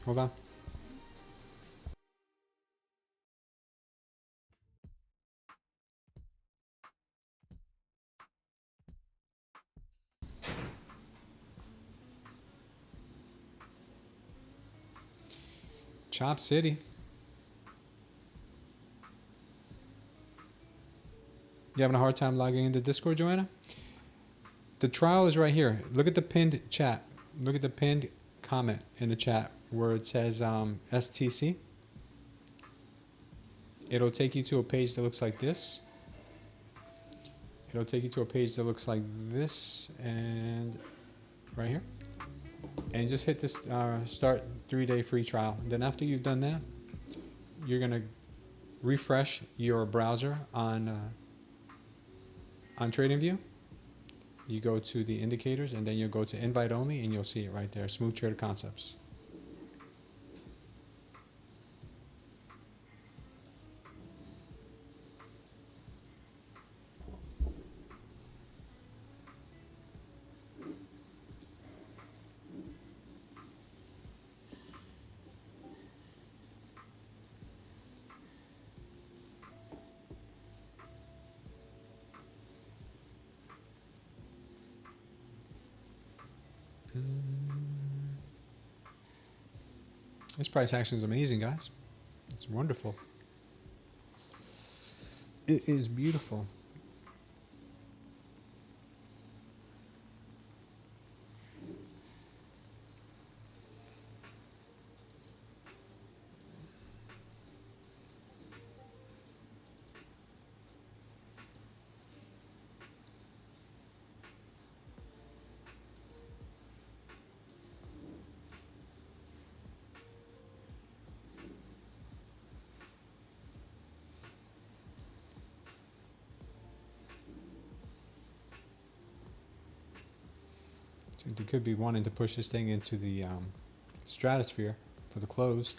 Hold on. Chop City. You having a hard time logging into Discord, Joanna? The trial is right here. Look at the pinned chat. Look at the pinned comment in the chat where it says STC. It'll take you to a page that looks like this. It'll take you to a page that looks like this, and right here. And just hit this start 3-day free trial. Then after you've done that, you're gonna refresh your browser on TradingView. You go to the indicators, and then you'll go to invite only, and you'll see it right there. Smooth Trader Concepts. This price action is amazing, guys. It's wonderful. It is beautiful. They could be wanting to push this thing into the stratosphere for the close.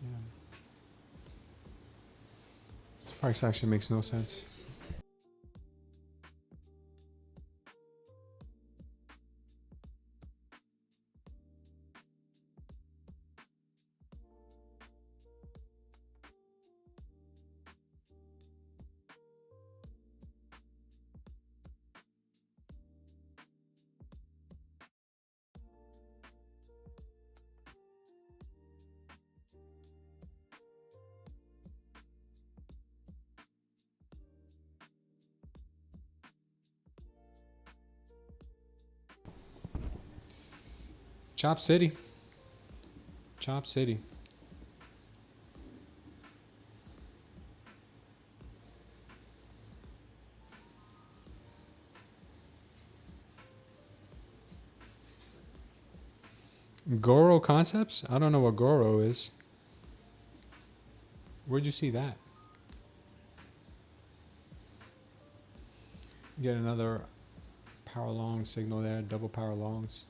Yeah. This price action makes no sense. Chop City. Chop City. Goro Concepts? I don't know what Goro is. Where'd you see that? Get another power long signal there, double power longs.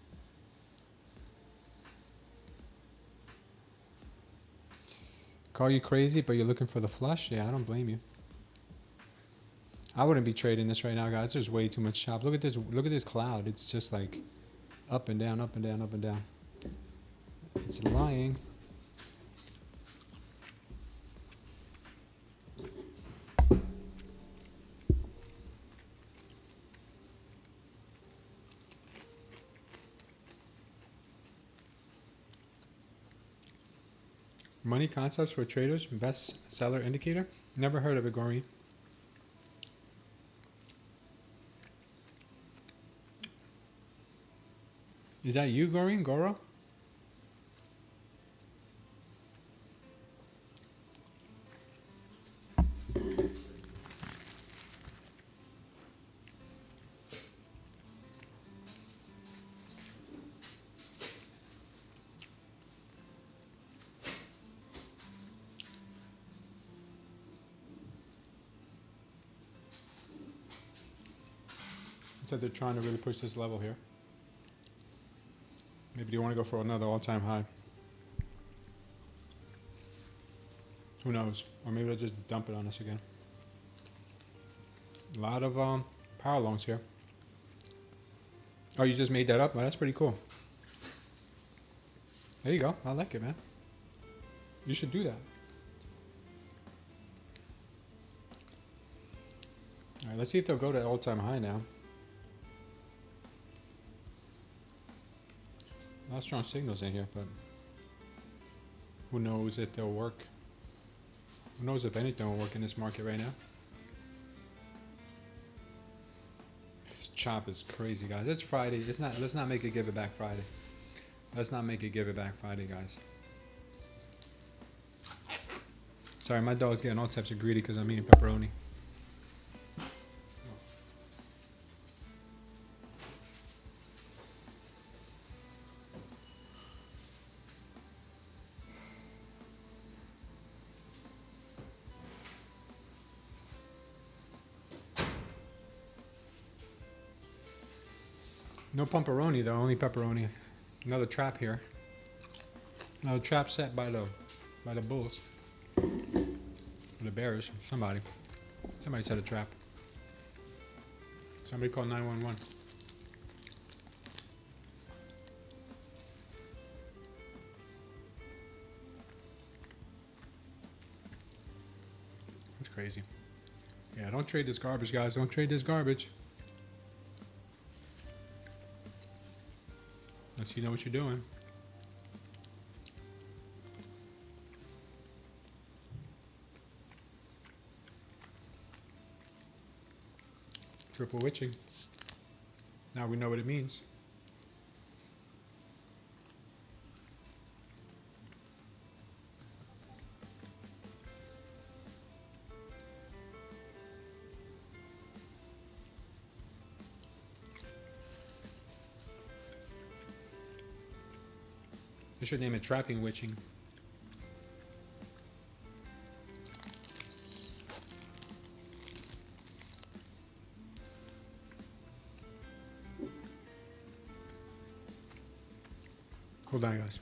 Call you crazy, but you're looking for the flush? Yeah, I don't blame you. I wouldn't be trading this right now, guys. There's way too much chop. Look at this. Look at this cloud. It's just like up and down, up and down, up and down. It's lying. Money concepts for traders, best seller indicator. Never heard of it, Gori. Is that you, Gori? Goro? So they're trying to really push this level here. Maybe they want to go for another all-time high. Who knows? Or maybe they'll just dump it on us again. A lot of power longs here. Oh, you just made that up? Well, that's pretty cool. There you go. I like it, man. You should do that. All right, let's see if they'll go to all-time high now. A lot of strong signals in here, but who knows if they'll work? Who knows if anything will work in this market right now? This chop is crazy, guys. It's Friday. It's not. Let's not make it give it back Friday. Let's not make it give it back Friday, guys. Sorry, my dog's getting all types of greedy because I'm eating pepperoni. No pumperoni though, only pepperoni. Another trap here. Another trap set by the bulls. Or the bears. Somebody set a trap. Somebody call 911. That's crazy. Yeah, don't trade this garbage, guys. Don't trade this garbage. Unless you know what you're doing. Triple witching. Now we know what it means. I should name it trapping witching. Hold on, guys.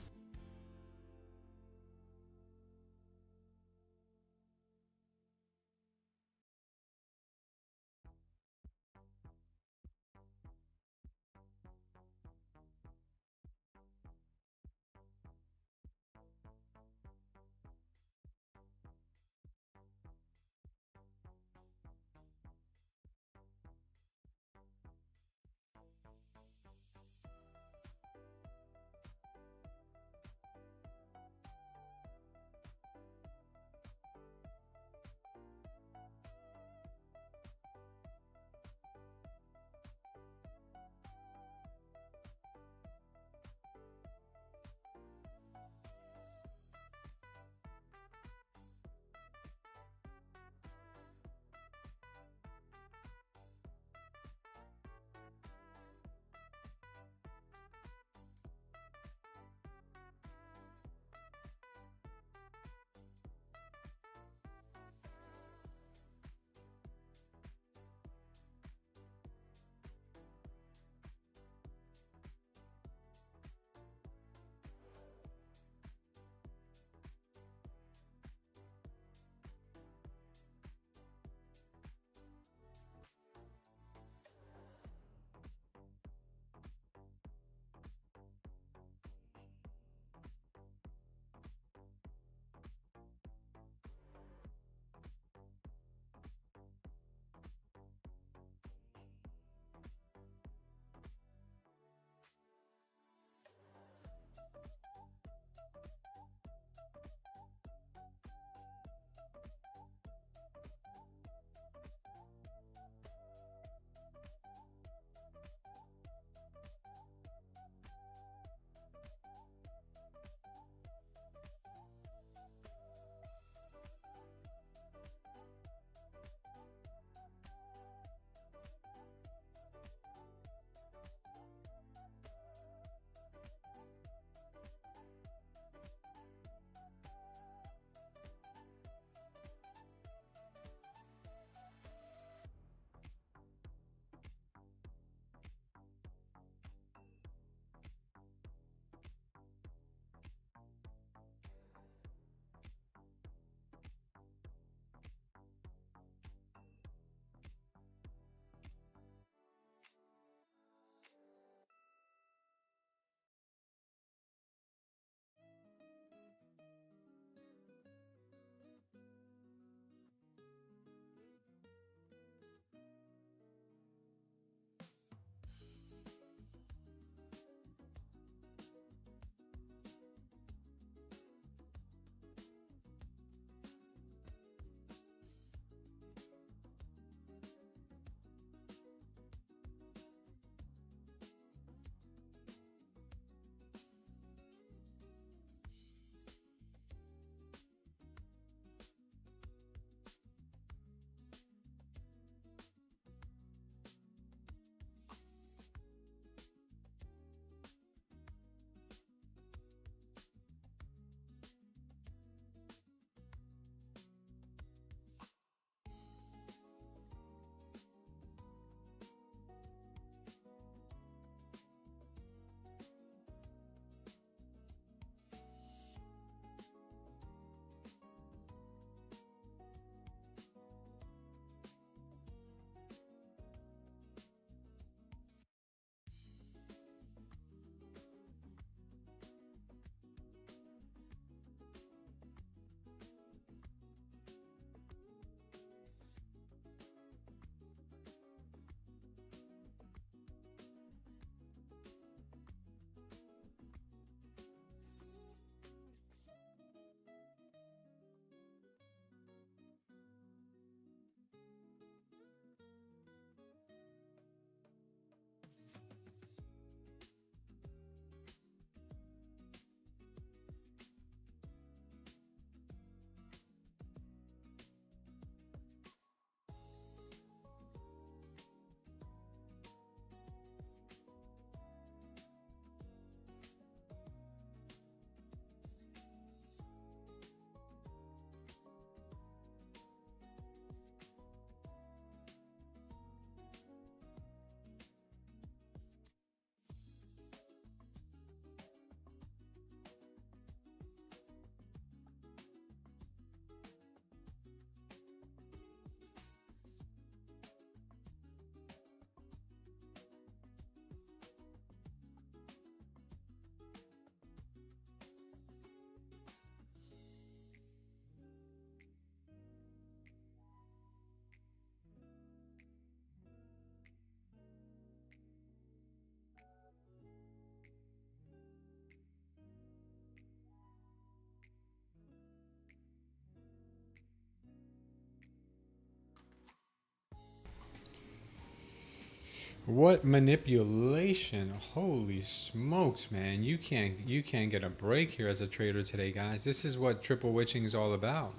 What manipulation? Holy smokes, man. You can't get a break here as a trader today, guys. This is what triple witching is all about.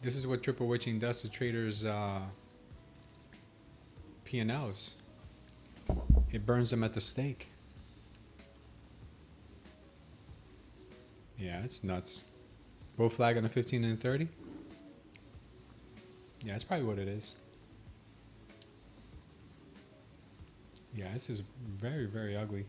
This is what triple witching does to traders' P&Ls. It burns them at the stake. Yeah, it's nuts. Both flag on the 15 and the 30. Yeah, that's probably what it is. Yeah, this is very, very ugly.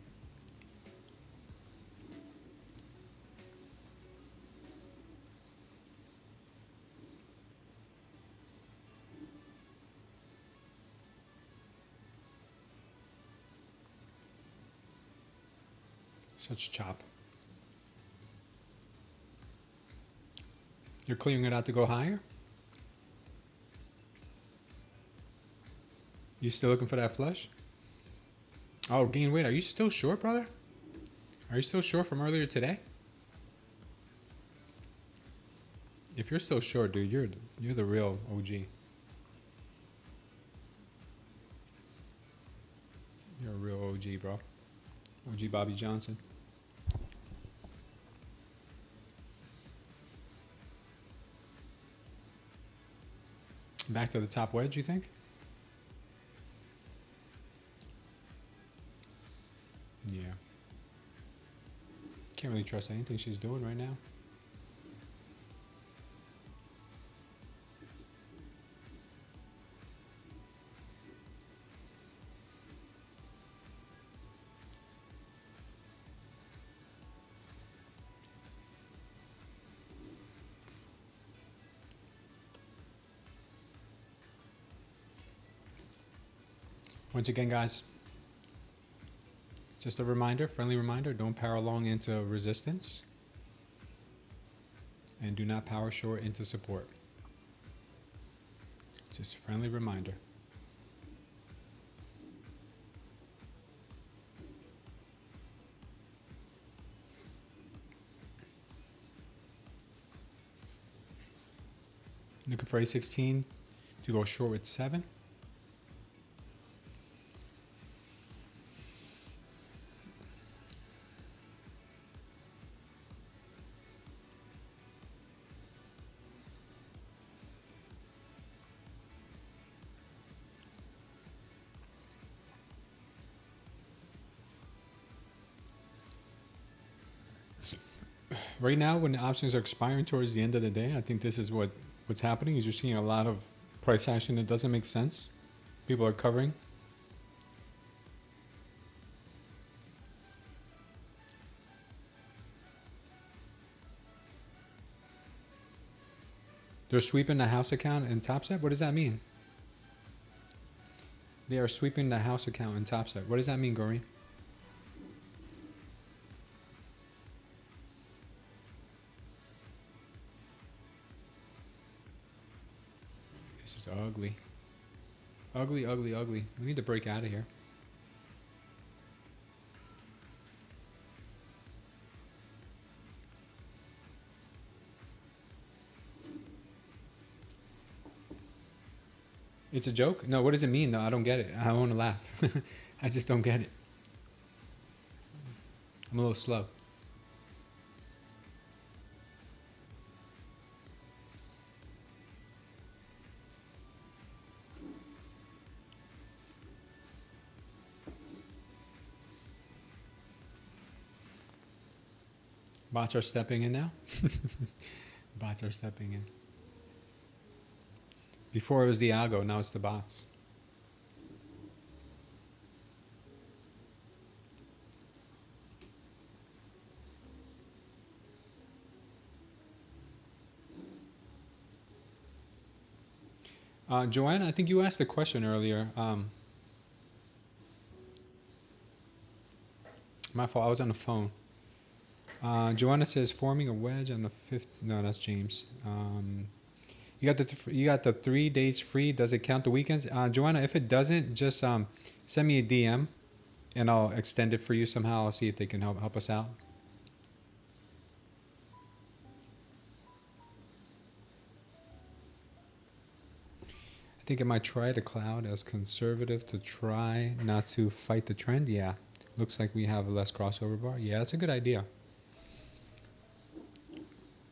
Such chop. You're clearing it out to go higher? You still looking for that flush? Oh, gain weight. Are you still short, brother? Are you still short from earlier today? If you're still short, dude, you're the real OG. You're a real OG, bro. OG Bobby Johnson. Back to the top wedge, you think? Yeah. Can't really trust anything she's doing right now. Once again, guys, just a reminder, friendly reminder, don't power long into resistance and do not power short into support. Just a friendly reminder. Looking for A16 to go short with 7. Right now, when the options are expiring towards the end of the day, I think this is what's happening. Is you're seeing a lot of price action that doesn't make sense. People are covering. They're sweeping the house account in TopStep. What does that mean? They are sweeping the house account in TopStep. What does that mean, Gory? This is ugly. Ugly, ugly, ugly. We need to break out of here. It's a joke? No, what does it mean though? I don't get it. I want to laugh. I just don't get it. I'm a little slow. Bots are stepping in now. Bots are stepping in. Before it was the algo, now it's the bots. Joanna, I think you asked the question earlier. My fault, I was on the phone. Joanna says forming a wedge on the 5th. No, that's James. You got the 3 days free. Does it count the weekends? Joanna, if it doesn't, just send me a DM and I'll extend it for you somehow. I'll see if they can help us out. think it might try the cloud as conservative to try not to fight the trend. Yeah, looks like we have a less crossover bar. Yeah, that's a good idea.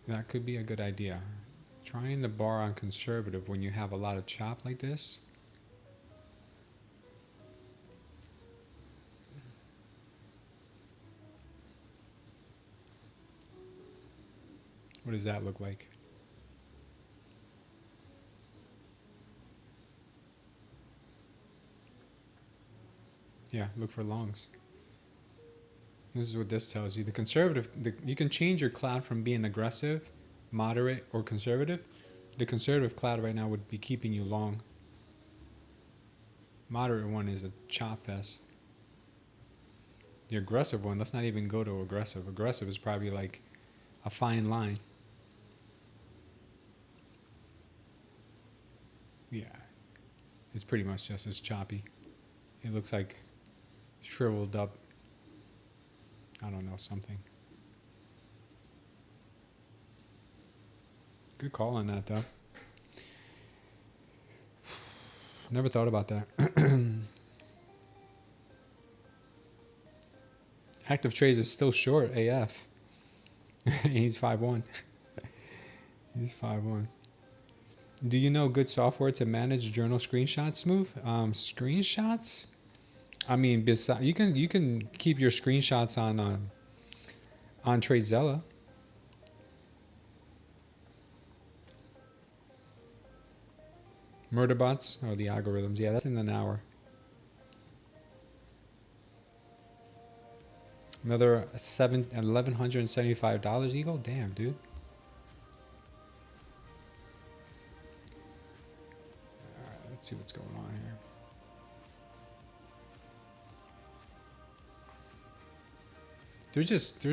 That could be a good idea. Trying the bar on conservative when you have a lot of chop like this. What does that look like? Yeah, look for longs. This is what this tells you. The conservative, you can change your cloud from being aggressive, moderate, or conservative. The conservative cloud right now would be keeping you long. Moderate one is a chop fest. The aggressive one, let's not even go to aggressive. Aggressive is probably like a fine line. Yeah, it's pretty much just as choppy. It looks like shriveled up, I don't know, something. Good call on that though. Never thought about that. Active trades is still short AF. He's 5-1. He's 5-1. Do you know good software to manage journal screenshots, Smooth? Screenshots? I mean, you can keep your screenshots on Tradezella. Murderbots? Oh, the algorithms. Yeah, that's in an hour. Another $1,175 Eagle? Damn, dude. Alright, let's see what's going on here. They're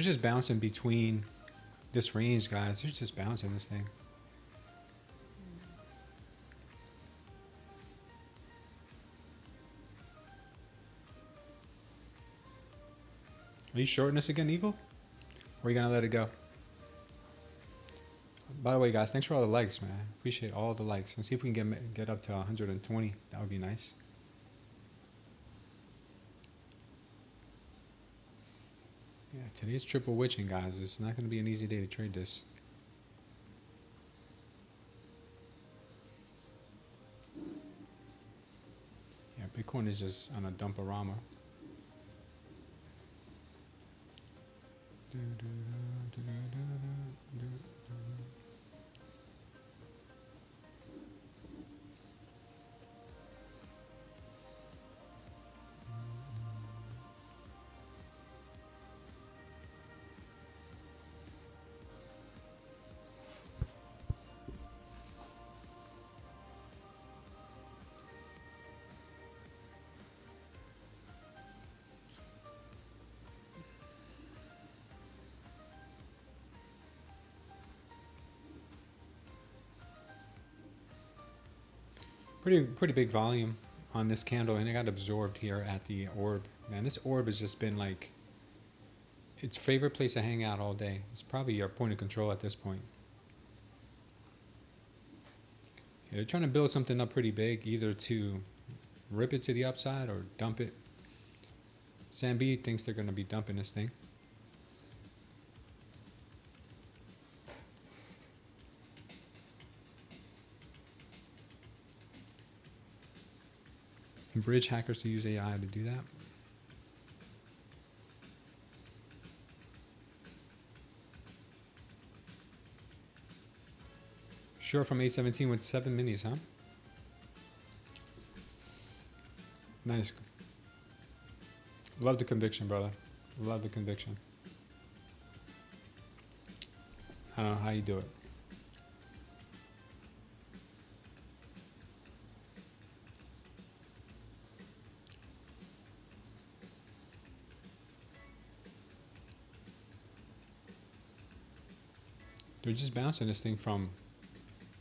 just bouncing between this range, guys. They're just bouncing this thing. Are you shorting this again, Eagle? Or are you gonna let it go? By the way, guys, thanks for all the likes, man. Appreciate all the likes. Let's see if we can get up to 120. That would be nice. Yeah, today's triple witching, guys. It's not going to be an easy day to trade this. Yeah, Bitcoin is just on a dump-a-rama. Pretty big volume on this candle, and it got absorbed here at the orb. Man, this orb has just been like its favorite place to hang out all day. It's probably your point of control at this point. Yeah, they're trying to build something up pretty big, either to rip it to the upside or dump it. Sam B thinks they're going to be dumping this thing. Bridge hackers to use AI to do that. Sure, from 817 with 7 minis, huh? Nice. Love the conviction, brother. Love the conviction. I don't know how you do it. They're just bouncing this thing from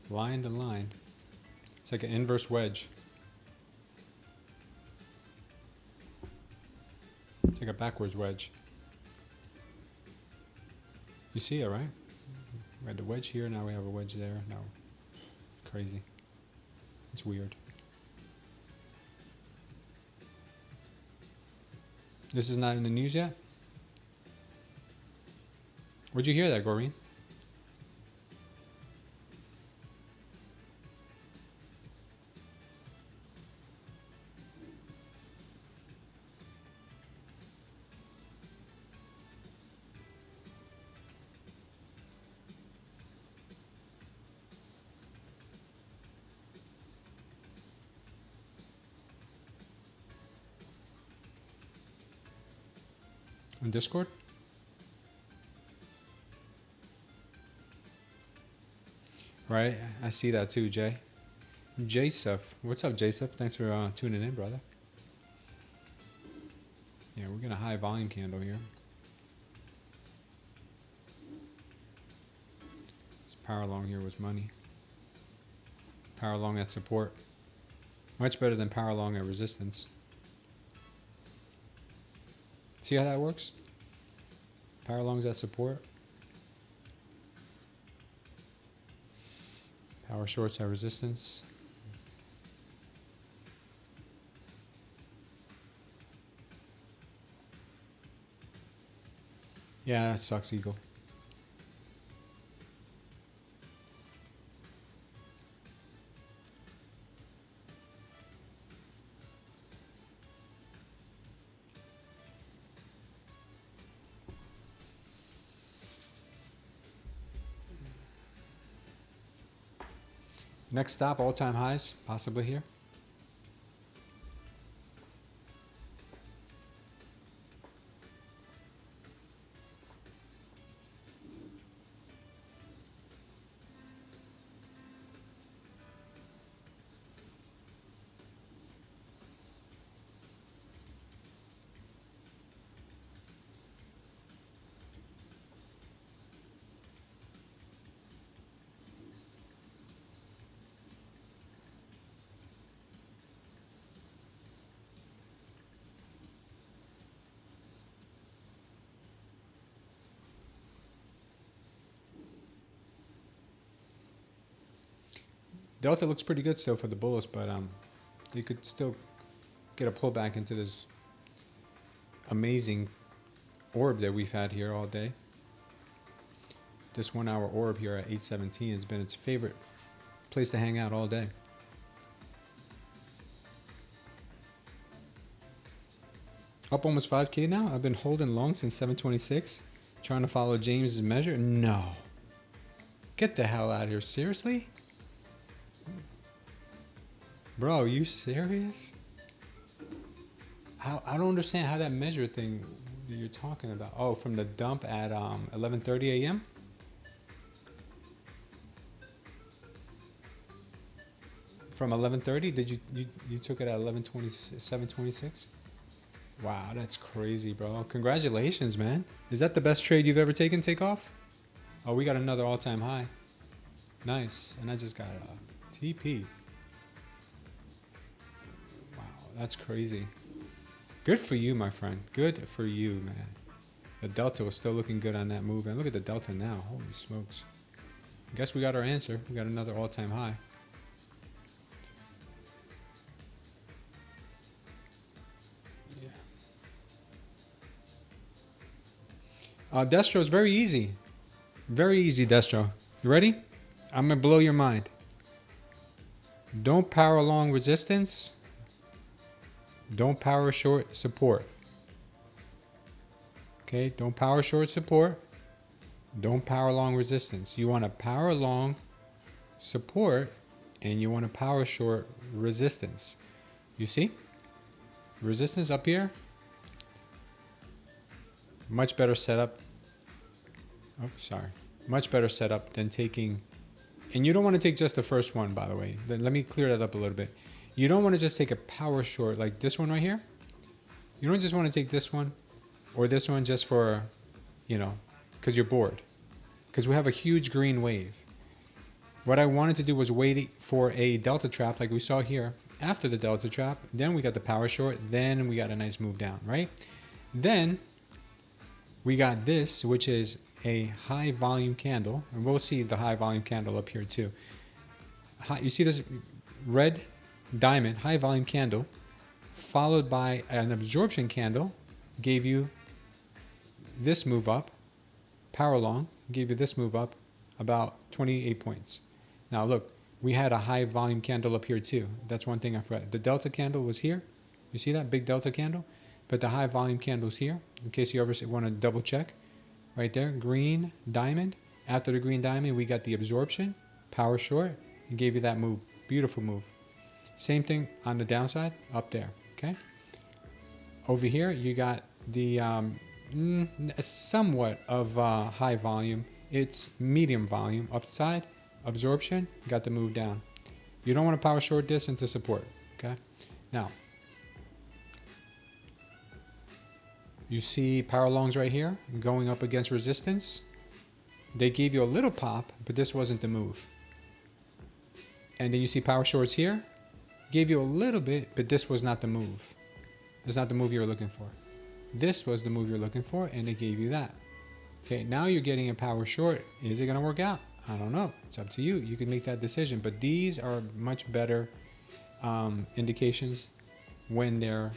line to line. It's like an inverse wedge. It's like a backwards wedge. You see it, right? We had the wedge here, now we have a wedge there. No. Crazy. It's weird. This is not in the news yet? Where'd you hear that, Goreen? On Discord? Right, I see that too, Jay. Joseph, what's up, Joseph? Thanks for tuning in, brother. Yeah, we're gonna high volume candle here. This power long here was money. Power long at support. Much better than power long at resistance. See how that works? Power longs at support. Power shorts at resistance. Yeah, that sucks, Eagle. Next stop, all-time highs, possibly here. Delta looks pretty good still for the bulls, but you could still get a pullback into this amazing orb that we've had here all day. This 1 hour orb here at 817 has been its favorite place to hang out all day. Up almost 5K now. I've been holding long since 726. Trying to follow James's measure. No. Get the hell out of here. Seriously? Bro, are you serious? I don't understand how that measure thing you're talking about. Oh, from the dump at 11:30 a.m.? From 11:30? Did you took it at 7:26? Wow, that's crazy, bro. Congratulations, man. Is that the best trade you've ever taken, takeoff? Oh, we got another all-time high. Nice. And I just got a TP. Wow, that's crazy. Good for you, my friend. Good for you, man. The delta was still looking good on that move. And look at the delta now. Holy smokes. I guess we got our answer. We got another all-time high. Destro is very easy. Very easy, Destro. You ready? I'm going to blow your mind. Don't power long resistance. Don't power short support. Okay, don't power short support. Don't power long resistance. You want to power long support and you want to power short resistance. You see? Resistance up here. Much better setup. Oh, sorry. Much better setup than taking. And you don't want to take just the first one, by the way. Then let me clear that up a little bit. You don't want to just take a power short like this one right here. You don't just want to take this one or this one just for, you know, because you're bored. Because we have a huge green wave. What I wanted to do was wait for a delta trap like we saw here. After the delta trap, then we got the power short. Then we got a nice move down, right? Then we got this, which is a high volume candle. And we'll see the high volume candle up here too. You see this red diamond, high volume candle, followed by an absorption candle gave you this move up. Power long gave you this move up about 28 points. Now look, we had a high volume candle up here too. That's one thing I forgot. The delta candle was here. You see that big delta candle? But the high volume candle's here, in case you ever want to double check. Right there, green diamond. After the green diamond, we got the absorption, power short, and gave you that move. Beautiful move. Same thing on the downside, up there, okay? Over here, you got the somewhat of high volume. It's medium volume. Upside, absorption, got the move down. You don't want to power short this into support, okay? Now, you see power longs right here going up against resistance. They gave you a little pop, but this wasn't the move. And then you see power shorts here. Gave you a little bit, but this was not the move. It's not the move you were looking for. This was the move you're looking for, and they gave you that. Okay, now you're getting a power short. Is it going to work out? I don't know. It's up to you. You can make that decision. But these are much better indications when they're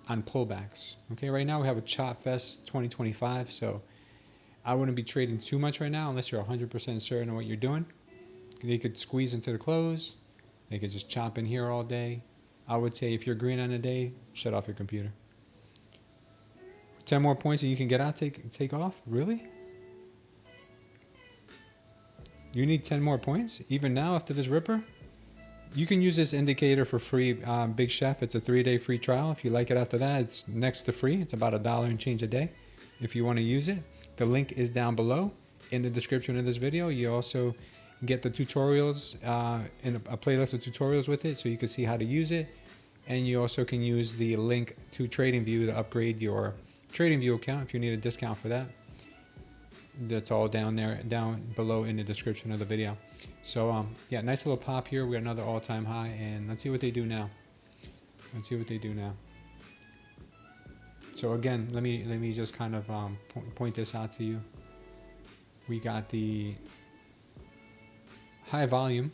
on pullbacks. Okay, right now we have a chop fest 2025, so I wouldn't be trading too much right now unless you're 100% certain of what you're doing. They could squeeze into the close. They could just chop in here all day. I would say if you're green on a day, shut off your computer. 10 more points and you can get out, take off? Really? You need 10 more points? Even now after this ripper? You can use this indicator for free, Big Chef. It's a 3-day free trial. If you like it after that, it's next to free. It's about $1 and change a day if you want to use it. The link is down below in the description of this video. You also get the tutorials and a playlist of tutorials with it so you can see how to use it. And you also can use the link to TradingView to upgrade your TradingView account if you need a discount for that. That's all down there, down below in the description of the video. So yeah, nice little pop here. We got another all-time high, and let's see what they do now. Let's see what they do now. So again, let me just kind of point this out to you. We got the high volume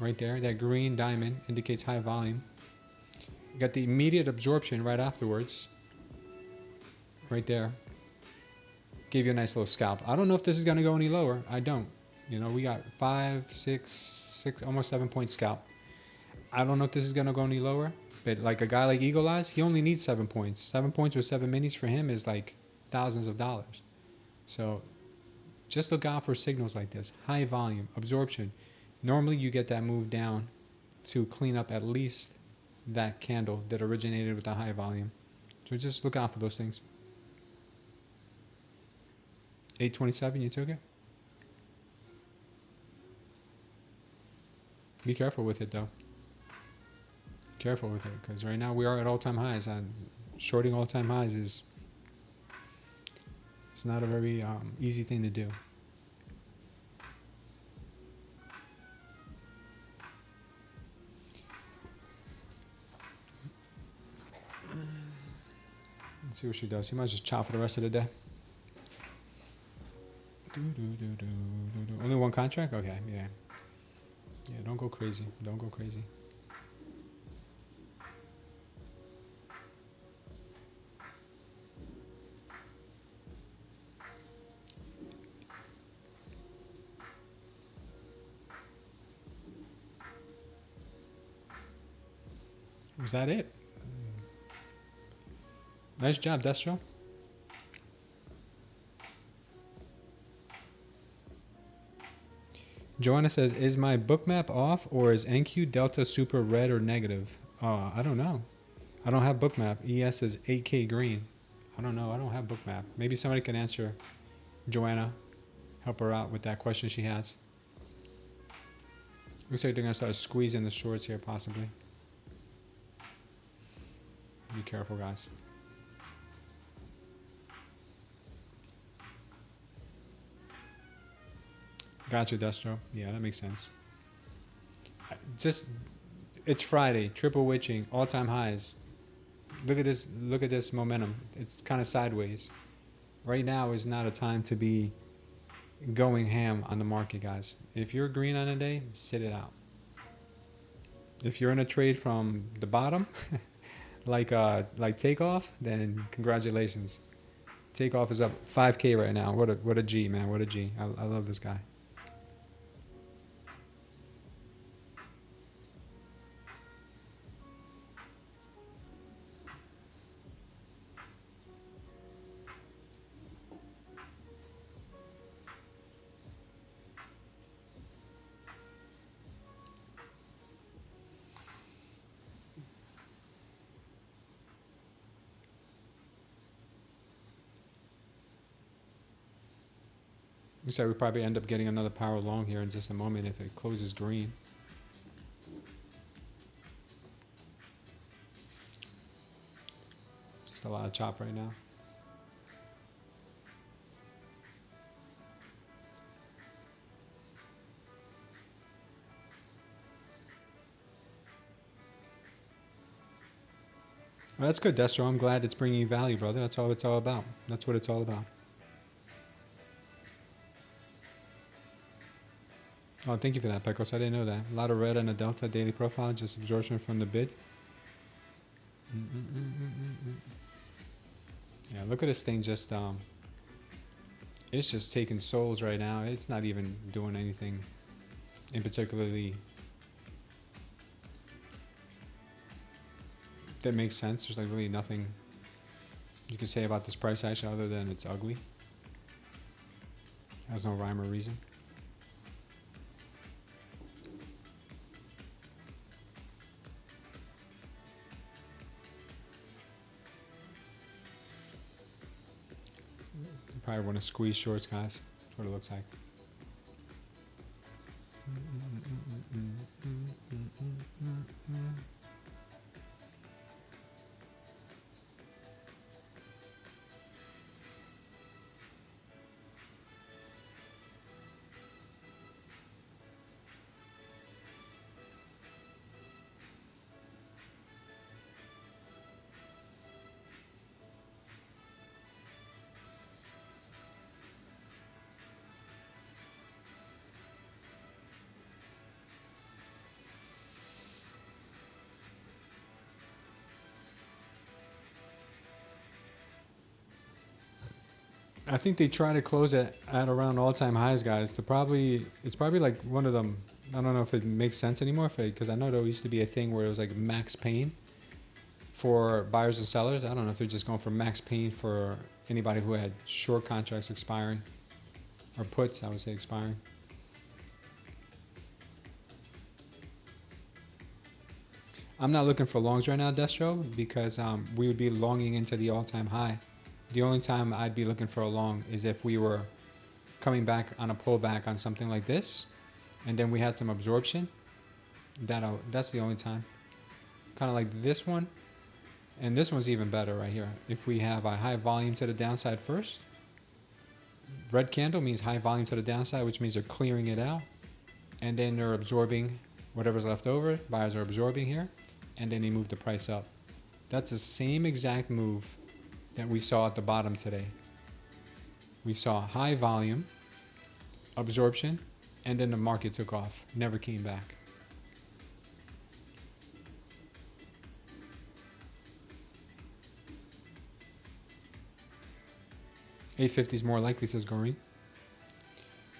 right there. That green diamond indicates high volume. We got the immediate absorption right afterwards. Right there. Gave you a nice little scalp. I don't know if this is going to go any lower. I don't. You know, we got 5, 6, almost 7 point scalp. I don't know if this is going to go any lower. But like a guy like Eagle Eyes, he only needs 7 points. 7 points with 7 minis for him is like thousands of dollars. So just look out for signals like this. High volume, absorption. Normally you get that move down to clean up at least that candle that originated with the high volume. So just look out for those things. 827, you took it? Be careful with it though. Careful with it, because right now we are at all-time highs, and shorting all-time highs is it's not a very easy thing to do. Let's see what she does. She might just chop for the rest of the day. Only one contract? Okay, yeah. Yeah, don't go crazy. Don't go crazy. Was that it? Nice job, Destro. Joanna says, is my bookmap off or is NQ Delta super red or negative? I don't know. I don't have bookmap. ES is 8K green. I don't know. I don't have bookmap. Maybe somebody can answer Joanna. Help her out with that question she has. Looks like they're going to start squeezing the shorts here possibly. Be careful, guys. Gotcha, Destro. Yeah, that makes sense. Just, it's Friday. Triple witching. All-time highs. Look at this. Look at this momentum. It's kind of sideways. Right now is not a time to be going ham on the market, guys. If you're green on a day, sit it out. If you're in a trade from the bottom, like Takeoff, then congratulations. Takeoff is up 5K right now. What a G, man. What a G. I love this guy. Looks like we probably end up getting another power long here in just a moment if it closes green. Just a lot of chop right now. Well, that's good, Destro. I'm glad it's bringing you value, brother. That's all it's all about. That's what it's all about. Oh, thank you for that, Pecos. I didn't know that. A lot of red on the Delta daily profile, just absorption from the bid. Yeah, look at this thing just, it's just taking souls right now. It's not even doing anything in particularly that makes sense. There's like really nothing you can say about this price action other than it's ugly. Has no rhyme or reason. You probably want to squeeze shorts, guys. That's what it looks like. I think they try to close it at around all-time highs, guys. It's probably like one of them. I don't know if it makes sense anymore, because I know there used to be a thing where it was like max pain for buyers and sellers. I don't know if they're just going for max pain for anybody who had short contracts expiring, or puts, I would say, expiring. I'm not looking for longs right now, Destro, because we would be longing into the all-time high. The only time I'd be looking for a long is if we were coming back on a pullback on something like this, and then we had some absorption. That's the only time. Kind of like this one, and this one's even better right here. If we have a high volume to the downside first, red candle means high volume to the downside, which means they're clearing it out, and then they're absorbing whatever's left over. Buyers are absorbing here, and then they move the price up. That's the same exact move that we saw at the bottom today. We saw high volume, absorption, and then the market took off, never came back. $850 is more likely, says Goreen.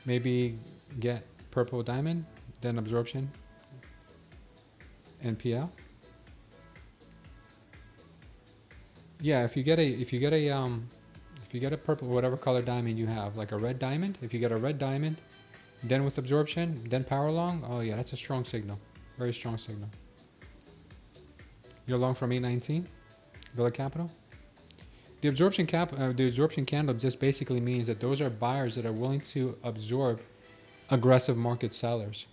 Maybe get purple diamond, then absorption, NPL. Yeah, if you get a purple, whatever color diamond you have, like a red diamond, if you get a red diamond, then with absorption, then power long, oh yeah, that's a strong signal. Very strong signal. You're long from 819, Villa Capital. The absorption candle just basically means that those are buyers that are willing to absorb aggressive market sellers.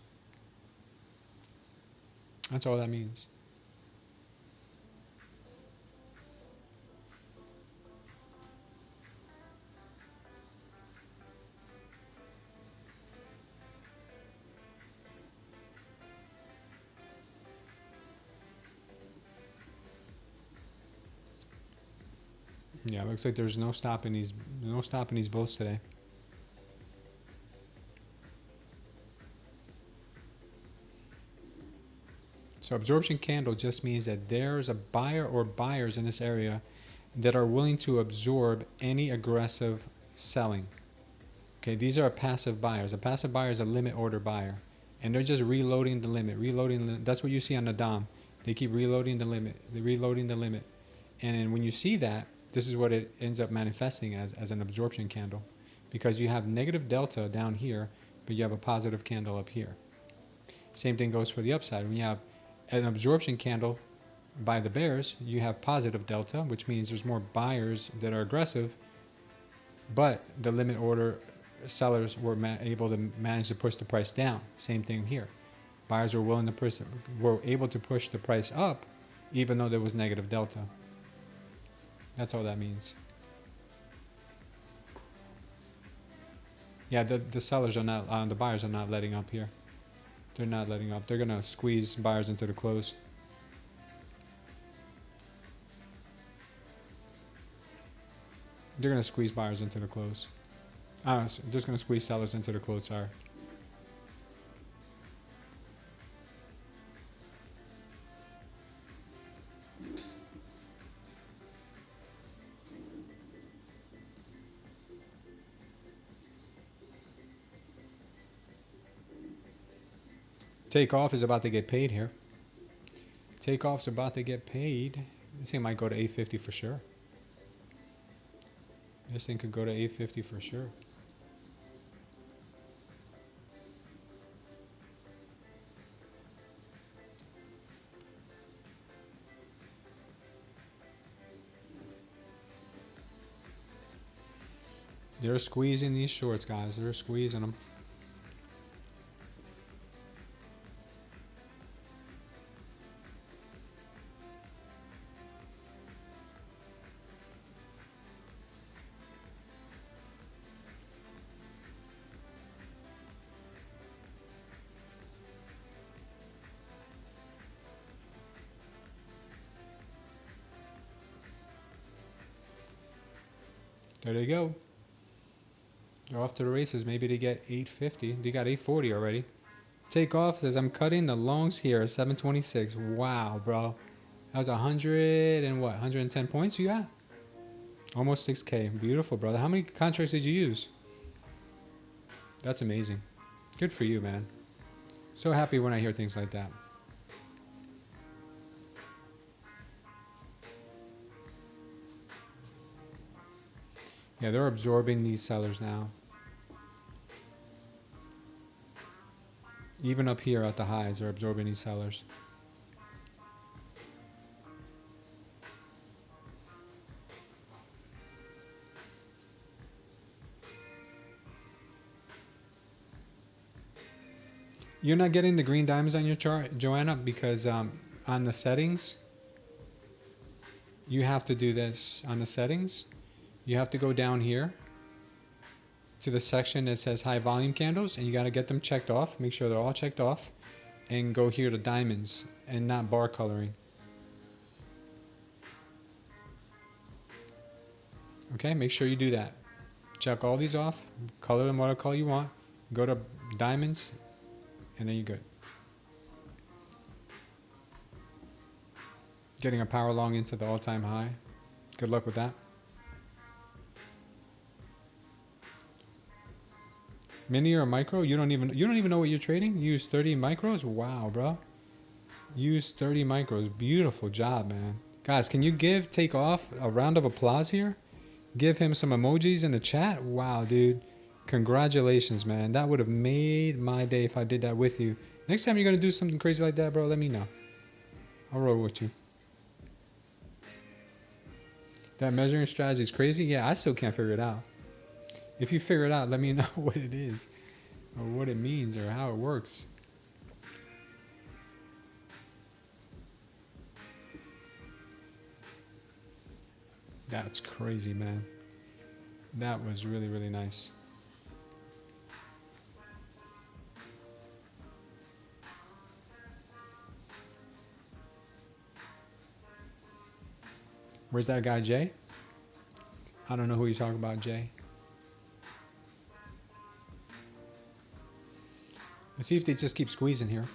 That's all that means. Yeah, looks like there's no stopping these bulls today. So absorption candle just means that there's a buyer or buyers in this area that are willing to absorb any aggressive selling. Okay, these are passive buyers. A passive buyer is a limit order buyer, and they're just reloading the limit, That's what you see on the DOM. They keep reloading the limit, and then when you see that, this is what it ends up manifesting as an absorption candle, because you have negative delta down here, but you have a positive candle up here. Same thing goes for the upside. When you have an absorption candle by the bears, you have positive delta, which means there's more buyers that are aggressive, but the limit order sellers were able to manage to push the price down. Same thing here. Buyers were able to push the price up, even though there was negative delta. That's all that means. Yeah, the sellers are not, the buyers are not letting up here. They're not letting up. They're gonna squeeze buyers into the close. They're gonna squeeze buyers into the close. They're just gonna squeeze sellers into the close. Sorry. Takeoff is about to get paid here. Takeoff's about to get paid. This thing might go to 850 for sure. This thing could go to 850 for sure. They're squeezing these shorts, guys. They're squeezing them. There they go. They're off to the races. Maybe they get 850. They got 840 already. Takeoff says, I'm cutting the longs here at 726. Wow, bro. That was 100 and what? 110 points you got? Almost 6K. Beautiful, brother. How many contracts did you use? That's amazing. Good for you, man. So happy when I hear things like that. Yeah, they're absorbing these sellers now. Even up here at the highs, they're absorbing these sellers. You're not getting the green diamonds on your chart, Joanna, because on the settings, you have to do this. On the settings, you have to go down here to the section that says high volume candles, and you got to get them checked off. Make sure they're all checked off, and go here to diamonds and not bar coloring. Okay, make sure you do that. Check all these off, color them whatever color you want, go to diamonds, and then you're good. Getting a power long into the all-time high. Good luck with that. Mini or micro? You don't even know what you're trading? You use 30 micros? Wow, bro. Use 30 micros. Beautiful job, man. Guys, can you give Takeoff a round of applause here? Give him some emojis in the chat. Wow, dude. Congratulations, man. That would have made my day if I did that with you. Next time you're going to do something crazy like that, bro, let me know. I'll roll with you. That measuring strategy is crazy? Yeah, I still can't figure it out. If you figure it out, let me know what it is, or what it means, or how it works. That's crazy, man. That was really, really nice. Where's that guy, Jay? I don't know who you're talking about, Jay. Let's see if they just keep squeezing here.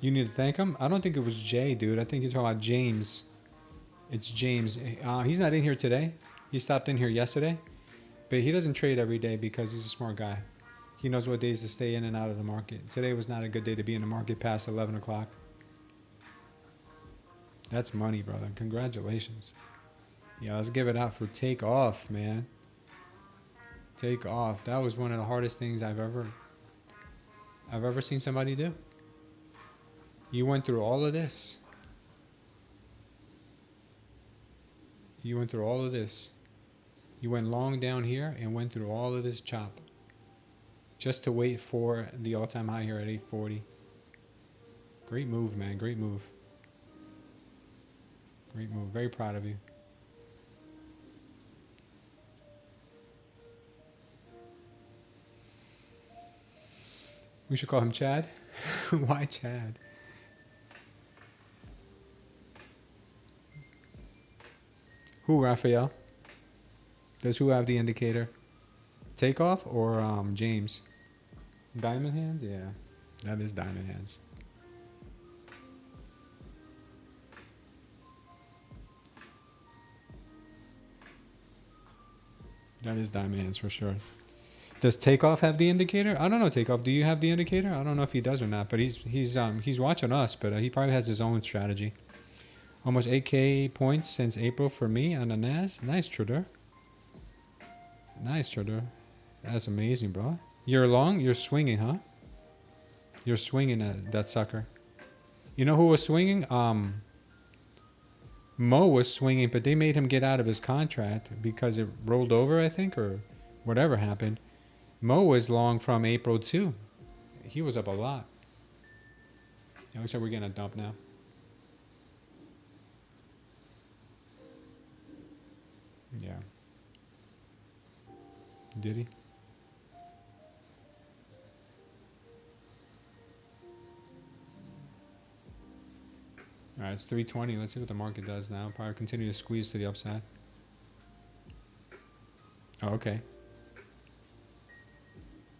You need to thank him? I don't think it was Jay, dude. I think you're talking about James. It's James. He's not in here today. He stopped in here yesterday. But he doesn't trade every day because he's a smart guy. He knows what days to stay in and out of the market. Today was not a good day to be in the market past 11 o'clock. That's money, brother. Congratulations. Yeah, let's give it out for Take Off, man. Take Off. That was one of the hardest things I've ever seen somebody do. You went through all of this. You went through all of this. You went long down here and went through all of this chop. Just to wait for the all-time high here at 840. Great move, man. Great move. Great move. Very proud of you. We should call him Chad. Why Chad? Who, Raphael? Does who have the indicator? Takeoff or James? Diamond hands? Yeah, that is diamond hands. That is diamond hands for sure. Does Takeoff have the indicator? I don't know, Takeoff. Do you have the indicator? I don't know if he does or not, but he's watching us, but he probably has his own strategy. Almost 8K points since April for me on the Nas. Nice, Trader. Nice, Trader. That's amazing, bro. You're long? You're swinging, huh? You're swinging that sucker. You know who was swinging? Mo was swinging, but they made him get out of his contract because it rolled over, I think, or whatever happened. Mo was long from April too. He was up a lot. It looks like we're getting a dump now. Yeah. Did he? All right, it's 320. Let's see what the market does now. Probably continue to squeeze to the upside. Oh, okay.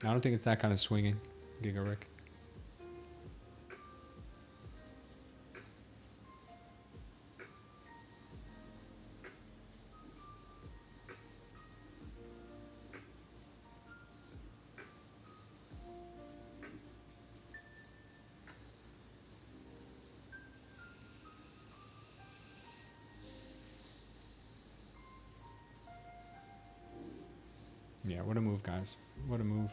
I don't think it's that kind of swinging, Giga Rick. Yeah, what a move, guys. What a move.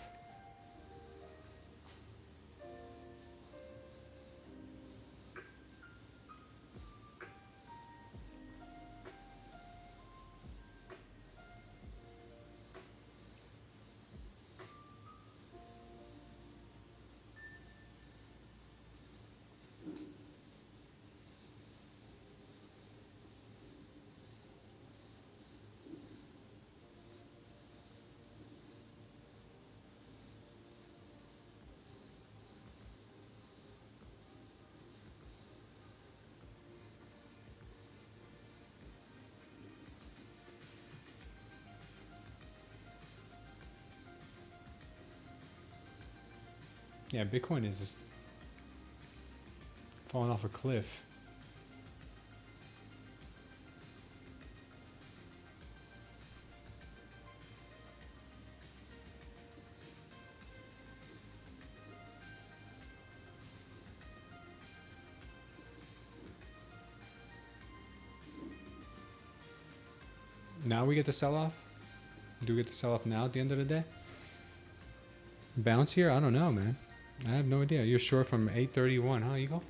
Yeah, Bitcoin is just falling off a cliff. Now we get the sell-off? Do we get the sell-off now at the end of the day? Bounce here? I don't know, man. I have no idea. You're short from 831, huh, Eagle?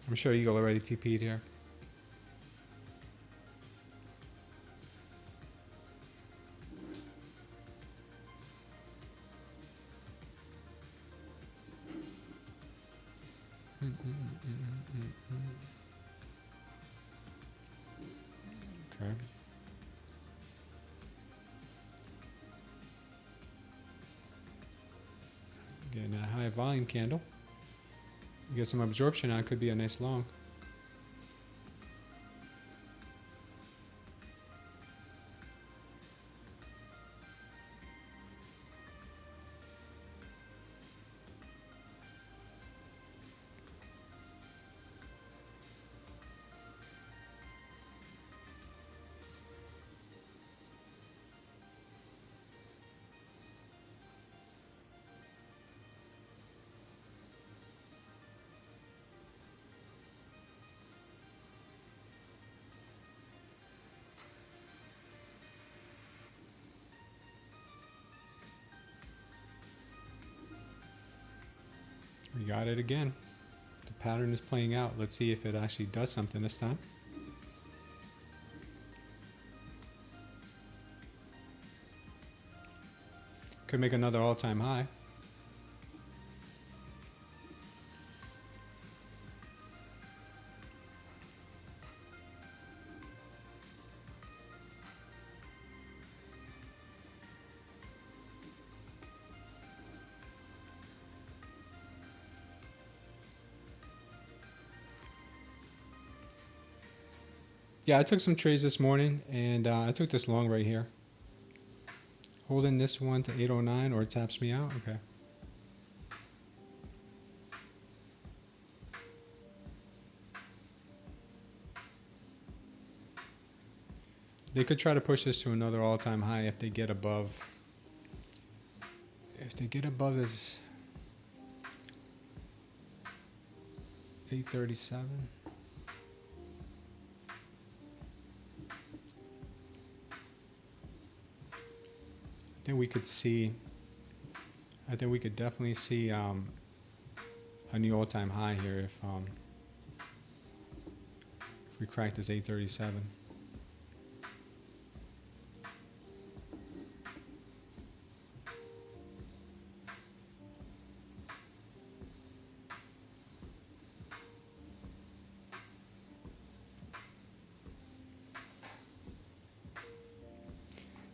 I'm sure Eagle already TP'd here. Okay. Getting a high volume candle. Get some absorption on, could be a nice long. We got it again. The pattern is playing out. Let's see if it actually does something this time. Could make another all-time high. Yeah, I took some trades this morning, and I took this long right here. Holding this one to 809, or it taps me out. Okay. They could try to push this to another all-time high if they get above. If they get above this 837. I think we could see, I think we could definitely see a new all-time high here if we crack this 837.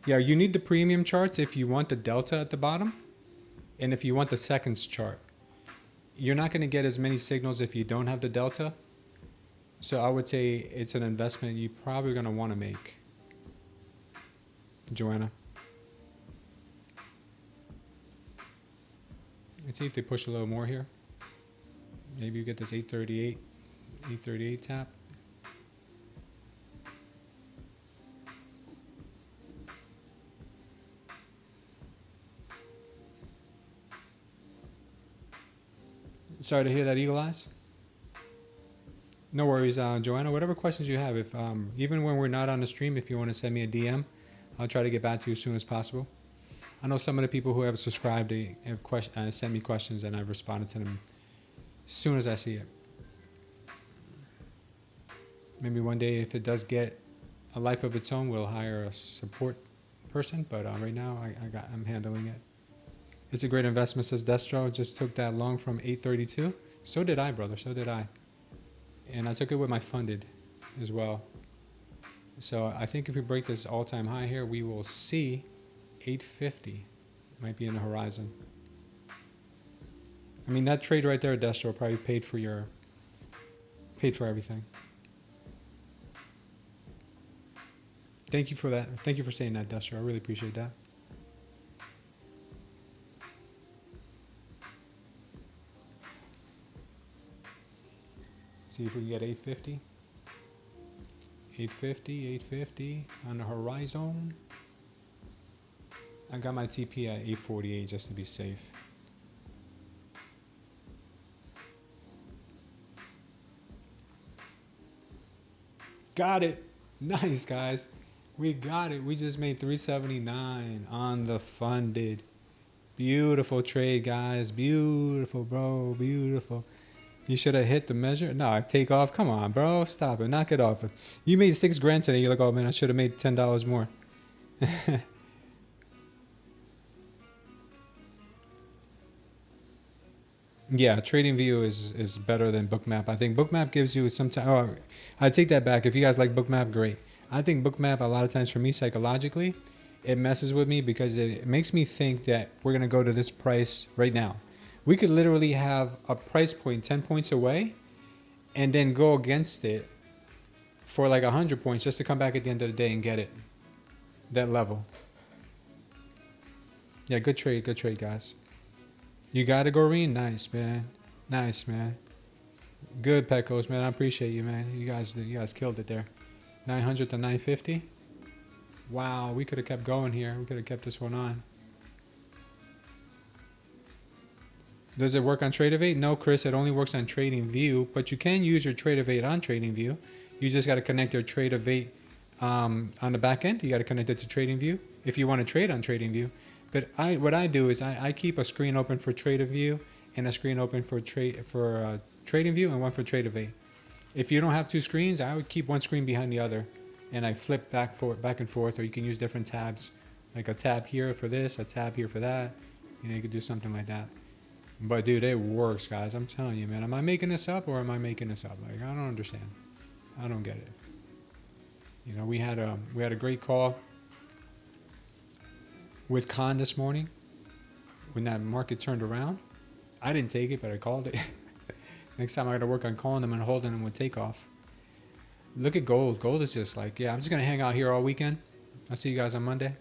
Yeah, you need the premium charts if you want the delta at the bottom, and if you want the seconds chart. You're not going to get as many signals if you don't have the delta. So I would say it's an investment you're probably going to want to make. Joanna. Let's see if they push a little more here. Maybe you get this 838 tap. Sorry to hear that, Eagle Eyes. No worries, Joanna. Whatever questions you have, if even when we're not on the stream, if you want to send me a DM, I'll try to get back to you as soon as possible. I know some of the people who have subscribed, they have sent me questions, and I've responded to them as soon as I see it. Maybe one day, if it does get a life of its own, we'll hire a support person. But right now, I'm handling it. It's a great investment, says Destro. Just took that long from 832. So did I, brother. So did I. And I took it with my funded as well. So I think if we break this all-time high here, we will see 850. It might be in the horizon. I mean, that trade right there, Destro, probably paid for everything. Thank you for that. Thank you for saying that, Destro. I really appreciate that. See if we can get 850. 850 on the horizon. I got my TP at 848 just to be safe. Got it. Nice, guys. We got it. We just made 379 on the funded. Beautiful trade, guys. Beautiful, bro. Beautiful. You should have hit the measure. No, take off. Come on, bro. Stop it. Knock it off. You made $6 grand today. You're like, oh man, I should have made $10 more. Yeah, TradingView is better than Bookmap. I think Bookmap gives you some time. Oh, I take that back. If you guys like Bookmap, great. I think Bookmap a lot of times for me psychologically, it messes with me because it makes me think that we're going to go to this price right now. We could literally have a price point 10 points away and then go against it for like 100 points just to come back at the end of the day and get it. That level. Yeah, good trade, guys. You got it, Goreen? Nice, man. Nice, man. Good, Pecos, man. I appreciate you, man. You guys killed it there. 900 to 950. Wow, we could have kept going here. We could have kept this one on. Does it work on Tradeify? No, Chris, it only works on TradingView, but you can use your Tradeify on TradingView. You just got to connect your Tradeify on the back end. You got to connect it to TradingView if you want to trade on TradingView. But what I do is I keep a screen open for Tradeivy and a screen open for TradingView and one for Tradeify. If you don't have two screens, I would keep one screen behind the other, and I flip back and forth, or you can use different tabs, like a tab here for this, a tab here for that. You know, you could do something like that. But dude, it works, guys. I'm telling you, man. Am I making this up or am I making this up? Like, I don't understand. I don't get it. You know, we had a great call with Khan this morning when that market turned around. I didn't take it, but I called it. Next time I got to work on calling them and holding them with takeoff. Look at gold. Gold is just like, yeah, I'm just going to hang out here all weekend. I'll see you guys on Monday.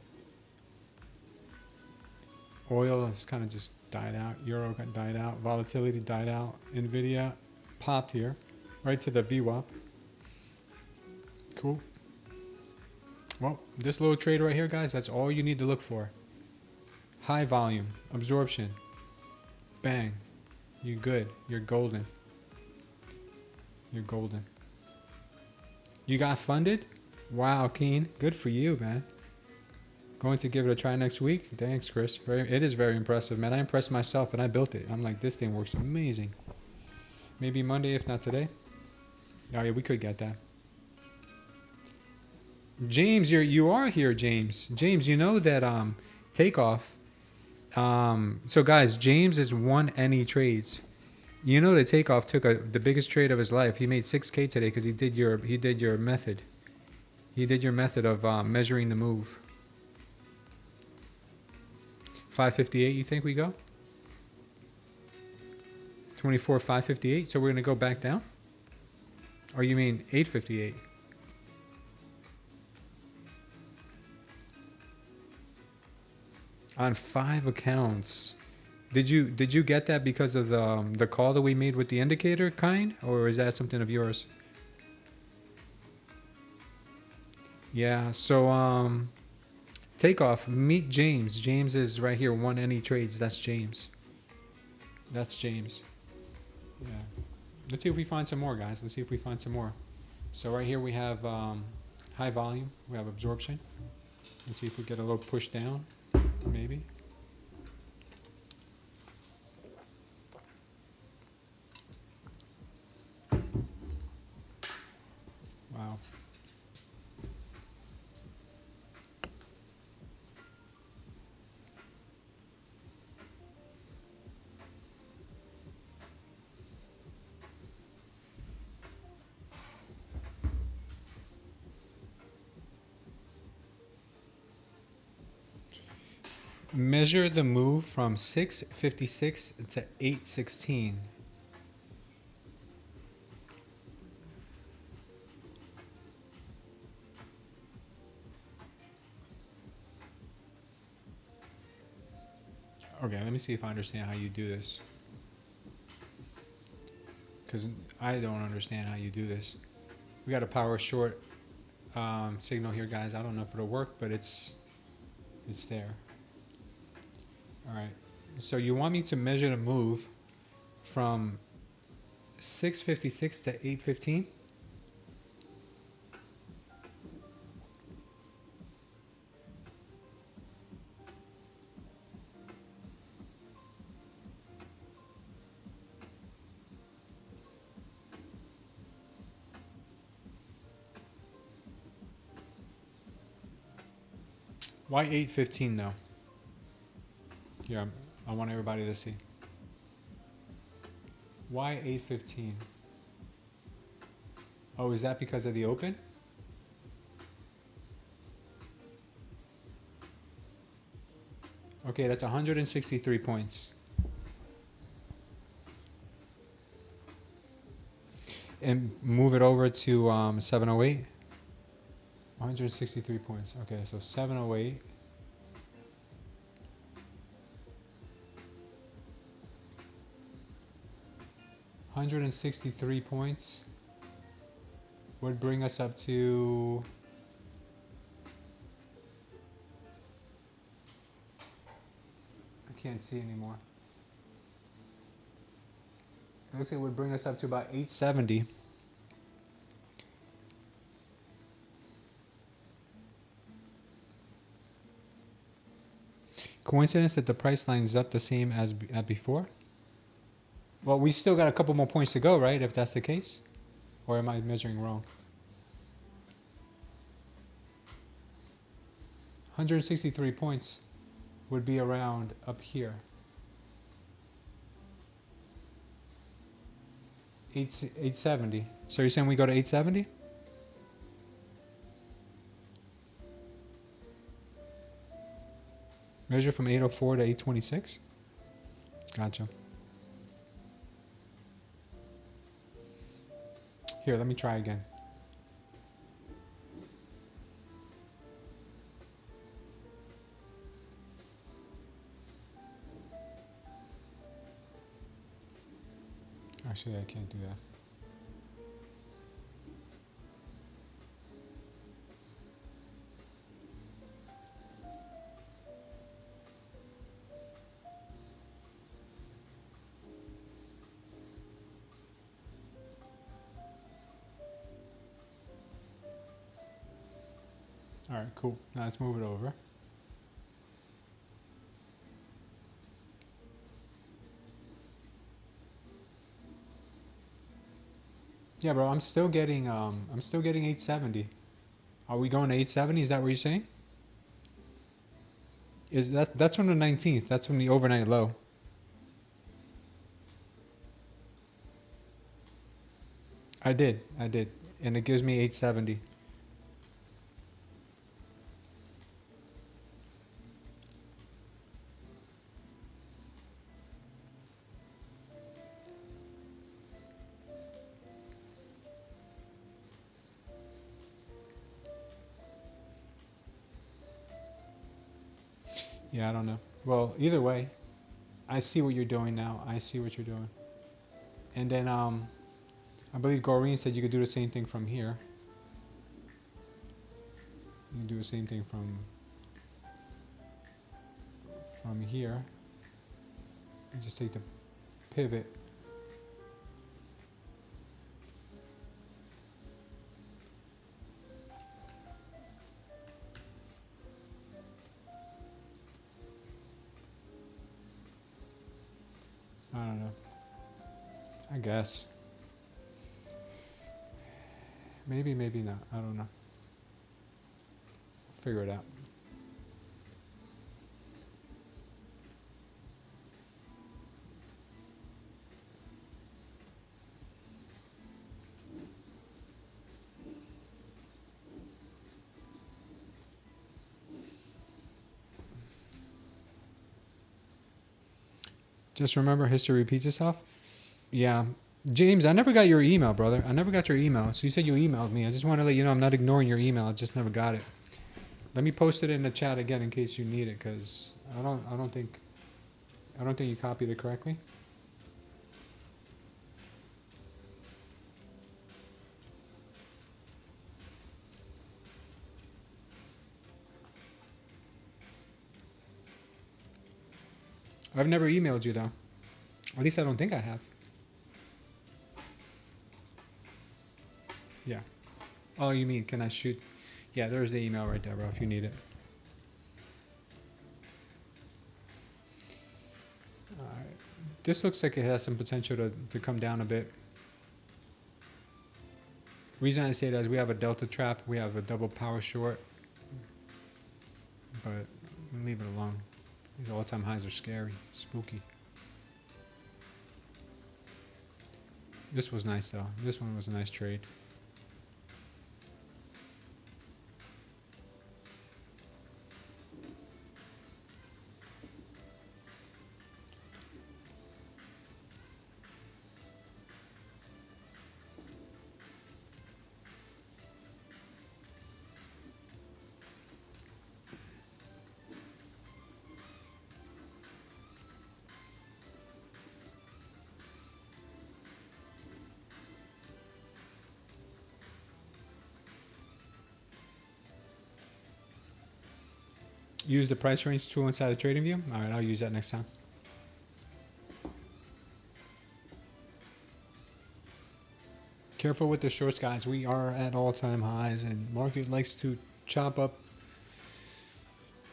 Oil has kind of just died out. Euro got died out. Volatility died out. Nvidia popped here right to the VWAP. Cool. Well, this little trade right here, guys, that's all you need to look for. High volume, absorption. Bang. You're good. You're golden. You're golden. You got funded? Wow, Keen. Good for you, man. Going to give it a try next week? Thanks, Chris. It is very impressive, man. I impressed myself and I built it. I'm like, this thing works amazing. Maybe Monday, if not today. Oh, yeah, we could get that. James, you are here, James. James, you know that Takeoff. So guys, James is won any trades. You know that Takeoff took the biggest trade of his life. He made 6K today because he did your method. He did your method of measuring the move. 558, you think we go? 24, 558. So we're gonna go back down? Or you mean 858? On 5 accounts. Did you get that because of the call that we made with the indicator kind, or is that something of yours? Yeah. So Takeoff. Meet James. James is right here. Won any trades. That's James. That's James. Yeah. Let's see if we find some more, guys. Let's see if we find some more. So right here we have high volume. We have absorption. Let's see if we get a little push down. Maybe. Wow. Measure the move from 656 to 816. Okay, let me see if I understand how you do this. Because I don't understand how you do this. We got a power short signal here, guys. I don't know if it'll work, but it's there. All right, so you want me to measure the move from 656 to 815? Why 815 though? Here, I want everybody to see. Why 815? Oh, is that because of the open? Okay, that's 163 points. And move it over to 708. 163 points. Okay, so 708. $163 points would bring us up to I can't see anymore. It looks like it would bring us up to about 870. Coincidence that the price lines up the same as before? Well, we still got a couple more points to go, right? If that's the case? Or am I measuring wrong? 163 points would be around up here. 870. So you're saying we go to 870? Measure from 804 to 826? Gotcha. Here, let me try again. Actually, I can't do that. All right, cool. Now let's move it over. Yeah, bro, I'm still getting 870. Are we going to 870? Is that what you're saying? Is that's from the 19th. That's from the overnight low. I did. And it gives me 870. Yeah, I don't know. Well, either way, I see what you're doing now. I see what you're doing. And then I believe Goreen said you could do the same thing from here. You can do the same thing from here. And just take the pivot. I don't know. I guess. Maybe, maybe not. I don't know. Figure it out. Just remember, history repeats itself. Yeah. James, I never got your email, brother. I never got your email. So you said you emailed me. I just want to let you know I'm not ignoring your email. I just never got it. Let me post it in the chat again in case you need it, because I don't think you copied it correctly. I've never emailed you though. At least I don't think I have. Yeah. Oh, you mean, can I shoot? Yeah, there's the email right there, bro, if you need it. Alright. This looks like it has some potential to come down a bit. Reason I say that is we have a delta trap. We have a double power short. But we'll leave it alone. These all-time highs are scary. Spooky. This was nice, though. This one was a nice trade. use the price range tool inside the trading view? All right, I'll use that next time. Careful with the shorts, guys. We are at all-time highs, and market likes to chop up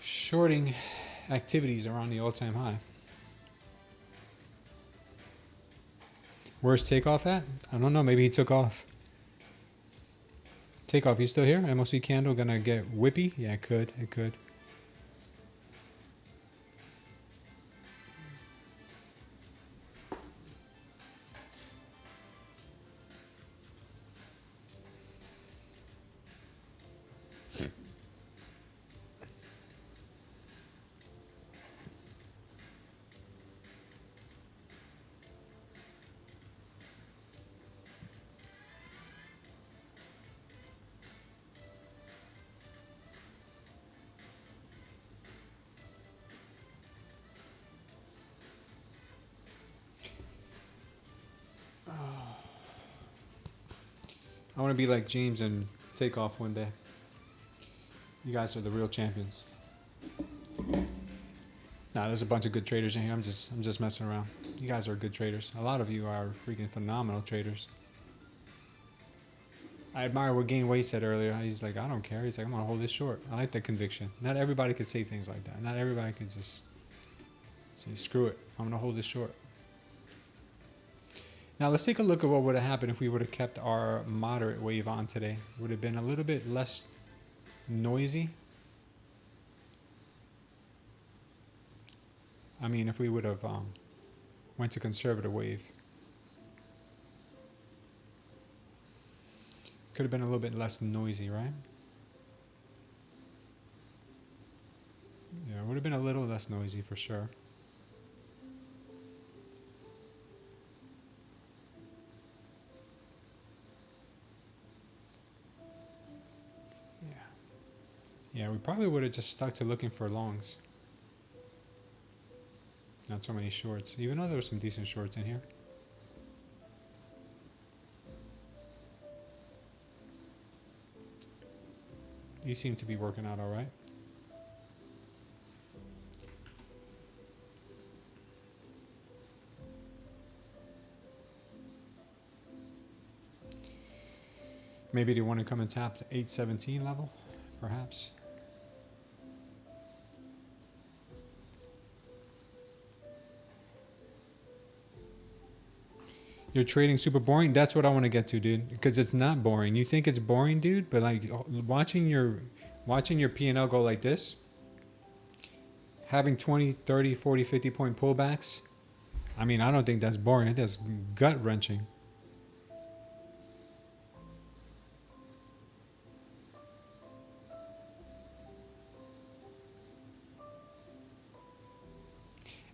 shorting activities around the all-time high. Where's Takeoff at? I don't know. Maybe he took off. Takeoff, you still here? MOC candle gonna get whippy? Yeah, it could. It could. I want to be like James and Takeoff one day. You guys are the real champions. Nah, there's a bunch of good traders in here. I'm just messing around. You guys are good traders. A lot of you are freaking phenomenal traders. I admire what Gain Weight said earlier. He's like, I don't care. He's like, I'm gonna hold this short. I like that conviction. Not everybody could say things like that. Not everybody could just say, screw it, I'm gonna hold this short. Now let's take a look at what would have happened if we would have kept our moderate wave on today. It would have been a little bit less noisy. I mean, if we would have went to conservative wave. Could have been a little bit less noisy, right? Yeah, it would have been a little less noisy for sure. Yeah, we probably would have just stuck to looking for longs. Not so many shorts, even though there were some decent shorts in here. These seem to be working out all right. Maybe they want to come and tap the 817 level, perhaps. You're trading super boring? That's what I want to get to, dude. Because it's not boring. You think it's boring, dude, but like watching your P&L go like this, having 20, 30, 40, 50 point pullbacks, I mean, I don't think that's boring. That's gut wrenching.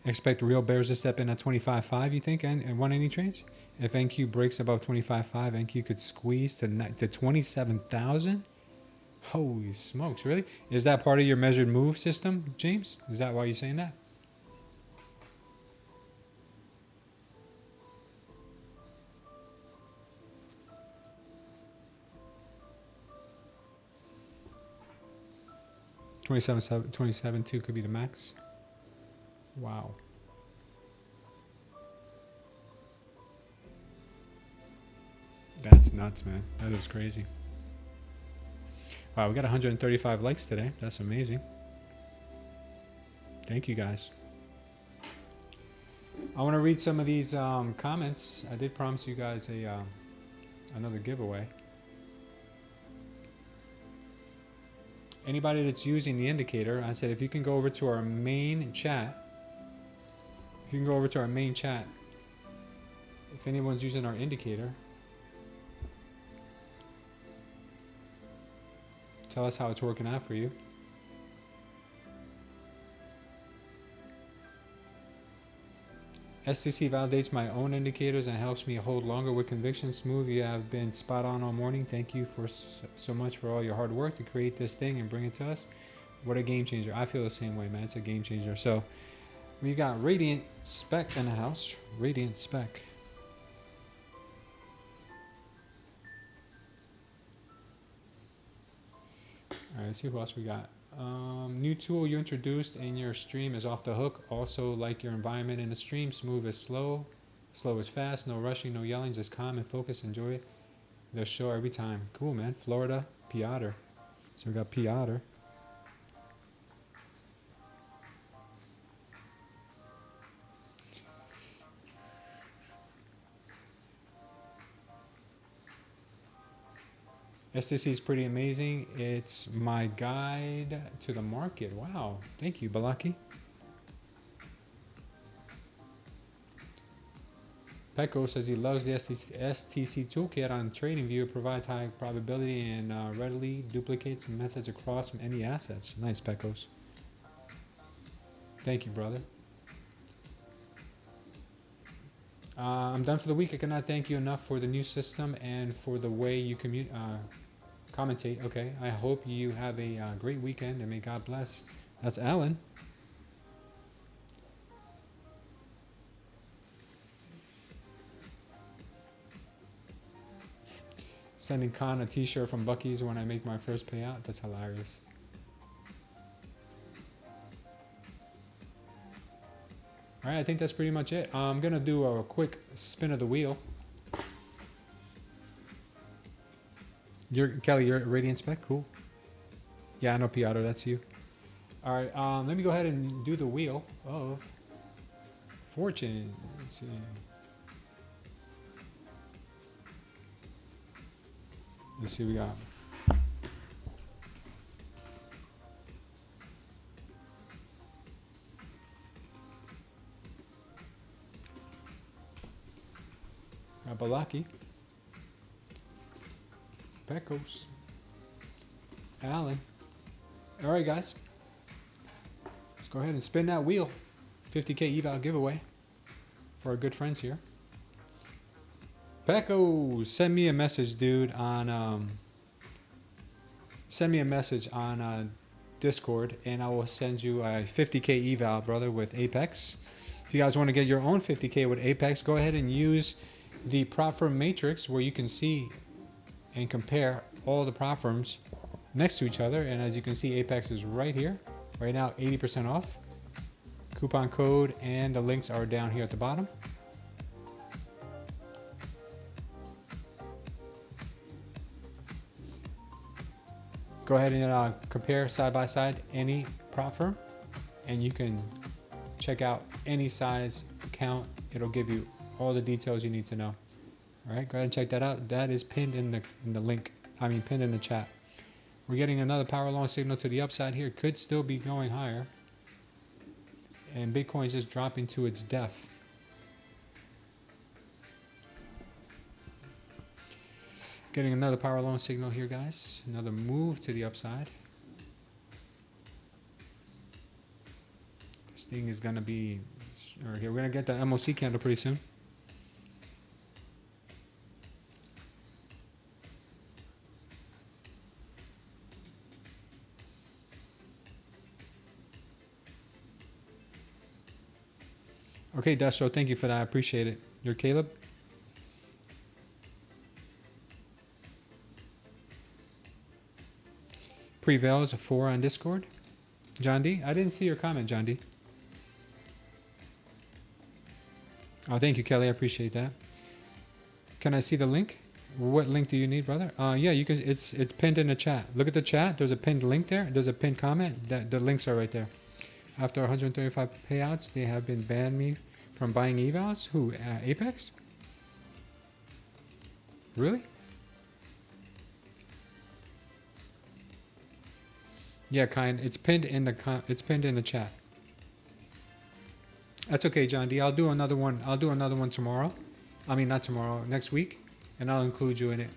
Expect real bears to step in at 25.5, you think, and won any trades? If NQ breaks above 25.5, NQ could squeeze to 27,000? Holy smokes, really? Is that part of your measured move system, James? Is that why you're saying that? $27.2 could be the max. Wow. That's nuts, man. That is crazy. Wow, we got 135 likes today. That's amazing. Thank you, guys. I want to read some of these comments. I did promise you guys another giveaway. Anybody that's using the indicator, I said if you can go over to our main chat, if anyone's using our indicator, tell us how it's working out for you. STC validates my own indicators and helps me hold longer with conviction. Smooth, you have been spot on all morning. Thank you for so much for all your hard work to create this thing and bring it to us. What a game changer. I feel the same way, man. It's a game changer. So we got Radiant Spec in the house. Radiant Spec. All right, let's see who else we got. New tool you introduced in your stream is off the hook. Also, like your environment in the stream, smooth is slow, slow is fast. No rushing, no yelling, just calm and focus. Enjoy the show every time. Cool, man. Florida, Piotr. So we got Piotr. STC is pretty amazing. It's my guide to the market. Wow. Thank you, Balaki. Pecco says he loves the STC toolkit on TradingView. It provides high probability and readily duplicates methods across any assets. Nice, Peccos. Thank you, brother. I'm done for the week. I cannot thank you enough for the new system and for the way you commentate. Okay, I hope you have a great weekend and may God bless. That's Alan. Sending Khan a t-shirt from Bucky's when I make my first payout. That's hilarious. All right, I think that's pretty much it. I'm gonna do a quick spin of the wheel. Kelly, you're at Radiant Spec, cool. Yeah, I know, Piotr, that's you. All right, let me go ahead and do the wheel of fortune. Let's see. Let's see what we got. Got Balaki. Pecos. Alan. All right, guys. Let's go ahead and spin that wheel. 50K eval giveaway for our good friends here. Pecos, send me a message, dude, on Discord, and I will send you a 50K eval, brother, with Apex. If you guys want to get your own 50K with Apex, go ahead and use the prop firm matrix where you can see and compare all the prop firms next to each other. And as you can see, Apex is right here. Right now, 80% off. Coupon code and the links are down here at the bottom. Go ahead and compare side by side any prop firm, and you can check out any size account. It'll give you all the details you need to know. All right, go ahead and check that out. That is pinned in the link. Pinned in the chat. We're getting another power long signal to the upside here. Could still be going higher. And Bitcoin is just dropping to its death. Getting another power long signal here, guys. Another move to the upside. This thing is going to be... Right here. We're going to get that MOC candle pretty soon. Okay, Destro, thank you for that. I appreciate it. You're Caleb? Prevails a 4 on Discord. John D, I didn't see your comment, John D. Oh, thank you, Kelly. I appreciate that. Can I see the link? What link do you need, brother? Yeah, you can. It's pinned in the chat. Look at the chat. There's a pinned link there. There's a pinned comment. The links are right there. After 135 payouts, they have been banned me from buying evals. Who? Apex? Really? Yeah, kind. It's pinned in the chat. That's okay, John D. I'll do another one. I'll do another one tomorrow. I mean, not tomorrow. Next week, and I'll include you in it.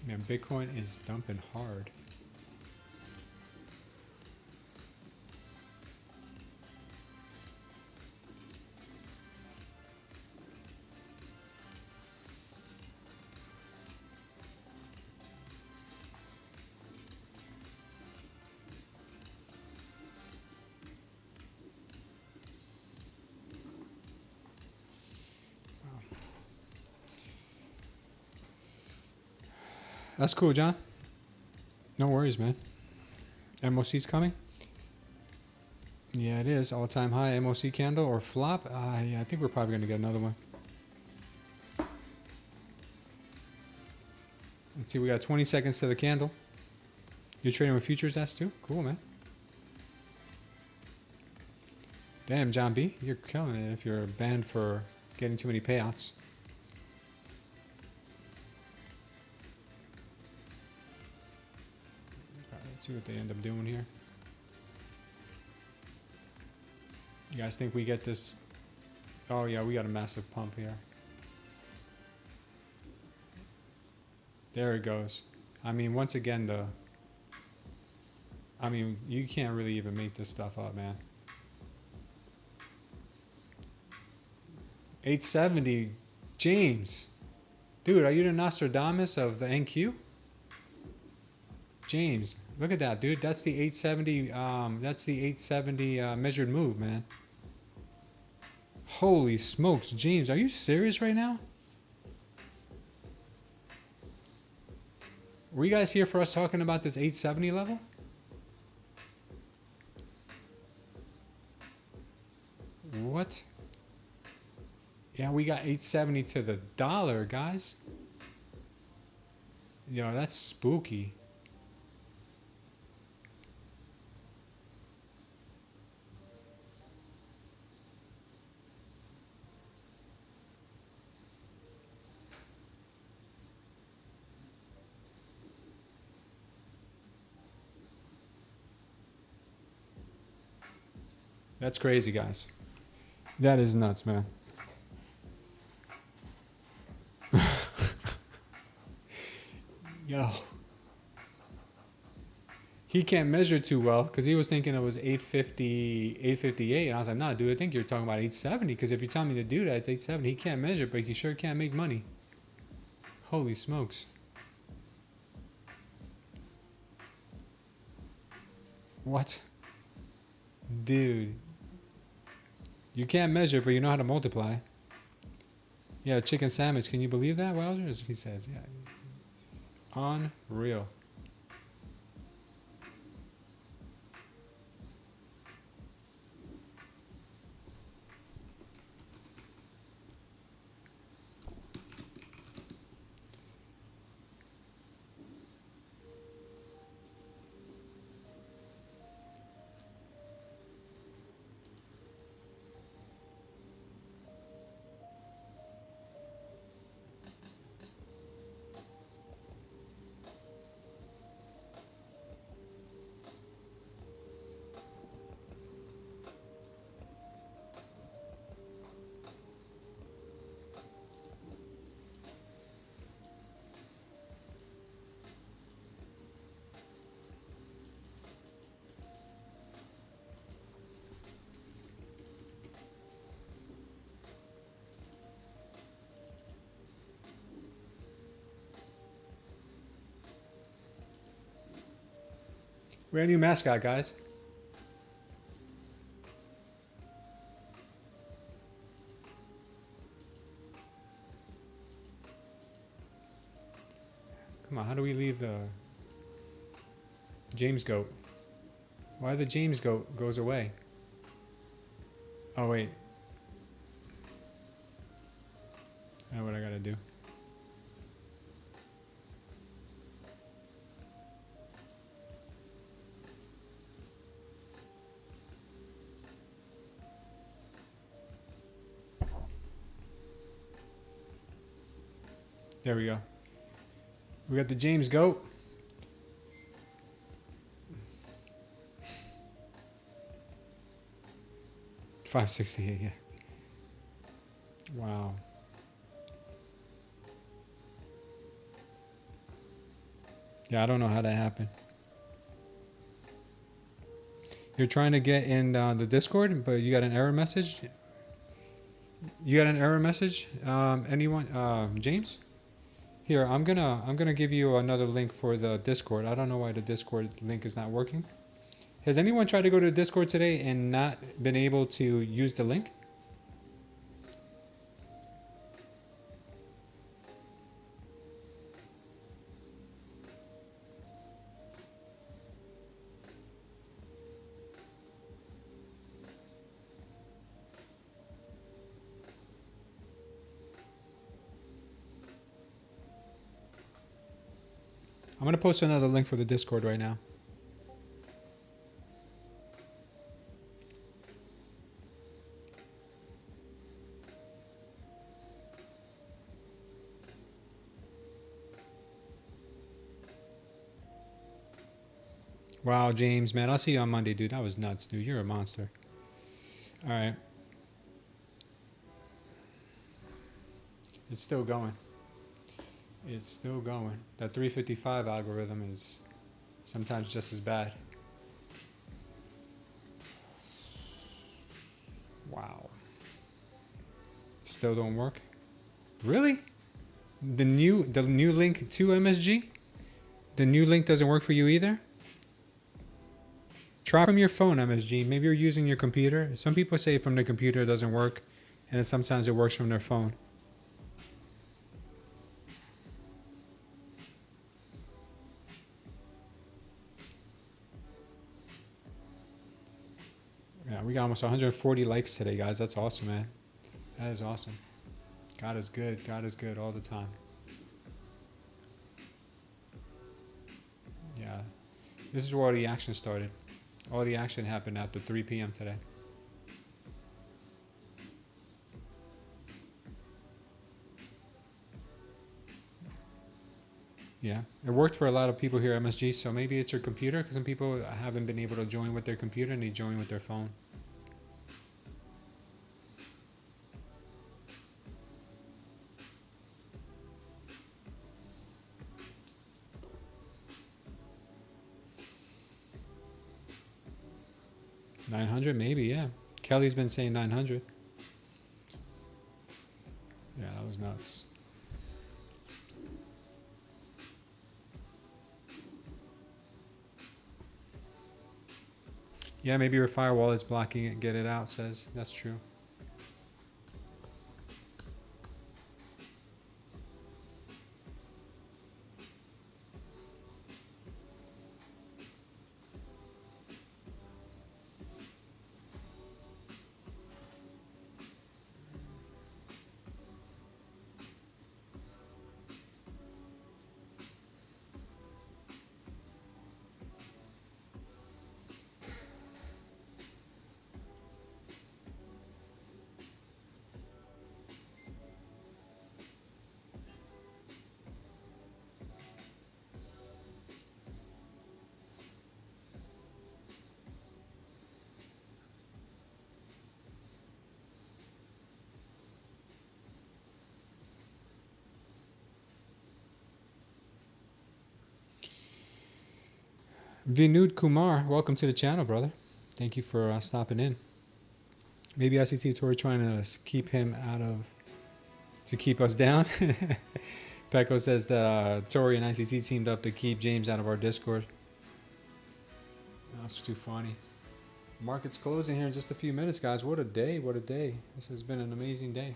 Man, Bitcoin is dumping hard. That's cool, John. No worries, man. MOC's coming? Yeah, it is. All-time high MOC candle or flop? Yeah, I think we're probably going to get another one. Let's see, we got 20 seconds to the candle. You're trading with futures, S2? Cool, man. Damn, John B, you're killing it if you're banned for getting too many payouts. Let's see what they end up doing here. You guys think we get this? Oh yeah, we got a massive pump here. There it goes. I mean, once again, you can't really even make this stuff up, man. 870, James. Dude, are you the Nostradamus of the NQ? James, look at that, dude. That's the 870. That's the 870 measured move, man. Holy smokes, James, are you serious right now? Were you guys here for us talking about this 870 level? What? Yeah, we got 870 to the dollar, guys. Yo, that's spooky. That's crazy, guys. That is nuts, man. Yo. He can't measure too well because he was thinking it was 850, 858. And I was like, nah, dude, I think you're talking about 870 because if you tell me to do that, it's 870. He can't measure, but he sure can't make money. Holy smokes. What? Dude. You can't measure, but you know how to multiply. Yeah, chicken sandwich. Can you believe that, Wilder? As he says, yeah. Unreal. We're a new mascot, guys. Come on, how do we leave the James Goat? Why the James Goat goes away? Oh, wait. I know what I gotta do. There we go. We got the James Goat. $568, yeah. Wow. Yeah, I don't know how that happened. You're trying to get in the Discord, but you got an error message. You got an error message? Anyone? James? Here, I'm gonna give you another link for the Discord. I don't know why the Discord link is not working. Has anyone tried to go to the Discord today and not been able to use the link? I'm going to post another link for the Discord right now. Wow, James, man. I'll see you on Monday, dude. That was nuts, dude. You're a monster. All right. It's still going. It's still going. That 355 algorithm is sometimes just as bad. Wow. Still don't work? Really? The new link to MSG? The new link doesn't work for you either? Try from your phone, MSG. Maybe you're using your computer. Some people say from the computer it doesn't work, and sometimes it works from their phone. Yeah, we got almost 140 likes today, guys. That's awesome, man. That is awesome. God is good. God is good all the time. Yeah. This is where all the action started. All the action happened after 3 p.m. today. Yeah, it worked for a lot of people here at MSG, so maybe it's your computer, because some people haven't been able to join with their computer and they join with their phone. $900 maybe, yeah. Kelly's been saying 900. Yeah, that was nuts. Yeah, maybe your firewall is blocking it. Get it out, says. That's true. Vinud Kumar, welcome to the channel, brother. Thank you for stopping in. Maybe ICT Tori trying to keep him out of, to keep us down. Pecco says that Tori and ICT teamed up to keep James out of our Discord. That's too funny. Market's closing here in just a few minutes, guys. What a day, what a day. This has been an amazing day.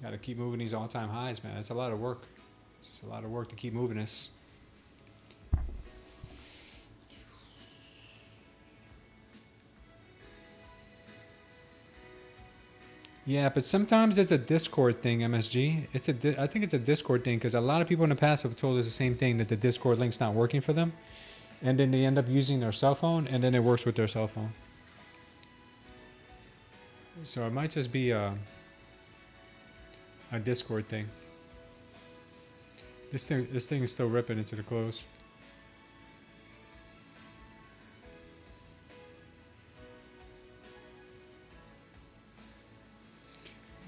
Got to keep moving these all-time highs, man. It's a lot of work. It's just a lot of work to keep moving this. Yeah, but sometimes it's a Discord thing, MSG. I think it's a Discord thing, because a lot of people in the past have told us the same thing, that the Discord link's not working for them. And then they end up using their cell phone, and then it works with their cell phone. So it might just be a Discord thing. This thing is still ripping into the close.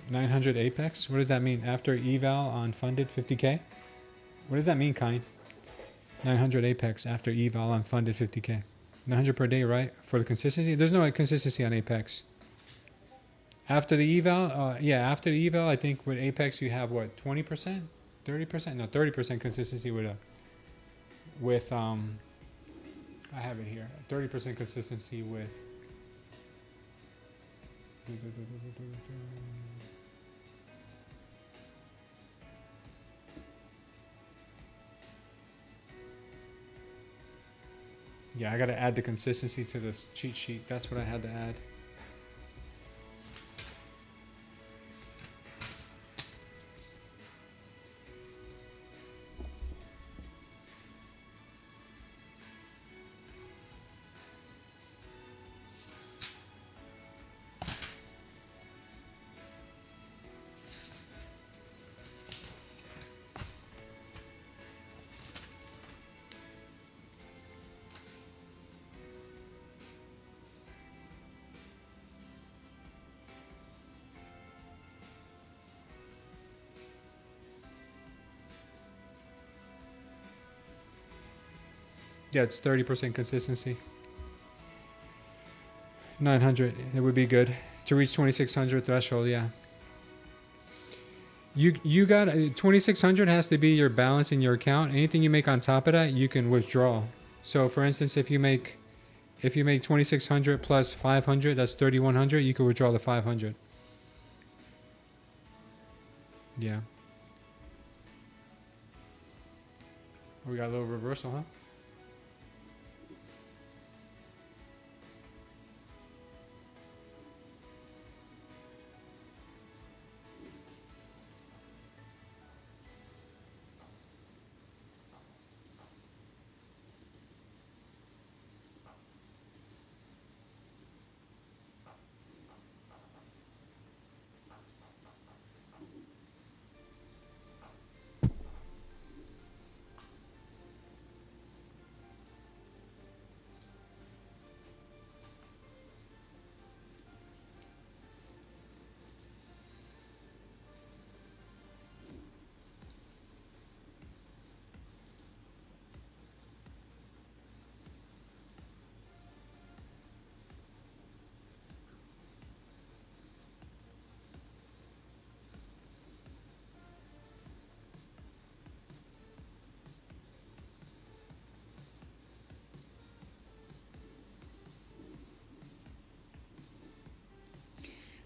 $900 Apex. What does that mean? After eval on funded 50K? What does that mean, Kind? 900 Apex after eval on funded 50K. 900 per day, right? For the consistency? There's no consistency on Apex. After the eval, yeah, after the eval, I think with Apex you have what, 20%? 30%? No, 30% consistency with I have it here. 30% consistency with yeah, I got to add the consistency to this cheat sheet. That's what I had to add. Yeah, it's 30% consistency. 900, it would be good to reach 2600 threshold. Yeah, you got 2600 has to be your balance in your account. Anything you make on top of that, you can withdraw. So for instance, if you make 2600 plus 500, that's 3100. You can withdraw the 500. Yeah. We got a little reversal, huh?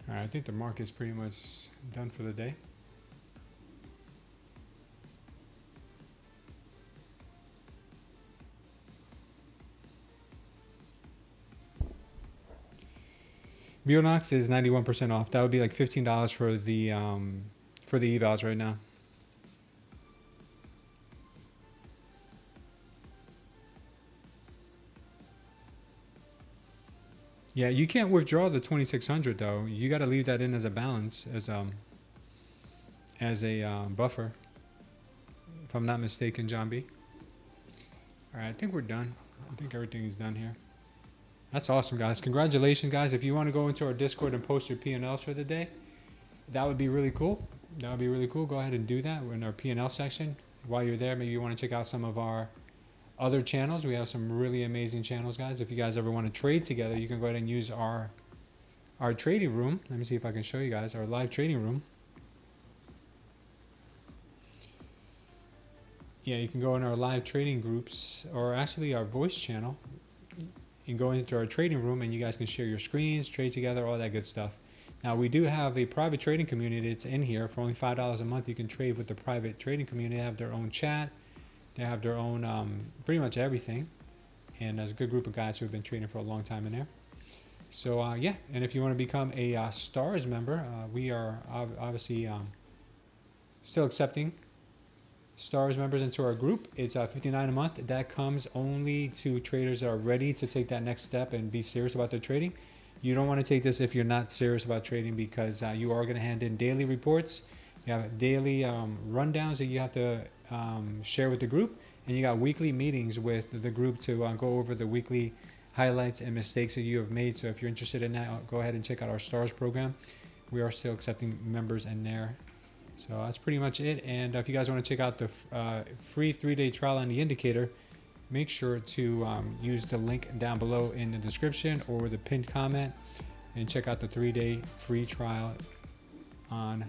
All right, I think the market's pretty much done for the day. Bulenox is 91% off. That would be like $15 for the evals right now. Yeah, you can't withdraw the 2600 though. You got to leave that in as a balance, as a buffer, if I'm not mistaken, John B. All right, I think we're done. I think everything is done here. That's awesome, guys. Congratulations, guys. If you want to go into our Discord and post your P&Ls for the day, that would be really cool. That would be really cool. Go ahead and do that. We're in our P&L section. While you're there, maybe you want to check out some of our other channels. We have some really amazing channels, guys. If you guys ever want to trade together, you can go ahead and use our trading room. Let me see if I can show you guys our live trading room. Yeah, you can go in our live trading groups, or actually our voice channel. You can go into our trading room and you guys can share your screens, trade together, all that good stuff. Now, we do have a private trading community that's in here. For only $5 a month, you can trade with the private trading community. They have their own chat. They have their own pretty much everything. And there's a good group of guys who have been trading for a long time in there. So, yeah. And if you want to become a STARS member, we are obviously still accepting STARS members into our group. It's $59 a month. That comes only to traders that are ready to take that next step and be serious about their trading. You don't want to take this if you're not serious about trading, because you are going to hand in daily reports. You have daily rundowns that you have to share with the group, and you got weekly meetings with the group to go over the weekly highlights and mistakes that you have made. So if you're interested in that, go ahead and check out our STARS program. We are still accepting members in there. So that's pretty much it. And if you guys want to check out the free 3-day trial on the indicator, make sure to use the link down below in the description or the pinned comment and check out the 3-day free trial on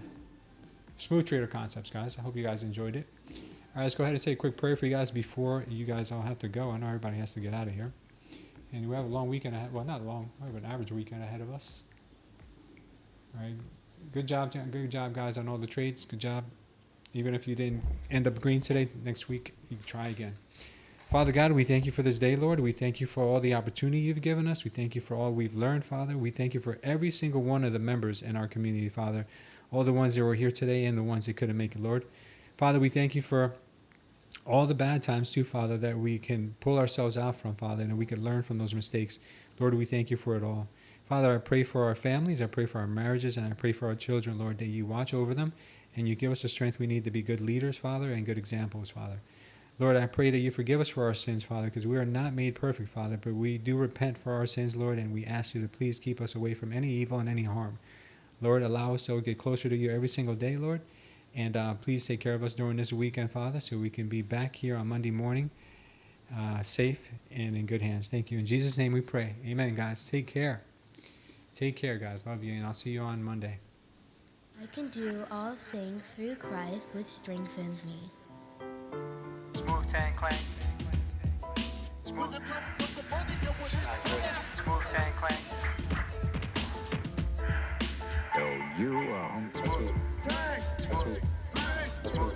Smooth Trader Concepts, guys. I hope you guys enjoyed it. All right, let's go ahead and say a quick prayer for you guys before you guys all have to go. I know everybody has to get out of here. And we have a long weekend ahead. Well, not long. We have an average weekend ahead of us. All right. Good job, guys, on all the trades. Good job. Even if you didn't end up green today, next week you can try again. Father God, we thank you for this day, Lord. We thank you for all the opportunity you've given us. We thank you for all we've learned, Father. We thank you for every single one of the members in our community, Father. All the ones that were here today and the ones that couldn't make it, Lord. Father, we thank you for all the bad times too, Father, that we can pull ourselves out from, Father, and we can learn from those mistakes. Lord, we thank you for it all. Father, I pray for our families, I pray for our marriages, and I pray for our children, Lord, that you watch over them and you give us the strength we need to be good leaders, Father, and good examples, Father. Lord, I pray that you forgive us for our sins, Father, because we are not made perfect, Father, but we do repent for our sins, Lord, and we ask you to please keep us away from any evil and any harm. Lord, allow us to get closer to you every single day, Lord, and please take care of us during this weekend, Father, so we can be back here on Monday morning safe and in good hands. Thank you. In Jesus' name we pray. Amen, guys. Take care. Take care, guys. Love you, and I'll see you on Monday. I can do all things through Christ, which strengthens me. Smooth Tang Clang. Smooth. Smooth Tang Clang. So you Smooth. Smooth. Smooth.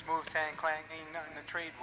Smooth Tang Clang. Ain't nothing to trade with.